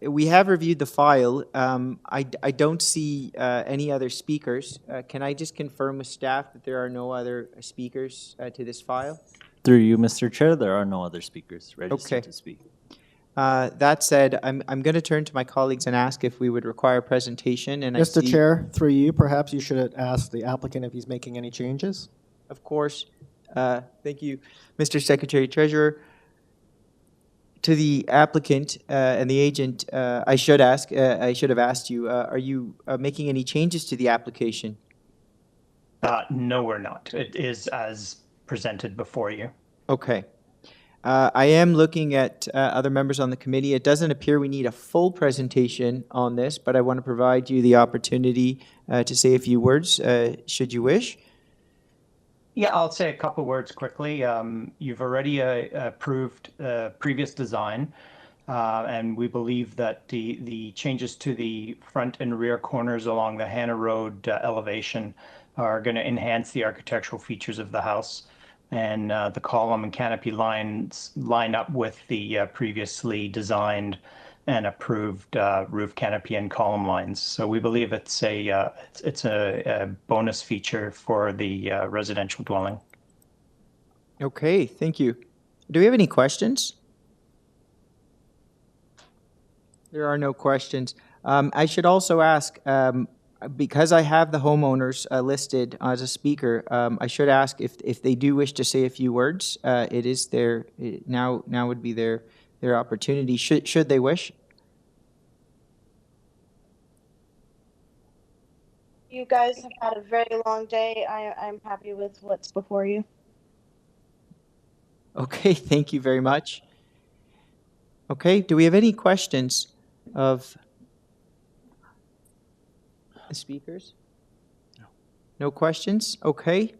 we have reviewed the file. I don't see any other speakers. Can I just confirm with staff that there are no other speakers to this file? Through you, Mr. Chair, there are no other speakers registered to speak. That said, I'm going to turn to my colleagues and ask if we would require a presentation. And Mr. Chair, through you, perhaps you should ask the applicant if he's making any changes. Of course. Thank you, Mr. Secretary Treasurer. To the applicant and the agent, I should have asked you, are you making any changes to the application? No, we're not. It is as presented before you. Okay. I am looking at other members on the committee. It doesn't appear we need a full presentation on this, but I want to provide you the opportunity to say a few words, should you wish. Yeah, I'll say a couple words quickly. You've already approved previous design, and we believe that the changes to the front and rear corners along the Hannah Road elevation are going to enhance the architectural features of the house. And the column and canopy lines line up with the previously designed and approved roof canopy and column lines. So we believe it's a bonus feature for the residential dwelling. Okay, thank you. Do we have any questions? There are no questions. I should also ask, because I have the homeowners listed as a speaker, I should ask if they do wish to say a few words. It is their now would be their opportunity. Should they wish? You guys have had a very long day. I'm happy with what's before you. Okay, thank you very much. Okay, do we have any questions of the speakers? No. No questions? Okay.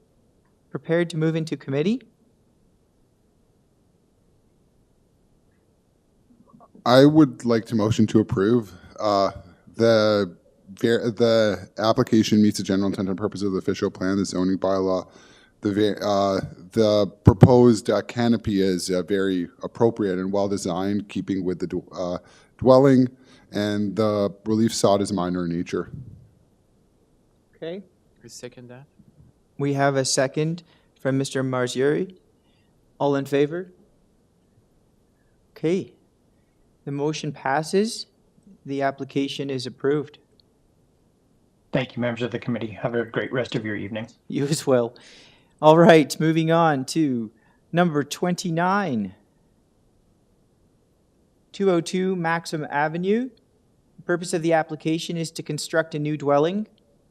Prepared to move into committee? I would like to motion to approve. The application meets the general intent and purpose of the official plan, the zoning bylaw. The proposed canopy is very appropriate and well designed, keeping with the dwelling, and the relief sought is minor in nature. Okay. I second that. We have a second from Mr. Marzieri. All in favor? Okay. The motion passes. The application is approved. Thank you, members of the committee. Have a great rest of your evening. You as well. All right, moving on to number 29. 202 Maxim Avenue. The purpose of the application is to construct a new dwelling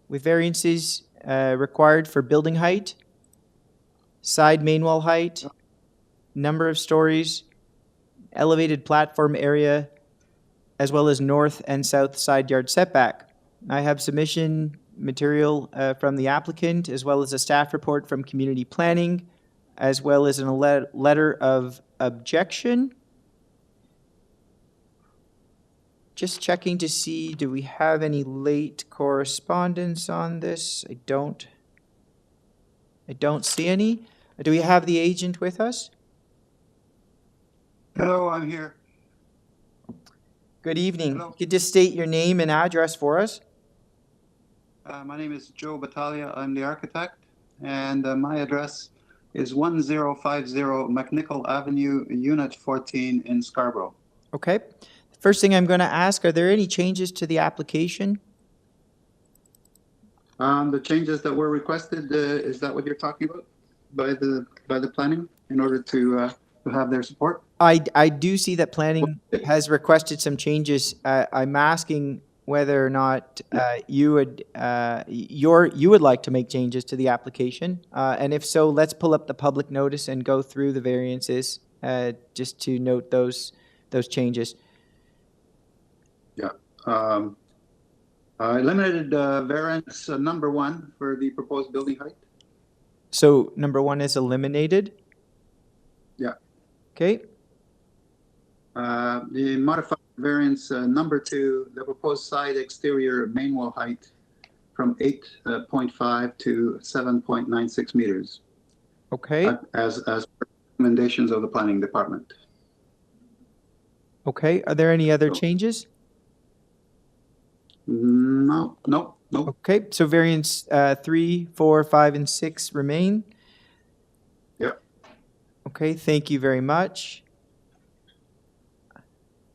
with variances required for building height, side main wall height, number of stories, elevated platform area, as well as north and south side yard setback. I have submission material from the applicant, as well as a staff report from community planning, as well as a letter of objection. Just checking to see, do we have any late correspondence on this? I don't see any. Do we have the agent with us? Hello, I'm here. Good evening. Hello. You could just state your name and address for us. My name is Joe Battaglia. I'm the architect, and my address is 1050 McNichol Avenue, Unit 14 in Scarborough. Okay. First thing I'm going to ask, are there any changes to the application? The changes that were requested, is that what you're talking about by the planning in order to have their support? I do see that planning has requested some changes. I'm asking whether or not you would like to make changes to the application, and if so, let's pull up the public notice and go through the variances just to note those changes. Yeah. I limited variance number 1 for the proposed building height. So number 1 is eliminated. Yeah. Okay. The modified variance number 2, the proposed side exterior main wall height from 8.5 to 7.96 meters. Okay. As recommendations of the planning department. Okay. Are there any other changes? No. Okay. So variance 3, 4, 5, and 6 remain. Yep. Okay. Thank you very much.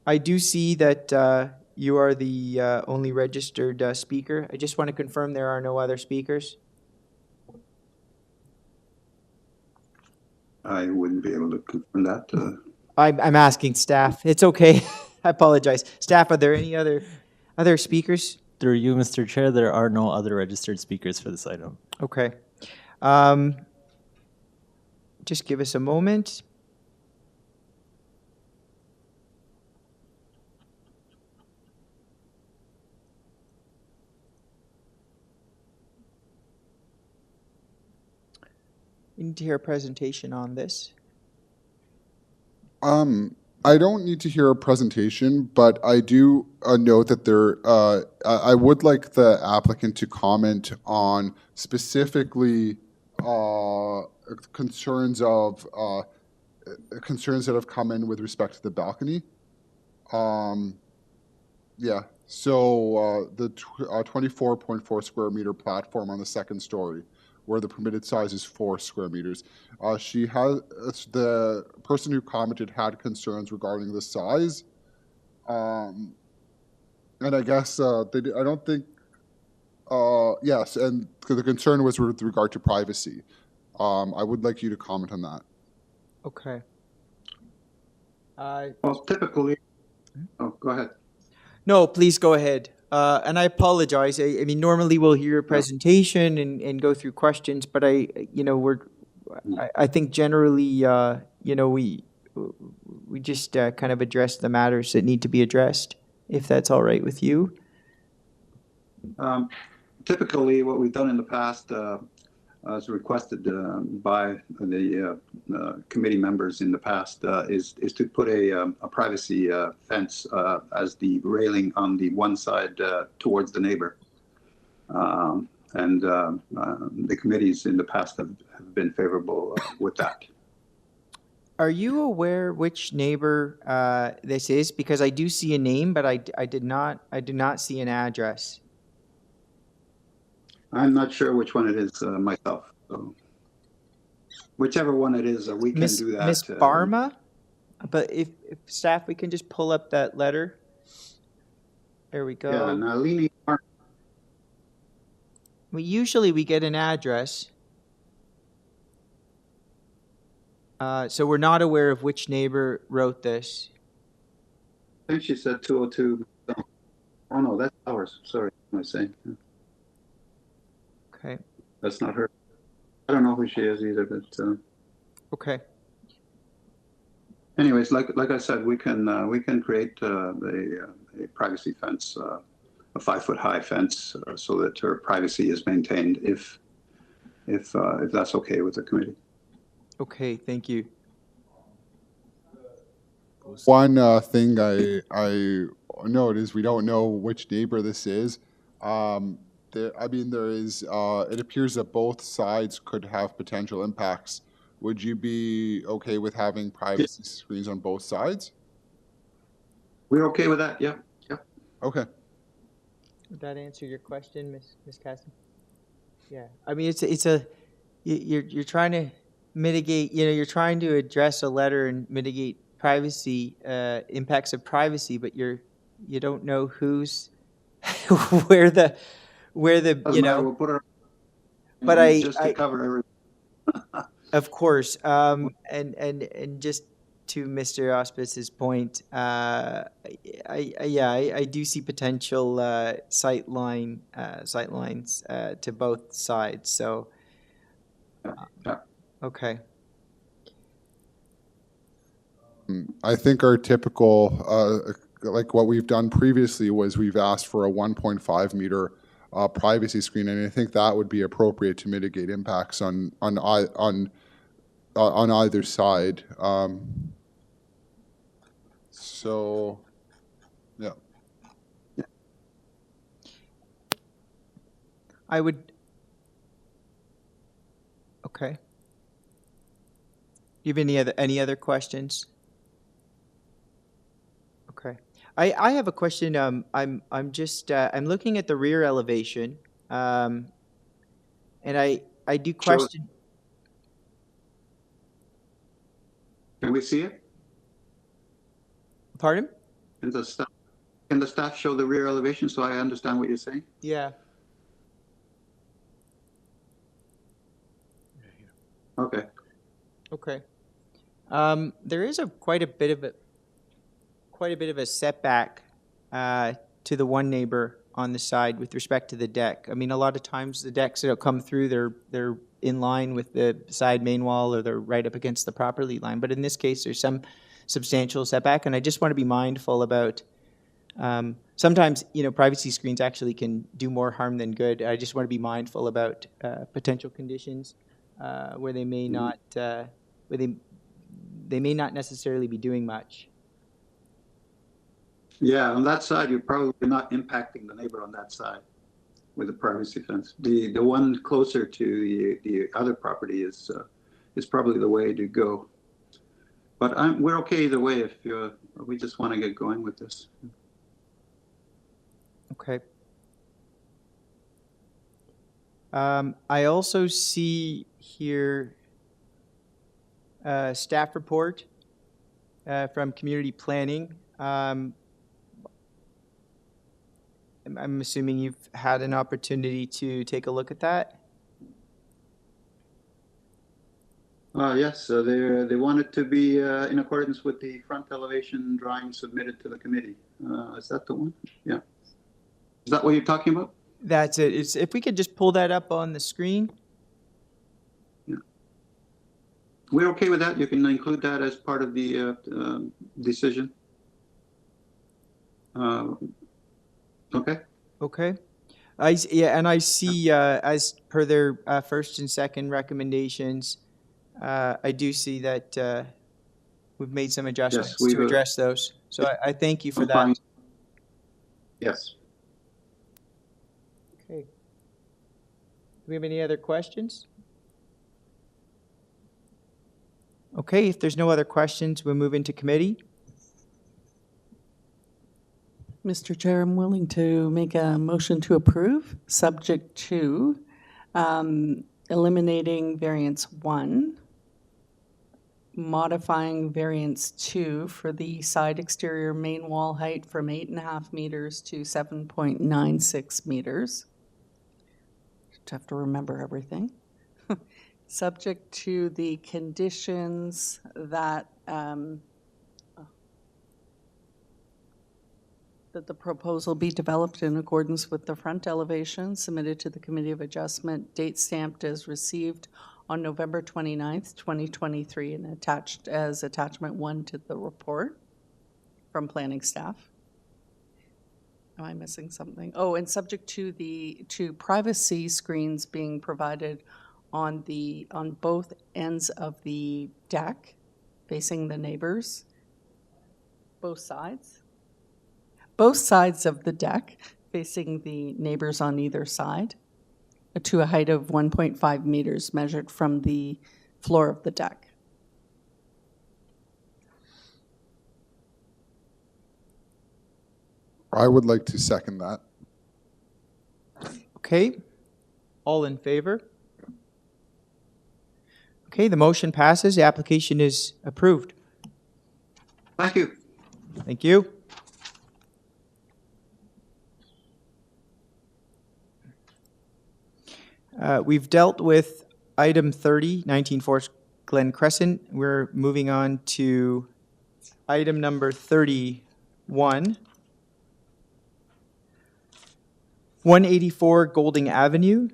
I do see that you are the only registered speaker. I just want to confirm there are no other speakers. I wouldn't be able to confirm that. I'm asking staff. It's okay. I apologize. Staff, are there any other speakers? Through you, Mr. Chair, there are no other registered speakers for this item. Okay. Just give us a moment. We need to hear a presentation on this. I don't need to hear a presentation, but I do note that I would like the applicant to comment on specifically concerns that have come in with respect to the balcony. Yeah, so the 24.4 square meter platform on the second story, where the permitted size is 4 square meters. The person who commented had concerns regarding the size. And I guess I don't think, yes, and the concern was with regard to privacy. I would like you to comment on that. Okay. Well, typically, oh, go ahead. No, please go ahead. And I apologize. I mean, normally we'll hear a presentation and go through questions, but I think generally, we just kind of address the matters that need to be addressed, if that's all right with you. Typically, what we've done in the past, as requested by the committee members in the past, is to put a privacy fence as the railing on the one side towards the neighbor. And the committees in the past have been favorable with that. Are you aware which neighbor this is? Because I do see a name, but I do not see an address. I'm not sure which one it is myself. So whichever one it is, we can do that. Miss Barma? But if staff, we can just pull up that letter. There we go. Yeah, Nalini. Usually we get an address. So we're not aware of which neighbor wrote this. I think she said 202. Oh no, that's ours. Sorry, what am I saying? Okay. That's not her. I don't know who she is either, but. Okay. Anyways, like I said, we can create a privacy fence, a 5-foot high fence, so that her privacy is maintained if that's okay with the committee. Okay, thank you. One thing I note is we don't know which neighbor this is. There is, it appears that both sides could have potential impacts. Would you be okay with having privacy screens on both sides? We're okay with that, yeah, yeah. Okay. Would that answer your question, Ms. Caston? Yeah, I mean, you're trying to mitigate, you're trying to address a letter and mitigate privacy, impacts of privacy, but you don't know who's, where the, Doesn't matter, we'll put our, but just to cover everything. Of course, and just to Mr. Auspice's point, I do see potential sight lines to both sides. So, okay. I think our typical, like what we've done previously, was we've asked for a 1.5 meter privacy screen, and I think that would be appropriate to mitigate impacts on either side. So, yeah. I would. Okay. Do you have any other questions? Okay. I have a question. I'm looking at the rear elevation, and I do question. Can we see it? Pardon? Can the staff show the rear elevation so I understand what you're saying? Yeah. Okay. Okay. There is quite a bit of a setback to the one neighbor on the side with respect to the deck. I mean, a lot of times the decks that come through, they're in line with the side main wall, or they're right up against the property line. But in this case, there's some substantial setback, and I just want to be mindful about. Sometimes, privacy screens actually can do more harm than good. I just want to be mindful about potential conditions where they may not, where they may not necessarily be doing much. Yeah, on that side, you're probably not impacting the neighbor on that side with the privacy fence. The one closer to the other property is probably the way to go. But we're okay either way if we just want to get going with this. Okay. I also see here staff report from community planning. I'm assuming you've had an opportunity to take a look at that. Yes, so they want it to be in accordance with the front elevation drawing submitted to the committee. Is that the one? Yeah. Is that what you're talking about? That's it. If we could just pull that up on the screen. Yeah. We're okay with that. You can include that as part of the decision. Okay. Okay. I see as per their first and second recommendations, I do see that we've made some adjustments to address those. So I thank you for that. Yes. Okay. Do we have any other questions? Okay, if there's no other questions, we'll move into committee. Mr. Chair, I'm willing to make a motion to approve, subject to eliminating variance 1, modifying variance 2 for the side exterior main wall height from 8.5 meters to 7.96 meters. Just have to remember everything. Subject to the conditions that that the proposal be developed in accordance with the front elevation submitted to the Committee of Adjustment, date stamped as received on November 29th, 2023, and attached as attachment 1 to the report from planning staff. Am I missing something? Oh, and subject to privacy screens being provided on both ends of the deck facing the neighbors. Both sides of the deck facing the neighbors on either side to a height of 1.5 meters measured from the floor of the deck. I would like to second that. Okay. All in favor? Okay, the motion passes. The application is approved. Thank you. Thank you. We've dealt with item 30, 19 Forest Glen Crescent. We're moving on to item number 31, 184 Golding Avenue.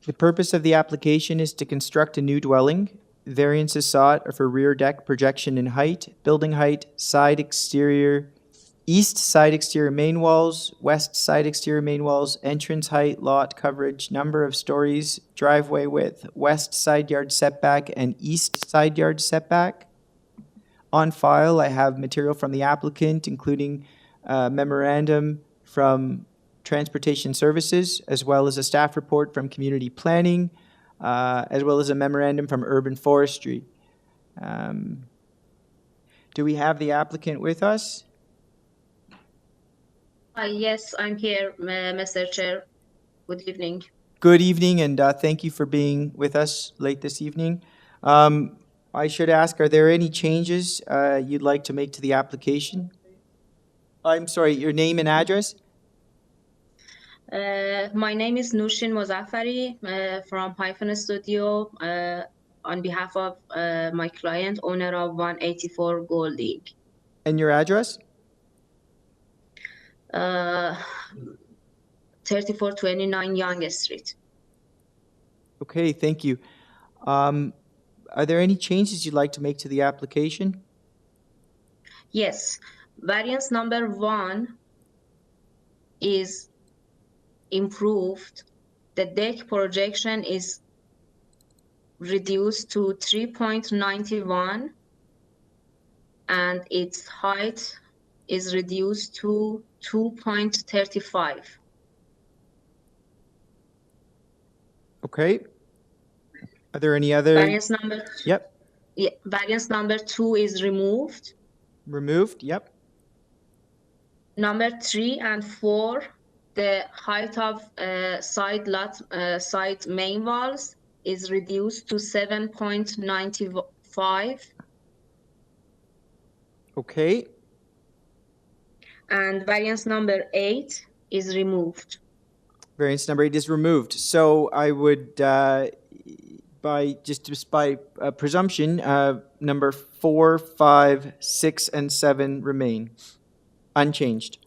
The purpose of the application is to construct a new dwelling. Variances sought are for rear deck projection in height, building height, side exterior, east side exterior main walls, west side exterior main walls, entrance height, lot coverage, number of stories, driveway width, west side yard setback, and east side yard setback. On file, I have material from the applicant, including memorandum from Transportation Services, as well as a staff report from Community Planning, as well as a memorandum from Urban Forestry. Do we have the applicant with us? Yes, I'm here, Mr. Chair. Good evening. Good evening, and thank you for being with us late this evening. I should ask, are there any changes you'd like to make to the application? I'm sorry, your name and address? My name is Nushin Mozaffari from Python Studio on behalf of my client, owner of 184 Golding. And your address? 3429 Young Street. Okay, thank you. Are there any changes you'd like to make to the application? Yes, variance number 1 is improved. The deck projection is reduced to 3.91 and its height is reduced to 2.35. Okay. Are there any other? Variance number Yep. Yeah, variance number 2 is removed. Removed, yep. Number 3 and 4, the height of side main walls is reduced to 7.95. Okay. And variance number 8 is removed. Variance number 8 is removed. So I would, by presumption, number 4, 5, 6, and 7 remain unchanged.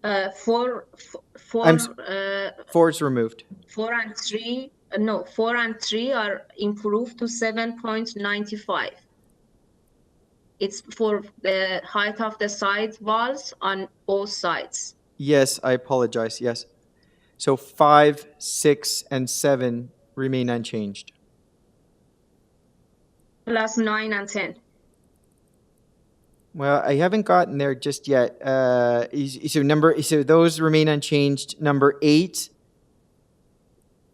4 is removed. 4 and 3, no, 4 and 3 are improved to 7.95. It's for the height of the side walls on both sides. Yes, I apologize, yes. So 5, 6, and 7 remain unchanged. Plus 9 and 10. Well, I haven't gotten there just yet. So those remain unchanged. Number 8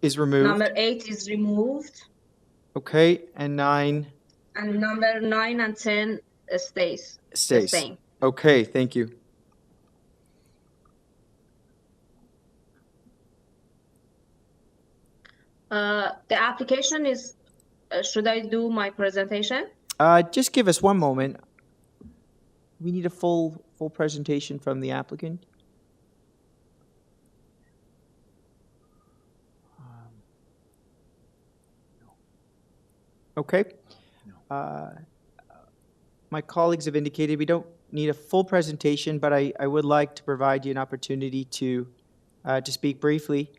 is removed. Number 8 is removed. Okay, and 9? And number 9 and 10 stays. The same. Okay, thank you. The application is, should I do my presentation? Just give us one moment. We need a full presentation from the applicant. Okay. My colleagues have indicated we don't need a full presentation, but I would like to provide you an opportunity to speak briefly.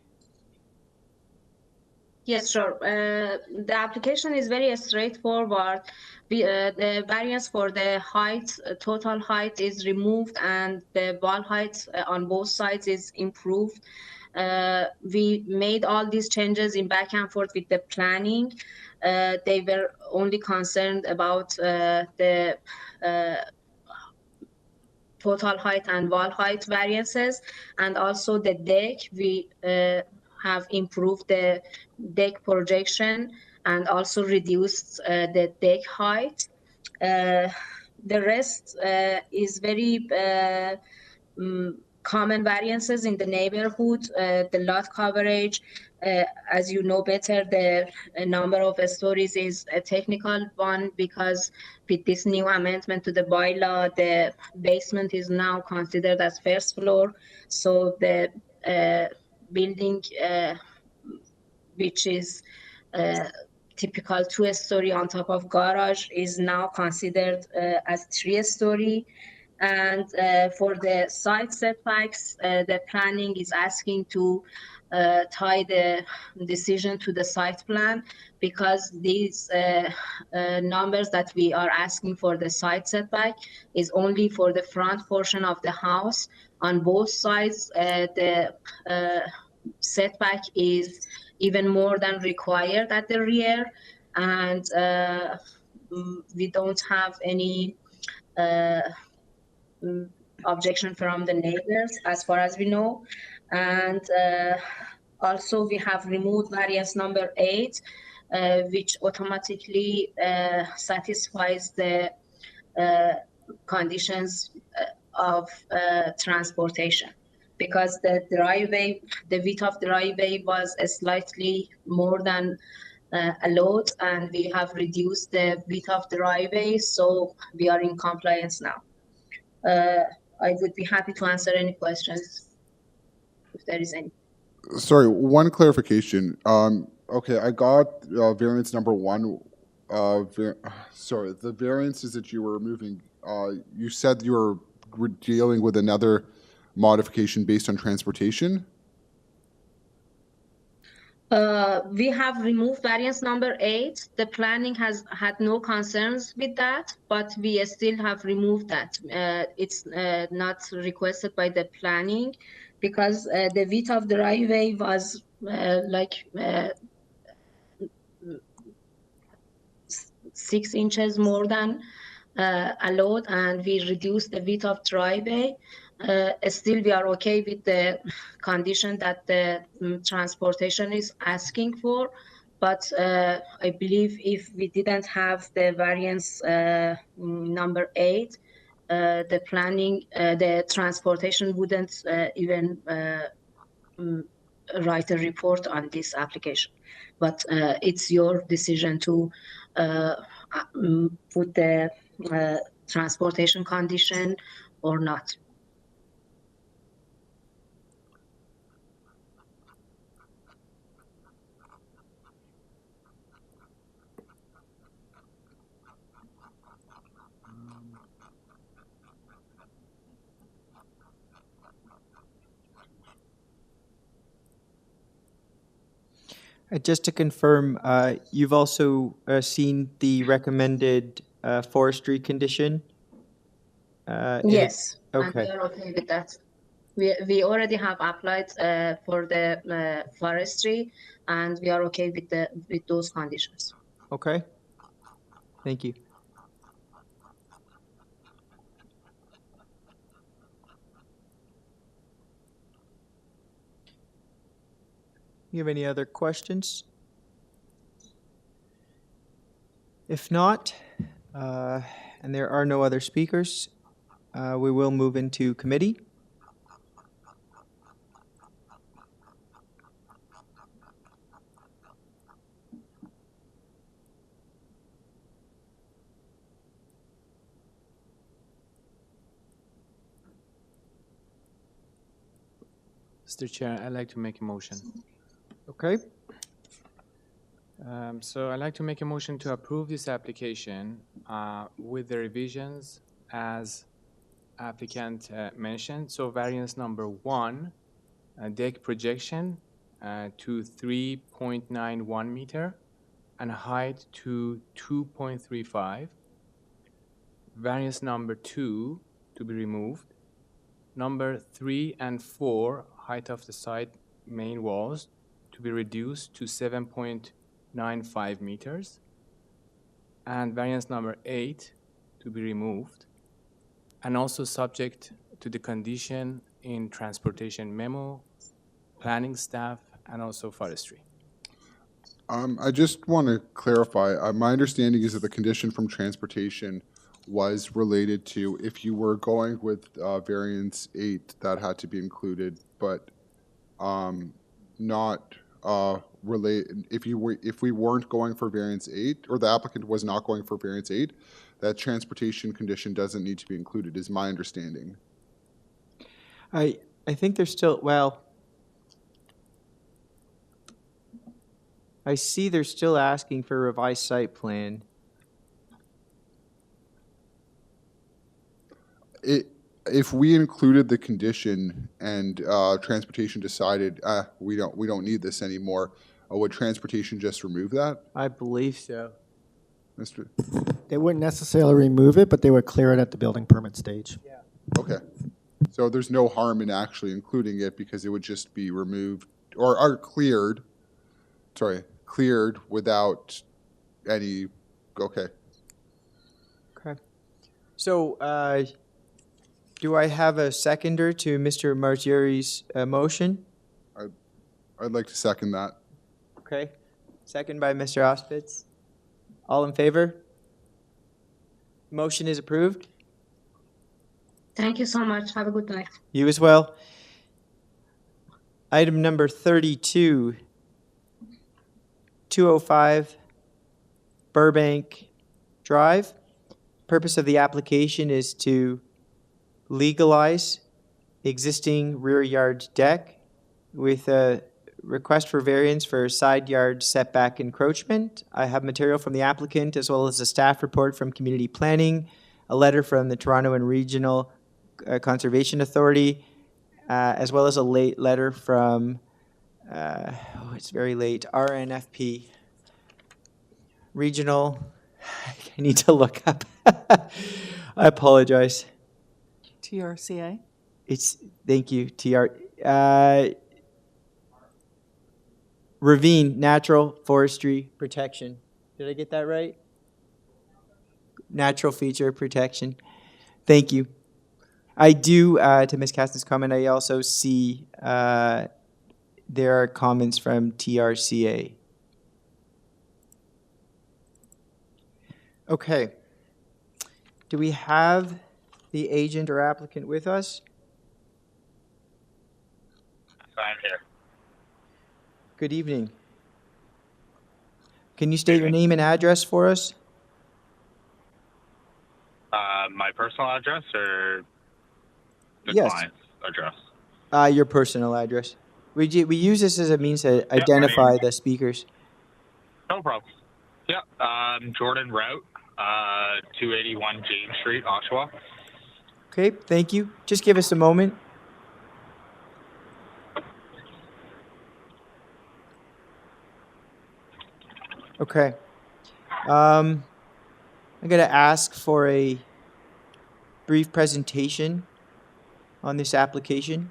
Yes, sure. The application is very straightforward. The variance for the height, total height is removed, and the wall height on both sides is improved. We made all these changes in back and forth with the planning. They were only concerned about the total height and wall height variances, and also the deck. We have improved the deck projection and also reduced the deck height. The rest is very common variances in the neighborhood. The lot coverage, as you know better, the number of stories is a technical one, because with this new amendment to the bylaw, the basement is now considered as first floor. So the building, which is typical 2-story on top of garage, is now considered as 3-story. And for the side setbacks, the planning is asking to tie the decision to the site plan, because these numbers that we are asking for the side setback is only for the front portion of the house. On both sides, the setback is even more than required at the rear, and we don't have any objection from the neighbors as far as we know. And also we have removed variance number 8, which automatically satisfies the conditions of transportation, because the driveway, the width of the driveway was slightly more than allowed, and we have reduced the width of the driveway, so we are in compliance now. I would be happy to answer any questions if there is any. Sorry, one clarification. Okay, I got variance number 1. Sorry, the variances that you were removing, you said you were dealing with another modification based on transportation? We have removed variance number 8. The planning has had no concerns with that, but we still have removed that. It's not requested by the planning, because the width of the driveway was like 6 inches more than allowed, and we reduced the width of driveway. Still, we are okay with the condition that the transportation is asking for, but I believe if we didn't have the variance number 8, the planning, the transportation wouldn't even write a report on this application. But it's your decision to put the transportation condition or not. Just to confirm, you've also seen the recommended forestry condition? Yes, okay. And we are okay with that. We already have applied for the forestry, and we are okay with those conditions. Okay. Thank you. You have any other questions? If not, and there are no other speakers, we will move into committee. Mr. Chair, I'd like to make a motion. Okay. So I'd like to make a motion to approve this application with the revisions as applicant mentioned. So variance number 1, deck projection to 3.91 meter and height to 2.35. Variance number 2 to be removed. Number 3 and 4, height of the side main walls to be reduced to 7.95 meters. And variance number 8 to be removed. And also subject to the condition in transportation memo, planning staff, and also forestry. I just want to clarify. My understanding is that the condition from transportation was related to if you were going with variance 8, that had to be included, but not if we weren't going for variance 8, or the applicant was not going for variance 8, that transportation condition doesn't need to be included, is my understanding. I think they're still, well, I see they're still asking for a revised site plan. If we included the condition and transportation decided we don't need this anymore, would transportation just remove that? I believe so. Mr. They wouldn't necessarily remove it, but they would clear it at the building permit stage. Yeah. Okay. So there's no harm in actually including it because it would just be removed or cleared without any, okay. Okay. So do I have a seconder to Mr. Margieri's motion? I'd like to second that. Okay. Second by Mr. Auspitz. All in favor? Motion is approved. Thank you so much. Have a good night. You as well. Item number 32, 205 Burbank Drive. Purpose of the application is to legalize existing rear yard deck with a request for variance for side yard setback encroachment. I have material from the applicant as well as a staff report from community planning, a letter from the Toronto and Regional Conservation Authority, as well as a late letter from, it's very late, RNFP, Regional, I need to look up. I apologize. TRCA? Thank you, Ravine Natural Forestry Protection. Did I get that right? Natural Feature Protection. Thank you. I do, to Ms. Kasten's comment, I also see there are comments from TRCA. Okay. Do we have the agent or applicant with us? I'm here. Good evening. Can you state your name and address for us? My personal address or the Yes. client's address? Your personal address. We use this as a means to identify the speakers. No problem. Yeah, Jordan Route, 281 James Street, Oshawa. Okay, thank you. Just give us a moment. Okay. I'm going to ask for a brief presentation on this application.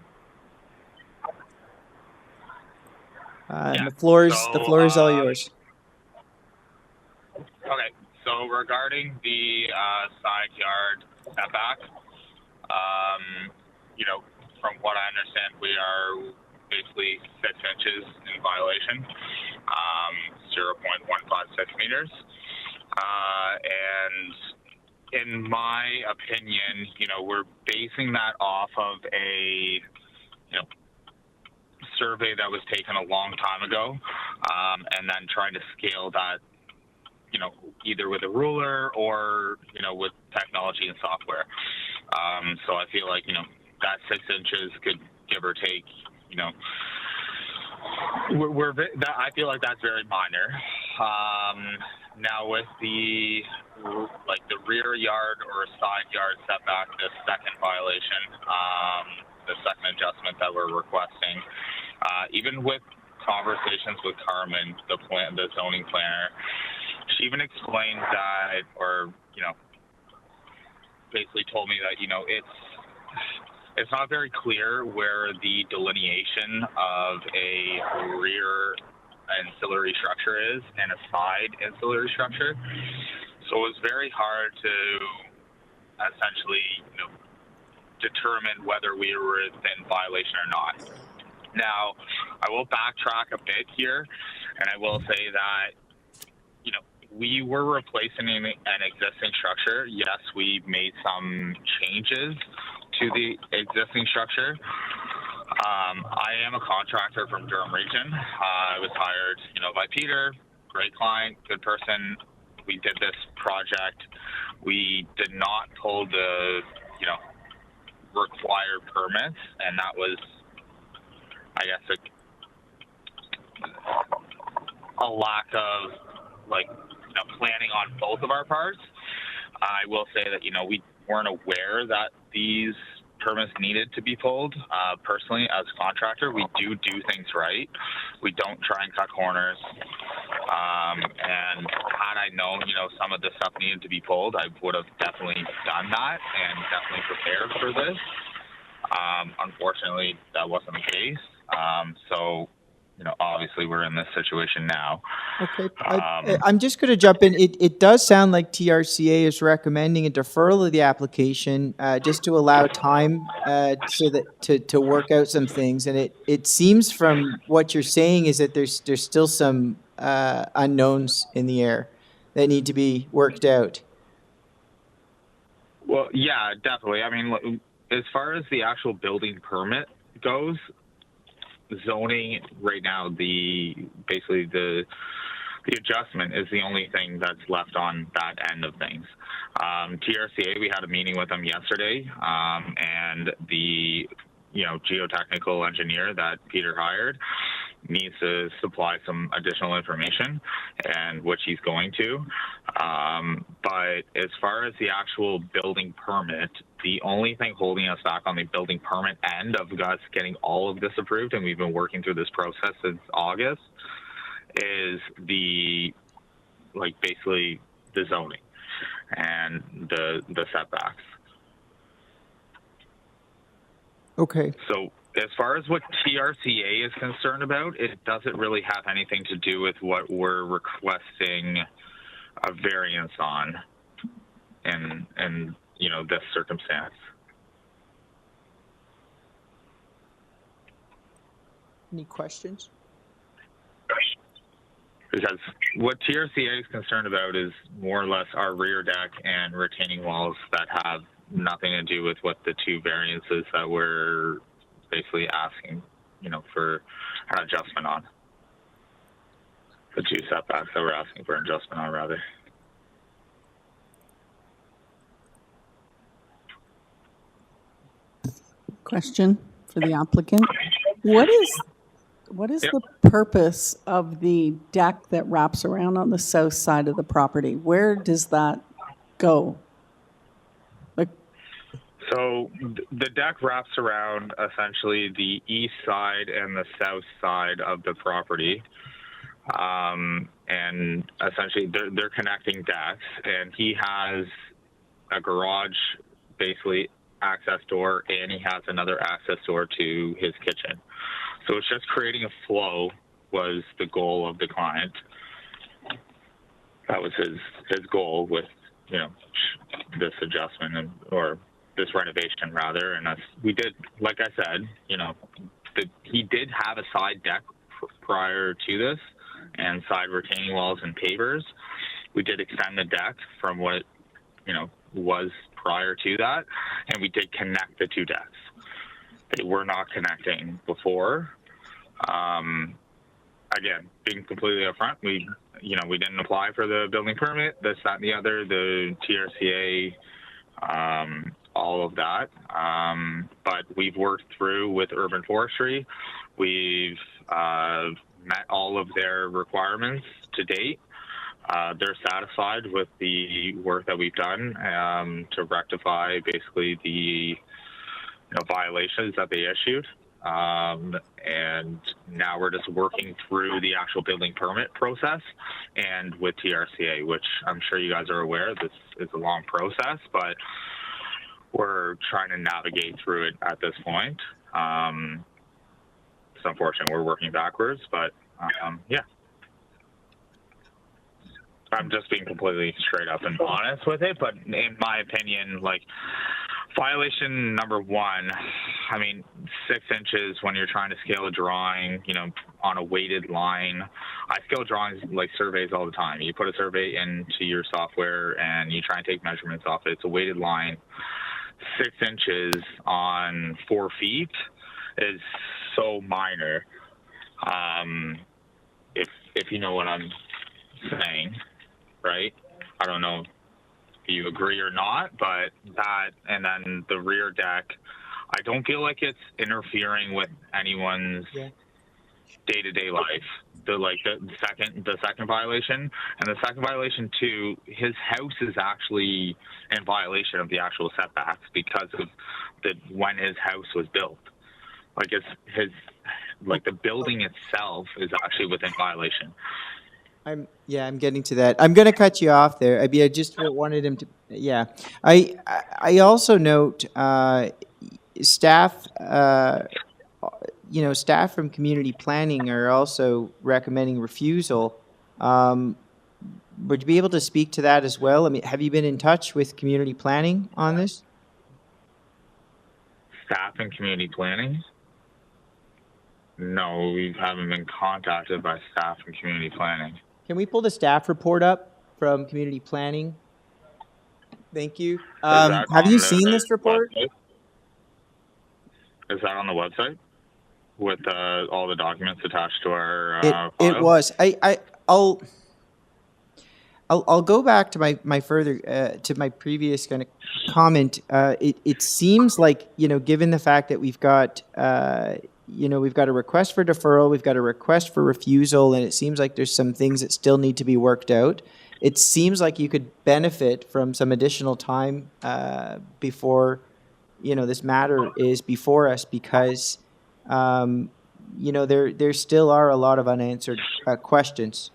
The floor is all yours. Okay, so regarding the side yard setback, from what I understand, we are basically 6 inches in violation, 0.156 meters. And in my opinion, we're basing that off of a, survey that was taken a long time ago, and then trying to scale that, either with a ruler or, with technology and software. So I feel like, that 6 inches could give or take, I feel like that's very minor. Now with the rear yard or side yard setback, the second violation, the second adjustment that we're requesting, even with conversations with Carmen, the zoning planner, she even explained that, or, you know, basically told me that, you know, it's not very clear where the delineation of a rear ancillary structure is and a side ancillary structure. So it was very hard to essentially, you know, determine whether we were in violation or not. Now, I will backtrack a bit here, and I will say that, you know, we were replacing an existing structure. Yes, we made some changes to the existing structure. I am a contractor from Durham region. I was hired, you know, by Peter, great client, good person. We did this project. We did not pull the, you know, required permits, and that was, I guess, a lack of, like, you know, planning on both of our parts. I will say that, you know, we weren't aware that these permits needed to be pulled. Personally, as a contractor, we do things right. We don't try and cut corners. And had I known, you know, some of the stuff needed to be pulled, I would have definitely done that and definitely prepared for this. Unfortunately, that wasn't the case. So, you know, obviously we're in this situation now. Okay, I'm just going to jump in. It does sound like TRCA is recommending a deferral of the application just to allow time so that to work out some things. And it seems from what you're saying is that there's still some unknowns in the air that need to be worked out. Well, yeah, definitely. I mean, as far as the actual building permit goes, zoning right now, basically the adjustment is the only thing that's left on that end of things. TRCA, we had a meeting with them yesterday, and the, you know, geotechnical engineer that Peter hired needs to supply some additional information, and which he's going to. But as far as the actual building permit, the only thing holding us back on the building permit end of us getting all of this approved, and we've been working through this process since August, is the, like, basically the zoning and the setbacks. Okay. So as far as what TRCA is concerned about, it doesn't really have anything to do with what we're requesting a variance on and you know, this circumstance. Any questions? Because what TRCA is concerned about is more or less our rear deck and retaining walls that have nothing to do with what the two variances that we're basically asking, you know, for an adjustment on. The two setbacks that we're asking for an adjustment on, rather. Question for the applicant. What is the purpose of the deck that wraps around on the south side of the property? Where does that go? So the deck wraps around essentially the east side and the south side of the property. And essentially they're connecting decks, and he has a garage, basically access door, and he has another access door to his kitchen. So it's just creating a flow was the goal of the client. That was his goal with, you know, this adjustment or this renovation rather. And we did, like I said, you know, he did have a side deck prior to this and side retaining walls and pavers. We did extend the deck from what, you know, was prior to that, and we did connect the two decks. They were not connecting before. Again, being completely upfront, we didn't apply for the building permit, this, that, and the other, the TRCA, all of that. But we've worked through with urban forestry. We've met all of their requirements to date. They're satisfied with the work that we've done to rectify basically the violations that they issued. and now we're just working through the actual building permit process and with TRCA, which I'm sure you guys are aware, this is a long process, but we're trying to navigate through it at this point. It's unfortunate we're working backwards, but yeah. I'm just being completely straight up and honest with it, but in my opinion, like, violation number 1, I mean, 6 inches when you're trying to scale a drawing, you know, on a weighted line. I scale drawings like surveys all the time. You put a survey into your software and you try and take measurements off it. It's a weighted line. 6 inches on 4 feet is so minor. If you know what I'm saying, right? I don't know if you agree or not, but that, and then the rear deck, I don't feel like it's interfering with anyone's day-to-day life. The second violation, and the second violation too, his house is actually in violation of the actual setbacks because of when his house was built. Like the building itself is actually within violation. I'm getting to that. I'm going to cut you off there. I mean, I just wanted him to. Yeah, I also note staff. Staff from community planning are also recommending refusal. Would you be able to speak to that as well? I mean, have you been in touch with community planning on this? Staff and community planning? No, we haven't been contacted by staff and community planning. Can we pull the staff report up from community planning? Thank you. Have you seen this report? Website? Is that on the website with all the documents attached to our file? It was. I'll go back to my further to my previous kind of comment. It seems like, given the fact that we've got we've got a request for deferral, we've got a request for refusal, and it seems like there's some things that still need to be worked out. It seems like you could benefit from some additional time before, this matter is before us, because, there still are a lot of unanswered questions.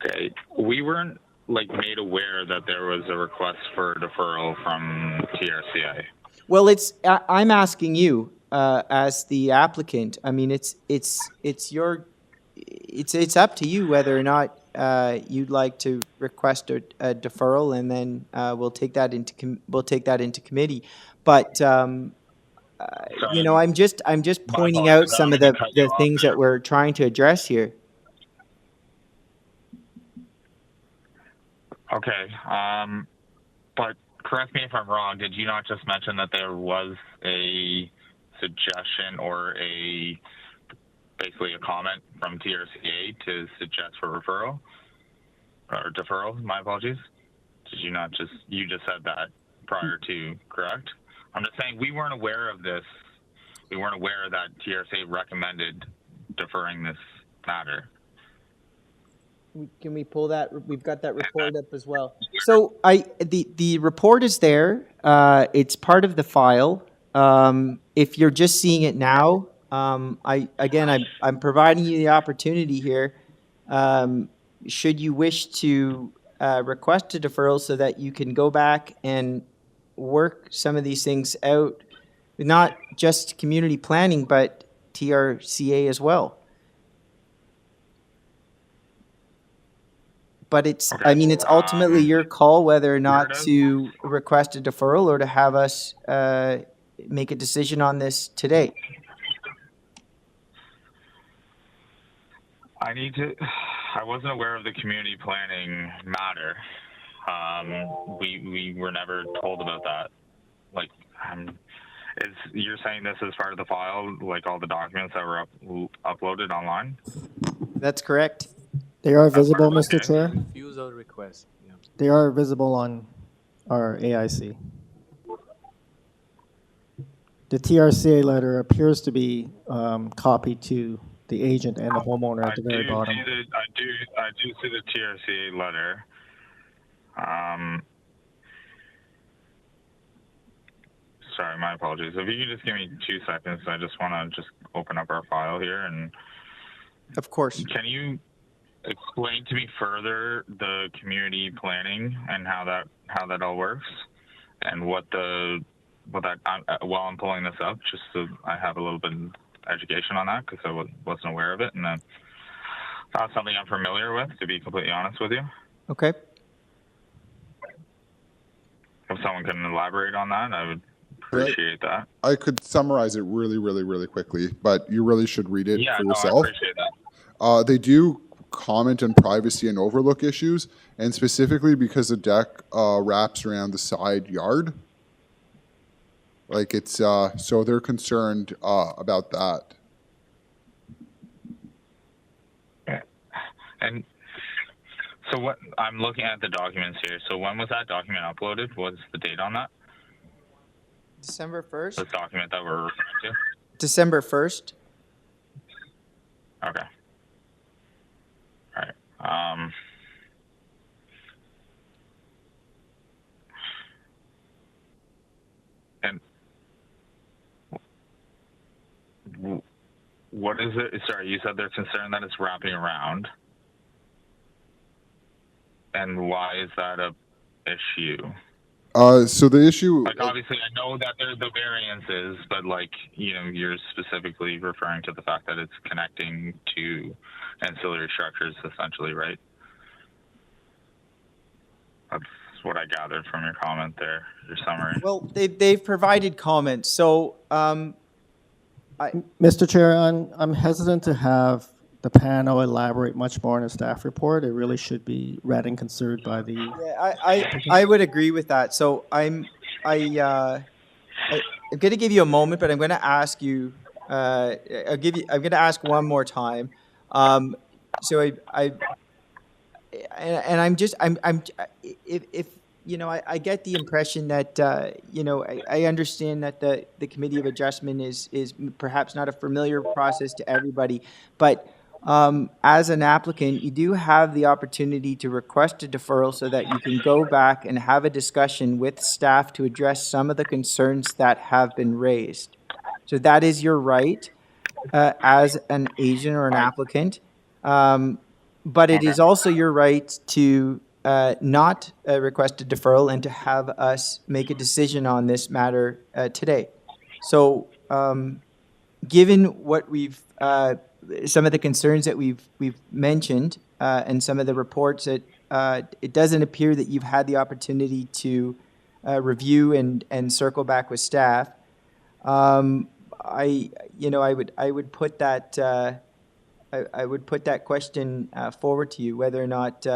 Okay, we weren't made aware that there was a request for deferral from TRCA. Well, I'm asking you as the applicant. I mean, it's up to you whether or not you'd like to request a deferral, and then we'll take that into committee. But I'm just pointing out some of the things that we're trying to address here. Okay, but correct me if I'm wrong, did you not just mention that there was a suggestion or basically a comment from TRCA to suggest for referral or deferral? My apologies. Did you not you just said that prior to, correct? I'm just saying we weren't aware of this. We weren't aware that TRCA recommended deferring this matter. Can we pull that? We've got that report up as well. So the report is there. It's part of the file. If you're just seeing it now, I'm providing you the opportunity here. Should you wish to request a deferral so that you can go back and work some of these things out, not just community planning, but TRCA as well. But it's ultimately your call whether or not to request a deferral or to have us make a decision on this today. I wasn't aware of the community planning matter. We were never told about that. You're saying this is part of the file, like all the documents that were uploaded online? That's correct. They are visible, Mr. Chair. Refusal request. Yeah. They are visible on our AIC. The TRCA letter appears to be copied to the agent and the homeowner at the very bottom. I do see the TRCA letter. sorry, my apologies. If you could just give me 2 seconds, I just want to just open up our file here. And Of course. can you explain to me further the community planning and how that all works, and while I'm pulling this up, just so I have a little bit of education on that, because I wasn't aware of it, and then not something I'm familiar with, to be completely honest with you. Okay. If someone can elaborate on that, I would appreciate that. I could summarize it really, really, really quickly, but you really should read it Yeah, for no, yourself. I appreciate that. They do comment on privacy and overlook issues, and specifically because the deck wraps around the side yard. Like it's, so they're concerned about that. And so what I'm looking at the documents here. So when was that document uploaded? What's the date on that? December 1st? This document that we're referring to? December 1st. Okay. All right. And what is it? Sorry, you said they're concerned that it's wrapping around. And why is that a issue? So the issue, Like, obviously, I know that there's the variances, but like, you know, you're specifically referring to the fact that it's connecting to ancillary structures, essentially, right? That's what I gathered from your comment there, your summary. Well, they've provided comments. So, Mr. Chair, I'm hesitant to have the panel elaborate much more on a staff report. It really should be read and considered by the. Yeah, I would agree with that. So I'm going to give you a moment, but I'm going to ask you. I'm going to ask one more time. So if you know, I get the impression that you know, I understand that the Committee of Adjustment is perhaps not a familiar process to everybody, but as an applicant, you do have the opportunity to request a deferral so that you can go back and have a discussion with staff to address some of the concerns that have been raised. So that is your right as an agent or an applicant. But it is also your right to not request a deferral and to have us make a decision on this matter today. So given what we've some of the concerns that we've mentioned and some of the reports that it doesn't appear that you've had the opportunity to review and circle back with staff. I would put that I would put that question forward to you, whether or not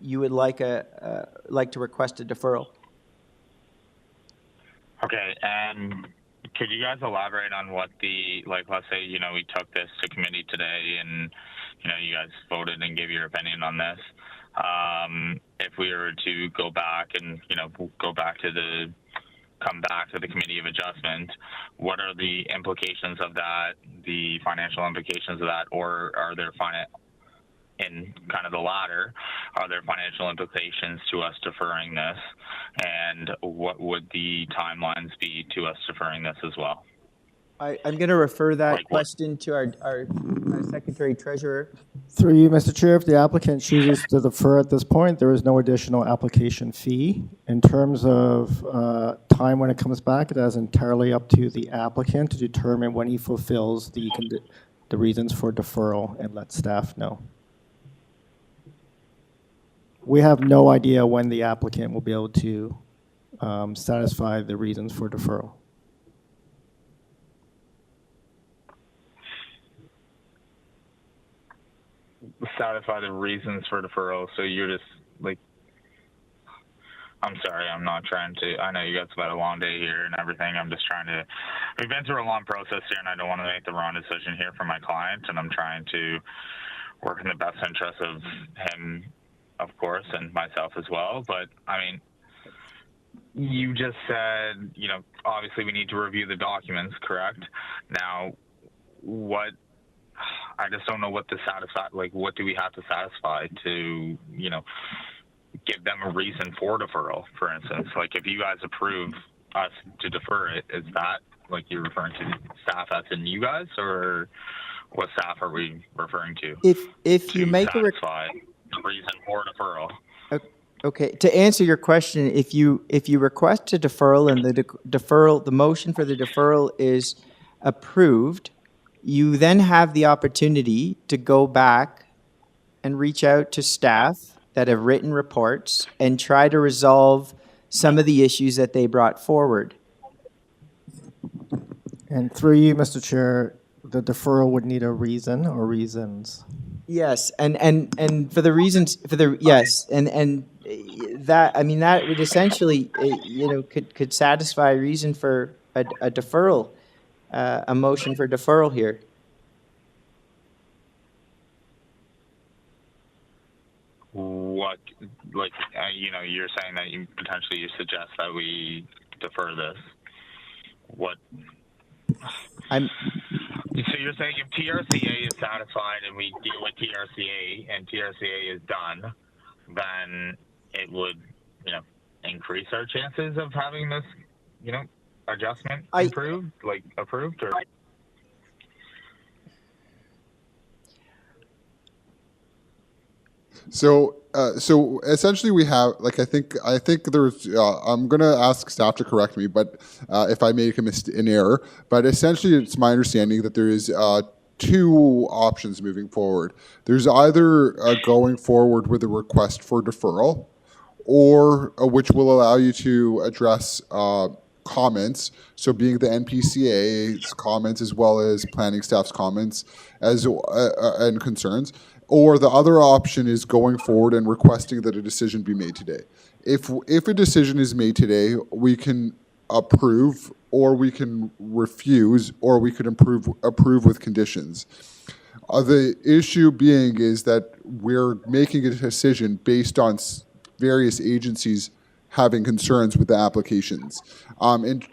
you would like to request a deferral. Okay, and could you guys elaborate on what the, like, let's say, you know, we took this to committee today and, you know, you guys voted and gave your opinion on this. If we were to go back and, you know, come back to the Committee of Adjustment, what are the implications of that, the financial implications of that, or are there in kind of the latter, are there financial implications to us deferring this, and what would the timelines be to us deferring this as well? I'm going to refer that question to our Secretary Treasurer. Through you, Mr. Chair, if the applicant chooses to defer at this point, there is no additional application fee. In terms of time when it comes back, it is entirely up to the applicant to determine when he fulfills the reasons for deferral and let staff know. We have no idea when the applicant will be able to satisfy the reasons for deferral. Satisfy the reasons for deferral. So you're just like, I'm sorry, I'm not trying to, I know you guys have had a long day here and everything. I'm just trying to, we've been through a long process here and I don't want to make the wrong decision here for my client, and I'm trying to work in the best interest of him, of course, and myself as well. But I mean, you just said, you know, obviously we need to review the documents, correct? Now, I just don't know what to satisfy, like, what do we have to satisfy to, you know, give them a reason for deferral, for instance? Like, if you guys approve us to defer it, is that like you're referring to staff as in you guys, or what staff are we referring to? If you make a satisfy the reason for deferral. Okay, to answer your question, if you request a deferral and the motion for the deferral is approved, you then have the opportunity to go back and reach out to staff that have written reports and try to resolve some of the issues that they brought forward. And through you, Mr. Chair, the deferral would need a reason or reasons. Yes, and for the reasons, yes, and that, I mean, that would essentially, could satisfy a reason for a deferral, a motion for deferral here. What, like, you're saying that you potentially suggest that we defer this. What? So you're saying if TRCA is satisfied and we deal with TRCA and TRCA is done, then it would, increase our chances of having this, adjustment approved, or? So essentially we have, like, I think there's, I'm going to ask staff to correct me, but if I make an error, but essentially it's my understanding that there is two options moving forward. There's either going forward with a request for deferral, or which will allow you to address comments, so being the NPCA's comments as well as planning staff's comments and concerns. Or the other option is going forward and requesting that a decision be made today. If a decision is made today, we can approve, or we can refuse, or we could approve with conditions. The issue being is that we're making a decision based on various agencies having concerns with the applications. And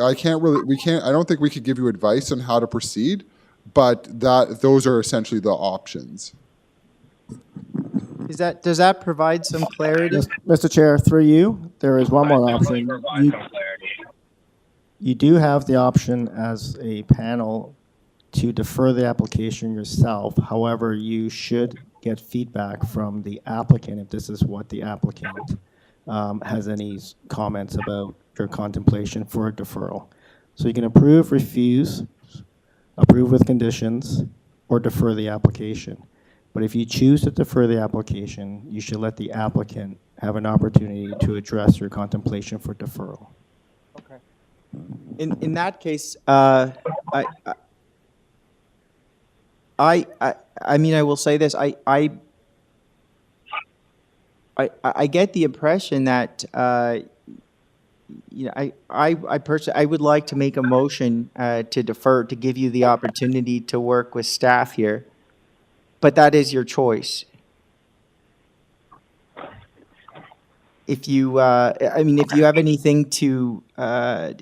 I don't think we could give you advice on how to proceed, but those are essentially the options. Does that provide some clarity? Mr. Chair, through you, there is one more option. You do have the option as a panel to defer the application yourself. However, you should get feedback from the applicant if this is what the applicant has any comments about your contemplation for a deferral. So you can approve, refuse, approve with conditions, or defer the application. But if you choose to defer the application, you should let the applicant have an opportunity to address your contemplation for deferral. Okay. In that case, I mean, I will say this. I get the impression that I personally, I would like to make a motion to defer, to give you the opportunity to work with staff here. But that is your choice. If you, I mean, if you have anything to, I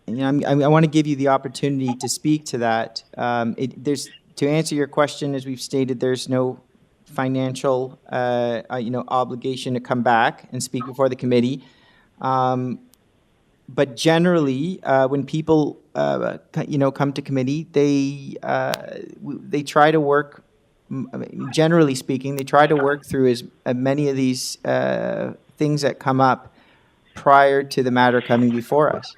want to give you the opportunity to speak to that. To answer your question, as we've stated, there's no financial, obligation to come back and speak before the committee. But generally, when people, come to committee, they try to work. Generally speaking, they try to work through as many of these things that come up prior to the matter coming before us.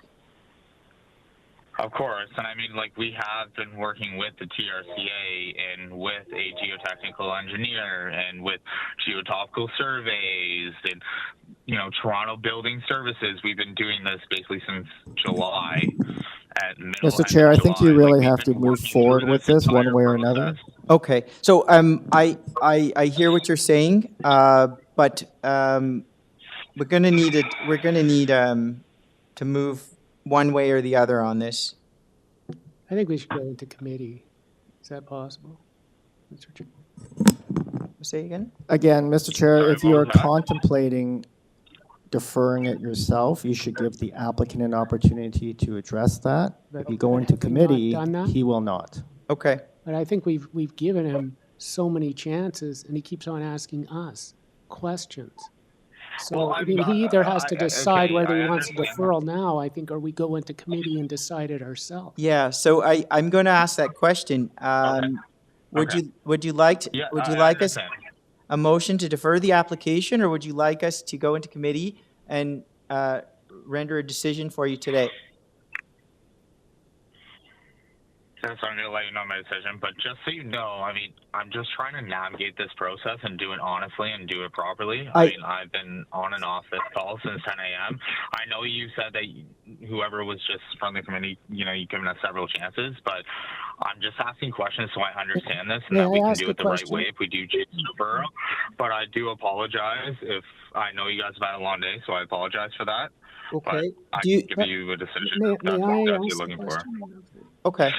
Of course, and I mean, like, we have been working with the TRCA and with a geotechnical engineer and with geotopical surveys and, Toronto Building Services. We've been doing this basically since July. Mr. Chair, I think you really have to move forward with this one way or another. Okay, so I hear what you're saying, but we're gonna need to move one way or the other on this. I think we should go into committee. Is that possible, Mr. Chair? Say again? Again, Mr. Chair, if you are contemplating deferring it yourself, you should give the applicant an opportunity to address that. If you go into committee, he will not. Okay. But I think we've given him so many chances, and he keeps on asking us questions. So, I mean, he either has to decide whether he wants a deferral now, I think, or we go into committee and decide it ourselves. Yeah, so I'm going to ask that question. Would you like to, Yeah, would you I like us understand. a motion to defer the application, or would you like us to go into committee and render a decision for you today? Yes, I'm going to let you know my decision, but just so you know, I mean, I'm just trying to navigate this process and do it honestly and do it properly. I mean, I've been on and off this call since 10 a.m. I know you said that whoever was just from the committee, you know, you've given us several chances, but I'm just asking questions so I understand this and that we can do it the right way if we do change the deferral. But I do apologize if I know you guys have had a long day, so I apologize for that. Okay. But I can give you a decision if that's May what I you're ask a looking for. question? Okay.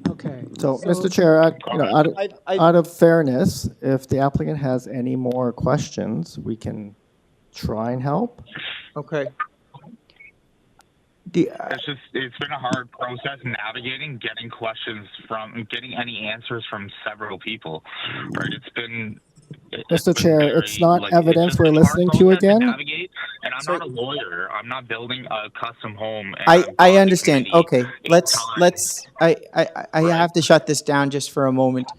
Okay. So, Mr. Chair, out of fairness, if the applicant has any more questions, we can try and help. Okay. It's been a hard process navigating, getting any answers from several people, right? Mr. Chair, it's not evidence we're listening to again. Navigate, and I'm not a lawyer. I'm not building a custom home. And I understand. Okay, I have to shut this down just for a moment.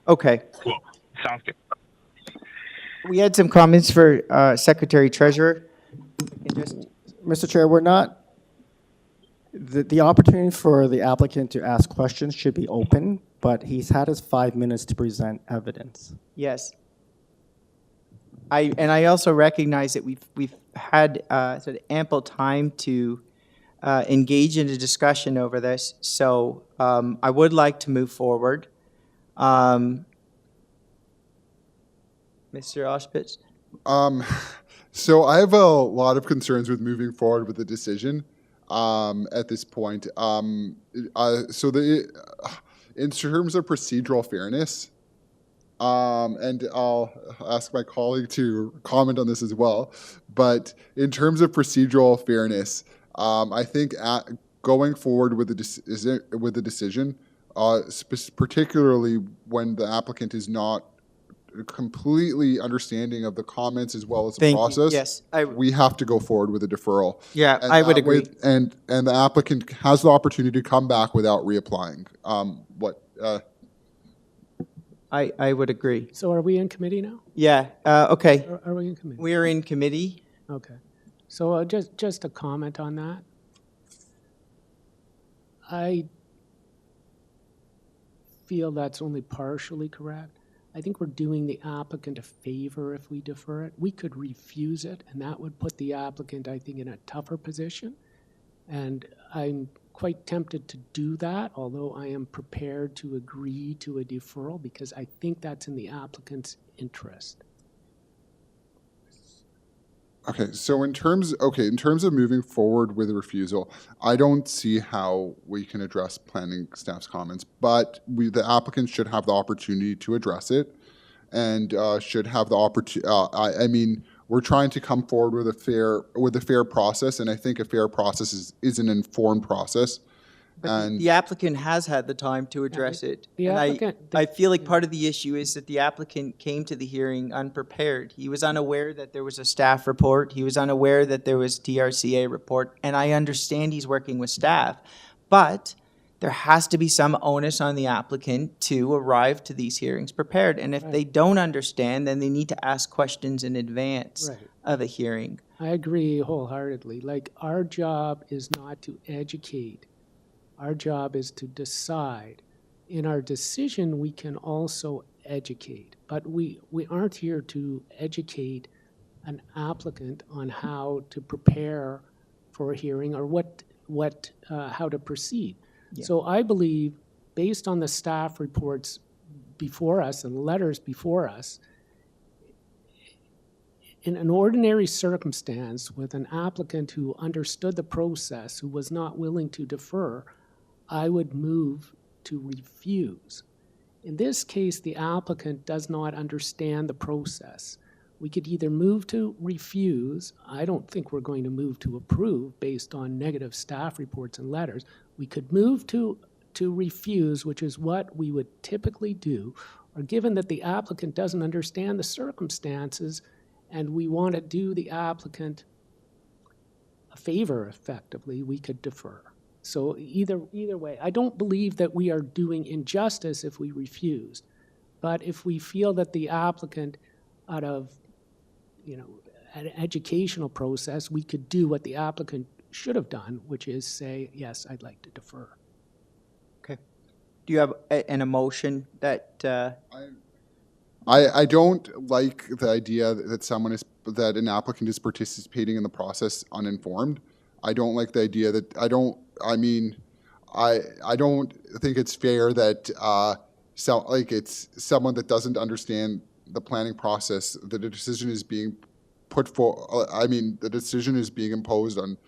Okay. Cool. Sounds good. We had some comments for Secretary Treasurer. Mr. Chair, we're not, the opportunity for the applicant to ask questions should be open, but he's had his 5 minutes to present evidence. Yes. I also recognize that we've had sort of ample time to engage in a discussion over this, so I would like to move forward. Mr. Auspitz? So I have a lot of concerns with moving forward with the decision at this point. In terms of procedural fairness, and I'll ask my colleague to comment on this as well, but in terms of procedural fairness, I think going forward with the decision, particularly when the applicant is not completely understanding of the comments as well as the process, yes, we have to go forward with a deferral. Yeah, And I would that way- agree. And the applicant has the opportunity to come back without reapplying. I would agree. So are we in committee now? Yeah, okay. Are we in committee? We are in committee. Okay. So just a comment on that. I feel that's only partially correct. I think we're doing the applicant a favor if we defer it. We could refuse it, and that would put the applicant, I think, in a tougher position. And I'm quite tempted to do that, although I am prepared to agree to a deferral because I think that's in the applicant's interest. Okay, so in terms of moving forward with a refusal, I don't see how we can address planning staff's comments, but the applicant should have the opportunity to address it, and should have the opportunity. I mean, we're trying to come forward with a fair process, and I think a fair process is an informed process. But the applicant has had the time to address it. The And applicant- I feel like part of the issue is that the applicant came to the hearing unprepared. He was unaware that there was a staff report. He was unaware that there was TRCA report. And I understand he's working with staff. But there has to be some onus on the applicant to arrive to these hearings prepared. And if they don't understand, then they need to ask questions in advance of a hearing. I agree wholeheartedly. Like, our job is not to educate. Our job is to decide. In our decision, we can also educate, but we aren't here to educate an applicant on how to prepare for a hearing or how to proceed. Yeah. So I believe, based on the staff reports before us and letters before us, in an ordinary circumstance with an applicant who understood the process, who was not willing to defer, I would move to refuse. In this case, the applicant does not understand the process. We could either move to refuse. I don't think we're going to move to approve based on negative staff reports and letters. We could move to refuse, which is what we would typically do, or given that the applicant doesn't understand the circumstances and we want to do the applicant a favor effectively, we could defer. So either way, I don't believe that we are doing injustice if we refuse. But if we feel that the applicant, out of, an educational process, we could do what the applicant should have done, which is say, yes, I'd like to defer. Okay. Do you have an emotion that? I don't like the idea that an applicant is participating in the process uninformed. I don't like the idea that I don't think it's fair that it's someone that doesn't understand the planning process, that a decision is being put for. The decision is being imposed on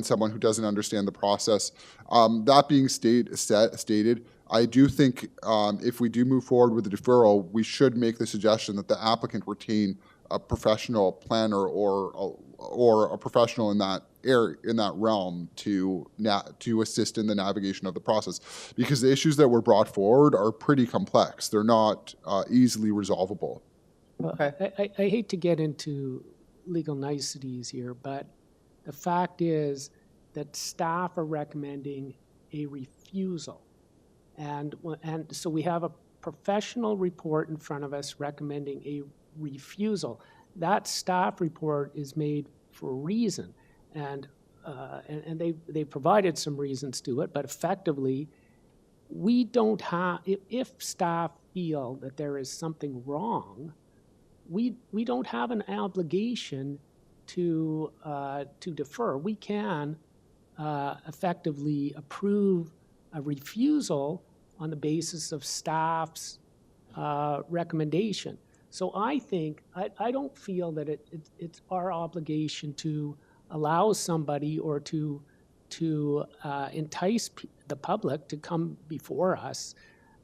someone who doesn't understand the process. That being stated, I do think if we do move forward with the deferral, we should make the suggestion that the applicant retain a professional planner or a professional in that realm to assist in the navigation of the process, because the issues that were brought forward are pretty complex. They're not easily resolvable. I hate to get into legal niceties here, but the fact is that staff are recommending a refusal. And so we have a professional report in front of us recommending a refusal. That staff report is made for a reason, and they provided some reasons to it, but effectively, we don't have, if staff feel that there is something wrong, we don't have an obligation to defer. We can effectively approve a refusal on the basis of staff's recommendation. So I think, I don't feel that it's our obligation to allow somebody or to entice the public to come before us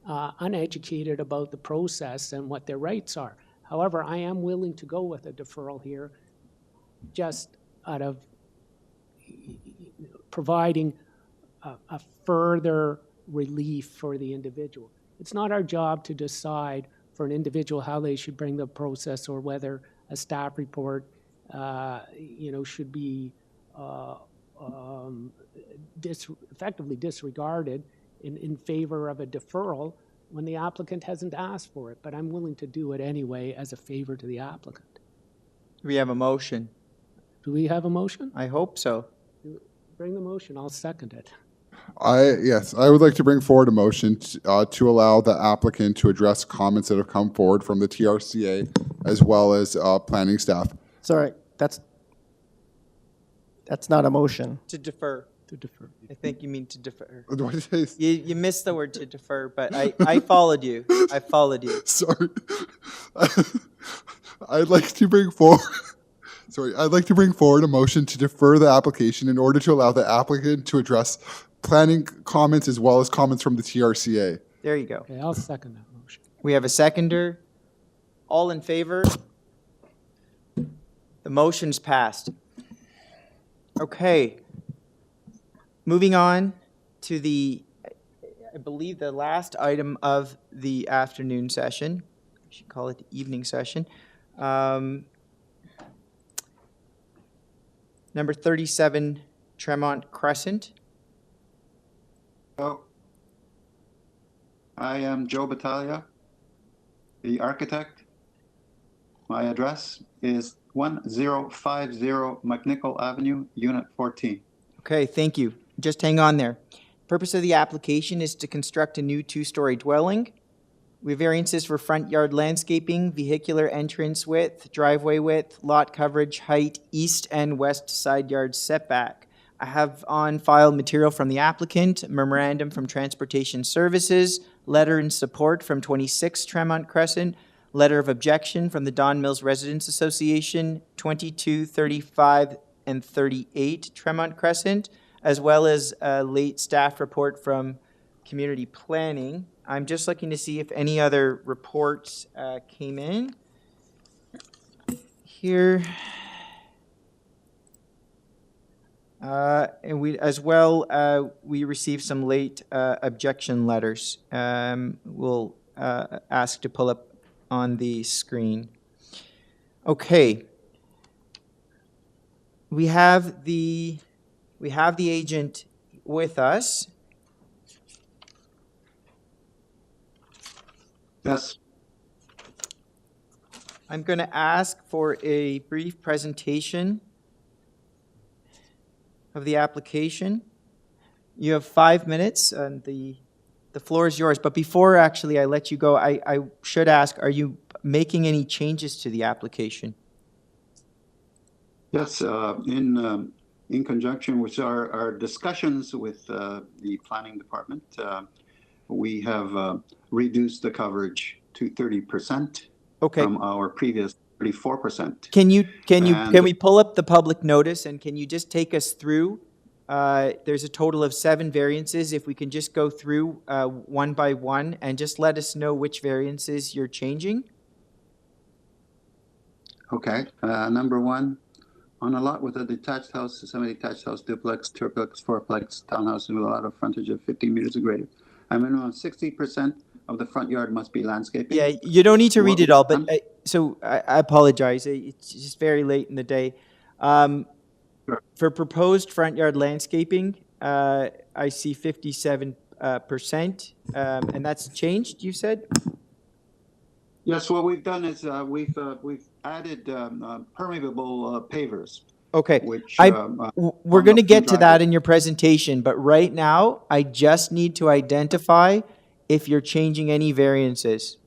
uneducated about the process and what their rights are. However, I am willing to go with a deferral here, just out of providing a further relief for the individual. It's not our job to decide for an individual how they should bring the process or whether a staff report, should be effectively disregarded in favor of a deferral when the applicant hasn't asked for it. But I'm willing to do it anyway as a favor to the applicant. We have a motion. Do we have a motion? I hope so. Bring the motion. I'll second it. Yes, I would like to bring forward a motion to allow the applicant to address comments that have come forward from the TRCA as well as planning staff. Sorry, that's not a motion. To defer. To defer. I think you mean to defer. What did I say? You missed the word to defer, but I followed you. I followed you. Sorry. I'd like to bring forward a motion to defer the application in order to allow the applicant to address planning comments as well as comments from the TRCA. There you go. Okay, I'll second that motion. We have a seconder. All in favor? The motion's passed. Okay. Moving on to I believe the last item of the afternoon session. I should call it the evening session. Number 37, Tremont Crescent. Hello. I am Joe Battaglia, the architect. My address is 1050 McNichol Avenue, Unit 14. Okay, thank you. Just hang on there. Purpose of the application is to construct a new two-story dwelling. We have variances for front yard landscaping, vehicular entrance width, driveway width, lot coverage, height, east and west side yard setback. I have on file material from the applicant, memorandum from Transportation Services, letter in support from 26 Tremont Crescent, letter of objection from the Don Mills Residents Association, 22, 35, and 38 Tremont Crescent, as well as a late staff report from Community Planning. I'm just looking to see if any other reports came in. Here. And we, as well, we received some late objection letters. We'll ask to pull up on the screen. Okay, we have the agent with us. Yes. I'm going to ask for a brief presentation of the application. You have 5 minutes, and the floor is yours. But before actually I let you go, I should ask, are you making any changes to the application? Yes, in conjunction with our discussions with the planning department, we have reduced the coverage to 30%. Okay. From our previous 34%. Can we pull up the public notice, and can you just take us through? There's a total of 7 variances. If we can just go through one by one and just let us know which variances you're changing. Okay. Number 1, on a lot with a detached house, semi-detached house, duplex, triplex, fourplex, townhouse with a lot of frontage of 15 meters or greater. A minimum of 60% of the front yard must be landscaping. Yeah, you don't need to read it all, but so I apologize. It's just very late in the day. Sure. For proposed front yard landscaping, I see 57%, and that's changed, you said? Yes, what we've done is we've added permeable pavers. Okay, Which, we're going to get to that in your presentation, but right now, I just need to identify if you're changing any variances.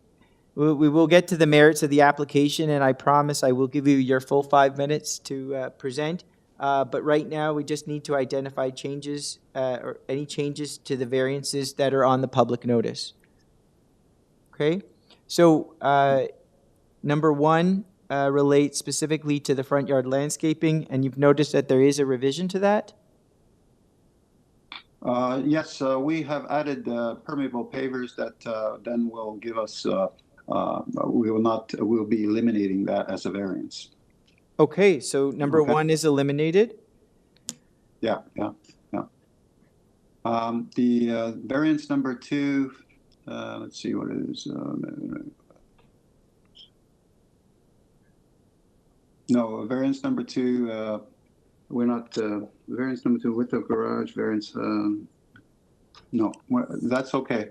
We will get to the merits of the application, and I promise I will give you your full 5 minutes to present. But right now, we just need to identify changes or any changes to the variances that are on the public notice. Okay, so number 1 relates specifically to the front yard landscaping, and you've noticed that there is a revision to that? Yes, we have added permeable pavers that then will give us, we'll be eliminating that as a variance. Okay, so number 1 is eliminated? Yeah. The variance number 2, let's see what it is. No, variance number 2, we're not, variance number 2 with the garage variance, no, that's okay.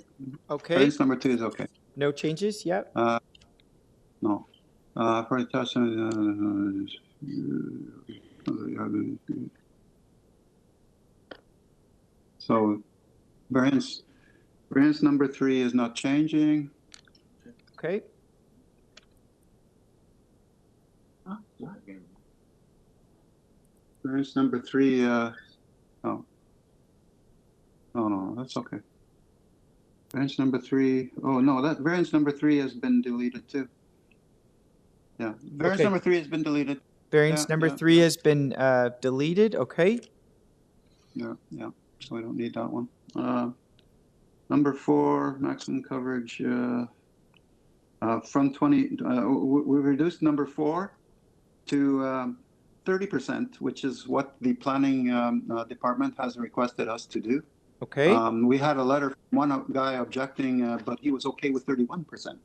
Okay. Variance number 2 is okay. No changes? Yep. No. For the touch, so variance number 3 is not changing. Okay. Variance number 3, no, that's okay. Variance number 3, oh no, that variance number 3 has been deleted too. Yeah, variance number 3 has been deleted. Variance number 3 has been deleted, okay. Yeah, so we don't need that one. Number 4, maximum coverage, from 20, we reduced number 4 to 30%, which is what the planning department has requested us to do. Okay. We had a letter from one guy objecting, but he was okay with 31%.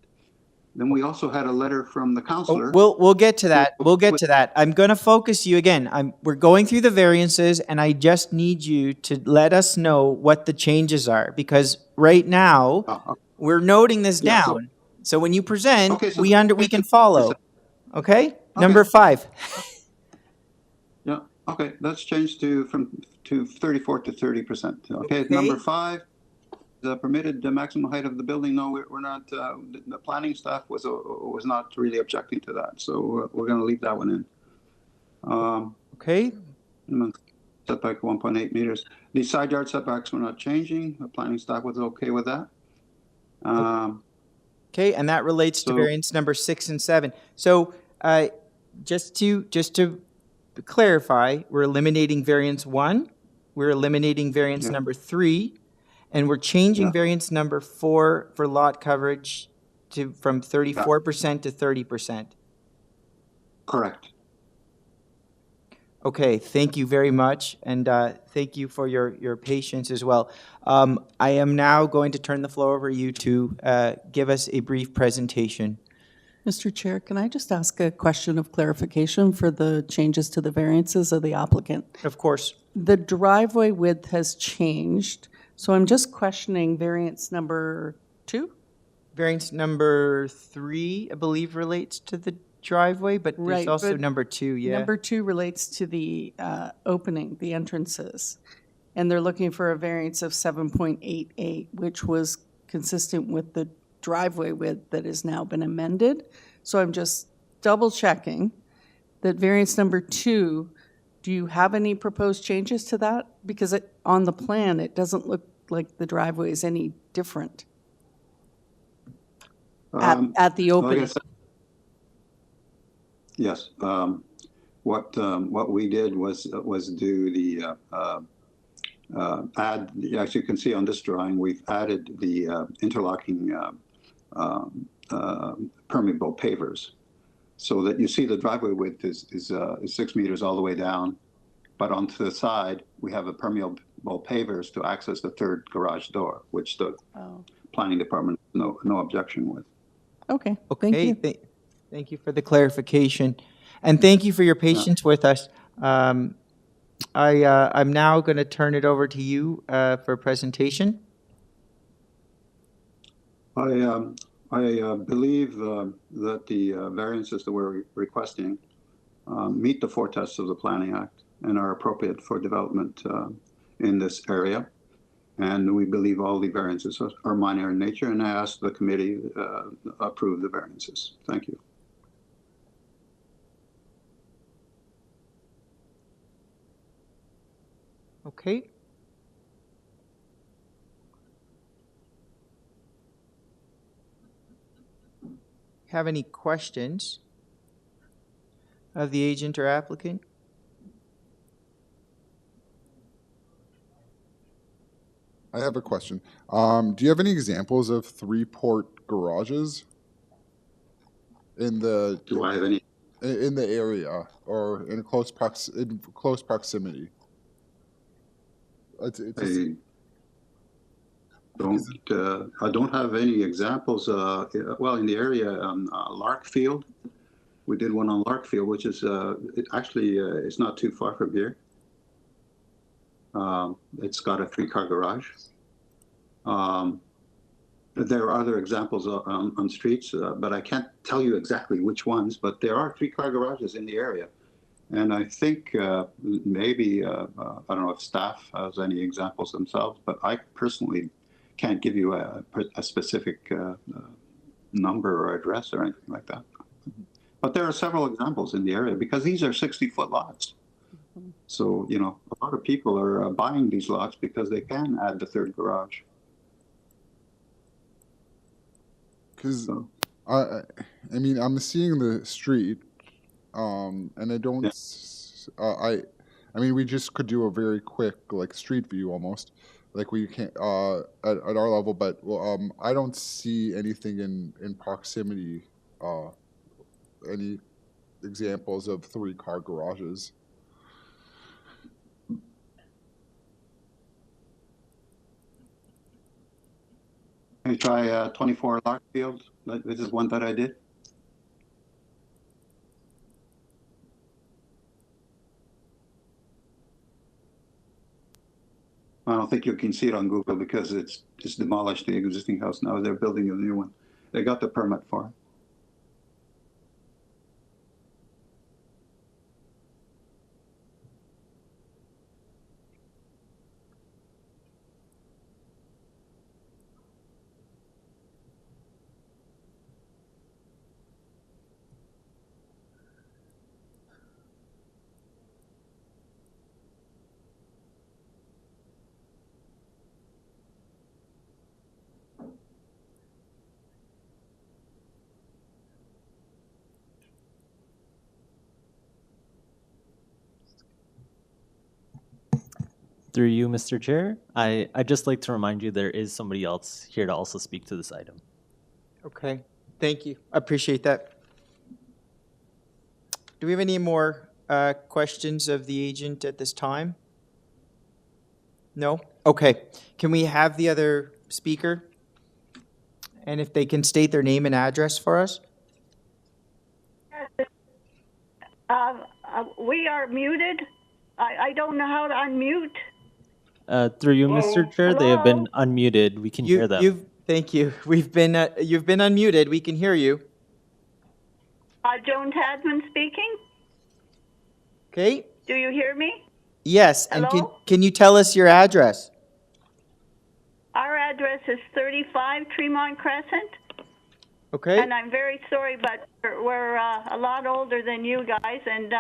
Then we also had a letter from the counselor. We'll get to that. We'll get to that. I'm going to focus you again. We're going through the variances, and I just need you to let us know what the changes are, because right now we're noting this down. So when you present, we can follow. Okay? Number 5. Yeah. Okay. Let's change to 34 to 30%. Okay. Number 5. The permitted maximum height of the building. No, we're not. The planning staff was not really objecting to that, so we're going to leave that one in. Okay. Setback 1.8 meters. The side yard setbacks were not changing. The planning staff was okay with that. Okay, and that relates to variance number 6 and 7. So just to clarify, we're eliminating variance 1. We're eliminating variance number 3. And we're changing variance number 4 for lot coverage from 34% to 30%. Correct. Okay, thank you very much, and thank you for your patience as well. I am now going to turn the floor over to you to give us a brief presentation. Mr. Chair, can I just ask a question of clarification for the changes to the variances of the applicant? Of course. The driveway width has changed, so I'm just questioning variance number 2? Variance number 3, I believe, relates to the driveway, but there's Right, also but number 2, yeah. Number 2 relates to the opening, the entrances. And they're looking for a variance of 7.88, which was consistent with the driveway width that has now been amended. So I'm just double checking that variance number 2, do you have any proposed changes to that? Because on the plan, it doesn't look like the driveway is any different at the opening. Like I said, yes. What we did was do the add. As you can see on this drawing, we've added the interlocking permeable pavers, so that you see the driveway width is 6 meters all the way down, but onto the side we have a permeable pavers to access the third garage door, which the planning department no objection with. Okay. Okay. Thank you. Thank you for the clarification, and thank you for your patience with us. I'm now going to turn it over to you for a presentation. I believe that the variances that we're requesting meet the 4 tests of the Planning Act and are appropriate for development in this area. And we believe all the variances are minor in nature, and I ask the committee approve the variances. Thank you. Okay. Have any questions of the agent or applicant? I have a question. Do you have any examples of 3-port garages in the? Do I have any? In the area or in close proximity? I don't have any examples. Well, in the area, Larkfield, we did one on Larkfield, which is it's not too far from here. It's got a 3-car garage. There are other examples on streets, but I can't tell you exactly which ones. But there are 3-car garages in the area, and I think maybe I don't know if staff has any examples themselves, but I personally can't give you a specific number or address or anything like that. But there are several examples in the area because these are 60-foot lots. So, you know, a lot of people are buying these lots because they can add the 3rd garage. Because I mean, I'm seeing the street, and I don't. Yeah. I mean, we just could do a very quick like street view almost, like we can at our level. But I don't see anything in proximity. Any examples of 3-car garages? Can you try 24 Larkfield? This is one that I did. I don't think you can see it on Google because it's demolished the existing house now. They're building a new one. They got the permit for it. Through you, Mr. Chair, I'd just like to remind you there is somebody else here to also speak to this item. Okay, thank you. I appreciate that. Do we have any more questions of the agent at this time? No? Okay. Can we have the other speaker? And if they can state their name and address for us? We are muted. I don't know how to unmute. Through you, Mr. Chair, they have been unmuted. We can hear them. Thank you. You've been unmuted. We can hear you. Joan Tadman speaking. Okay. Do you hear me? Yes. Hello? And can you tell us your address? Our address is 35 Tremont Crescent. Okay. And I'm very sorry, but we're a lot older than you guys, and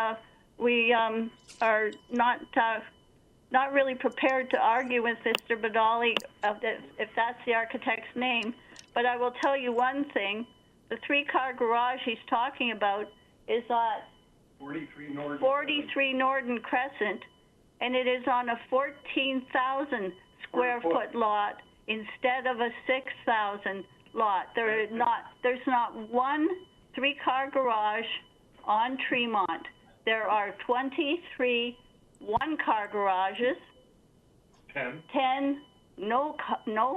we are not really prepared to argue with Mr. Badali, if that's the architect's name. But I will tell you one thing. The 3-car garage he's talking about is at 43 Norden Crescent, and it is on a 14,000 square foot lot instead of a 6,000 lot. There's not one 3-car garage on Tremont. There are 23 1-car garages, 10 no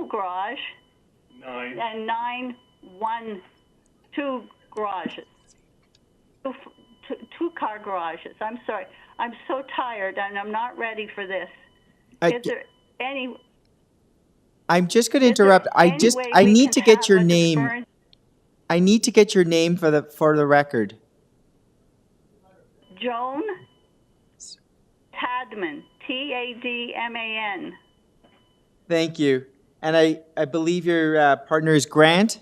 garage, 9 and 9 2 garages, 2-car garages. I'm sorry. I'm so tired and I'm not ready for this. Is there any? I'm just going to interrupt. I need to get your name. I need to get your name for the record. Joan Tadman, Tadman. Thank you. And I believe your partner is Grant?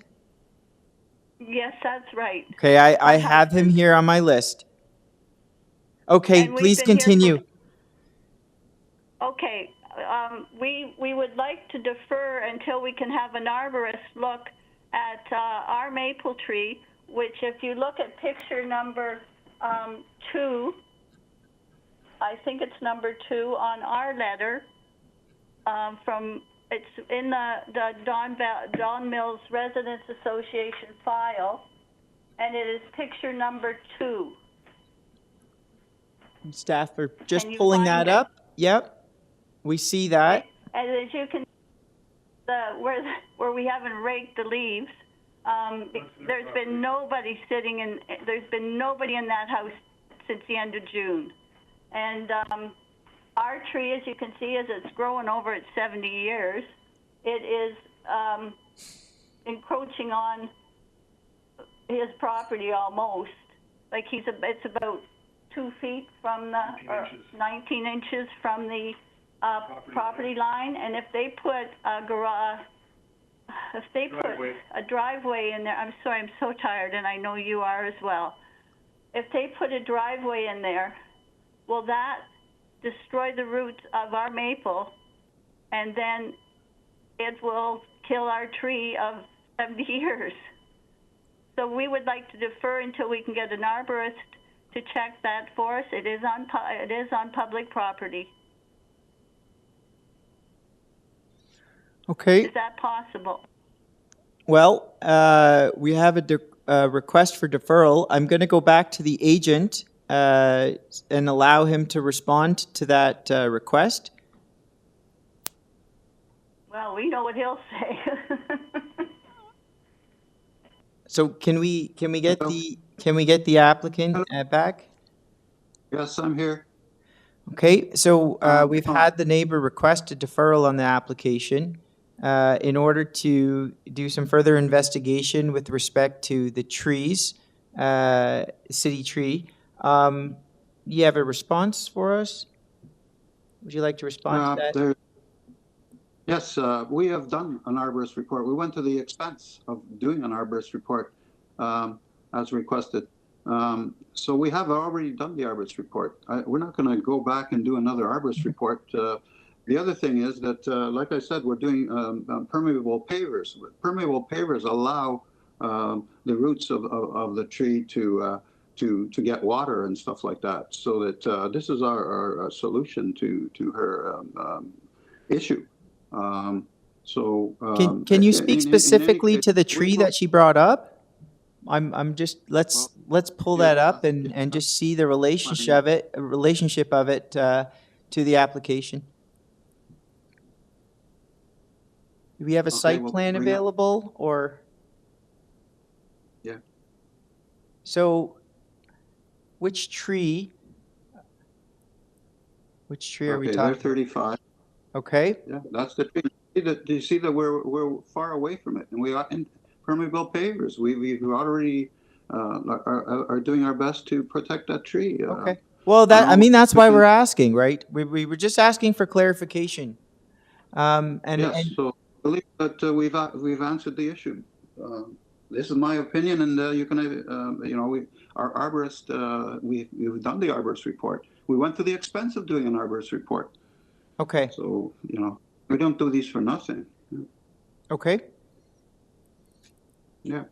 Yes, that's right. Okay, I have him here on my list. Okay, please continue. Okay, we would like to defer until we can have an arborist look at our maple tree, which if you look at picture number 2, I think it's number 2 on our letter it's in the Don Mills Residents Association file, and it is picture number 2. Staff are just pulling that up. Yep, we see that. And as you can, where we haven't raked the leaves, there's been nobody there's been nobody in that house since the end of June. And our tree, as you can see, as it's growing over its 70 years, it is encroaching on his property almost. Like it's about 2 feet from the, 19 inches from the property line. And if they put a garage, if they put a driveway in there, I'm sorry, I'm so tired, and I know you are as well. If they put a driveway in there, will that destroy the roots of our maple, and then it will kill our tree of 70 years? So we would like to defer until we can get an arborist to check that for us. It is on public property. Okay. Is that possible? Well, we have a request for deferral. I'm going to go back to the agent and allow him to respond to that request. Well, we know what he'll say. So can we get the applicant back? Yes, I'm here. Okay, so we've had the neighbor request a deferral on the application in order to do some further investigation with respect to the trees, city tree. You have a response for us? Would you like to respond to that? Yes, we have done an arborist report. We went to the expense of doing an arborist report as requested. So we have already done the arborist report. We're not going to go back and do another arborist report. The other thing is that, like I said, we're doing permeable pavers. Permeable pavers allow the roots of the tree to get water and stuff like that. So that this is our solution to her issue. Can you speak specifically to the tree that she brought up? I'm just let's pull that up and just see the relationship of it to the application. Do we have a site plan available, or? Yeah. So which tree? Which tree are we Okay, talking? they're 35. Okay. Yeah, that's the tree. Do you see that we're far away from it, and we are in permeable pavers. We've already are doing our best to protect that tree. Okay. Well, that's why we're asking, right? We were just asking for clarification. Yes. So I believe that we've answered the issue. This is my opinion, and you can our arborist we've done the arborist report. We went to the expense of doing an arborist report. Okay. So we don't do these for nothing. Okay. Yeah.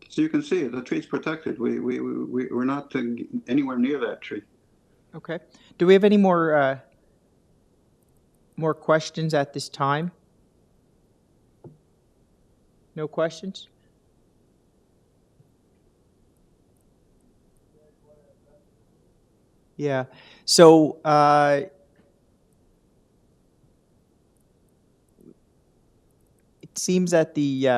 So you can see the tree's protected. We're not anywhere near that tree. Okay. Do we have any more questions at this time? No questions? Yeah. So it seems that the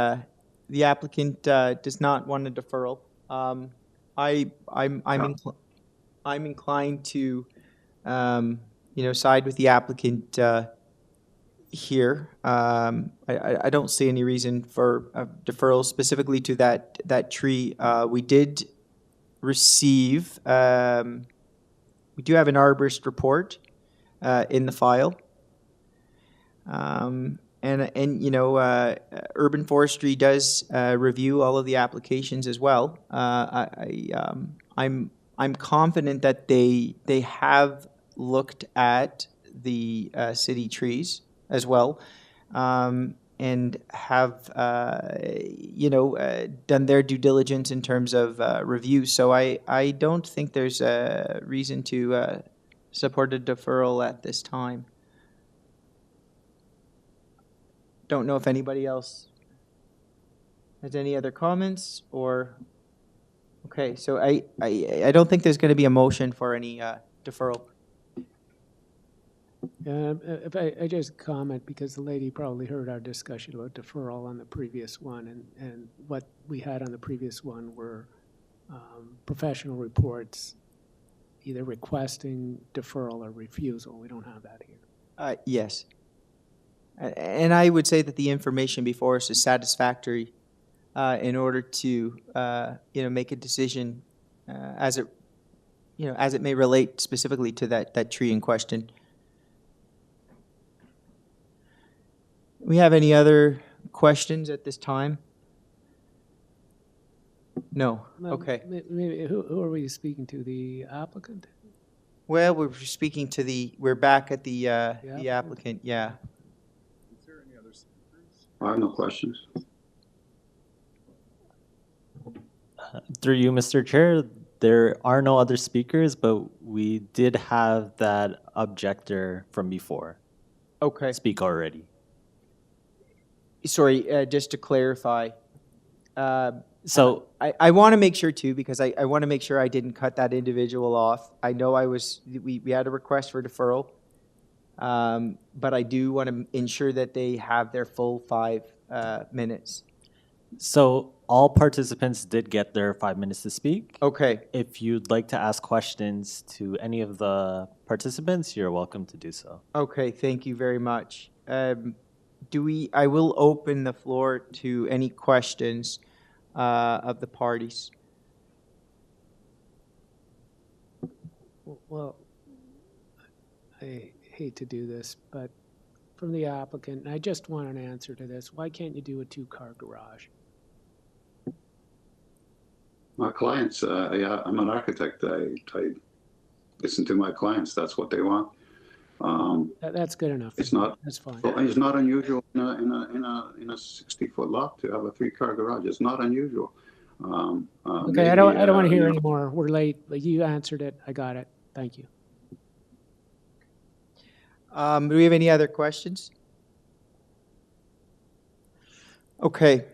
applicant does not want a deferral. I'm inclined to side with the applicant here. I don't see any reason for a deferral specifically to that tree. We did receive. We do have an arborist report in the file. Urban Forestry does review all of the applications as well. I'm confident that they have looked at the city trees as well, and have done their due diligence in terms of review. So I don't think there's a reason to support a deferral at this time. Don't know if anybody else has any other comments or. Okay, so I don't think there's going to be a motion for any deferral. If I just comment, because the lady probably heard our discussion about deferral on the previous one, and what we had on the previous one were professional reports either requesting deferral or refusal. We don't have that here. Yes. And I would say that the information before us is satisfactory in order to make a decision as it may relate specifically to that tree in question. We have any other questions at this time? No. Okay. Maybe, who are we speaking to? The applicant? Well, we're back at the applicant. Yeah. Is there any other speakers? I have no questions. Through you, Mr. Chair, there are no other speakers, but we did have that objector from before. Okay. Speak already. Sorry, just to clarify. So I want to make sure too, because I want to make sure I didn't cut that individual off. I know we had a request for deferral, but I do want to ensure that they have their full 5 minutes. So all participants did get their 5 minutes to speak. Okay. If you'd like to ask questions to any of the participants, you're welcome to do so. Okay, thank you very much. I will open the floor to any questions of the parties. Well, I hate to do this, but from the applicant, and I just want an answer to this, why can't you do a 2-car garage? My clients, I'm an architect. I listen to my clients. That's what they want. That's good enough. It's not. That's fine. It's not unusual in a 60-foot lot to have a 3-car garage. It's not unusual. Okay, I don't want to hear anymore. We're late. But you answered it. I got it. Thank you. Do we have any other questions? Okay.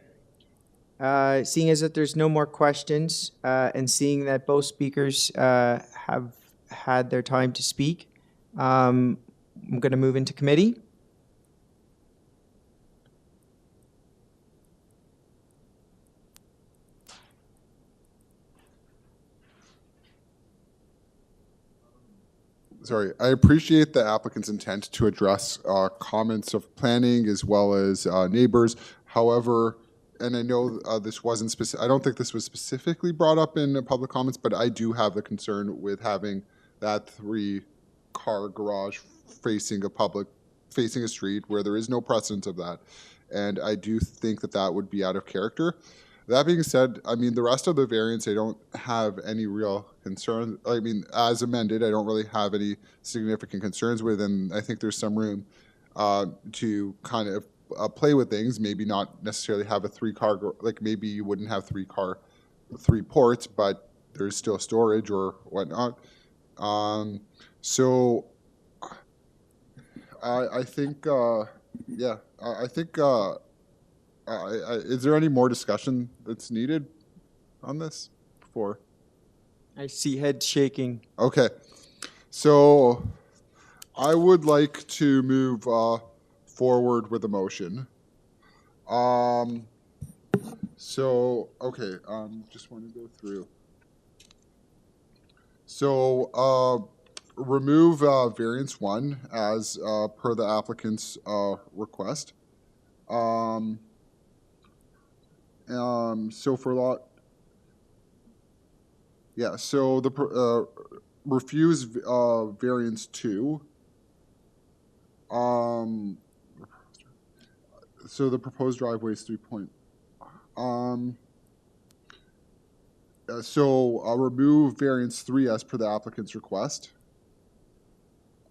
Seeing as that there's no more questions, and seeing that both speakers have had their time to speak, I'm going to move into committee. sorry, I appreciate the applicant's intent to address comments of planning as well as neighbors. However, and I know this wasn't specific, I don't think this was specifically brought up in public comments, but I do have the concern with having that 3-car garage facing a street where there is no precedent of that. And I do think that that would be out of character. That being said, I mean, the rest of the variants, I don't have any real concern. I mean, as amended, I don't really have any significant concerns with, and I think there's some room to kind of play with things, maybe not necessarily have a 3-car, like maybe you wouldn't have 3 ports, but there's still storage or whatnot. So I think, yeah, I think, is there any more discussion that's needed on this before? I see head shaking. Okay, so I would like to move forward with a motion. So, okay, just want to go through. So, remove variance 1 as per the applicant's request. So for lot, yeah, so the refuse variance 2. So the proposed driveway is 3 point. So I'll remove variance 3 as per the applicant's request.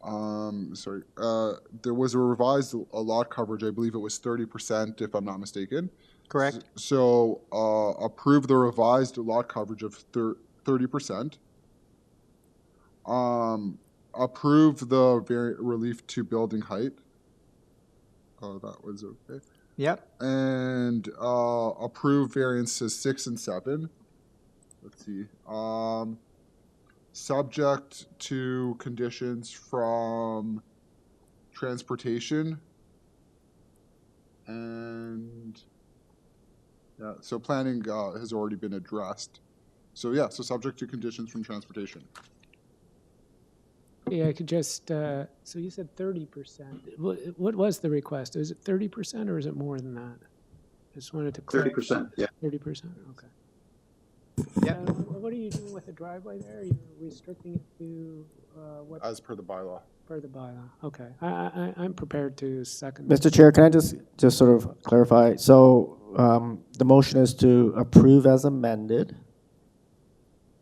Sorry, there was a revised lot coverage, I believe it was 30% if I'm not mistaken. Correct. So approve the revised lot coverage of 30%. Approve the relief to building height. Oh, that was okay. Yep. And approve variances 6 and 7. Let's see. Subject to conditions from transportation. And yeah, so planning has already been addressed. So yeah, so subject to conditions from transportation. Yeah, I could just, so you said 30%. What was the request? Is it 30% or is it more than that? Just wanted to clarify. 30%, yeah. 30%, okay. Yeah. What are you doing with the driveway there? You're restricting it to what? As per the bylaw. Per the bylaw, okay. I'm prepared to second. Mr. Chair, can I just sort of clarify? So the motion is to approve as amended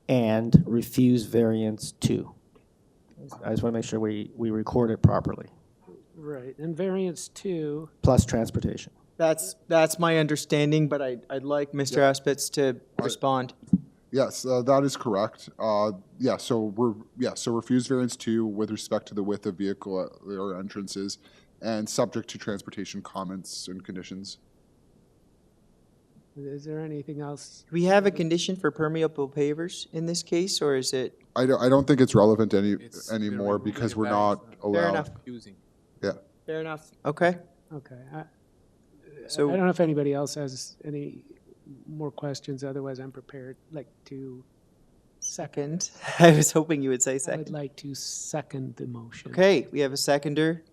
and refuse variance 2. I just want to make sure we record it properly. Right, and variance 2. Plus transportation. That's my understanding, but I'd like Mr. Aspitz to respond. Yes, that is correct. Yeah, so refuse variance 2 with respect to the width of vehicle or entrances, and subject to transportation comments and conditions. Is there anything else? Do we have a condition for permeable pavers in this case, or is it? I don't think it's relevant anymore because we're not allowed. Fair enough. Yeah. Fair enough. Okay. Okay. So I don't know if anybody else has any more questions. Otherwise, I'm prepared, to second. I was hoping you would say I second. would like to second the motion. Okay, we have a seconder.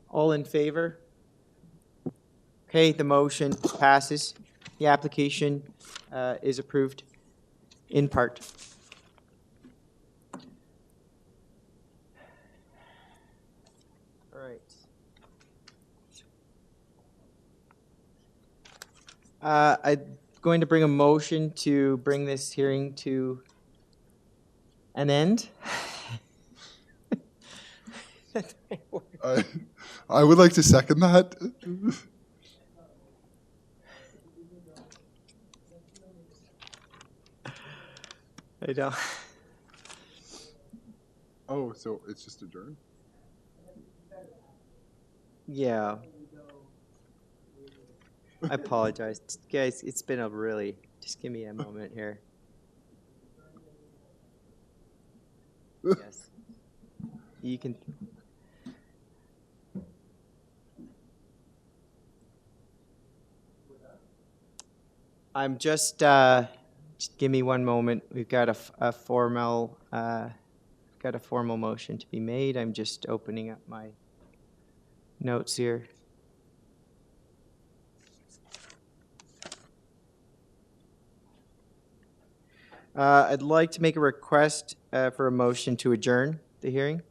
All in favor? Okay, the motion passes. The application is approved in part. All right. I'm going to bring a motion to bring this hearing to an end. I would like to second that. I don't. Oh, so it's just adjourned? Yeah. I apologize. Guys, it's been a really, just give me a moment here. Yes. You can. I'm just give me one moment. We've got a formal got a formal motion to be made. I'm just opening up my notes here. I'd like to make a request for a motion to adjourn the hearing.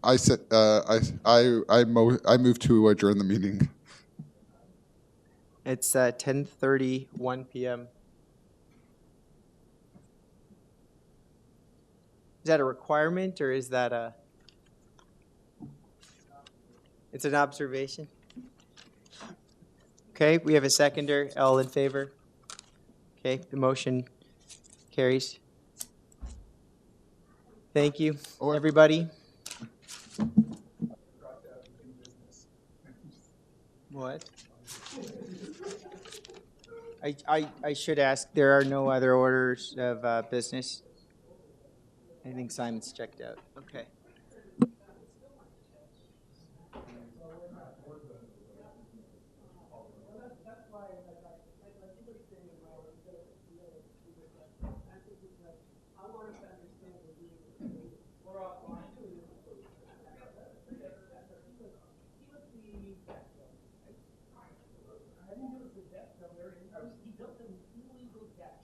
I said, I move to adjourn the meeting. It's 10:31 p.m. Is that a requirement or is that a? It's an observation. Okay, we have a seconder. All in favor? Okay, the motion carries. Thank you, everybody. What? I should ask, there are no other orders of business? I think Simon's checked out. Okay.